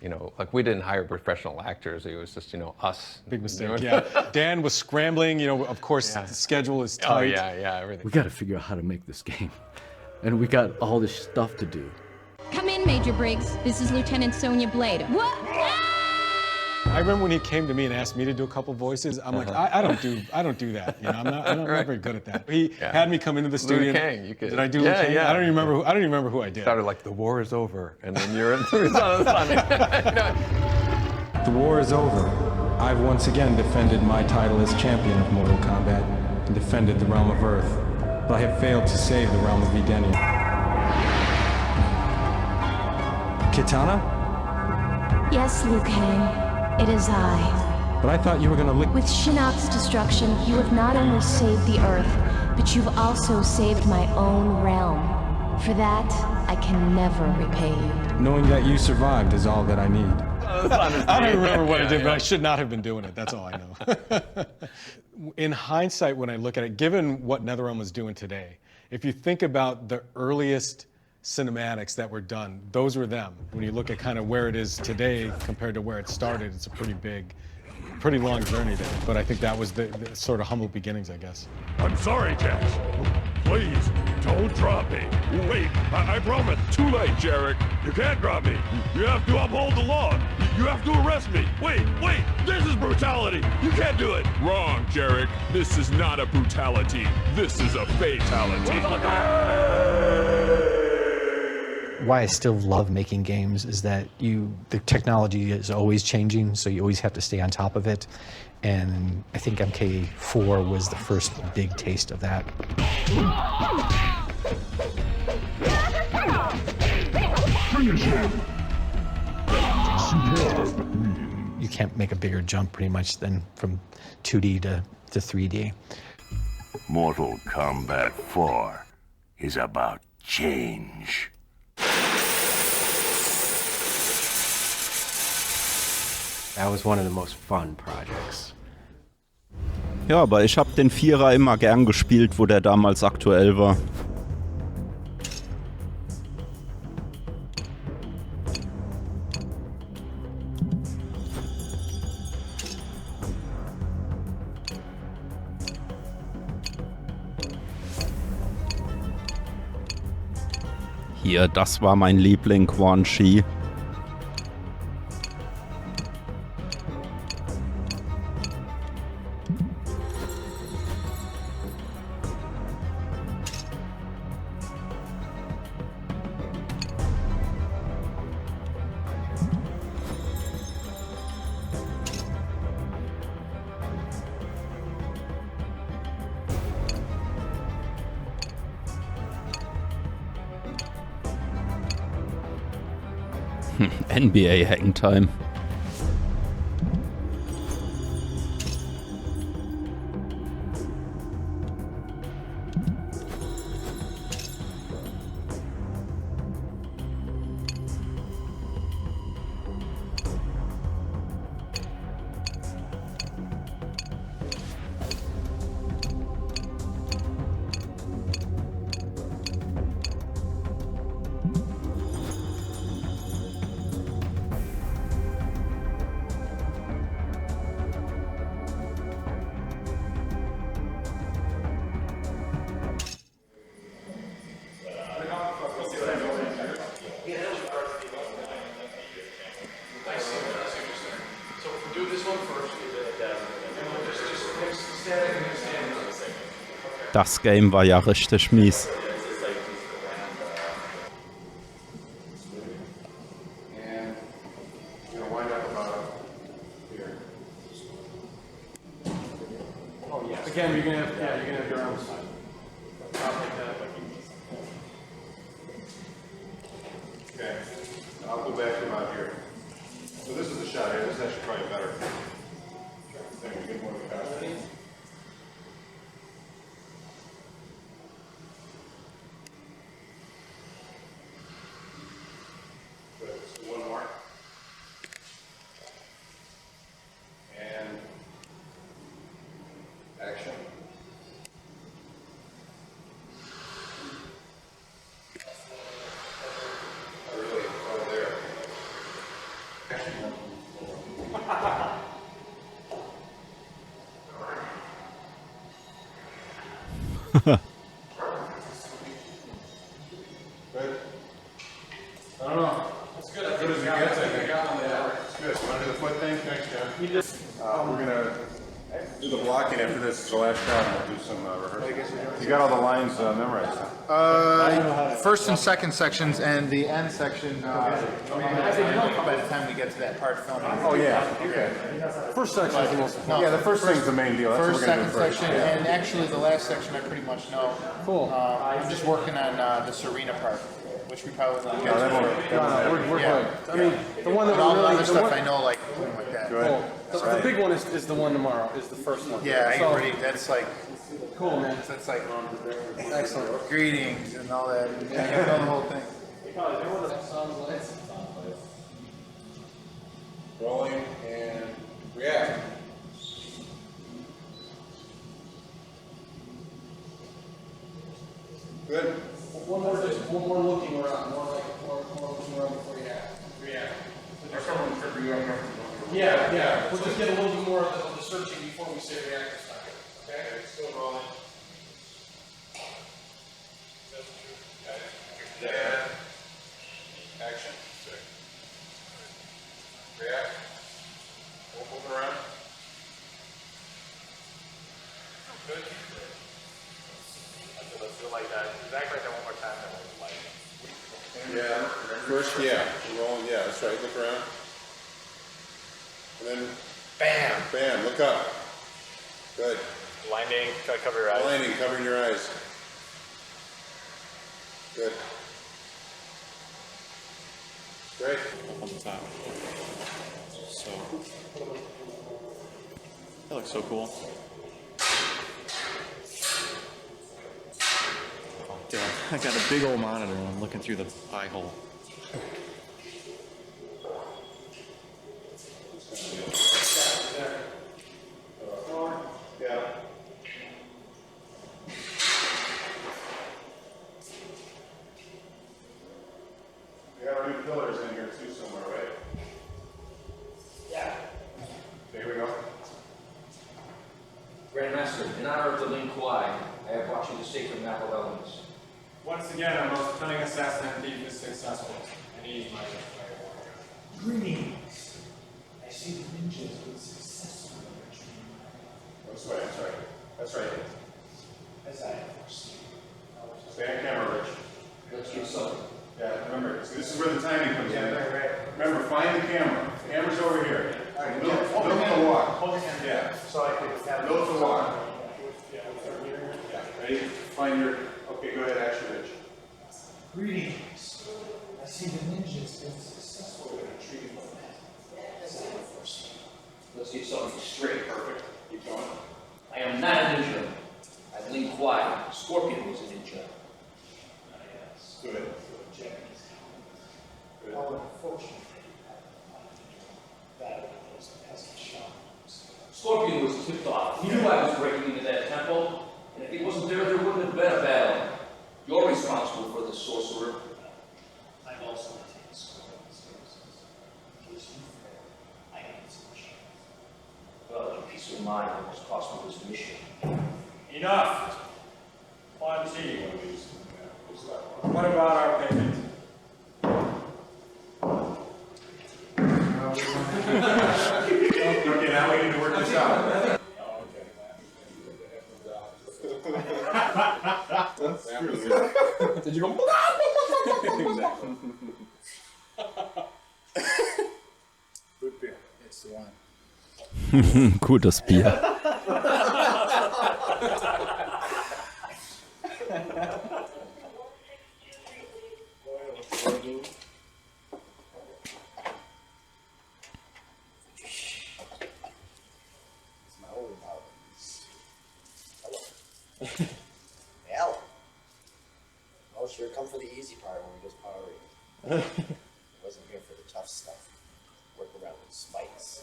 You know, like we didn't hire professional actors. It was just, you know, us. Big mistake, yeah. Dan was scrambling, you know, of course, the schedule is tight. Oh, yeah, everything. We got to figure out how to make this game. And we got all this stuff to do. Come in, Major Briggs. This is Lieutenant Sonya Blade. What? I remember when he came to me and asked me to do a couple voices. I'm like, I don't do that. You know, I'm not very good at that. He had me come into the studio. Liu Kang, you could. Did I do Liu Kang? I don't even remember who I did. Started like the war is over, and then you're in the The war is over. I've once again defended my title as champion of Mortal Kombat and defended the realm of Earth, but I have failed to save the realm of Edenia. Kitana? Yes, Liu Kang. It is I. But I thought you were gonna lick— With Shinnok's destruction, you have not only saved the Earth, but you've also saved my own realm. For that, I can never repay you. Knowing that you survived is all that I need. I don't remember what I did, but I should not have been doing it. That's all I know. In hindsight, when I look at it, given what NetherRealm was doing today, if you think about the earliest cinematics that were done, those were them. When you look at kind of where it is today compared to where it started, it's a pretty long journey there. But I think that was the sort of humble beginnings, I guess. I'm sorry, Jax. Please, don't drop me. Wait, I promise. Too late, Jarek. You can't drop me. You have to uphold the law. You have to arrest me. Wait, this is brutality. You can't do it. Wrong, Jarek. This is not a brutality. This is a fatality. why I still love making games is that the technology is always changing, so you always have to stay on top of it. And I think MK4 was the first big taste of that. You can't make a bigger jump pretty much than from 2D to 3D. Mortal Kombat 4 is about change. That was one of the most fun projects. Ja, aber ich habe den Vierer immer gern gespielt, wo der damals aktuell war. Hier, das war mein Liebling, Quan Chi. NBA Hangtime. Das Game war ja richtig mies. Again, you're gonna have your own side. I'll take that. Okay, I'll go back to about here. So this is the shot here. This is actually probably better. Thank you. Get more of the costume. Good. So one more. And action. Really, over there. Good. I don't know. That's good. As good as it gets, I think. Yeah, it's good. You want to do the foot thing? Thanks, John. We're gonna do the blocking after this. It's the last shot, and we'll do some rehearsal. You got all the lines memorized, huh? First and second sections, and the end section. I think by the time we get to that part filming. Oh yeah. Okay. First section is the most important. Yeah, the first thing's the main deal. That's First, what we're gonna second do first. section, Yeah. and actually the last section I pretty much know. Cool. I'm just working on the Serena part, which we probably won't get No, that to. won't- We're good. I mean, the one that But all we the really, other stuff I know, like that. Cool. The big one is the one tomorrow. Is the first one. Yeah, I So- agree. That's like Cool, man. That's like Excellent. greetings and all that. And you know the whole thing. Rolling and react. Good. One more looking around. More looking around before you react. Yeah. We'll just get a little bit more of the searching before we say react this time. Okay? Still rolling. Yeah. Action. React. Move around. Good. Let's do it like that. Exactly like that one more time. Yeah, first, yeah, rolling, yeah, that's right, look around. And then, bam, bam, look up. Good. Blinding, try to cover your eyes. Blinding, covering your eyes. Good. Great. Up on the top. So, that looks so cool. Oh, damn, I got a big old monitor and I'm looking through the eye hole. Yeah. We got our new pillars in here too somewhere, right? Yeah. Here we go. Grandmaster, in honor of the Lin Kuai, I have brought you the sacred map of elements. Once again, our most cunning assassin and thief is successful, and he is my Greetings. I see the ninjas with successful retreat. That's right, that's right. That's right. As I have foreseen. Stay on camera, Rich. Let's get some. Yeah, remember, this is where the timing comes in. Right. Remember, find the camera. The camera's over here. All right, Middle hold of the walk. Hold your hand. Yeah. So I can have Middle of the walk. Yeah. Ready? Find your. Okay, go ahead, action, Rich. Greetings. I see the ninjas been successful in retrieving the map. As I have foreseen. Let's get something straight. Perfect. Keep going. I am not a ninja. I'm Lin Kuai. Scorpion was a ninja. Good. Good. How unfortunate. That was as a shot. Scorpion was tipped off. He knew I was breaking into that temple, and if he wasn't there, there wouldn't have been a battle. You're responsible for the sorcerer. I'm also taking Scorpion's services. In case you fail, I am his mission. Well, your peace of mind almost cost me this mission. Enough! Plenty. What about our payment? Okay, now we need to work this out. Did you go? Exactly. Good beer. It's the one. Gutes Bier. Hell. I was sure come for the easy part when we just power read. I wasn't here for the tough stuff. Work around with spikes.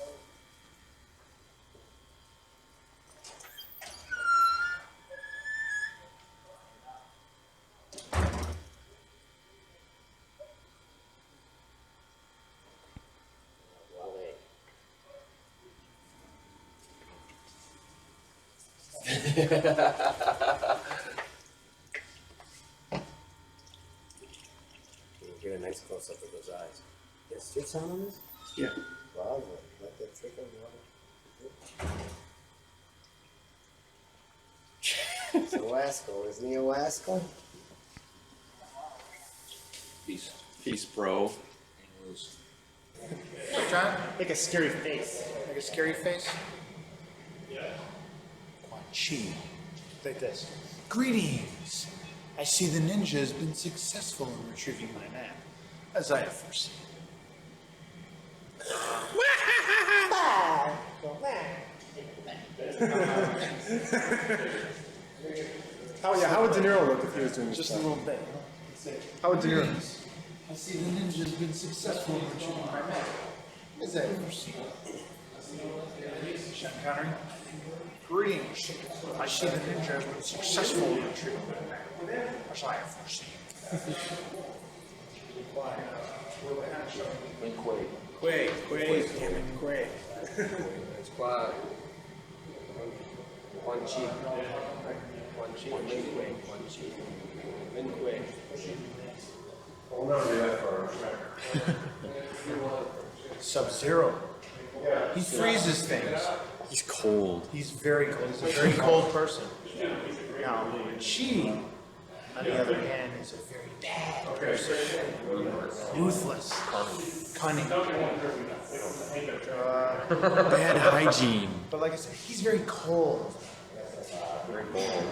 Get a nice close up of those eyes. Get stitch sound on this? Yeah. Bravo. Let that trickle water. It's a wascal, isn't he a wascal? Peace. Peace, bro. John, make a scary face. Make a scary face. Yeah. Quan Chi. Like this. Greetings. I see the ninja has been successful in retrieving my map, as I have foreseen. How would De Niro look if he was doing this? Just a little bit. How would De Niro? I see the ninja has been successful in retrieving my map, as I have foreseen. Sean Connery. Greetings. I see the ninja has been successful in retrieving my map, as I have foreseen. Quay. It's Quan. Quan Chi. Quan Chi. Quan Chi. Min Kuei. I'll never be that far. Sub-Zero. He freezes things. He's cold. He's very cold. He's a very cold person. Now, Chi, on the other hand, is a very bad person. Ruthless. Cunning. Bad hygiene. But like I said, he's very cold. Very cold.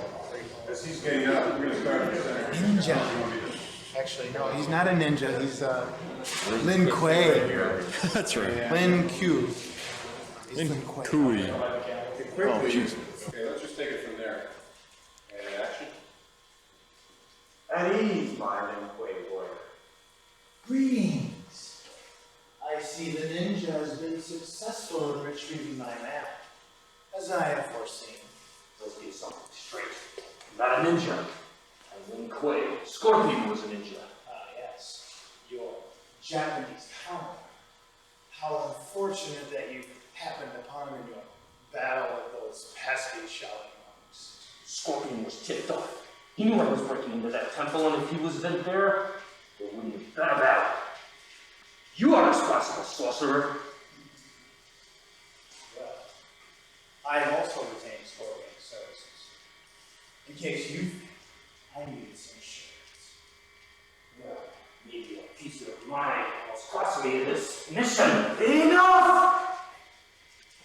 As he's getting up, we're gonna start at the center. Ninja. Actually, no, he's not a ninja. He's Lin Kuei. That's right. Lin Q. Lin Kui. Quickly. Okay, let's just take it from there. And action. At ease, my Lin Kuei warrior. Greetings. I see the ninja has been successful in retrieving my map, as I have foreseen. Let's get something straight. I'm not a ninja. I'm Lin Kuei. Scorpion was a ninja. Ah, yes. Your Japanese counter. How unfortunate that you happened upon him in your battle with those pesky shouting monks. Scorpion was tipped off. He knew I was breaking into that temple, and if he was then there, there wouldn't have been a battle. You are responsible, sorcerer. Well, I have also retained Scorpion's services. In case you think I needed some assurance. Well, maybe a piece of mind almost cost me this mission. Enough!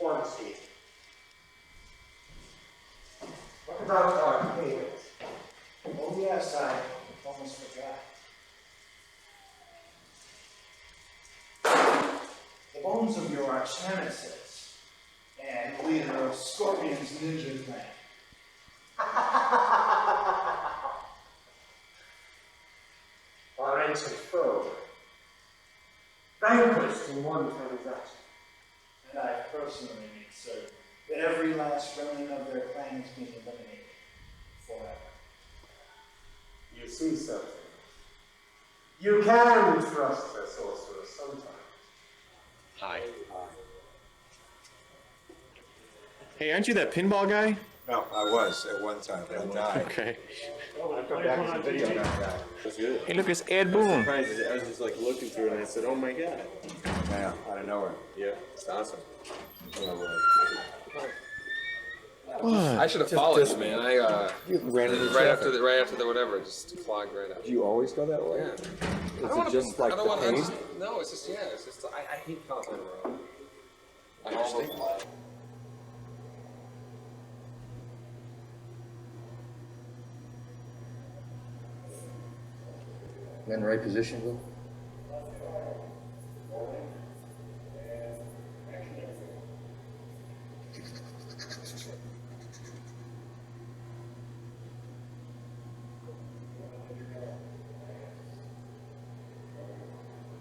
Honesty. What about our payment? Oh yes, I almost forgot. The bones of your arch nemesis and leader of Scorpion's ninja clan. Our ancient foe. Vanquished in one transaction. And I personally made certain that every last remnant of their clan has been eliminated forever. You see something. You can trust the sorcerer sometimes. Hi. Hey, aren't you that pinball guy? No, I was at one time, but I died. Okay. I'll come back as a video game guy. That's good. Hey, look, it's Ed Boon. I was just like looking through it and I said, oh my god. Yeah, out of nowhere. Yeah, it's awesome. What? I should have followed you, man. I ran into right after the whatever, just clogged right up. Do you always go that way? Yeah. Is it just like the pain? No, it's just it's just I hate Colorado Road. I understand. In the right position, Will?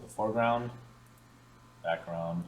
The foreground, background.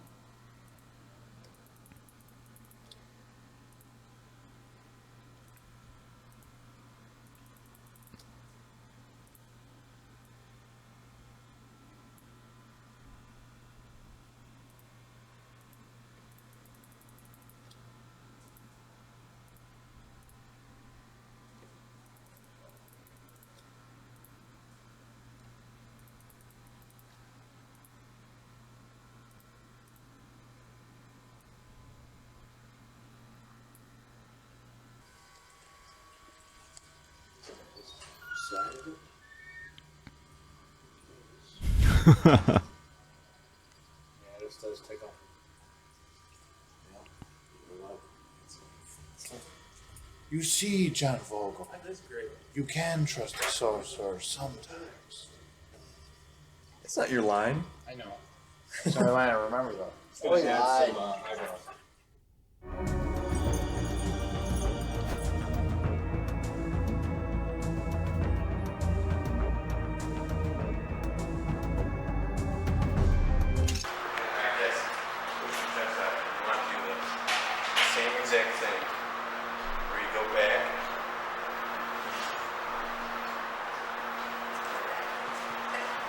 Yeah, this does take off. You see, John Vogel, you can trust a sorcerer sometimes. It's not your line. I know. It's the only line I remember, though. Oh, yeah. Exact thing. Where you go back.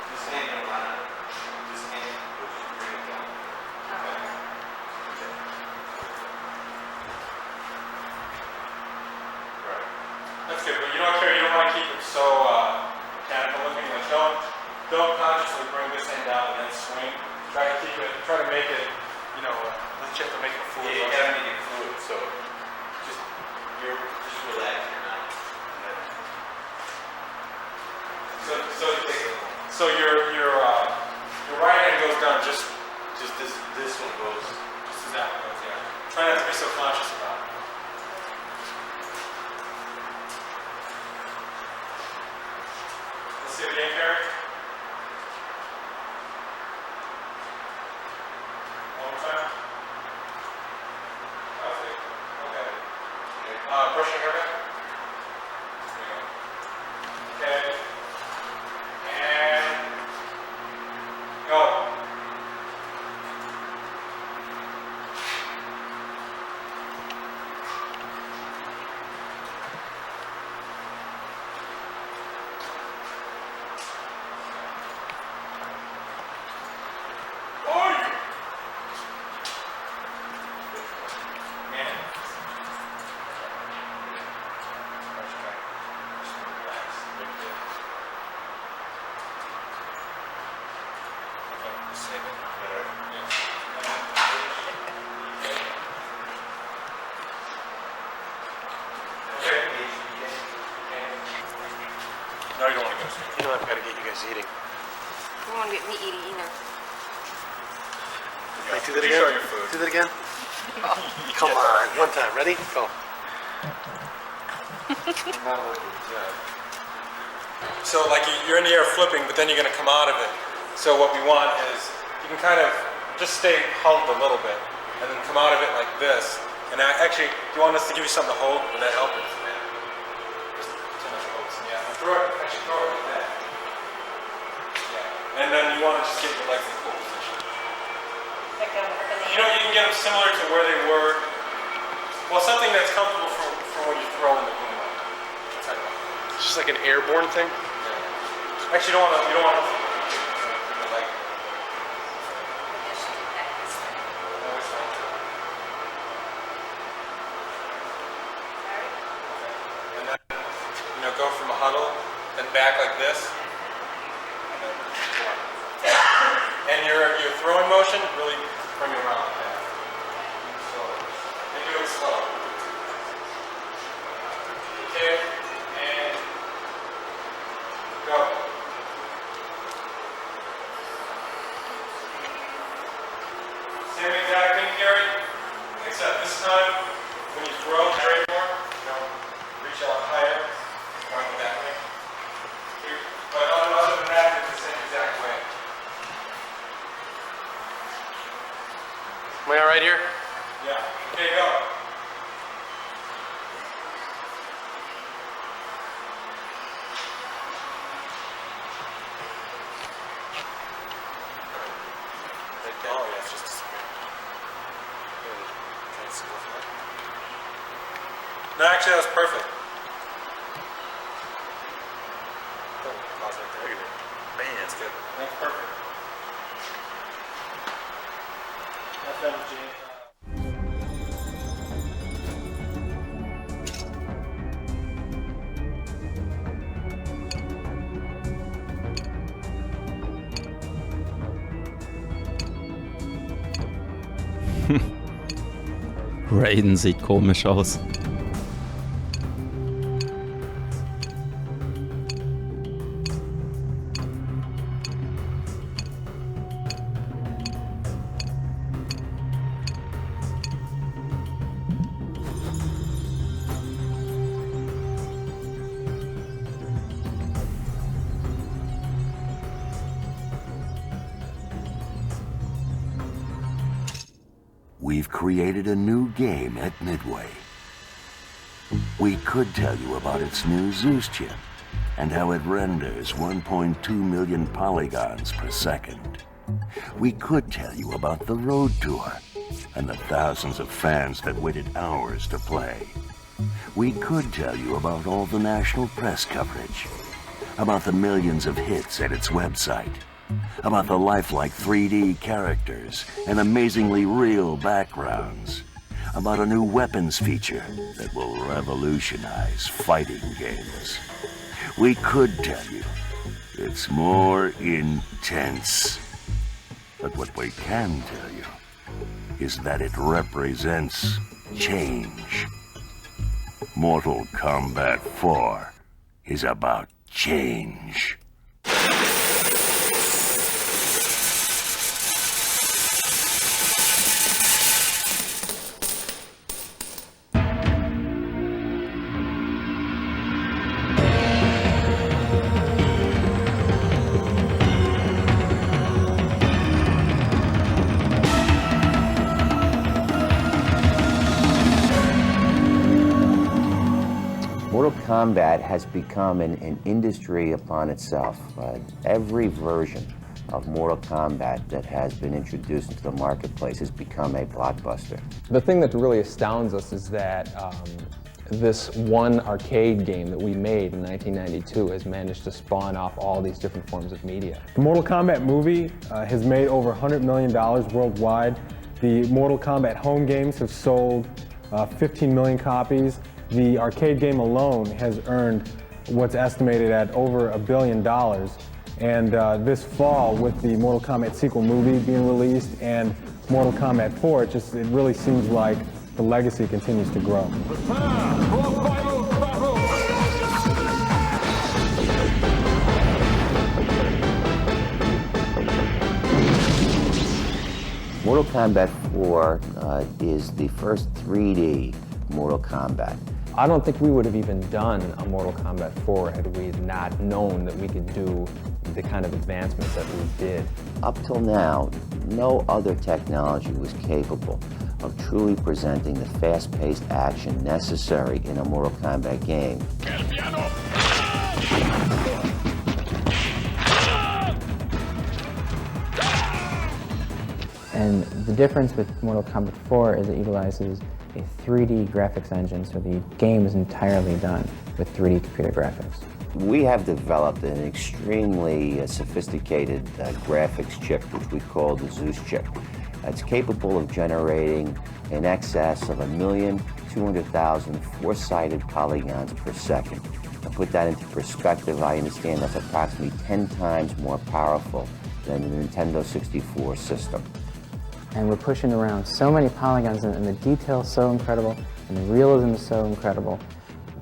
Just hang it on. Just hang it. We'll just bring it down. Okay. Right. That's good, but you don't care. You don't want to keep it so mechanical looking. Like don't consciously bring this end down and then swing. Try to keep it. Try to make it. You know, let's just have to make it fluid. Yeah, you gotta make it fluid. So you're just relax your mouth. So So your right hand goes down just this one goes, just as that one goes, yeah. Try not to be so conscious about it. Let's see it again, Eric. One more time. Okay. Brush your hair back. There you go. Okay. And go. No, you don't want to go. You know I've got to get you guys eating. You don't want to get me eating either. Wait, do that again? Show your food. Do that again? Come on, one time. Ready? Go. So like you're in the air flipping, but then you're going to come out of it. So what we want is you can kind of just stay held a little bit, and then come out of it like this. And actually, do you want us to give you something to hold? Would that help? Just too much holds. Yeah. Throw it. Actually, throw it like that. Yeah. And then you want to just get your legs in cool position. You know, you can get them similar to where they were. Well, something that's comfortable for when you throw in the boom. It's just like an airborne thing? Yeah. Actually, you don't want to like. And then, go from a huddle, then back like this. And your throwing motion, really bring it around like that. So, and do it slow. Okay, and go. Same exact thing, Gary, except this time, when you throw, carry more, reach out higher, going that way. But other than that, it's the same exact way. Am I all right here? Yeah. Okay, go. Oh, yeah, it's just disappearing. No, actually, that was perfect. Pause right there. Look at it. Man, that's good. That's perfect. Raiden sieht komisch aus. We've created a new game at Midway. We could tell you about its new Zeus chip and how it renders 1.2 million polygons per second. We could tell you about the road tour and the thousands of fans that waited hours to play. We could tell you about all the national press coverage, about the millions of hits at its website, about the lifelike 3D characters and amazingly real backgrounds, about a new weapons feature that will revolutionize fighting games. We could tell you it's more intense. But what we can tell you is that it represents change. Mortal Kombat 4 is about change. Mortal Kombat has become an industry upon itself. Every version of Mortal Kombat that has been introduced into the marketplace has become a blockbuster. The thing that really astounds us is that this one arcade game that we made in 1992 has managed to spawn off all these different forms of media. The Mortal Kombat movie has made over $100 million worldwide. The Mortal Kombat home games have sold 15 million copies. The arcade game alone has earned what's estimated at over $1 billion. And this fall, with the Mortal Kombat sequel movie being released and Mortal Kombat 4, it really seems like the legacy continues to grow. Mortal Kombat 4 is the first 3D Mortal Kombat. I don't think we would have even done a Mortal Kombat 4 had we not known that we could do the kind of advancements that we did. Up till now, no other technology was capable of truly presenting the fast-paced action necessary in a Mortal Kombat game. And the difference with Mortal Kombat 4 is it utilizes a 3D graphics engine, so the game is entirely done with 3D computer graphics. We have developed an extremely sophisticated graphics chip, which we call the Zeus chip. It's capable of generating in excess of 1,200,000 four-sided polygons per second. To put that into perspective, I understand that's approximately 10 times more powerful than the Nintendo 64 system. And we're pushing around so many polygons, and the detail is so incredible, and the realism is so incredible,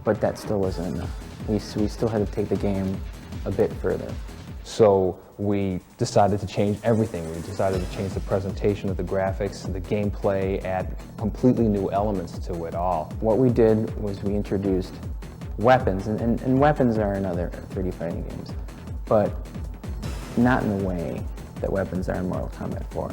but that still wasn't enough. We still had to take the game a bit further. So we decided to change everything. We decided to change the presentation of the graphics, the gameplay, add completely new elements to it all. What we did was we introduced weapons, and weapons are in other 3D fighting games, but not in the way that weapons are in Mortal Kombat 4.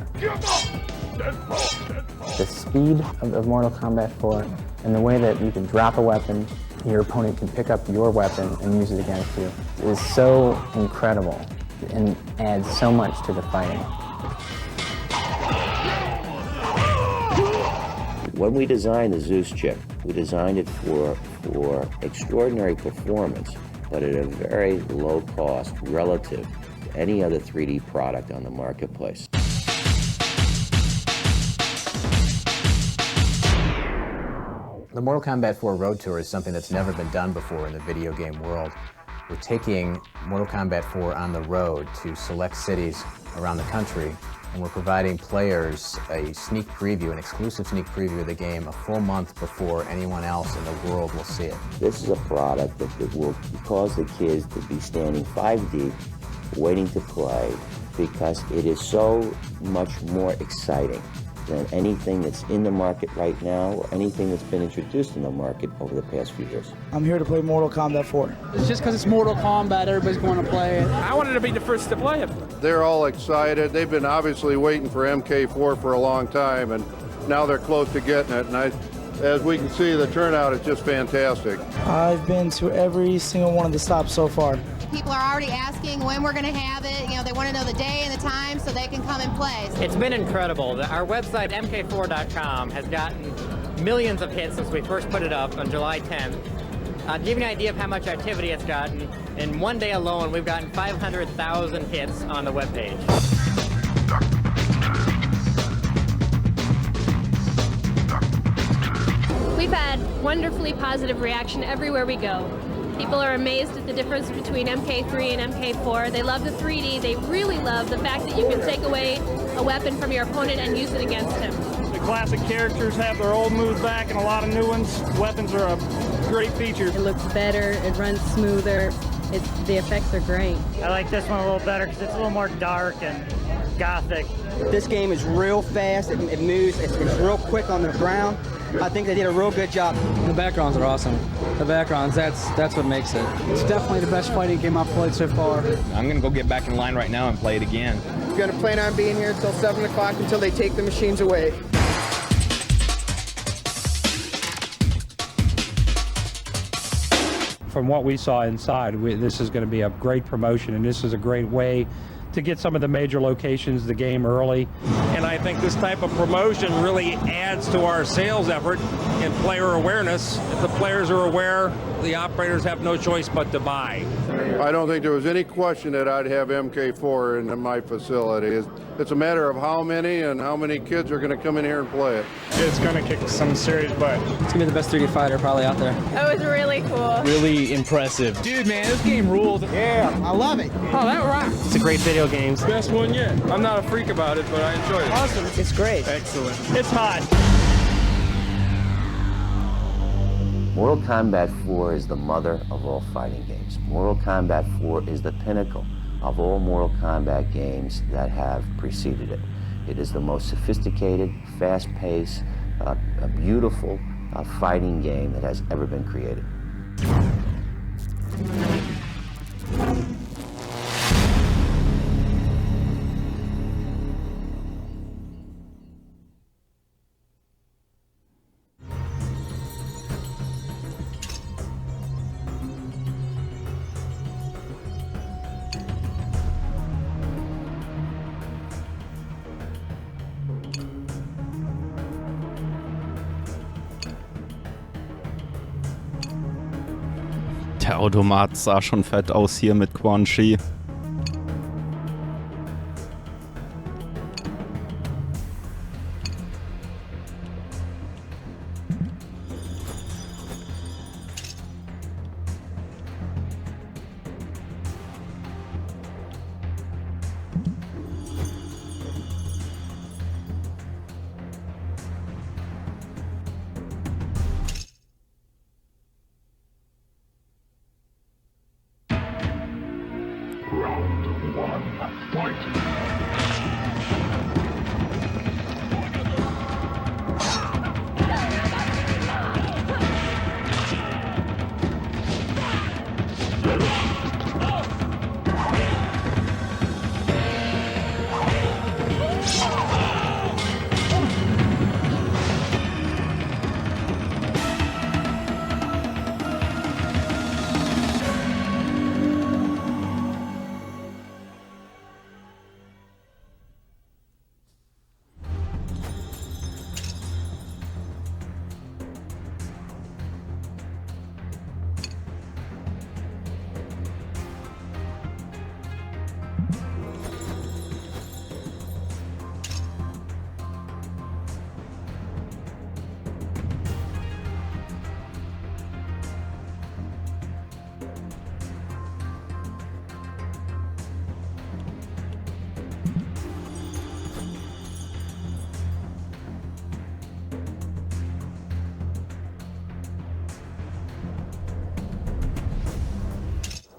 The speed of Mortal Kombat 4 and the way that you can drop a weapon, your opponent can pick up your weapon and use it against you is so incredible and adds so much to the fighting. When we designed the Zeus chip, we designed it for extraordinary performance, but at a very low cost relative to any other 3D product on the marketplace. The Mortal Kombat 4 Road Tour is something that's never been done before in the video game world. We're taking Mortal Kombat 4 on the road to select cities around the country, and we're providing players a sneak preview, an exclusive sneak preview of the game a full month before anyone else in the world will see it. This is a product that will cause the kids to be standing 5 deep, waiting to play, because it is so much more exciting than anything that's in the market right now or anything that's been introduced in the market over the past few years. I'm here to play Mortal Kombat 4. It's just because it's Mortal Kombat, everybody's going to play it. I wanted to be the first to play it. They're all excited. They've been obviously waiting for MK4 for a long time, and now they're close to getting it. And as we can see, the turnout is just fantastic. I've been to every single one of the stops so far. People are already asking when we're going to have it. You know, they want to know the day and the time so they can come and play. It's been incredible. Our website, mk4.com, has gotten millions of hits since we first put it up on July 10th. To give you an idea of how much activity it's gotten, in one day alone, we've gotten 500,000 hits on the webpage. We've had wonderfully positive reaction everywhere we go. People are amazed at the difference between MK3 and MK4. They love the 3D. They really love the fact that you can take away a weapon from your opponent and use it against him. The classic characters have their old moves back and a lot of new ones. Weapons are a great feature. It looks better, it runs smoother, the effects are great. I like this one a little better because it's a little more dark and gothic. This game is real fast, it moves, it's real quick on the ground. I think they did a real good job. The backgrounds are awesome. The backgrounds, that's what makes it. It's definitely the best fighting game I've played so far. I'm gonna go get back in line right now and play it again. We're gonna plan on being here until 7 o'clock until they take the machines away. from what we saw inside, this is going to be a great promotion, and this is a great way to get some of the major locations the game early. And I think this type of promotion really adds to our sales effort and player awareness. If the players are aware, the operators have no choice but to buy. I don't think there was any question that I'd have MK4 in my facility. It's a matter of how many and how many kids are going to come in here and play it. It's going to kick some serious butt. It's going to be the best 3D fighter probably out there. That was really cool. Really impressive. Dude, man, this game ruled. Yeah, I love it. Oh, that rocks. It's a great video game. Best one yet. I'm not a freak about it, but I enjoy it. Awesome. It's great. Excellent. It's hot. Mortal Kombat 4 is the mother of all fighting games. Mortal Kombat 4 is the pinnacle of all Mortal Kombat games that have preceded it. It is the most sophisticated, fast-paced, a beautiful fighting game that has ever been created. Der Automat sah schon fett aus hier mit Quan Chi.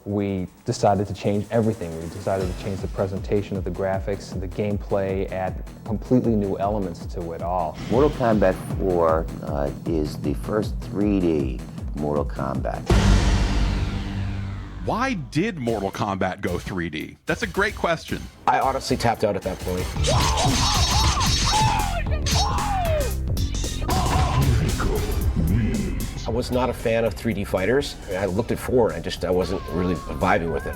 We decided to change everything. We decided to change the presentation of the graphics, the gameplay, add completely new elements to it all. Mortal Kombat 4 is the first 3D Mortal Kombat. Why did Mortal Kombat go 3D? That's a great question. I honestly tapped out at that point. I was not a fan of 3D fighters. I looked at 4 and I wasn't really vibing with it.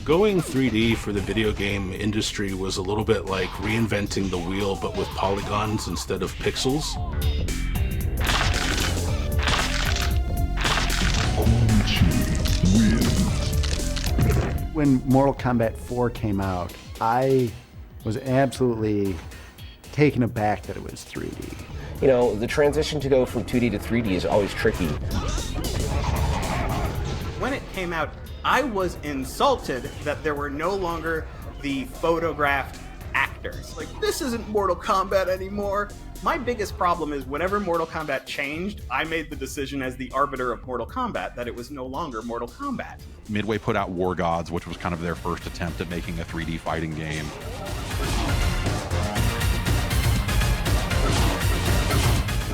Going 3D for the video game industry was a little bit like reinventing the wheel, but with polygons instead of pixels. When Mortal Kombat 4 came out, I was absolutely taken aback that it was 3D. You know, the transition to go from 2D to 3D is always tricky. When it came out, I was insulted that there were no longer the photographed actors. Like, this isn't Mortal Kombat anymore. My biggest problem is whenever Mortal Kombat changed, I made the decision as the arbiter of Mortal Kombat that it was no longer Mortal Kombat. Midway put out War Gods, which was kind of their first attempt at making a 3D fighting game.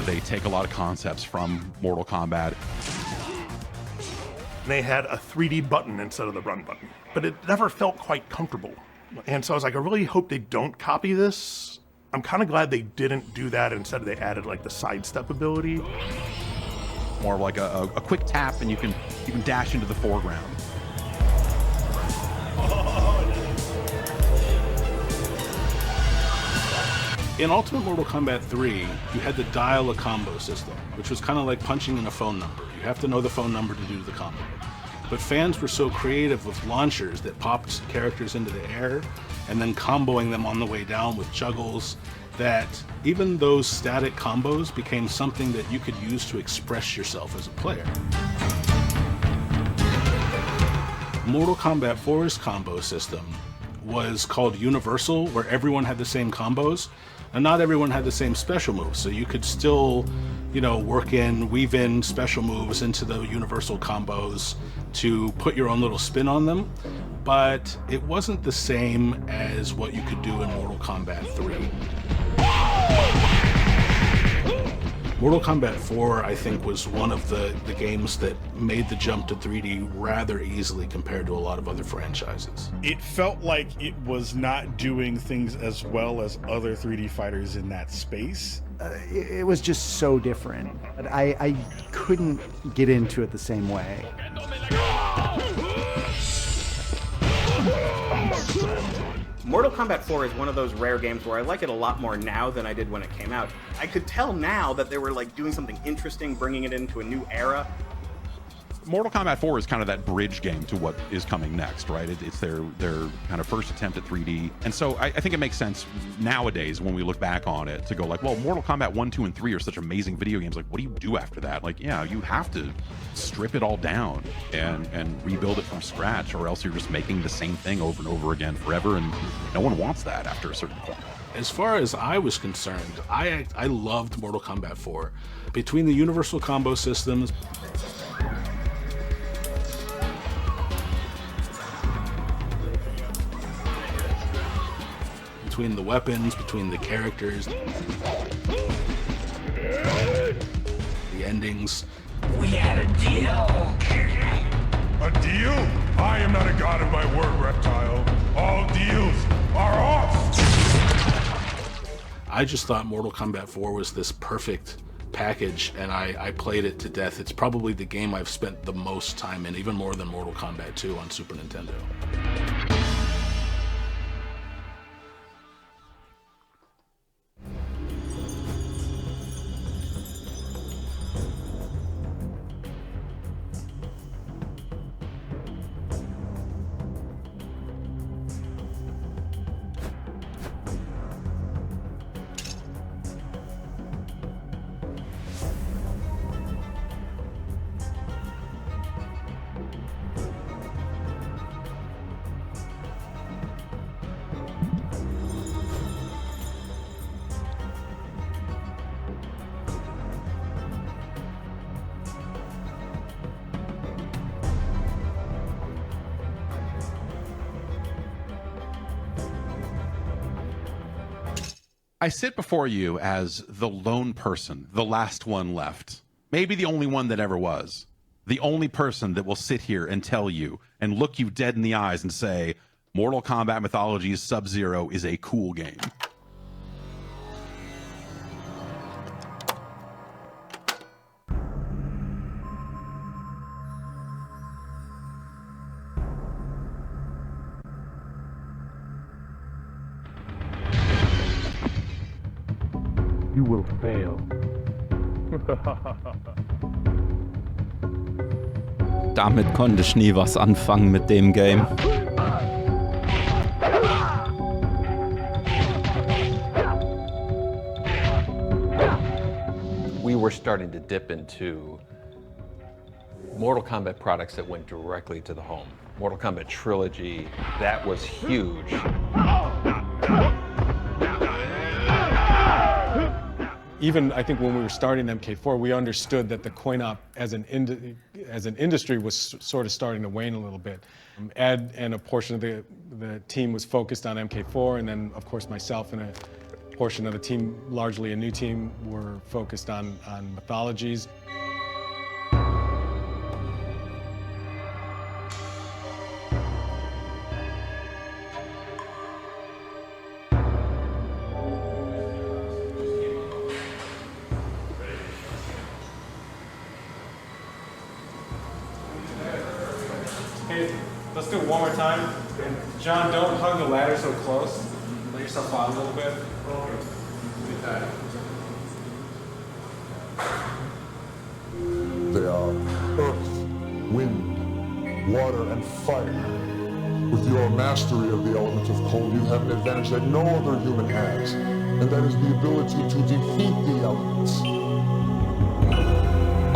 They take a lot of concepts from Mortal Kombat. They had a 3D button instead of the run button, but it never felt quite comfortable. And so I was like, I really hope they don't copy this I'm kind of glad they didn't do that. Instead, they added like the sidestep ability. More like a quick tap and you can dash into the foreground. In Ultimate Mortal Kombat 3, you had the dial a combo system, which was kind of like punching in a phone number. You have to know the phone number to do the combo. But fans were so creative with launchers that popped characters into the air and then comboing them on the way down with juggles, that even those static combos became something that you could use to express yourself as a player. Mortal Kombat 4's combo system was called Universal, where everyone had the same combos, and not everyone had the same special moves. So you could still, weave in special moves into the Universal combos to put your own little spin on them, but it wasn't the same as what you could do in Mortal Kombat 3. Mortal Kombat 4, I think, was one of the games that made the jump to 3D rather easily compared to a lot of other franchises. It felt like it was not doing things as well as other 3D fighters in that space. It was just so different. I couldn't get into it the same way. Mortal Kombat 4 is one of those rare games where I like it a lot more now than I did when it came out. I could tell now that they were like doing something interesting, bringing it into a new era. Mortal Kombat 4 is kind of that bridge game to what is coming next, right? It's their kind of first attempt at 3D. And so I think it makes sense nowadays when we look back on it to go like, well, Mortal Kombat 1, 2, and 3 are such amazing video games. Like, what do you do after that? Like, yeah, you have to strip it all down and rebuild it from scratch, or else you're just making the same thing over and over again forever, and no one wants that after a certain point. As far as I was concerned, I loved Mortal Kombat 4. Between the universal combo systems, between the weapons, between the characters, the endings. We had a deal. A deal? I am not a god of my word, reptile. All deals are off. I just thought Mortal Kombat 4 was this perfect package, and I played it to death. It's probably the game I've spent the most time in, even more than Mortal Kombat 2 on Super Nintendo. I sit before you as the lone person, the last one left, maybe the only one that ever was, the only person that will sit here and tell you and look you dead in the eyes and say, Mortal Kombat Mythology's Sub-Zero is a cool game. You will fail. Damit konnte ich nie was anfangen mit dem Game. We were starting to dip into Mortal Kombat products that went directly to the home. Mortal Kombat Trilogy, that was huge. Even, I think, when we were starting MK4, we understood that the coin-op as an industry was sort of starting to wane a little bit. Ed and a portion of the team was focused on MK4, and then, of course, myself and a portion of the team, largely a new team, were focused on mythologies. do it one more time. And John, don't hug the ladder so close. Let yourself out a little bit. They are earth, wind, water, and fire. With your mastery of the element of cold, you have an advantage that no other human has, and that is the ability to defeat the elements.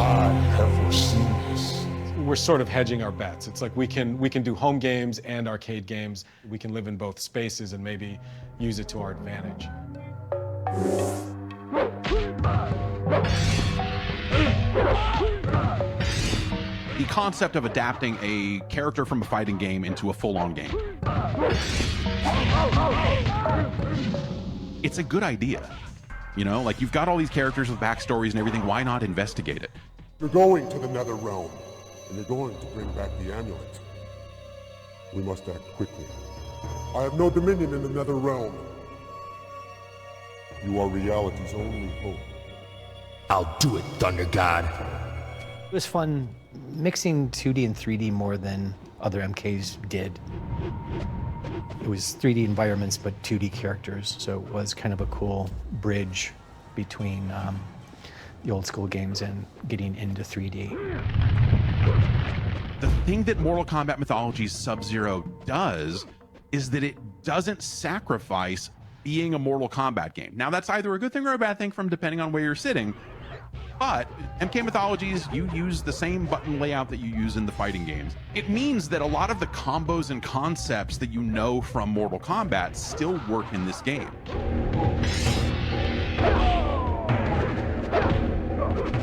I have foreseen this. We're sort of hedging our bets. It's like we can do home games and arcade games. We can live in both spaces and maybe use it to our advantage. The concept of adapting a character from a fighting game into a full-on game. It's a good idea. You know, like you've got all these characters with backstories and everything, why not investigate it? You're going to the Nether Realm, and you're going to bring back the amulet. We must act quickly. I have no dominion in the Nether Realm. You are reality's only hope. I'll do it, Thunder God. It was fun mixing 2D and 3D more than other MKs did. It was 3D environments, but 2D characters, so it was kind of a cool bridge between the old school games and getting into 3D. The thing that Mortal Kombat Mythologies Sub-Zero does is that it doesn't sacrifice being a Mortal Kombat game. Now, that's either a good thing or a bad thing from depending on where you're sitting. But MK Mythologies, you use the same button layout that you use in the fighting games. It means that a lot of the combos and concepts that you know from Mortal Kombat still work in this game.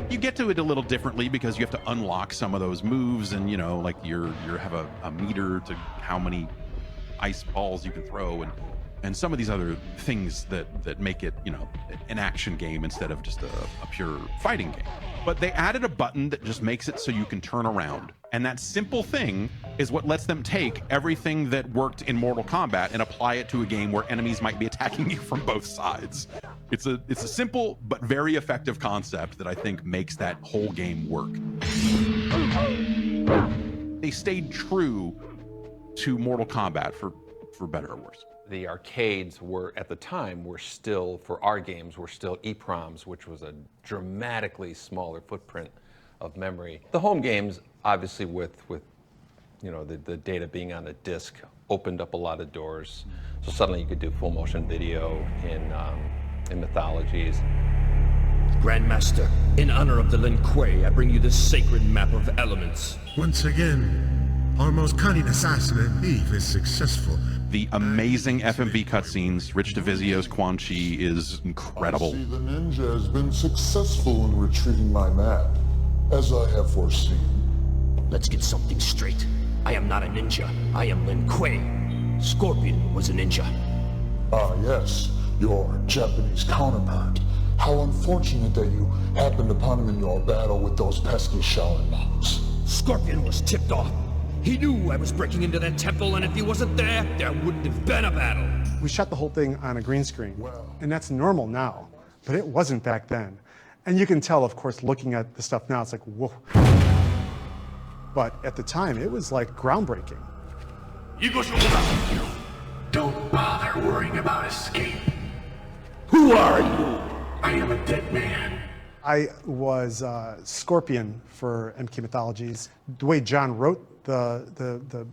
You get to it a little differently because you have to unlock some of those moves, and you know, like you have a meter to how many ice balls you can throw, and some of these other things that make it, you know, an action game instead of just a pure fighting game. But they added a button that just makes it so you can turn around. And that simple thing is what lets them take everything that worked in Mortal Kombat and apply it to a game where enemies might be attacking you from both sides. It's a simple but very effective concept that I think makes that whole game work. They stayed true to Mortal Kombat for better or worse. The arcades were, at the time, were still, for our games, were still EPROMs, which was a dramatically smaller footprint of memory. The home games, obviously with you know, the data being on a disc, opened up a lot of doors. So suddenly you could do full motion video in Mythologies. Grandmaster, in honor of the Lin Kuei, I bring you this sacred map of elements. Once again, our most cunning assassin and thief is successful. The amazing FMV cutscenes, Rich DeVizio's Quan Chi is incredible. I see the ninja has been successful in retrieving my map, as I have foreseen. Let's get something straight. I am not a ninja. I am Lin Kuei. Scorpion was a ninja. Ah, yes, your Japanese counterpart. How unfortunate that you happened upon him in your battle with those pesky Shaolin monks. Scorpion was tipped off. He knew I was breaking into that temple, and if he wasn't there, there wouldn't have been a battle. We shot the whole thing on a green screen, and that's normal now, but it wasn't back then. And you can tell, of course, looking at the stuff now, it's like, whoa. But at the time, it was like groundbreaking. Don't bother worrying about escape. Who are you? I am a dead man. I was Scorpion for MK Mythologies. The way John wrote the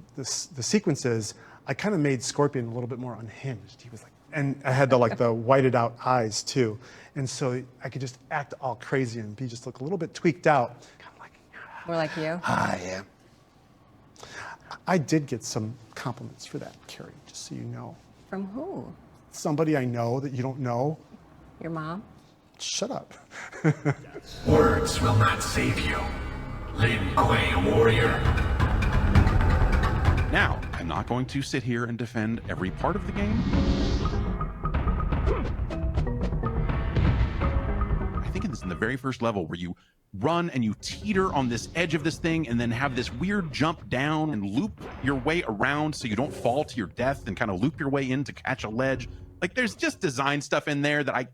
sequences, I kind of made Scorpion a little bit more unhinged. He was like, and I had the whited out eyes too, and so I could just act all crazy and be just look a little bit tweaked out. Kind of like, more like you. I am. I did get some compliments for that, Carrie, just so you know. From who? Somebody I know that you don't know. Your mom? Shut up. Words will not save you. Lin Kuei, a warrior. Now, I'm not going to sit here and defend every part of the game. I think it's in the very first level where you run and you teeter on this edge of this thing and then have this weird jump down and loop your way around so you don't fall to your death and kind of loop your way in to catch a ledge. Like, there's just design stuff in there that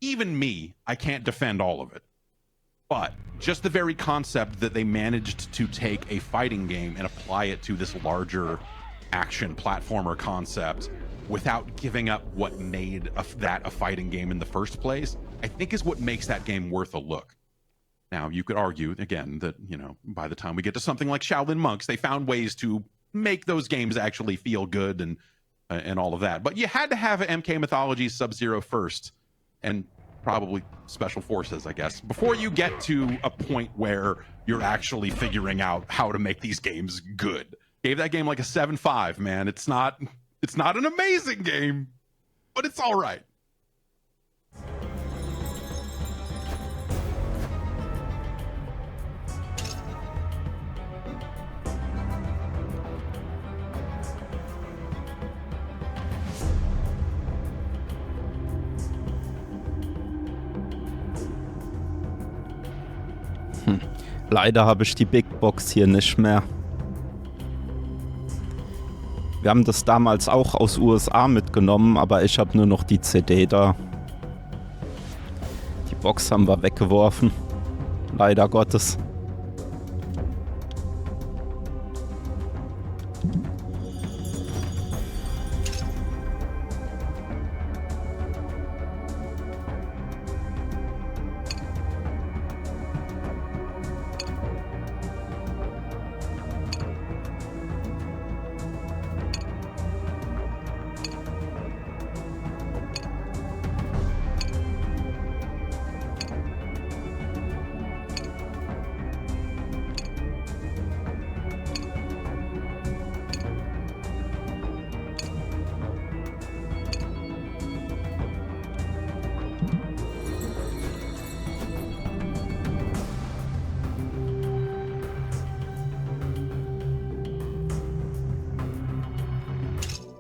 even me, I can't defend all of it. But just the very concept that they managed to take a fighting game and apply it to this larger action platformer concept without giving up what made that a fighting game in the first place, I think is what makes that game worth a look. Now, you could argue, again, that, you know, by the time we get to something like Shaolin Monks, they found ways to make those games actually feel good and all of that. But you had to have MK Mythology Sub-Zero first, and probably Special Forces, I guess, before you get to a point where you're actually figuring out how to make these games good. Gave that game like a 7.5, man. It's not an amazing game, but it's all right. Leider habe ich die Big Box hier nicht mehr. Wir haben das damals auch aus USA mitgenommen, aber ich habe nur noch die CD da. Die Box haben wir weggeworfen. Leider Gottes.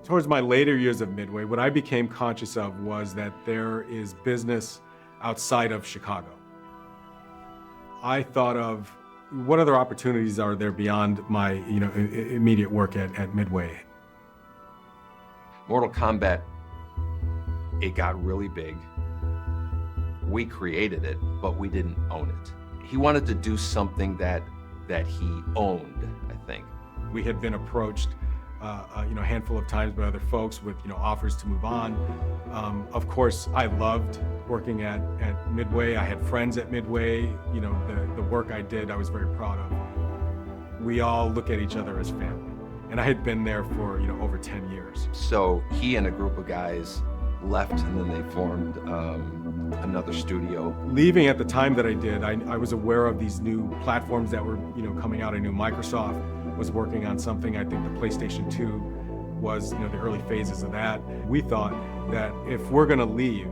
Towards my later years of Midway, what I became conscious of was that there is business outside of Chicago. I thought of what other opportunities are there beyond my, immediate work at Midway. Mortal Kombat, it got really big. We created it, but we didn't own it. He wanted to do something that he owned, I think. We had been approached a handful of times by other folks with offers to move on. Of course, I loved working at Midway. I had friends at Midway. The work I did, I was very proud of. We all look at each other as family, and I had been there for over 10 years. So he and a group of guys left, and then they formed another studio. Leaving at the time that I did, I was aware of these new platforms that were coming out. I knew Microsoft was working on something. I think the PlayStation 2 was the early phases of that. We thought that if we're going to leave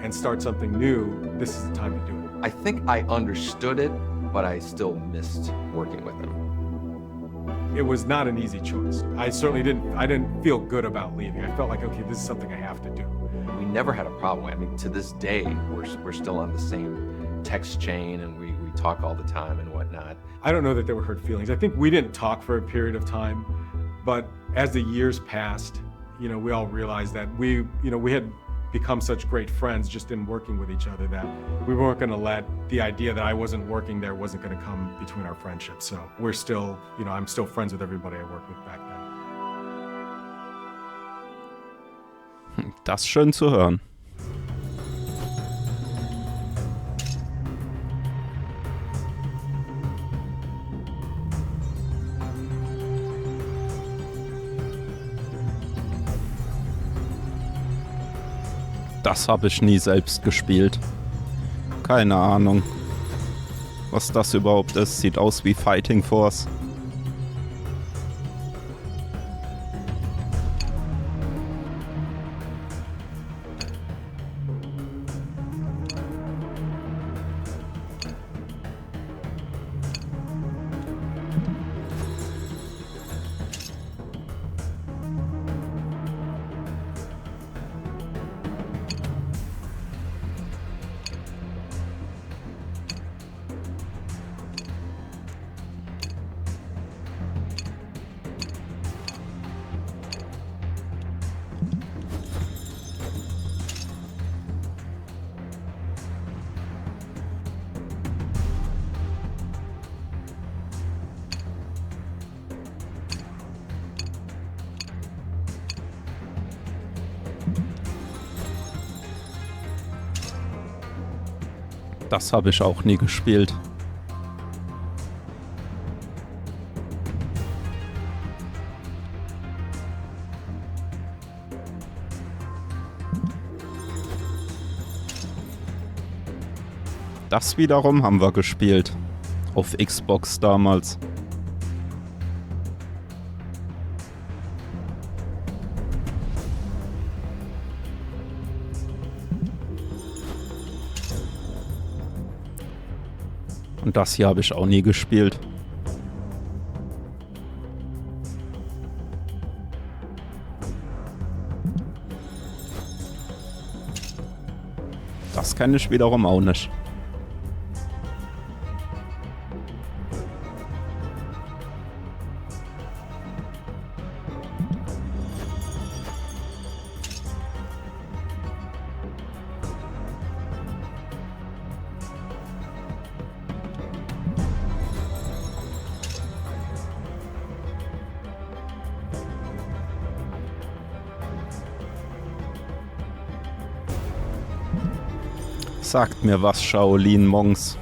and start something new, this is the time to do it. I think I understood it, but I still missed working with him. It was not an easy choice. I certainly didn't feel good about leaving. I felt like, okay, this is something I have to do. We never had a problem. I mean, to this day, we're still on the same text chain, and we talk all the time and whatnot. I don't know that there were hurt feelings. I think we didn't talk for a period of time, but as the years passed, we all realized that we had become such great friends just in working with each other that we weren't going to let the idea that I wasn't working there wasn't going to come between our friendship. So we're still, I'm still friends with everybody I worked with back then. Das ist schön zu hören. Das habe ich nie selbst gespielt. Keine Ahnung, was das überhaupt ist. Sieht aus wie Fighting Force. Das habe ich auch nie gespielt. Das wiederum haben wir gespielt. Auf Xbox damals. Und das hier habe ich auch nie gespielt. Das kenne ich wiederum auch nicht. Sagt mir was, Shaolin Monks.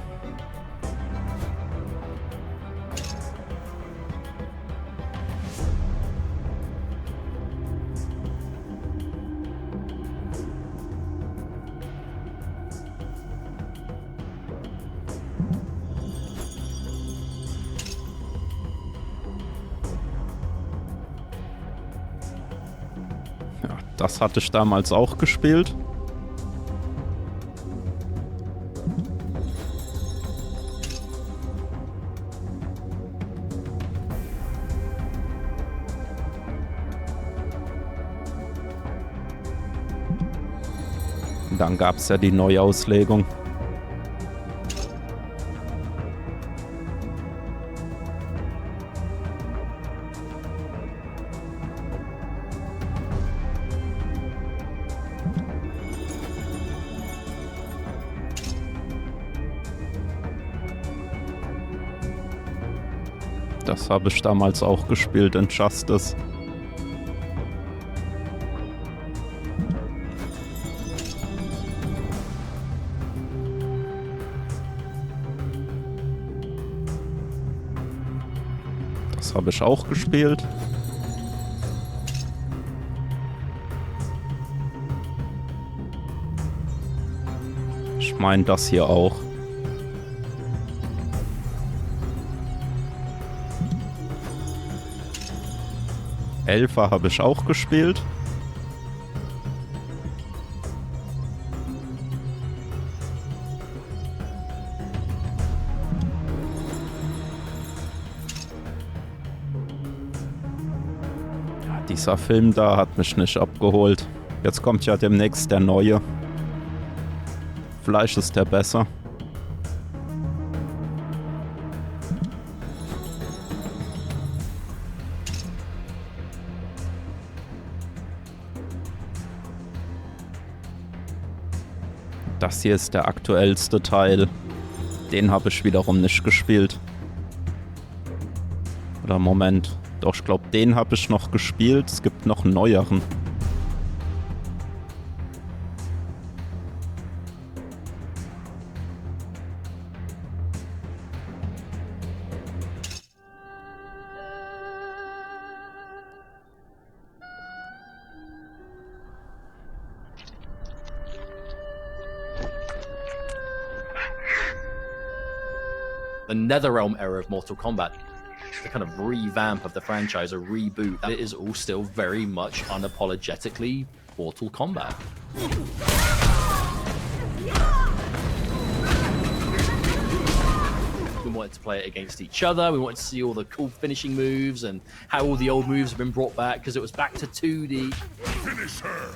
Ja, das hatte ich damals auch gespielt. Dann gab es ja die Neuauslegung. Das habe ich damals auch gespielt in Justice. Das habe ich auch gespielt. Ich meine das hier auch. Elfer habe ich auch gespielt. Dieser Film da hat mich nicht abgeholt. Jetzt kommt ja demnächst der neue. Vielleicht ist der besser. Das hier ist der aktuellste Teil. Den habe ich wiederum nicht gespielt. Oder Moment. Doch, ich glaube, den habe ich noch gespielt. Es gibt noch einen neueren. The NetherRealm era of Mortal Kombat, the kind of revamp of the franchise, a reboot, it is all still very much unapologetically Mortal Kombat. We wanted to play it against each other, we wanted to see all the cool finishing moves and how all the old moves have been brought back, because it was back to 2D. Finish her!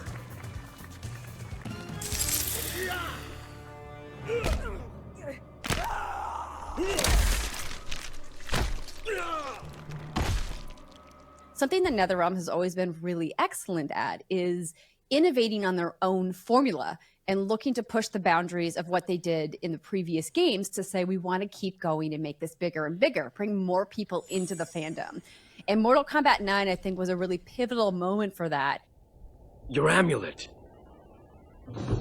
Something that NetherRealm has always been really excellent at is innovating on their own formula and looking to push the boundaries of what they did in the previous games to say, we want to keep going and make this bigger and bigger, bring more people into the fandom. And Mortal Kombat 9, I think, was a really pivotal moment for that. Your amulet.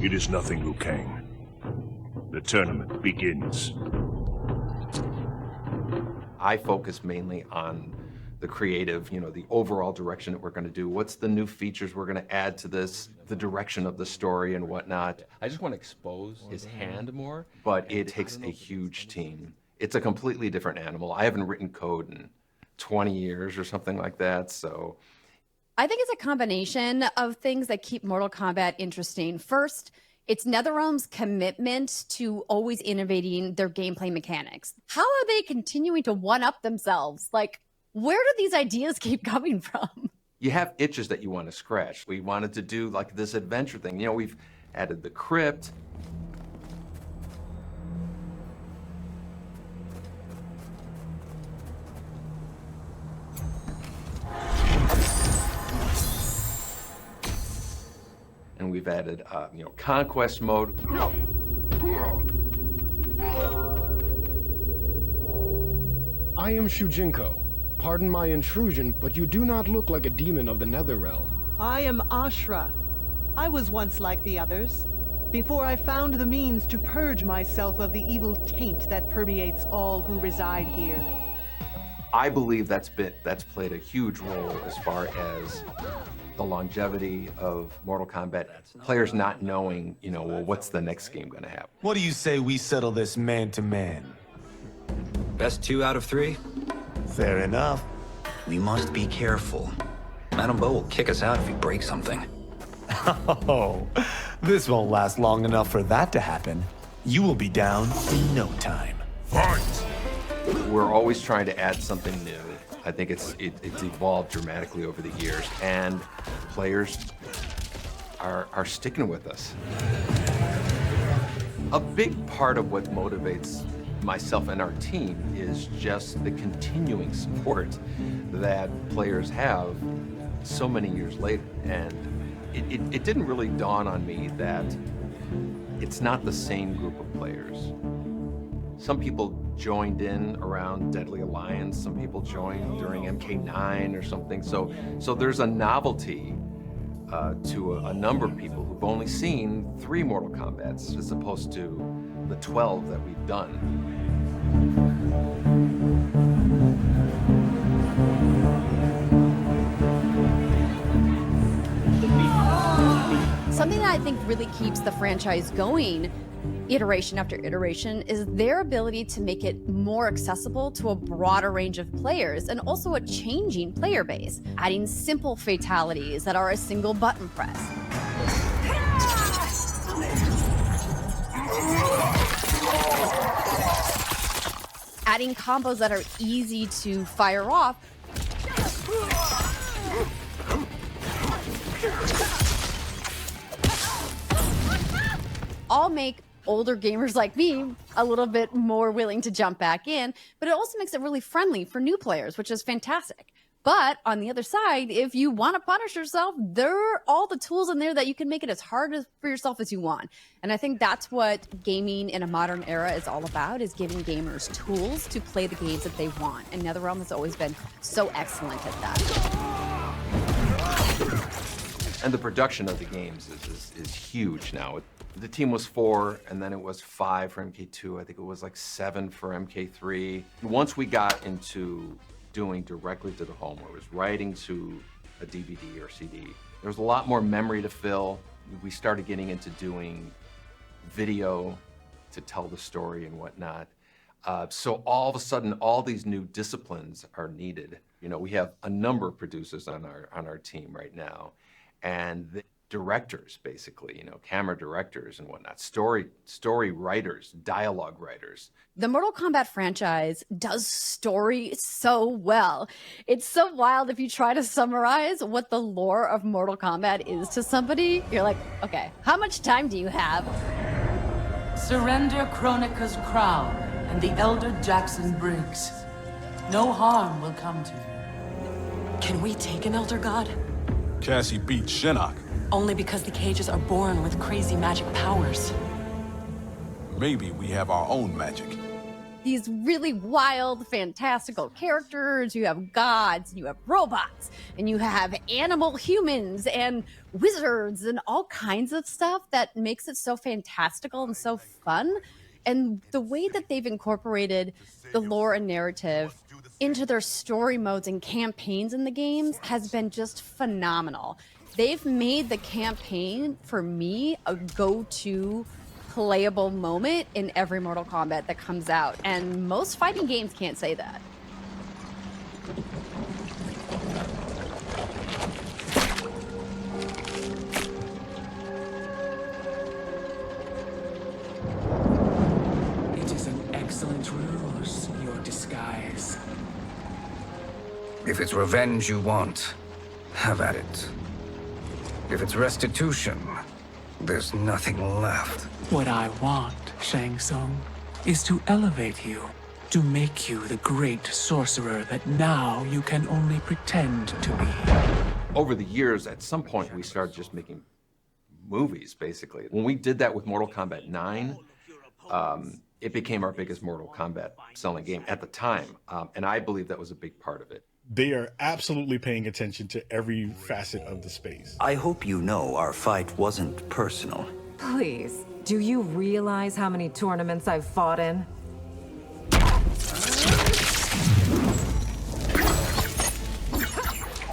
It is nothing, Liu Kang. The tournament begins. I focus mainly on the creative, the overall direction that we're going to do. What's the new features we're going to add to this, the direction of the story and whatnot. I just want to expose his hand more, but it takes a huge team. It's a completely different animal. I haven't written code in 20 years or something like that, so. I think it's a combination of things that keep Mortal Kombat interesting. First, it's NetherRealm's commitment to always innovating their gameplay mechanics. How are they continuing to one-up themselves? Like, where do these ideas keep coming from? You have itches that you want to scratch. We wanted to do like this adventure thing. We've added the crypt. And we've added, conquest mode. I am Shujinko. Pardon my intrusion, but you do not look like a demon of the Netherrealm. I am Ashra. I was once like the others, before I found the means to purge myself of the evil taint that permeates all who reside here. I believe that's played a huge role as far as the longevity of Mortal Kombat. Players not knowing, well, what's the next game going to happen? What do you say we settle this man to man? Best 2 out of 3? Fair enough. We must be careful. Madame Bo will kick us out if we break something. Oh, this won't last long enough for that to happen. You will be down in no time. Fight! We're always trying to add something new. I think it's evolved dramatically over the years, and players are sticking with us. A big part of what motivates myself and our team is just the continuing support that players have so many years later. And it didn't really dawn on me that it's not the same group of players. Some people joined in around Deadly Alliance, some people joined during MK9 or something. So there's a novelty to a number of people who've only seen 3 Mortal Kombats as opposed to the 12 that we've done. Something that I think really keeps the franchise going iteration after iteration is their ability to make it more accessible to a broader range of players and also a changing player base, adding simple fatalities that are a single button press. Adding combos that are easy to fire off. All make older gamers like me a little bit more willing to jump back in, but it also makes it really friendly for new players, which is fantastic. But on the other side, if you want to punish yourself, there are all the tools in there that you can make it as hard for yourself as you want. And I think that's what gaming in a modern era is all about, is giving gamers tools to play the games that they want. And NetherRealm has always been so excellent at that. And the production of the games is huge now. The team was 4, and then it was 5 for MK2. I think it was like 7 for MK3. Once we got into doing directly to the home, where it was writing to a DVD or CD, there was a lot more memory to fill. We started getting into doing video to tell the story and whatnot. So all of a sudden, all these new disciplines are needed. We have a number of producers on our team right now, and the directors, basically, camera directors and whatnot, story writers, dialogue writers. The Mortal Kombat franchise does story so well. It's so wild if you try to summarize what the lore of Mortal Kombat is to somebody. You're like, okay, how much time do you have? Surrender Kronika's crown and the Elder Jackson Briggs. No harm will come to you. Can we take an Elder God? Cassie beat Shinnok. Only because the cages are born with crazy magic powers. Maybe we have our own magic. These really wild, fantastical characters. You have gods, and you have robots, and you have animal humans, and wizards, and all kinds of stuff that makes it so fantastical and so fun. And the way that they've incorporated the lore and narrative into their story modes and campaigns in the games has been just phenomenal. They've made the campaign, for me, a go-to playable moment in every Mortal Kombat that comes out. And most fighting games can't say that. It is an excellent ruse, your disguise. If it's revenge you want, have at it. If it's restitution, there's nothing left. What I want, Shang Tsung, is to elevate you, to make you the great sorcerer that now you can only pretend to be. Over the years, at some point, we started just making movies, basically. When we did that with Mortal Kombat 9, it became our biggest Mortal Kombat selling game at the time, and I believe that was a big part of it. They are absolutely paying attention to every facet of the space. I hope you know our fight wasn't personal. Please, do you realize how many tournaments I've fought in?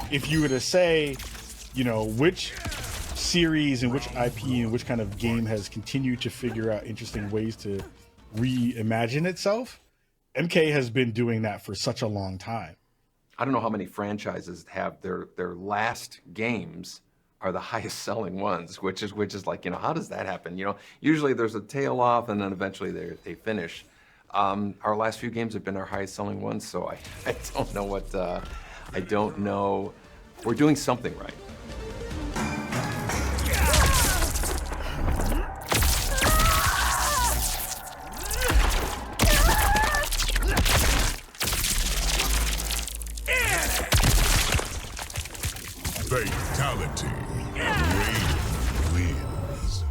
If you were to say, you know, which series and which IP and which kind of game has continued to figure out interesting ways to reimagine itself, MK has been doing that for such a long time. I don't know how many franchises have their last games are the highest selling ones, which is like, you know, how does that happen? You know, usually there's a tail off and then eventually they finish. Our last few games have been our highest selling ones, so I don't know what, I don't know. We're doing something right. Fatality. Raiden wins.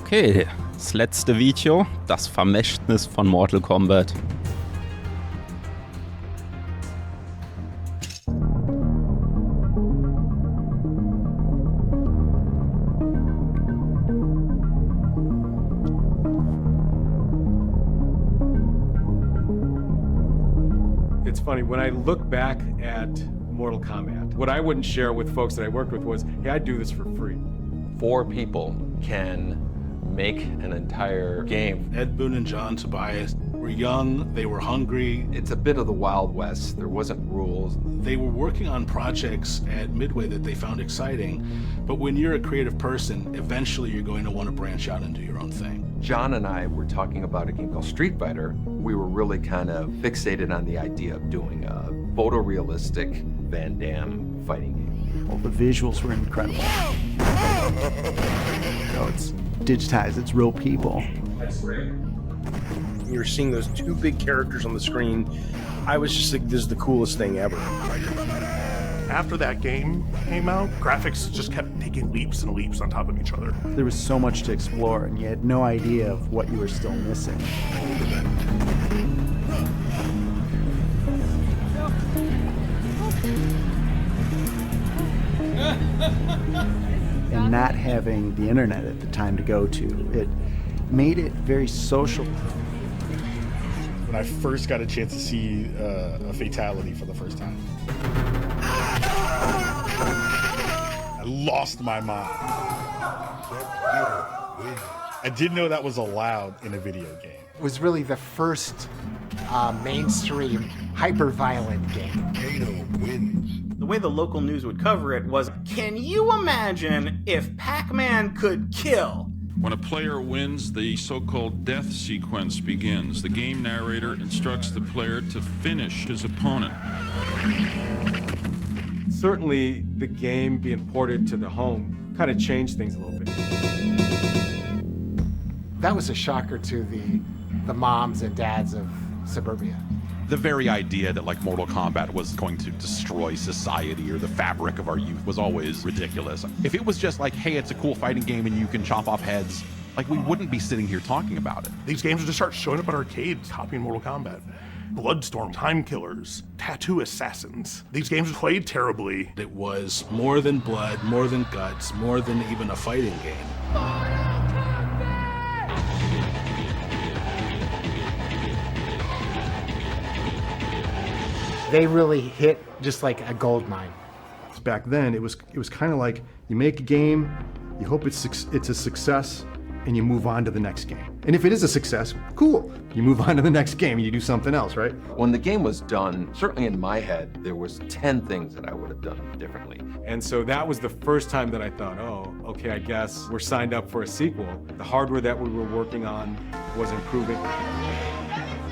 Okay, das letzte Video, das Vermächtnis von Mortal Kombat. It's funny, when I look back at Mortal Kombat, what I wouldn't share with folks that I worked with was, hey, I do this for free. 4 people can make an entire game. Ed Boon and John Tobias were young, they were hungry. It's a bit of the Wild West. There wasn't rules. They were working on projects at Midway that they found exciting, but when you're a creative person, eventually you're going to want to branch out and do your own thing. John and I were talking about a game called Street Fighter. We were really kind of fixated on the idea of doing a photorealistic Van Damme fighting game. Well, the visuals were incredible. So it's digitized, it's real people. That's great. You're seeing those 2 big characters on the screen. I was just like, this is the coolest thing ever. After that game came out, graphics just kept taking leaps and leaps on top of each other. There was so much to explore, and you had no idea of what you were still missing. And not having the internet at the time to go to, it made it very social. When I first got a chance to see a fatality for the first time, I lost my mind. I didn't know that was allowed in a video game. It was really the first mainstream hyper-violent game. The way the local news would cover it was, can you imagine if Pac-Man could kill? When a player wins, the so-called death sequence begins. The game narrator instructs the player to finish his opponent. Certainly, the game being ported to the home kind of changed things a little bit. That was a shocker to the moms and dads of suburbia. The very idea that like Mortal Kombat was going to destroy society or the fabric of our youth was always ridiculous. If it was just like, hey, it's a cool fighting game and you can chop off heads, like we wouldn't be sitting here talking about it. These games would just start showing up at arcades, copying Mortal Kombat. Bloodstorm time killers, tattoo assassins. These games played terribly. It was more than blood, more than guts, more than even a fighting game. They really hit just like a gold mine. Back then, it was kind of like you make a game, you hope it's a success, and you move on to the next game. And if it is a success, cool. You move on to the next game and you do something else, right? When the game was done, certainly in my head, there was 10 things that I would have done differently. And so that was the first time that I thought, oh, okay, I guess we're signed up for a sequel. The hardware that we were working on was improving.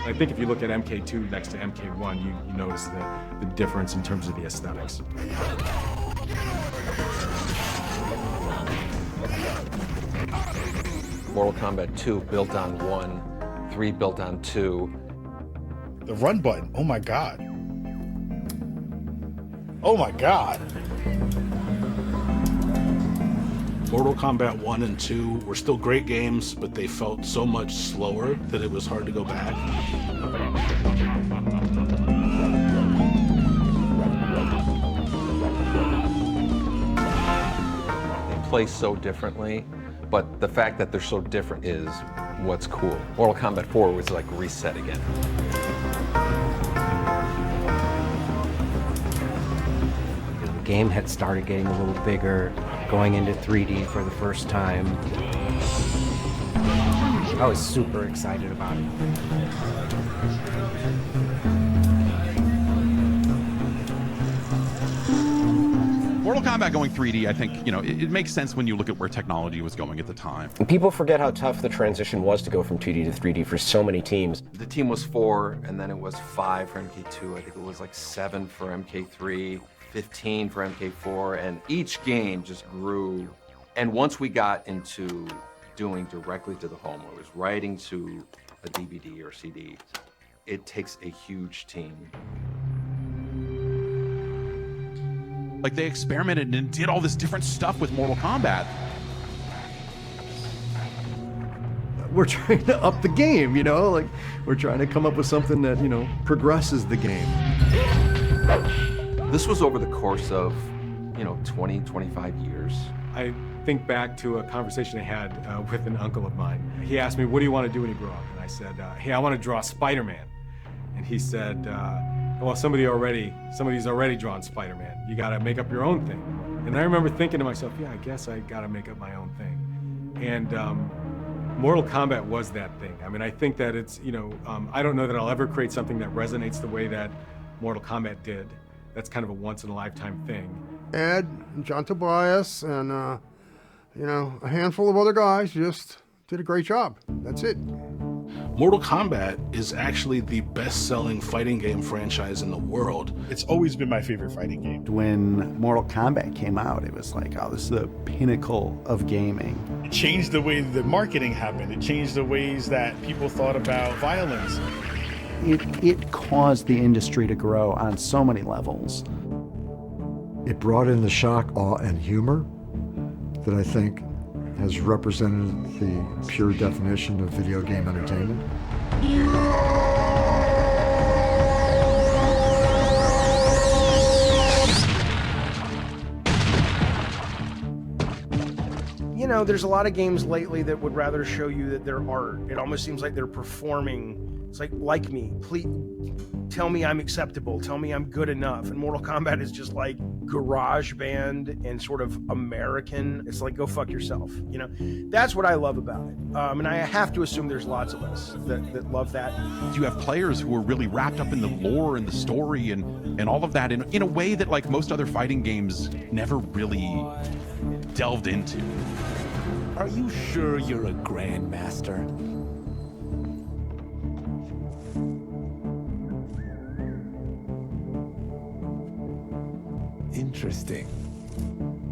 I think if you look at MK2 next to MK1, you notice the difference in terms of the aesthetics. Mortal Kombat 2 built on 1, 3 built on 2. The run button, oh my God. Oh my God. Mortal Kombat 1 and 2 were still great games, but they felt so much slower that it was hard to go back. They play so differently, but the fact that they're so different is what's cool. Mortal Kombat 4 was like reset again. The game had started getting a little bigger, going into 3D for the first time. I was super excited about it. Mortal Kombat going 3D, I think, it makes sense when you look at where technology was going at the time. And people forget how tough the transition was to go from 2D to 3D for so many teams. The team was 4, and then it was 5 for MK2. I think it was like 7 for MK3, 15 for MK4, and each game just grew. And once we got into doing directly to the home, or it was writing to a DVD or CD, it takes a huge team. Like, they experimented and did all this different stuff with Mortal Kombat. We're trying to up the game, like we're trying to come up with something that, progresses the game. This was over the course of, 20, 25 years. I think back to a conversation I had with an uncle of mine. He asked me, what do you want to do when you grow up? And I said, hey, I want to draw Spider-Man. And he said, well, somebody's already drawn Spider-Man. You got to make up your own thing. And I remember thinking to myself, yeah, I guess I got to make up my own thing. And Mortal Kombat was that thing. I mean, I think that it's, I don't know that I'll ever create something that resonates the way that Mortal Kombat did. That's kind of a once-in-a-lifetime thing. Ed, John Tobias, and, a handful of other guys just did a great job. That's it. Mortal Kombat is actually the best-selling fighting game franchise in the world. It's always been my favorite fighting game. When Mortal Kombat came out, it was like, oh, this is the pinnacle of gaming. It changed the way the marketing happened. It changed the ways that people thought about violence. It caused the industry to grow on so many levels. It brought in the shock, awe, and humor that I think has represented the pure definition of video game entertainment. There's a lot of games lately that would rather show you that they're art. It almost seems like they're performing. It's like me, please tell me I'm acceptable, tell me I'm good enough. And Mortal Kombat is just like garage band and sort of American. It's like, go fuck yourself. That's what I love about it. And I have to assume there's lots of us that love that. You have players who are really wrapped up in the lore and the story and all of that in a way that, like, most other fighting games never really delved into. Are you sure you're a grandmaster? Interesting.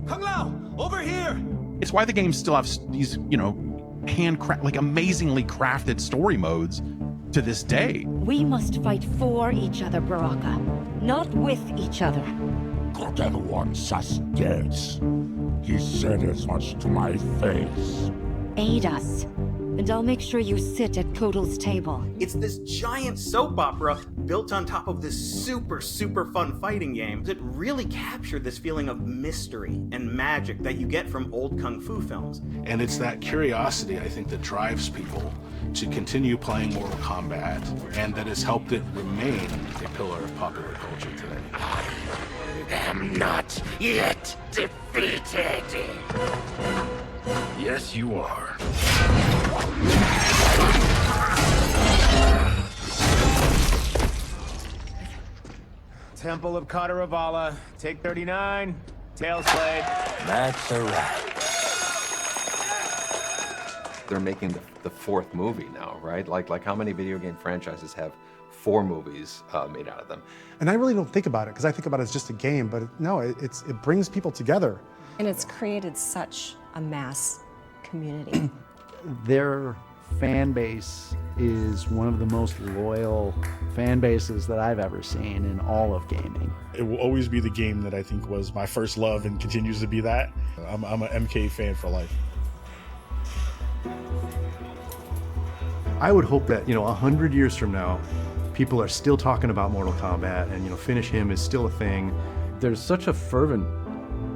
Kung Lao, over here! It's why the games still have these, amazingly crafted story modes to this day. We must fight for each other, Baraka, not with each other. Got anyone suspects? He said as much to my face. Aid us. and I'll make sure you sit at Kotal's table. It's this giant soap opera built on top of this super fun fighting game that really captured this feeling of mystery and magic that you get from old kung fu films. And it's that curiosity, I think, that drives people to continue playing Mortal Kombat, and that has helped it remain a pillar of popular culture today. I am not yet defeated. Yes, you are. Temple of Kataravala, take 39, tail slate. That's a wrap. They're making the fourth movie now, right? Like how many video game franchises have 4 movies made out of them? And I really don't think about it, because I think about it as just a game, but no, it brings people together. And it's created such a mass community. Their fan base is one of the most loyal fan bases that I've ever seen in all of gaming. It will always be the game that I think was my first love and continues to be that. I'm an MK fan for life. I would hope that, 100 years from now, people are still talking about Mortal Kombat and, Finish Him is still a thing. There's such a fervent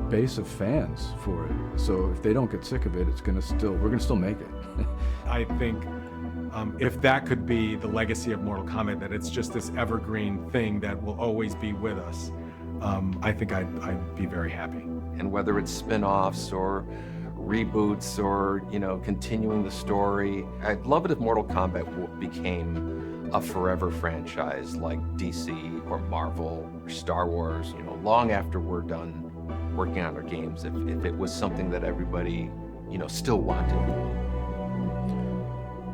base of fans for it. So if they don't get sick of it, we're gonna still make it. I think if that could be the legacy of Mortal Kombat, that it's just this evergreen thing that will always be with us, I think I'd be very happy. And whether it's spin-offs or reboots or, continuing the story, I'd love it if Mortal Kombat became a forever franchise like DC or Marvel or Star Wars, long after we're done working on our games, if it was something that everybody, still wanted.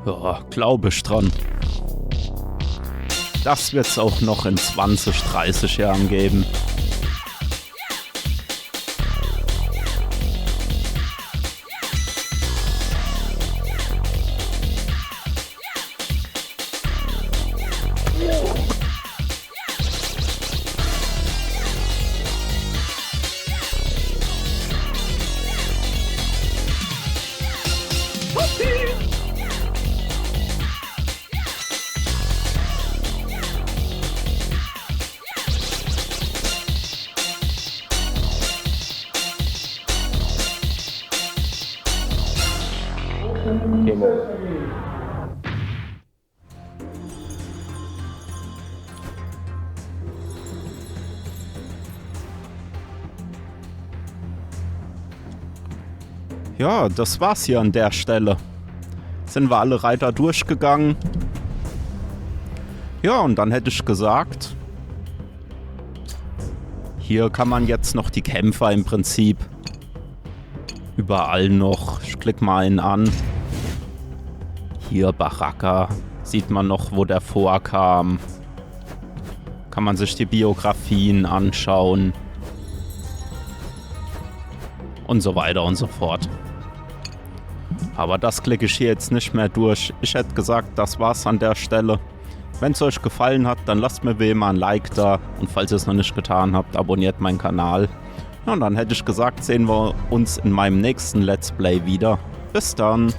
Ja, glaube ich dran. Das wird's auch noch in 20, 30 Jahren geben. Game over. Ja, das war's hier an der Stelle. Sind wir alle Reiter durchgegangen. Ja, und dann hätte ich gesagt, hier kann man jetzt noch die Kämpfer im Prinzip überall noch. Ich klicke mal einen an. Hier Baraka. Sieht man noch, wo der vorkam. Kann man sich die Biografien anschauen. Und so weiter und so fort. Aber das klicke ich hier jetzt nicht mehr durch. Ich hätte gesagt, das war's an der Stelle. Wenn es euch gefallen hat, dann lasst mir wie immer ein Like da. Und falls ihr es noch nicht getan habt, abonniert meinen Kanal. Ja, und dann hätte ich gesagt, sehen wir uns in meinem nächsten Let's Play wieder. Bis dann.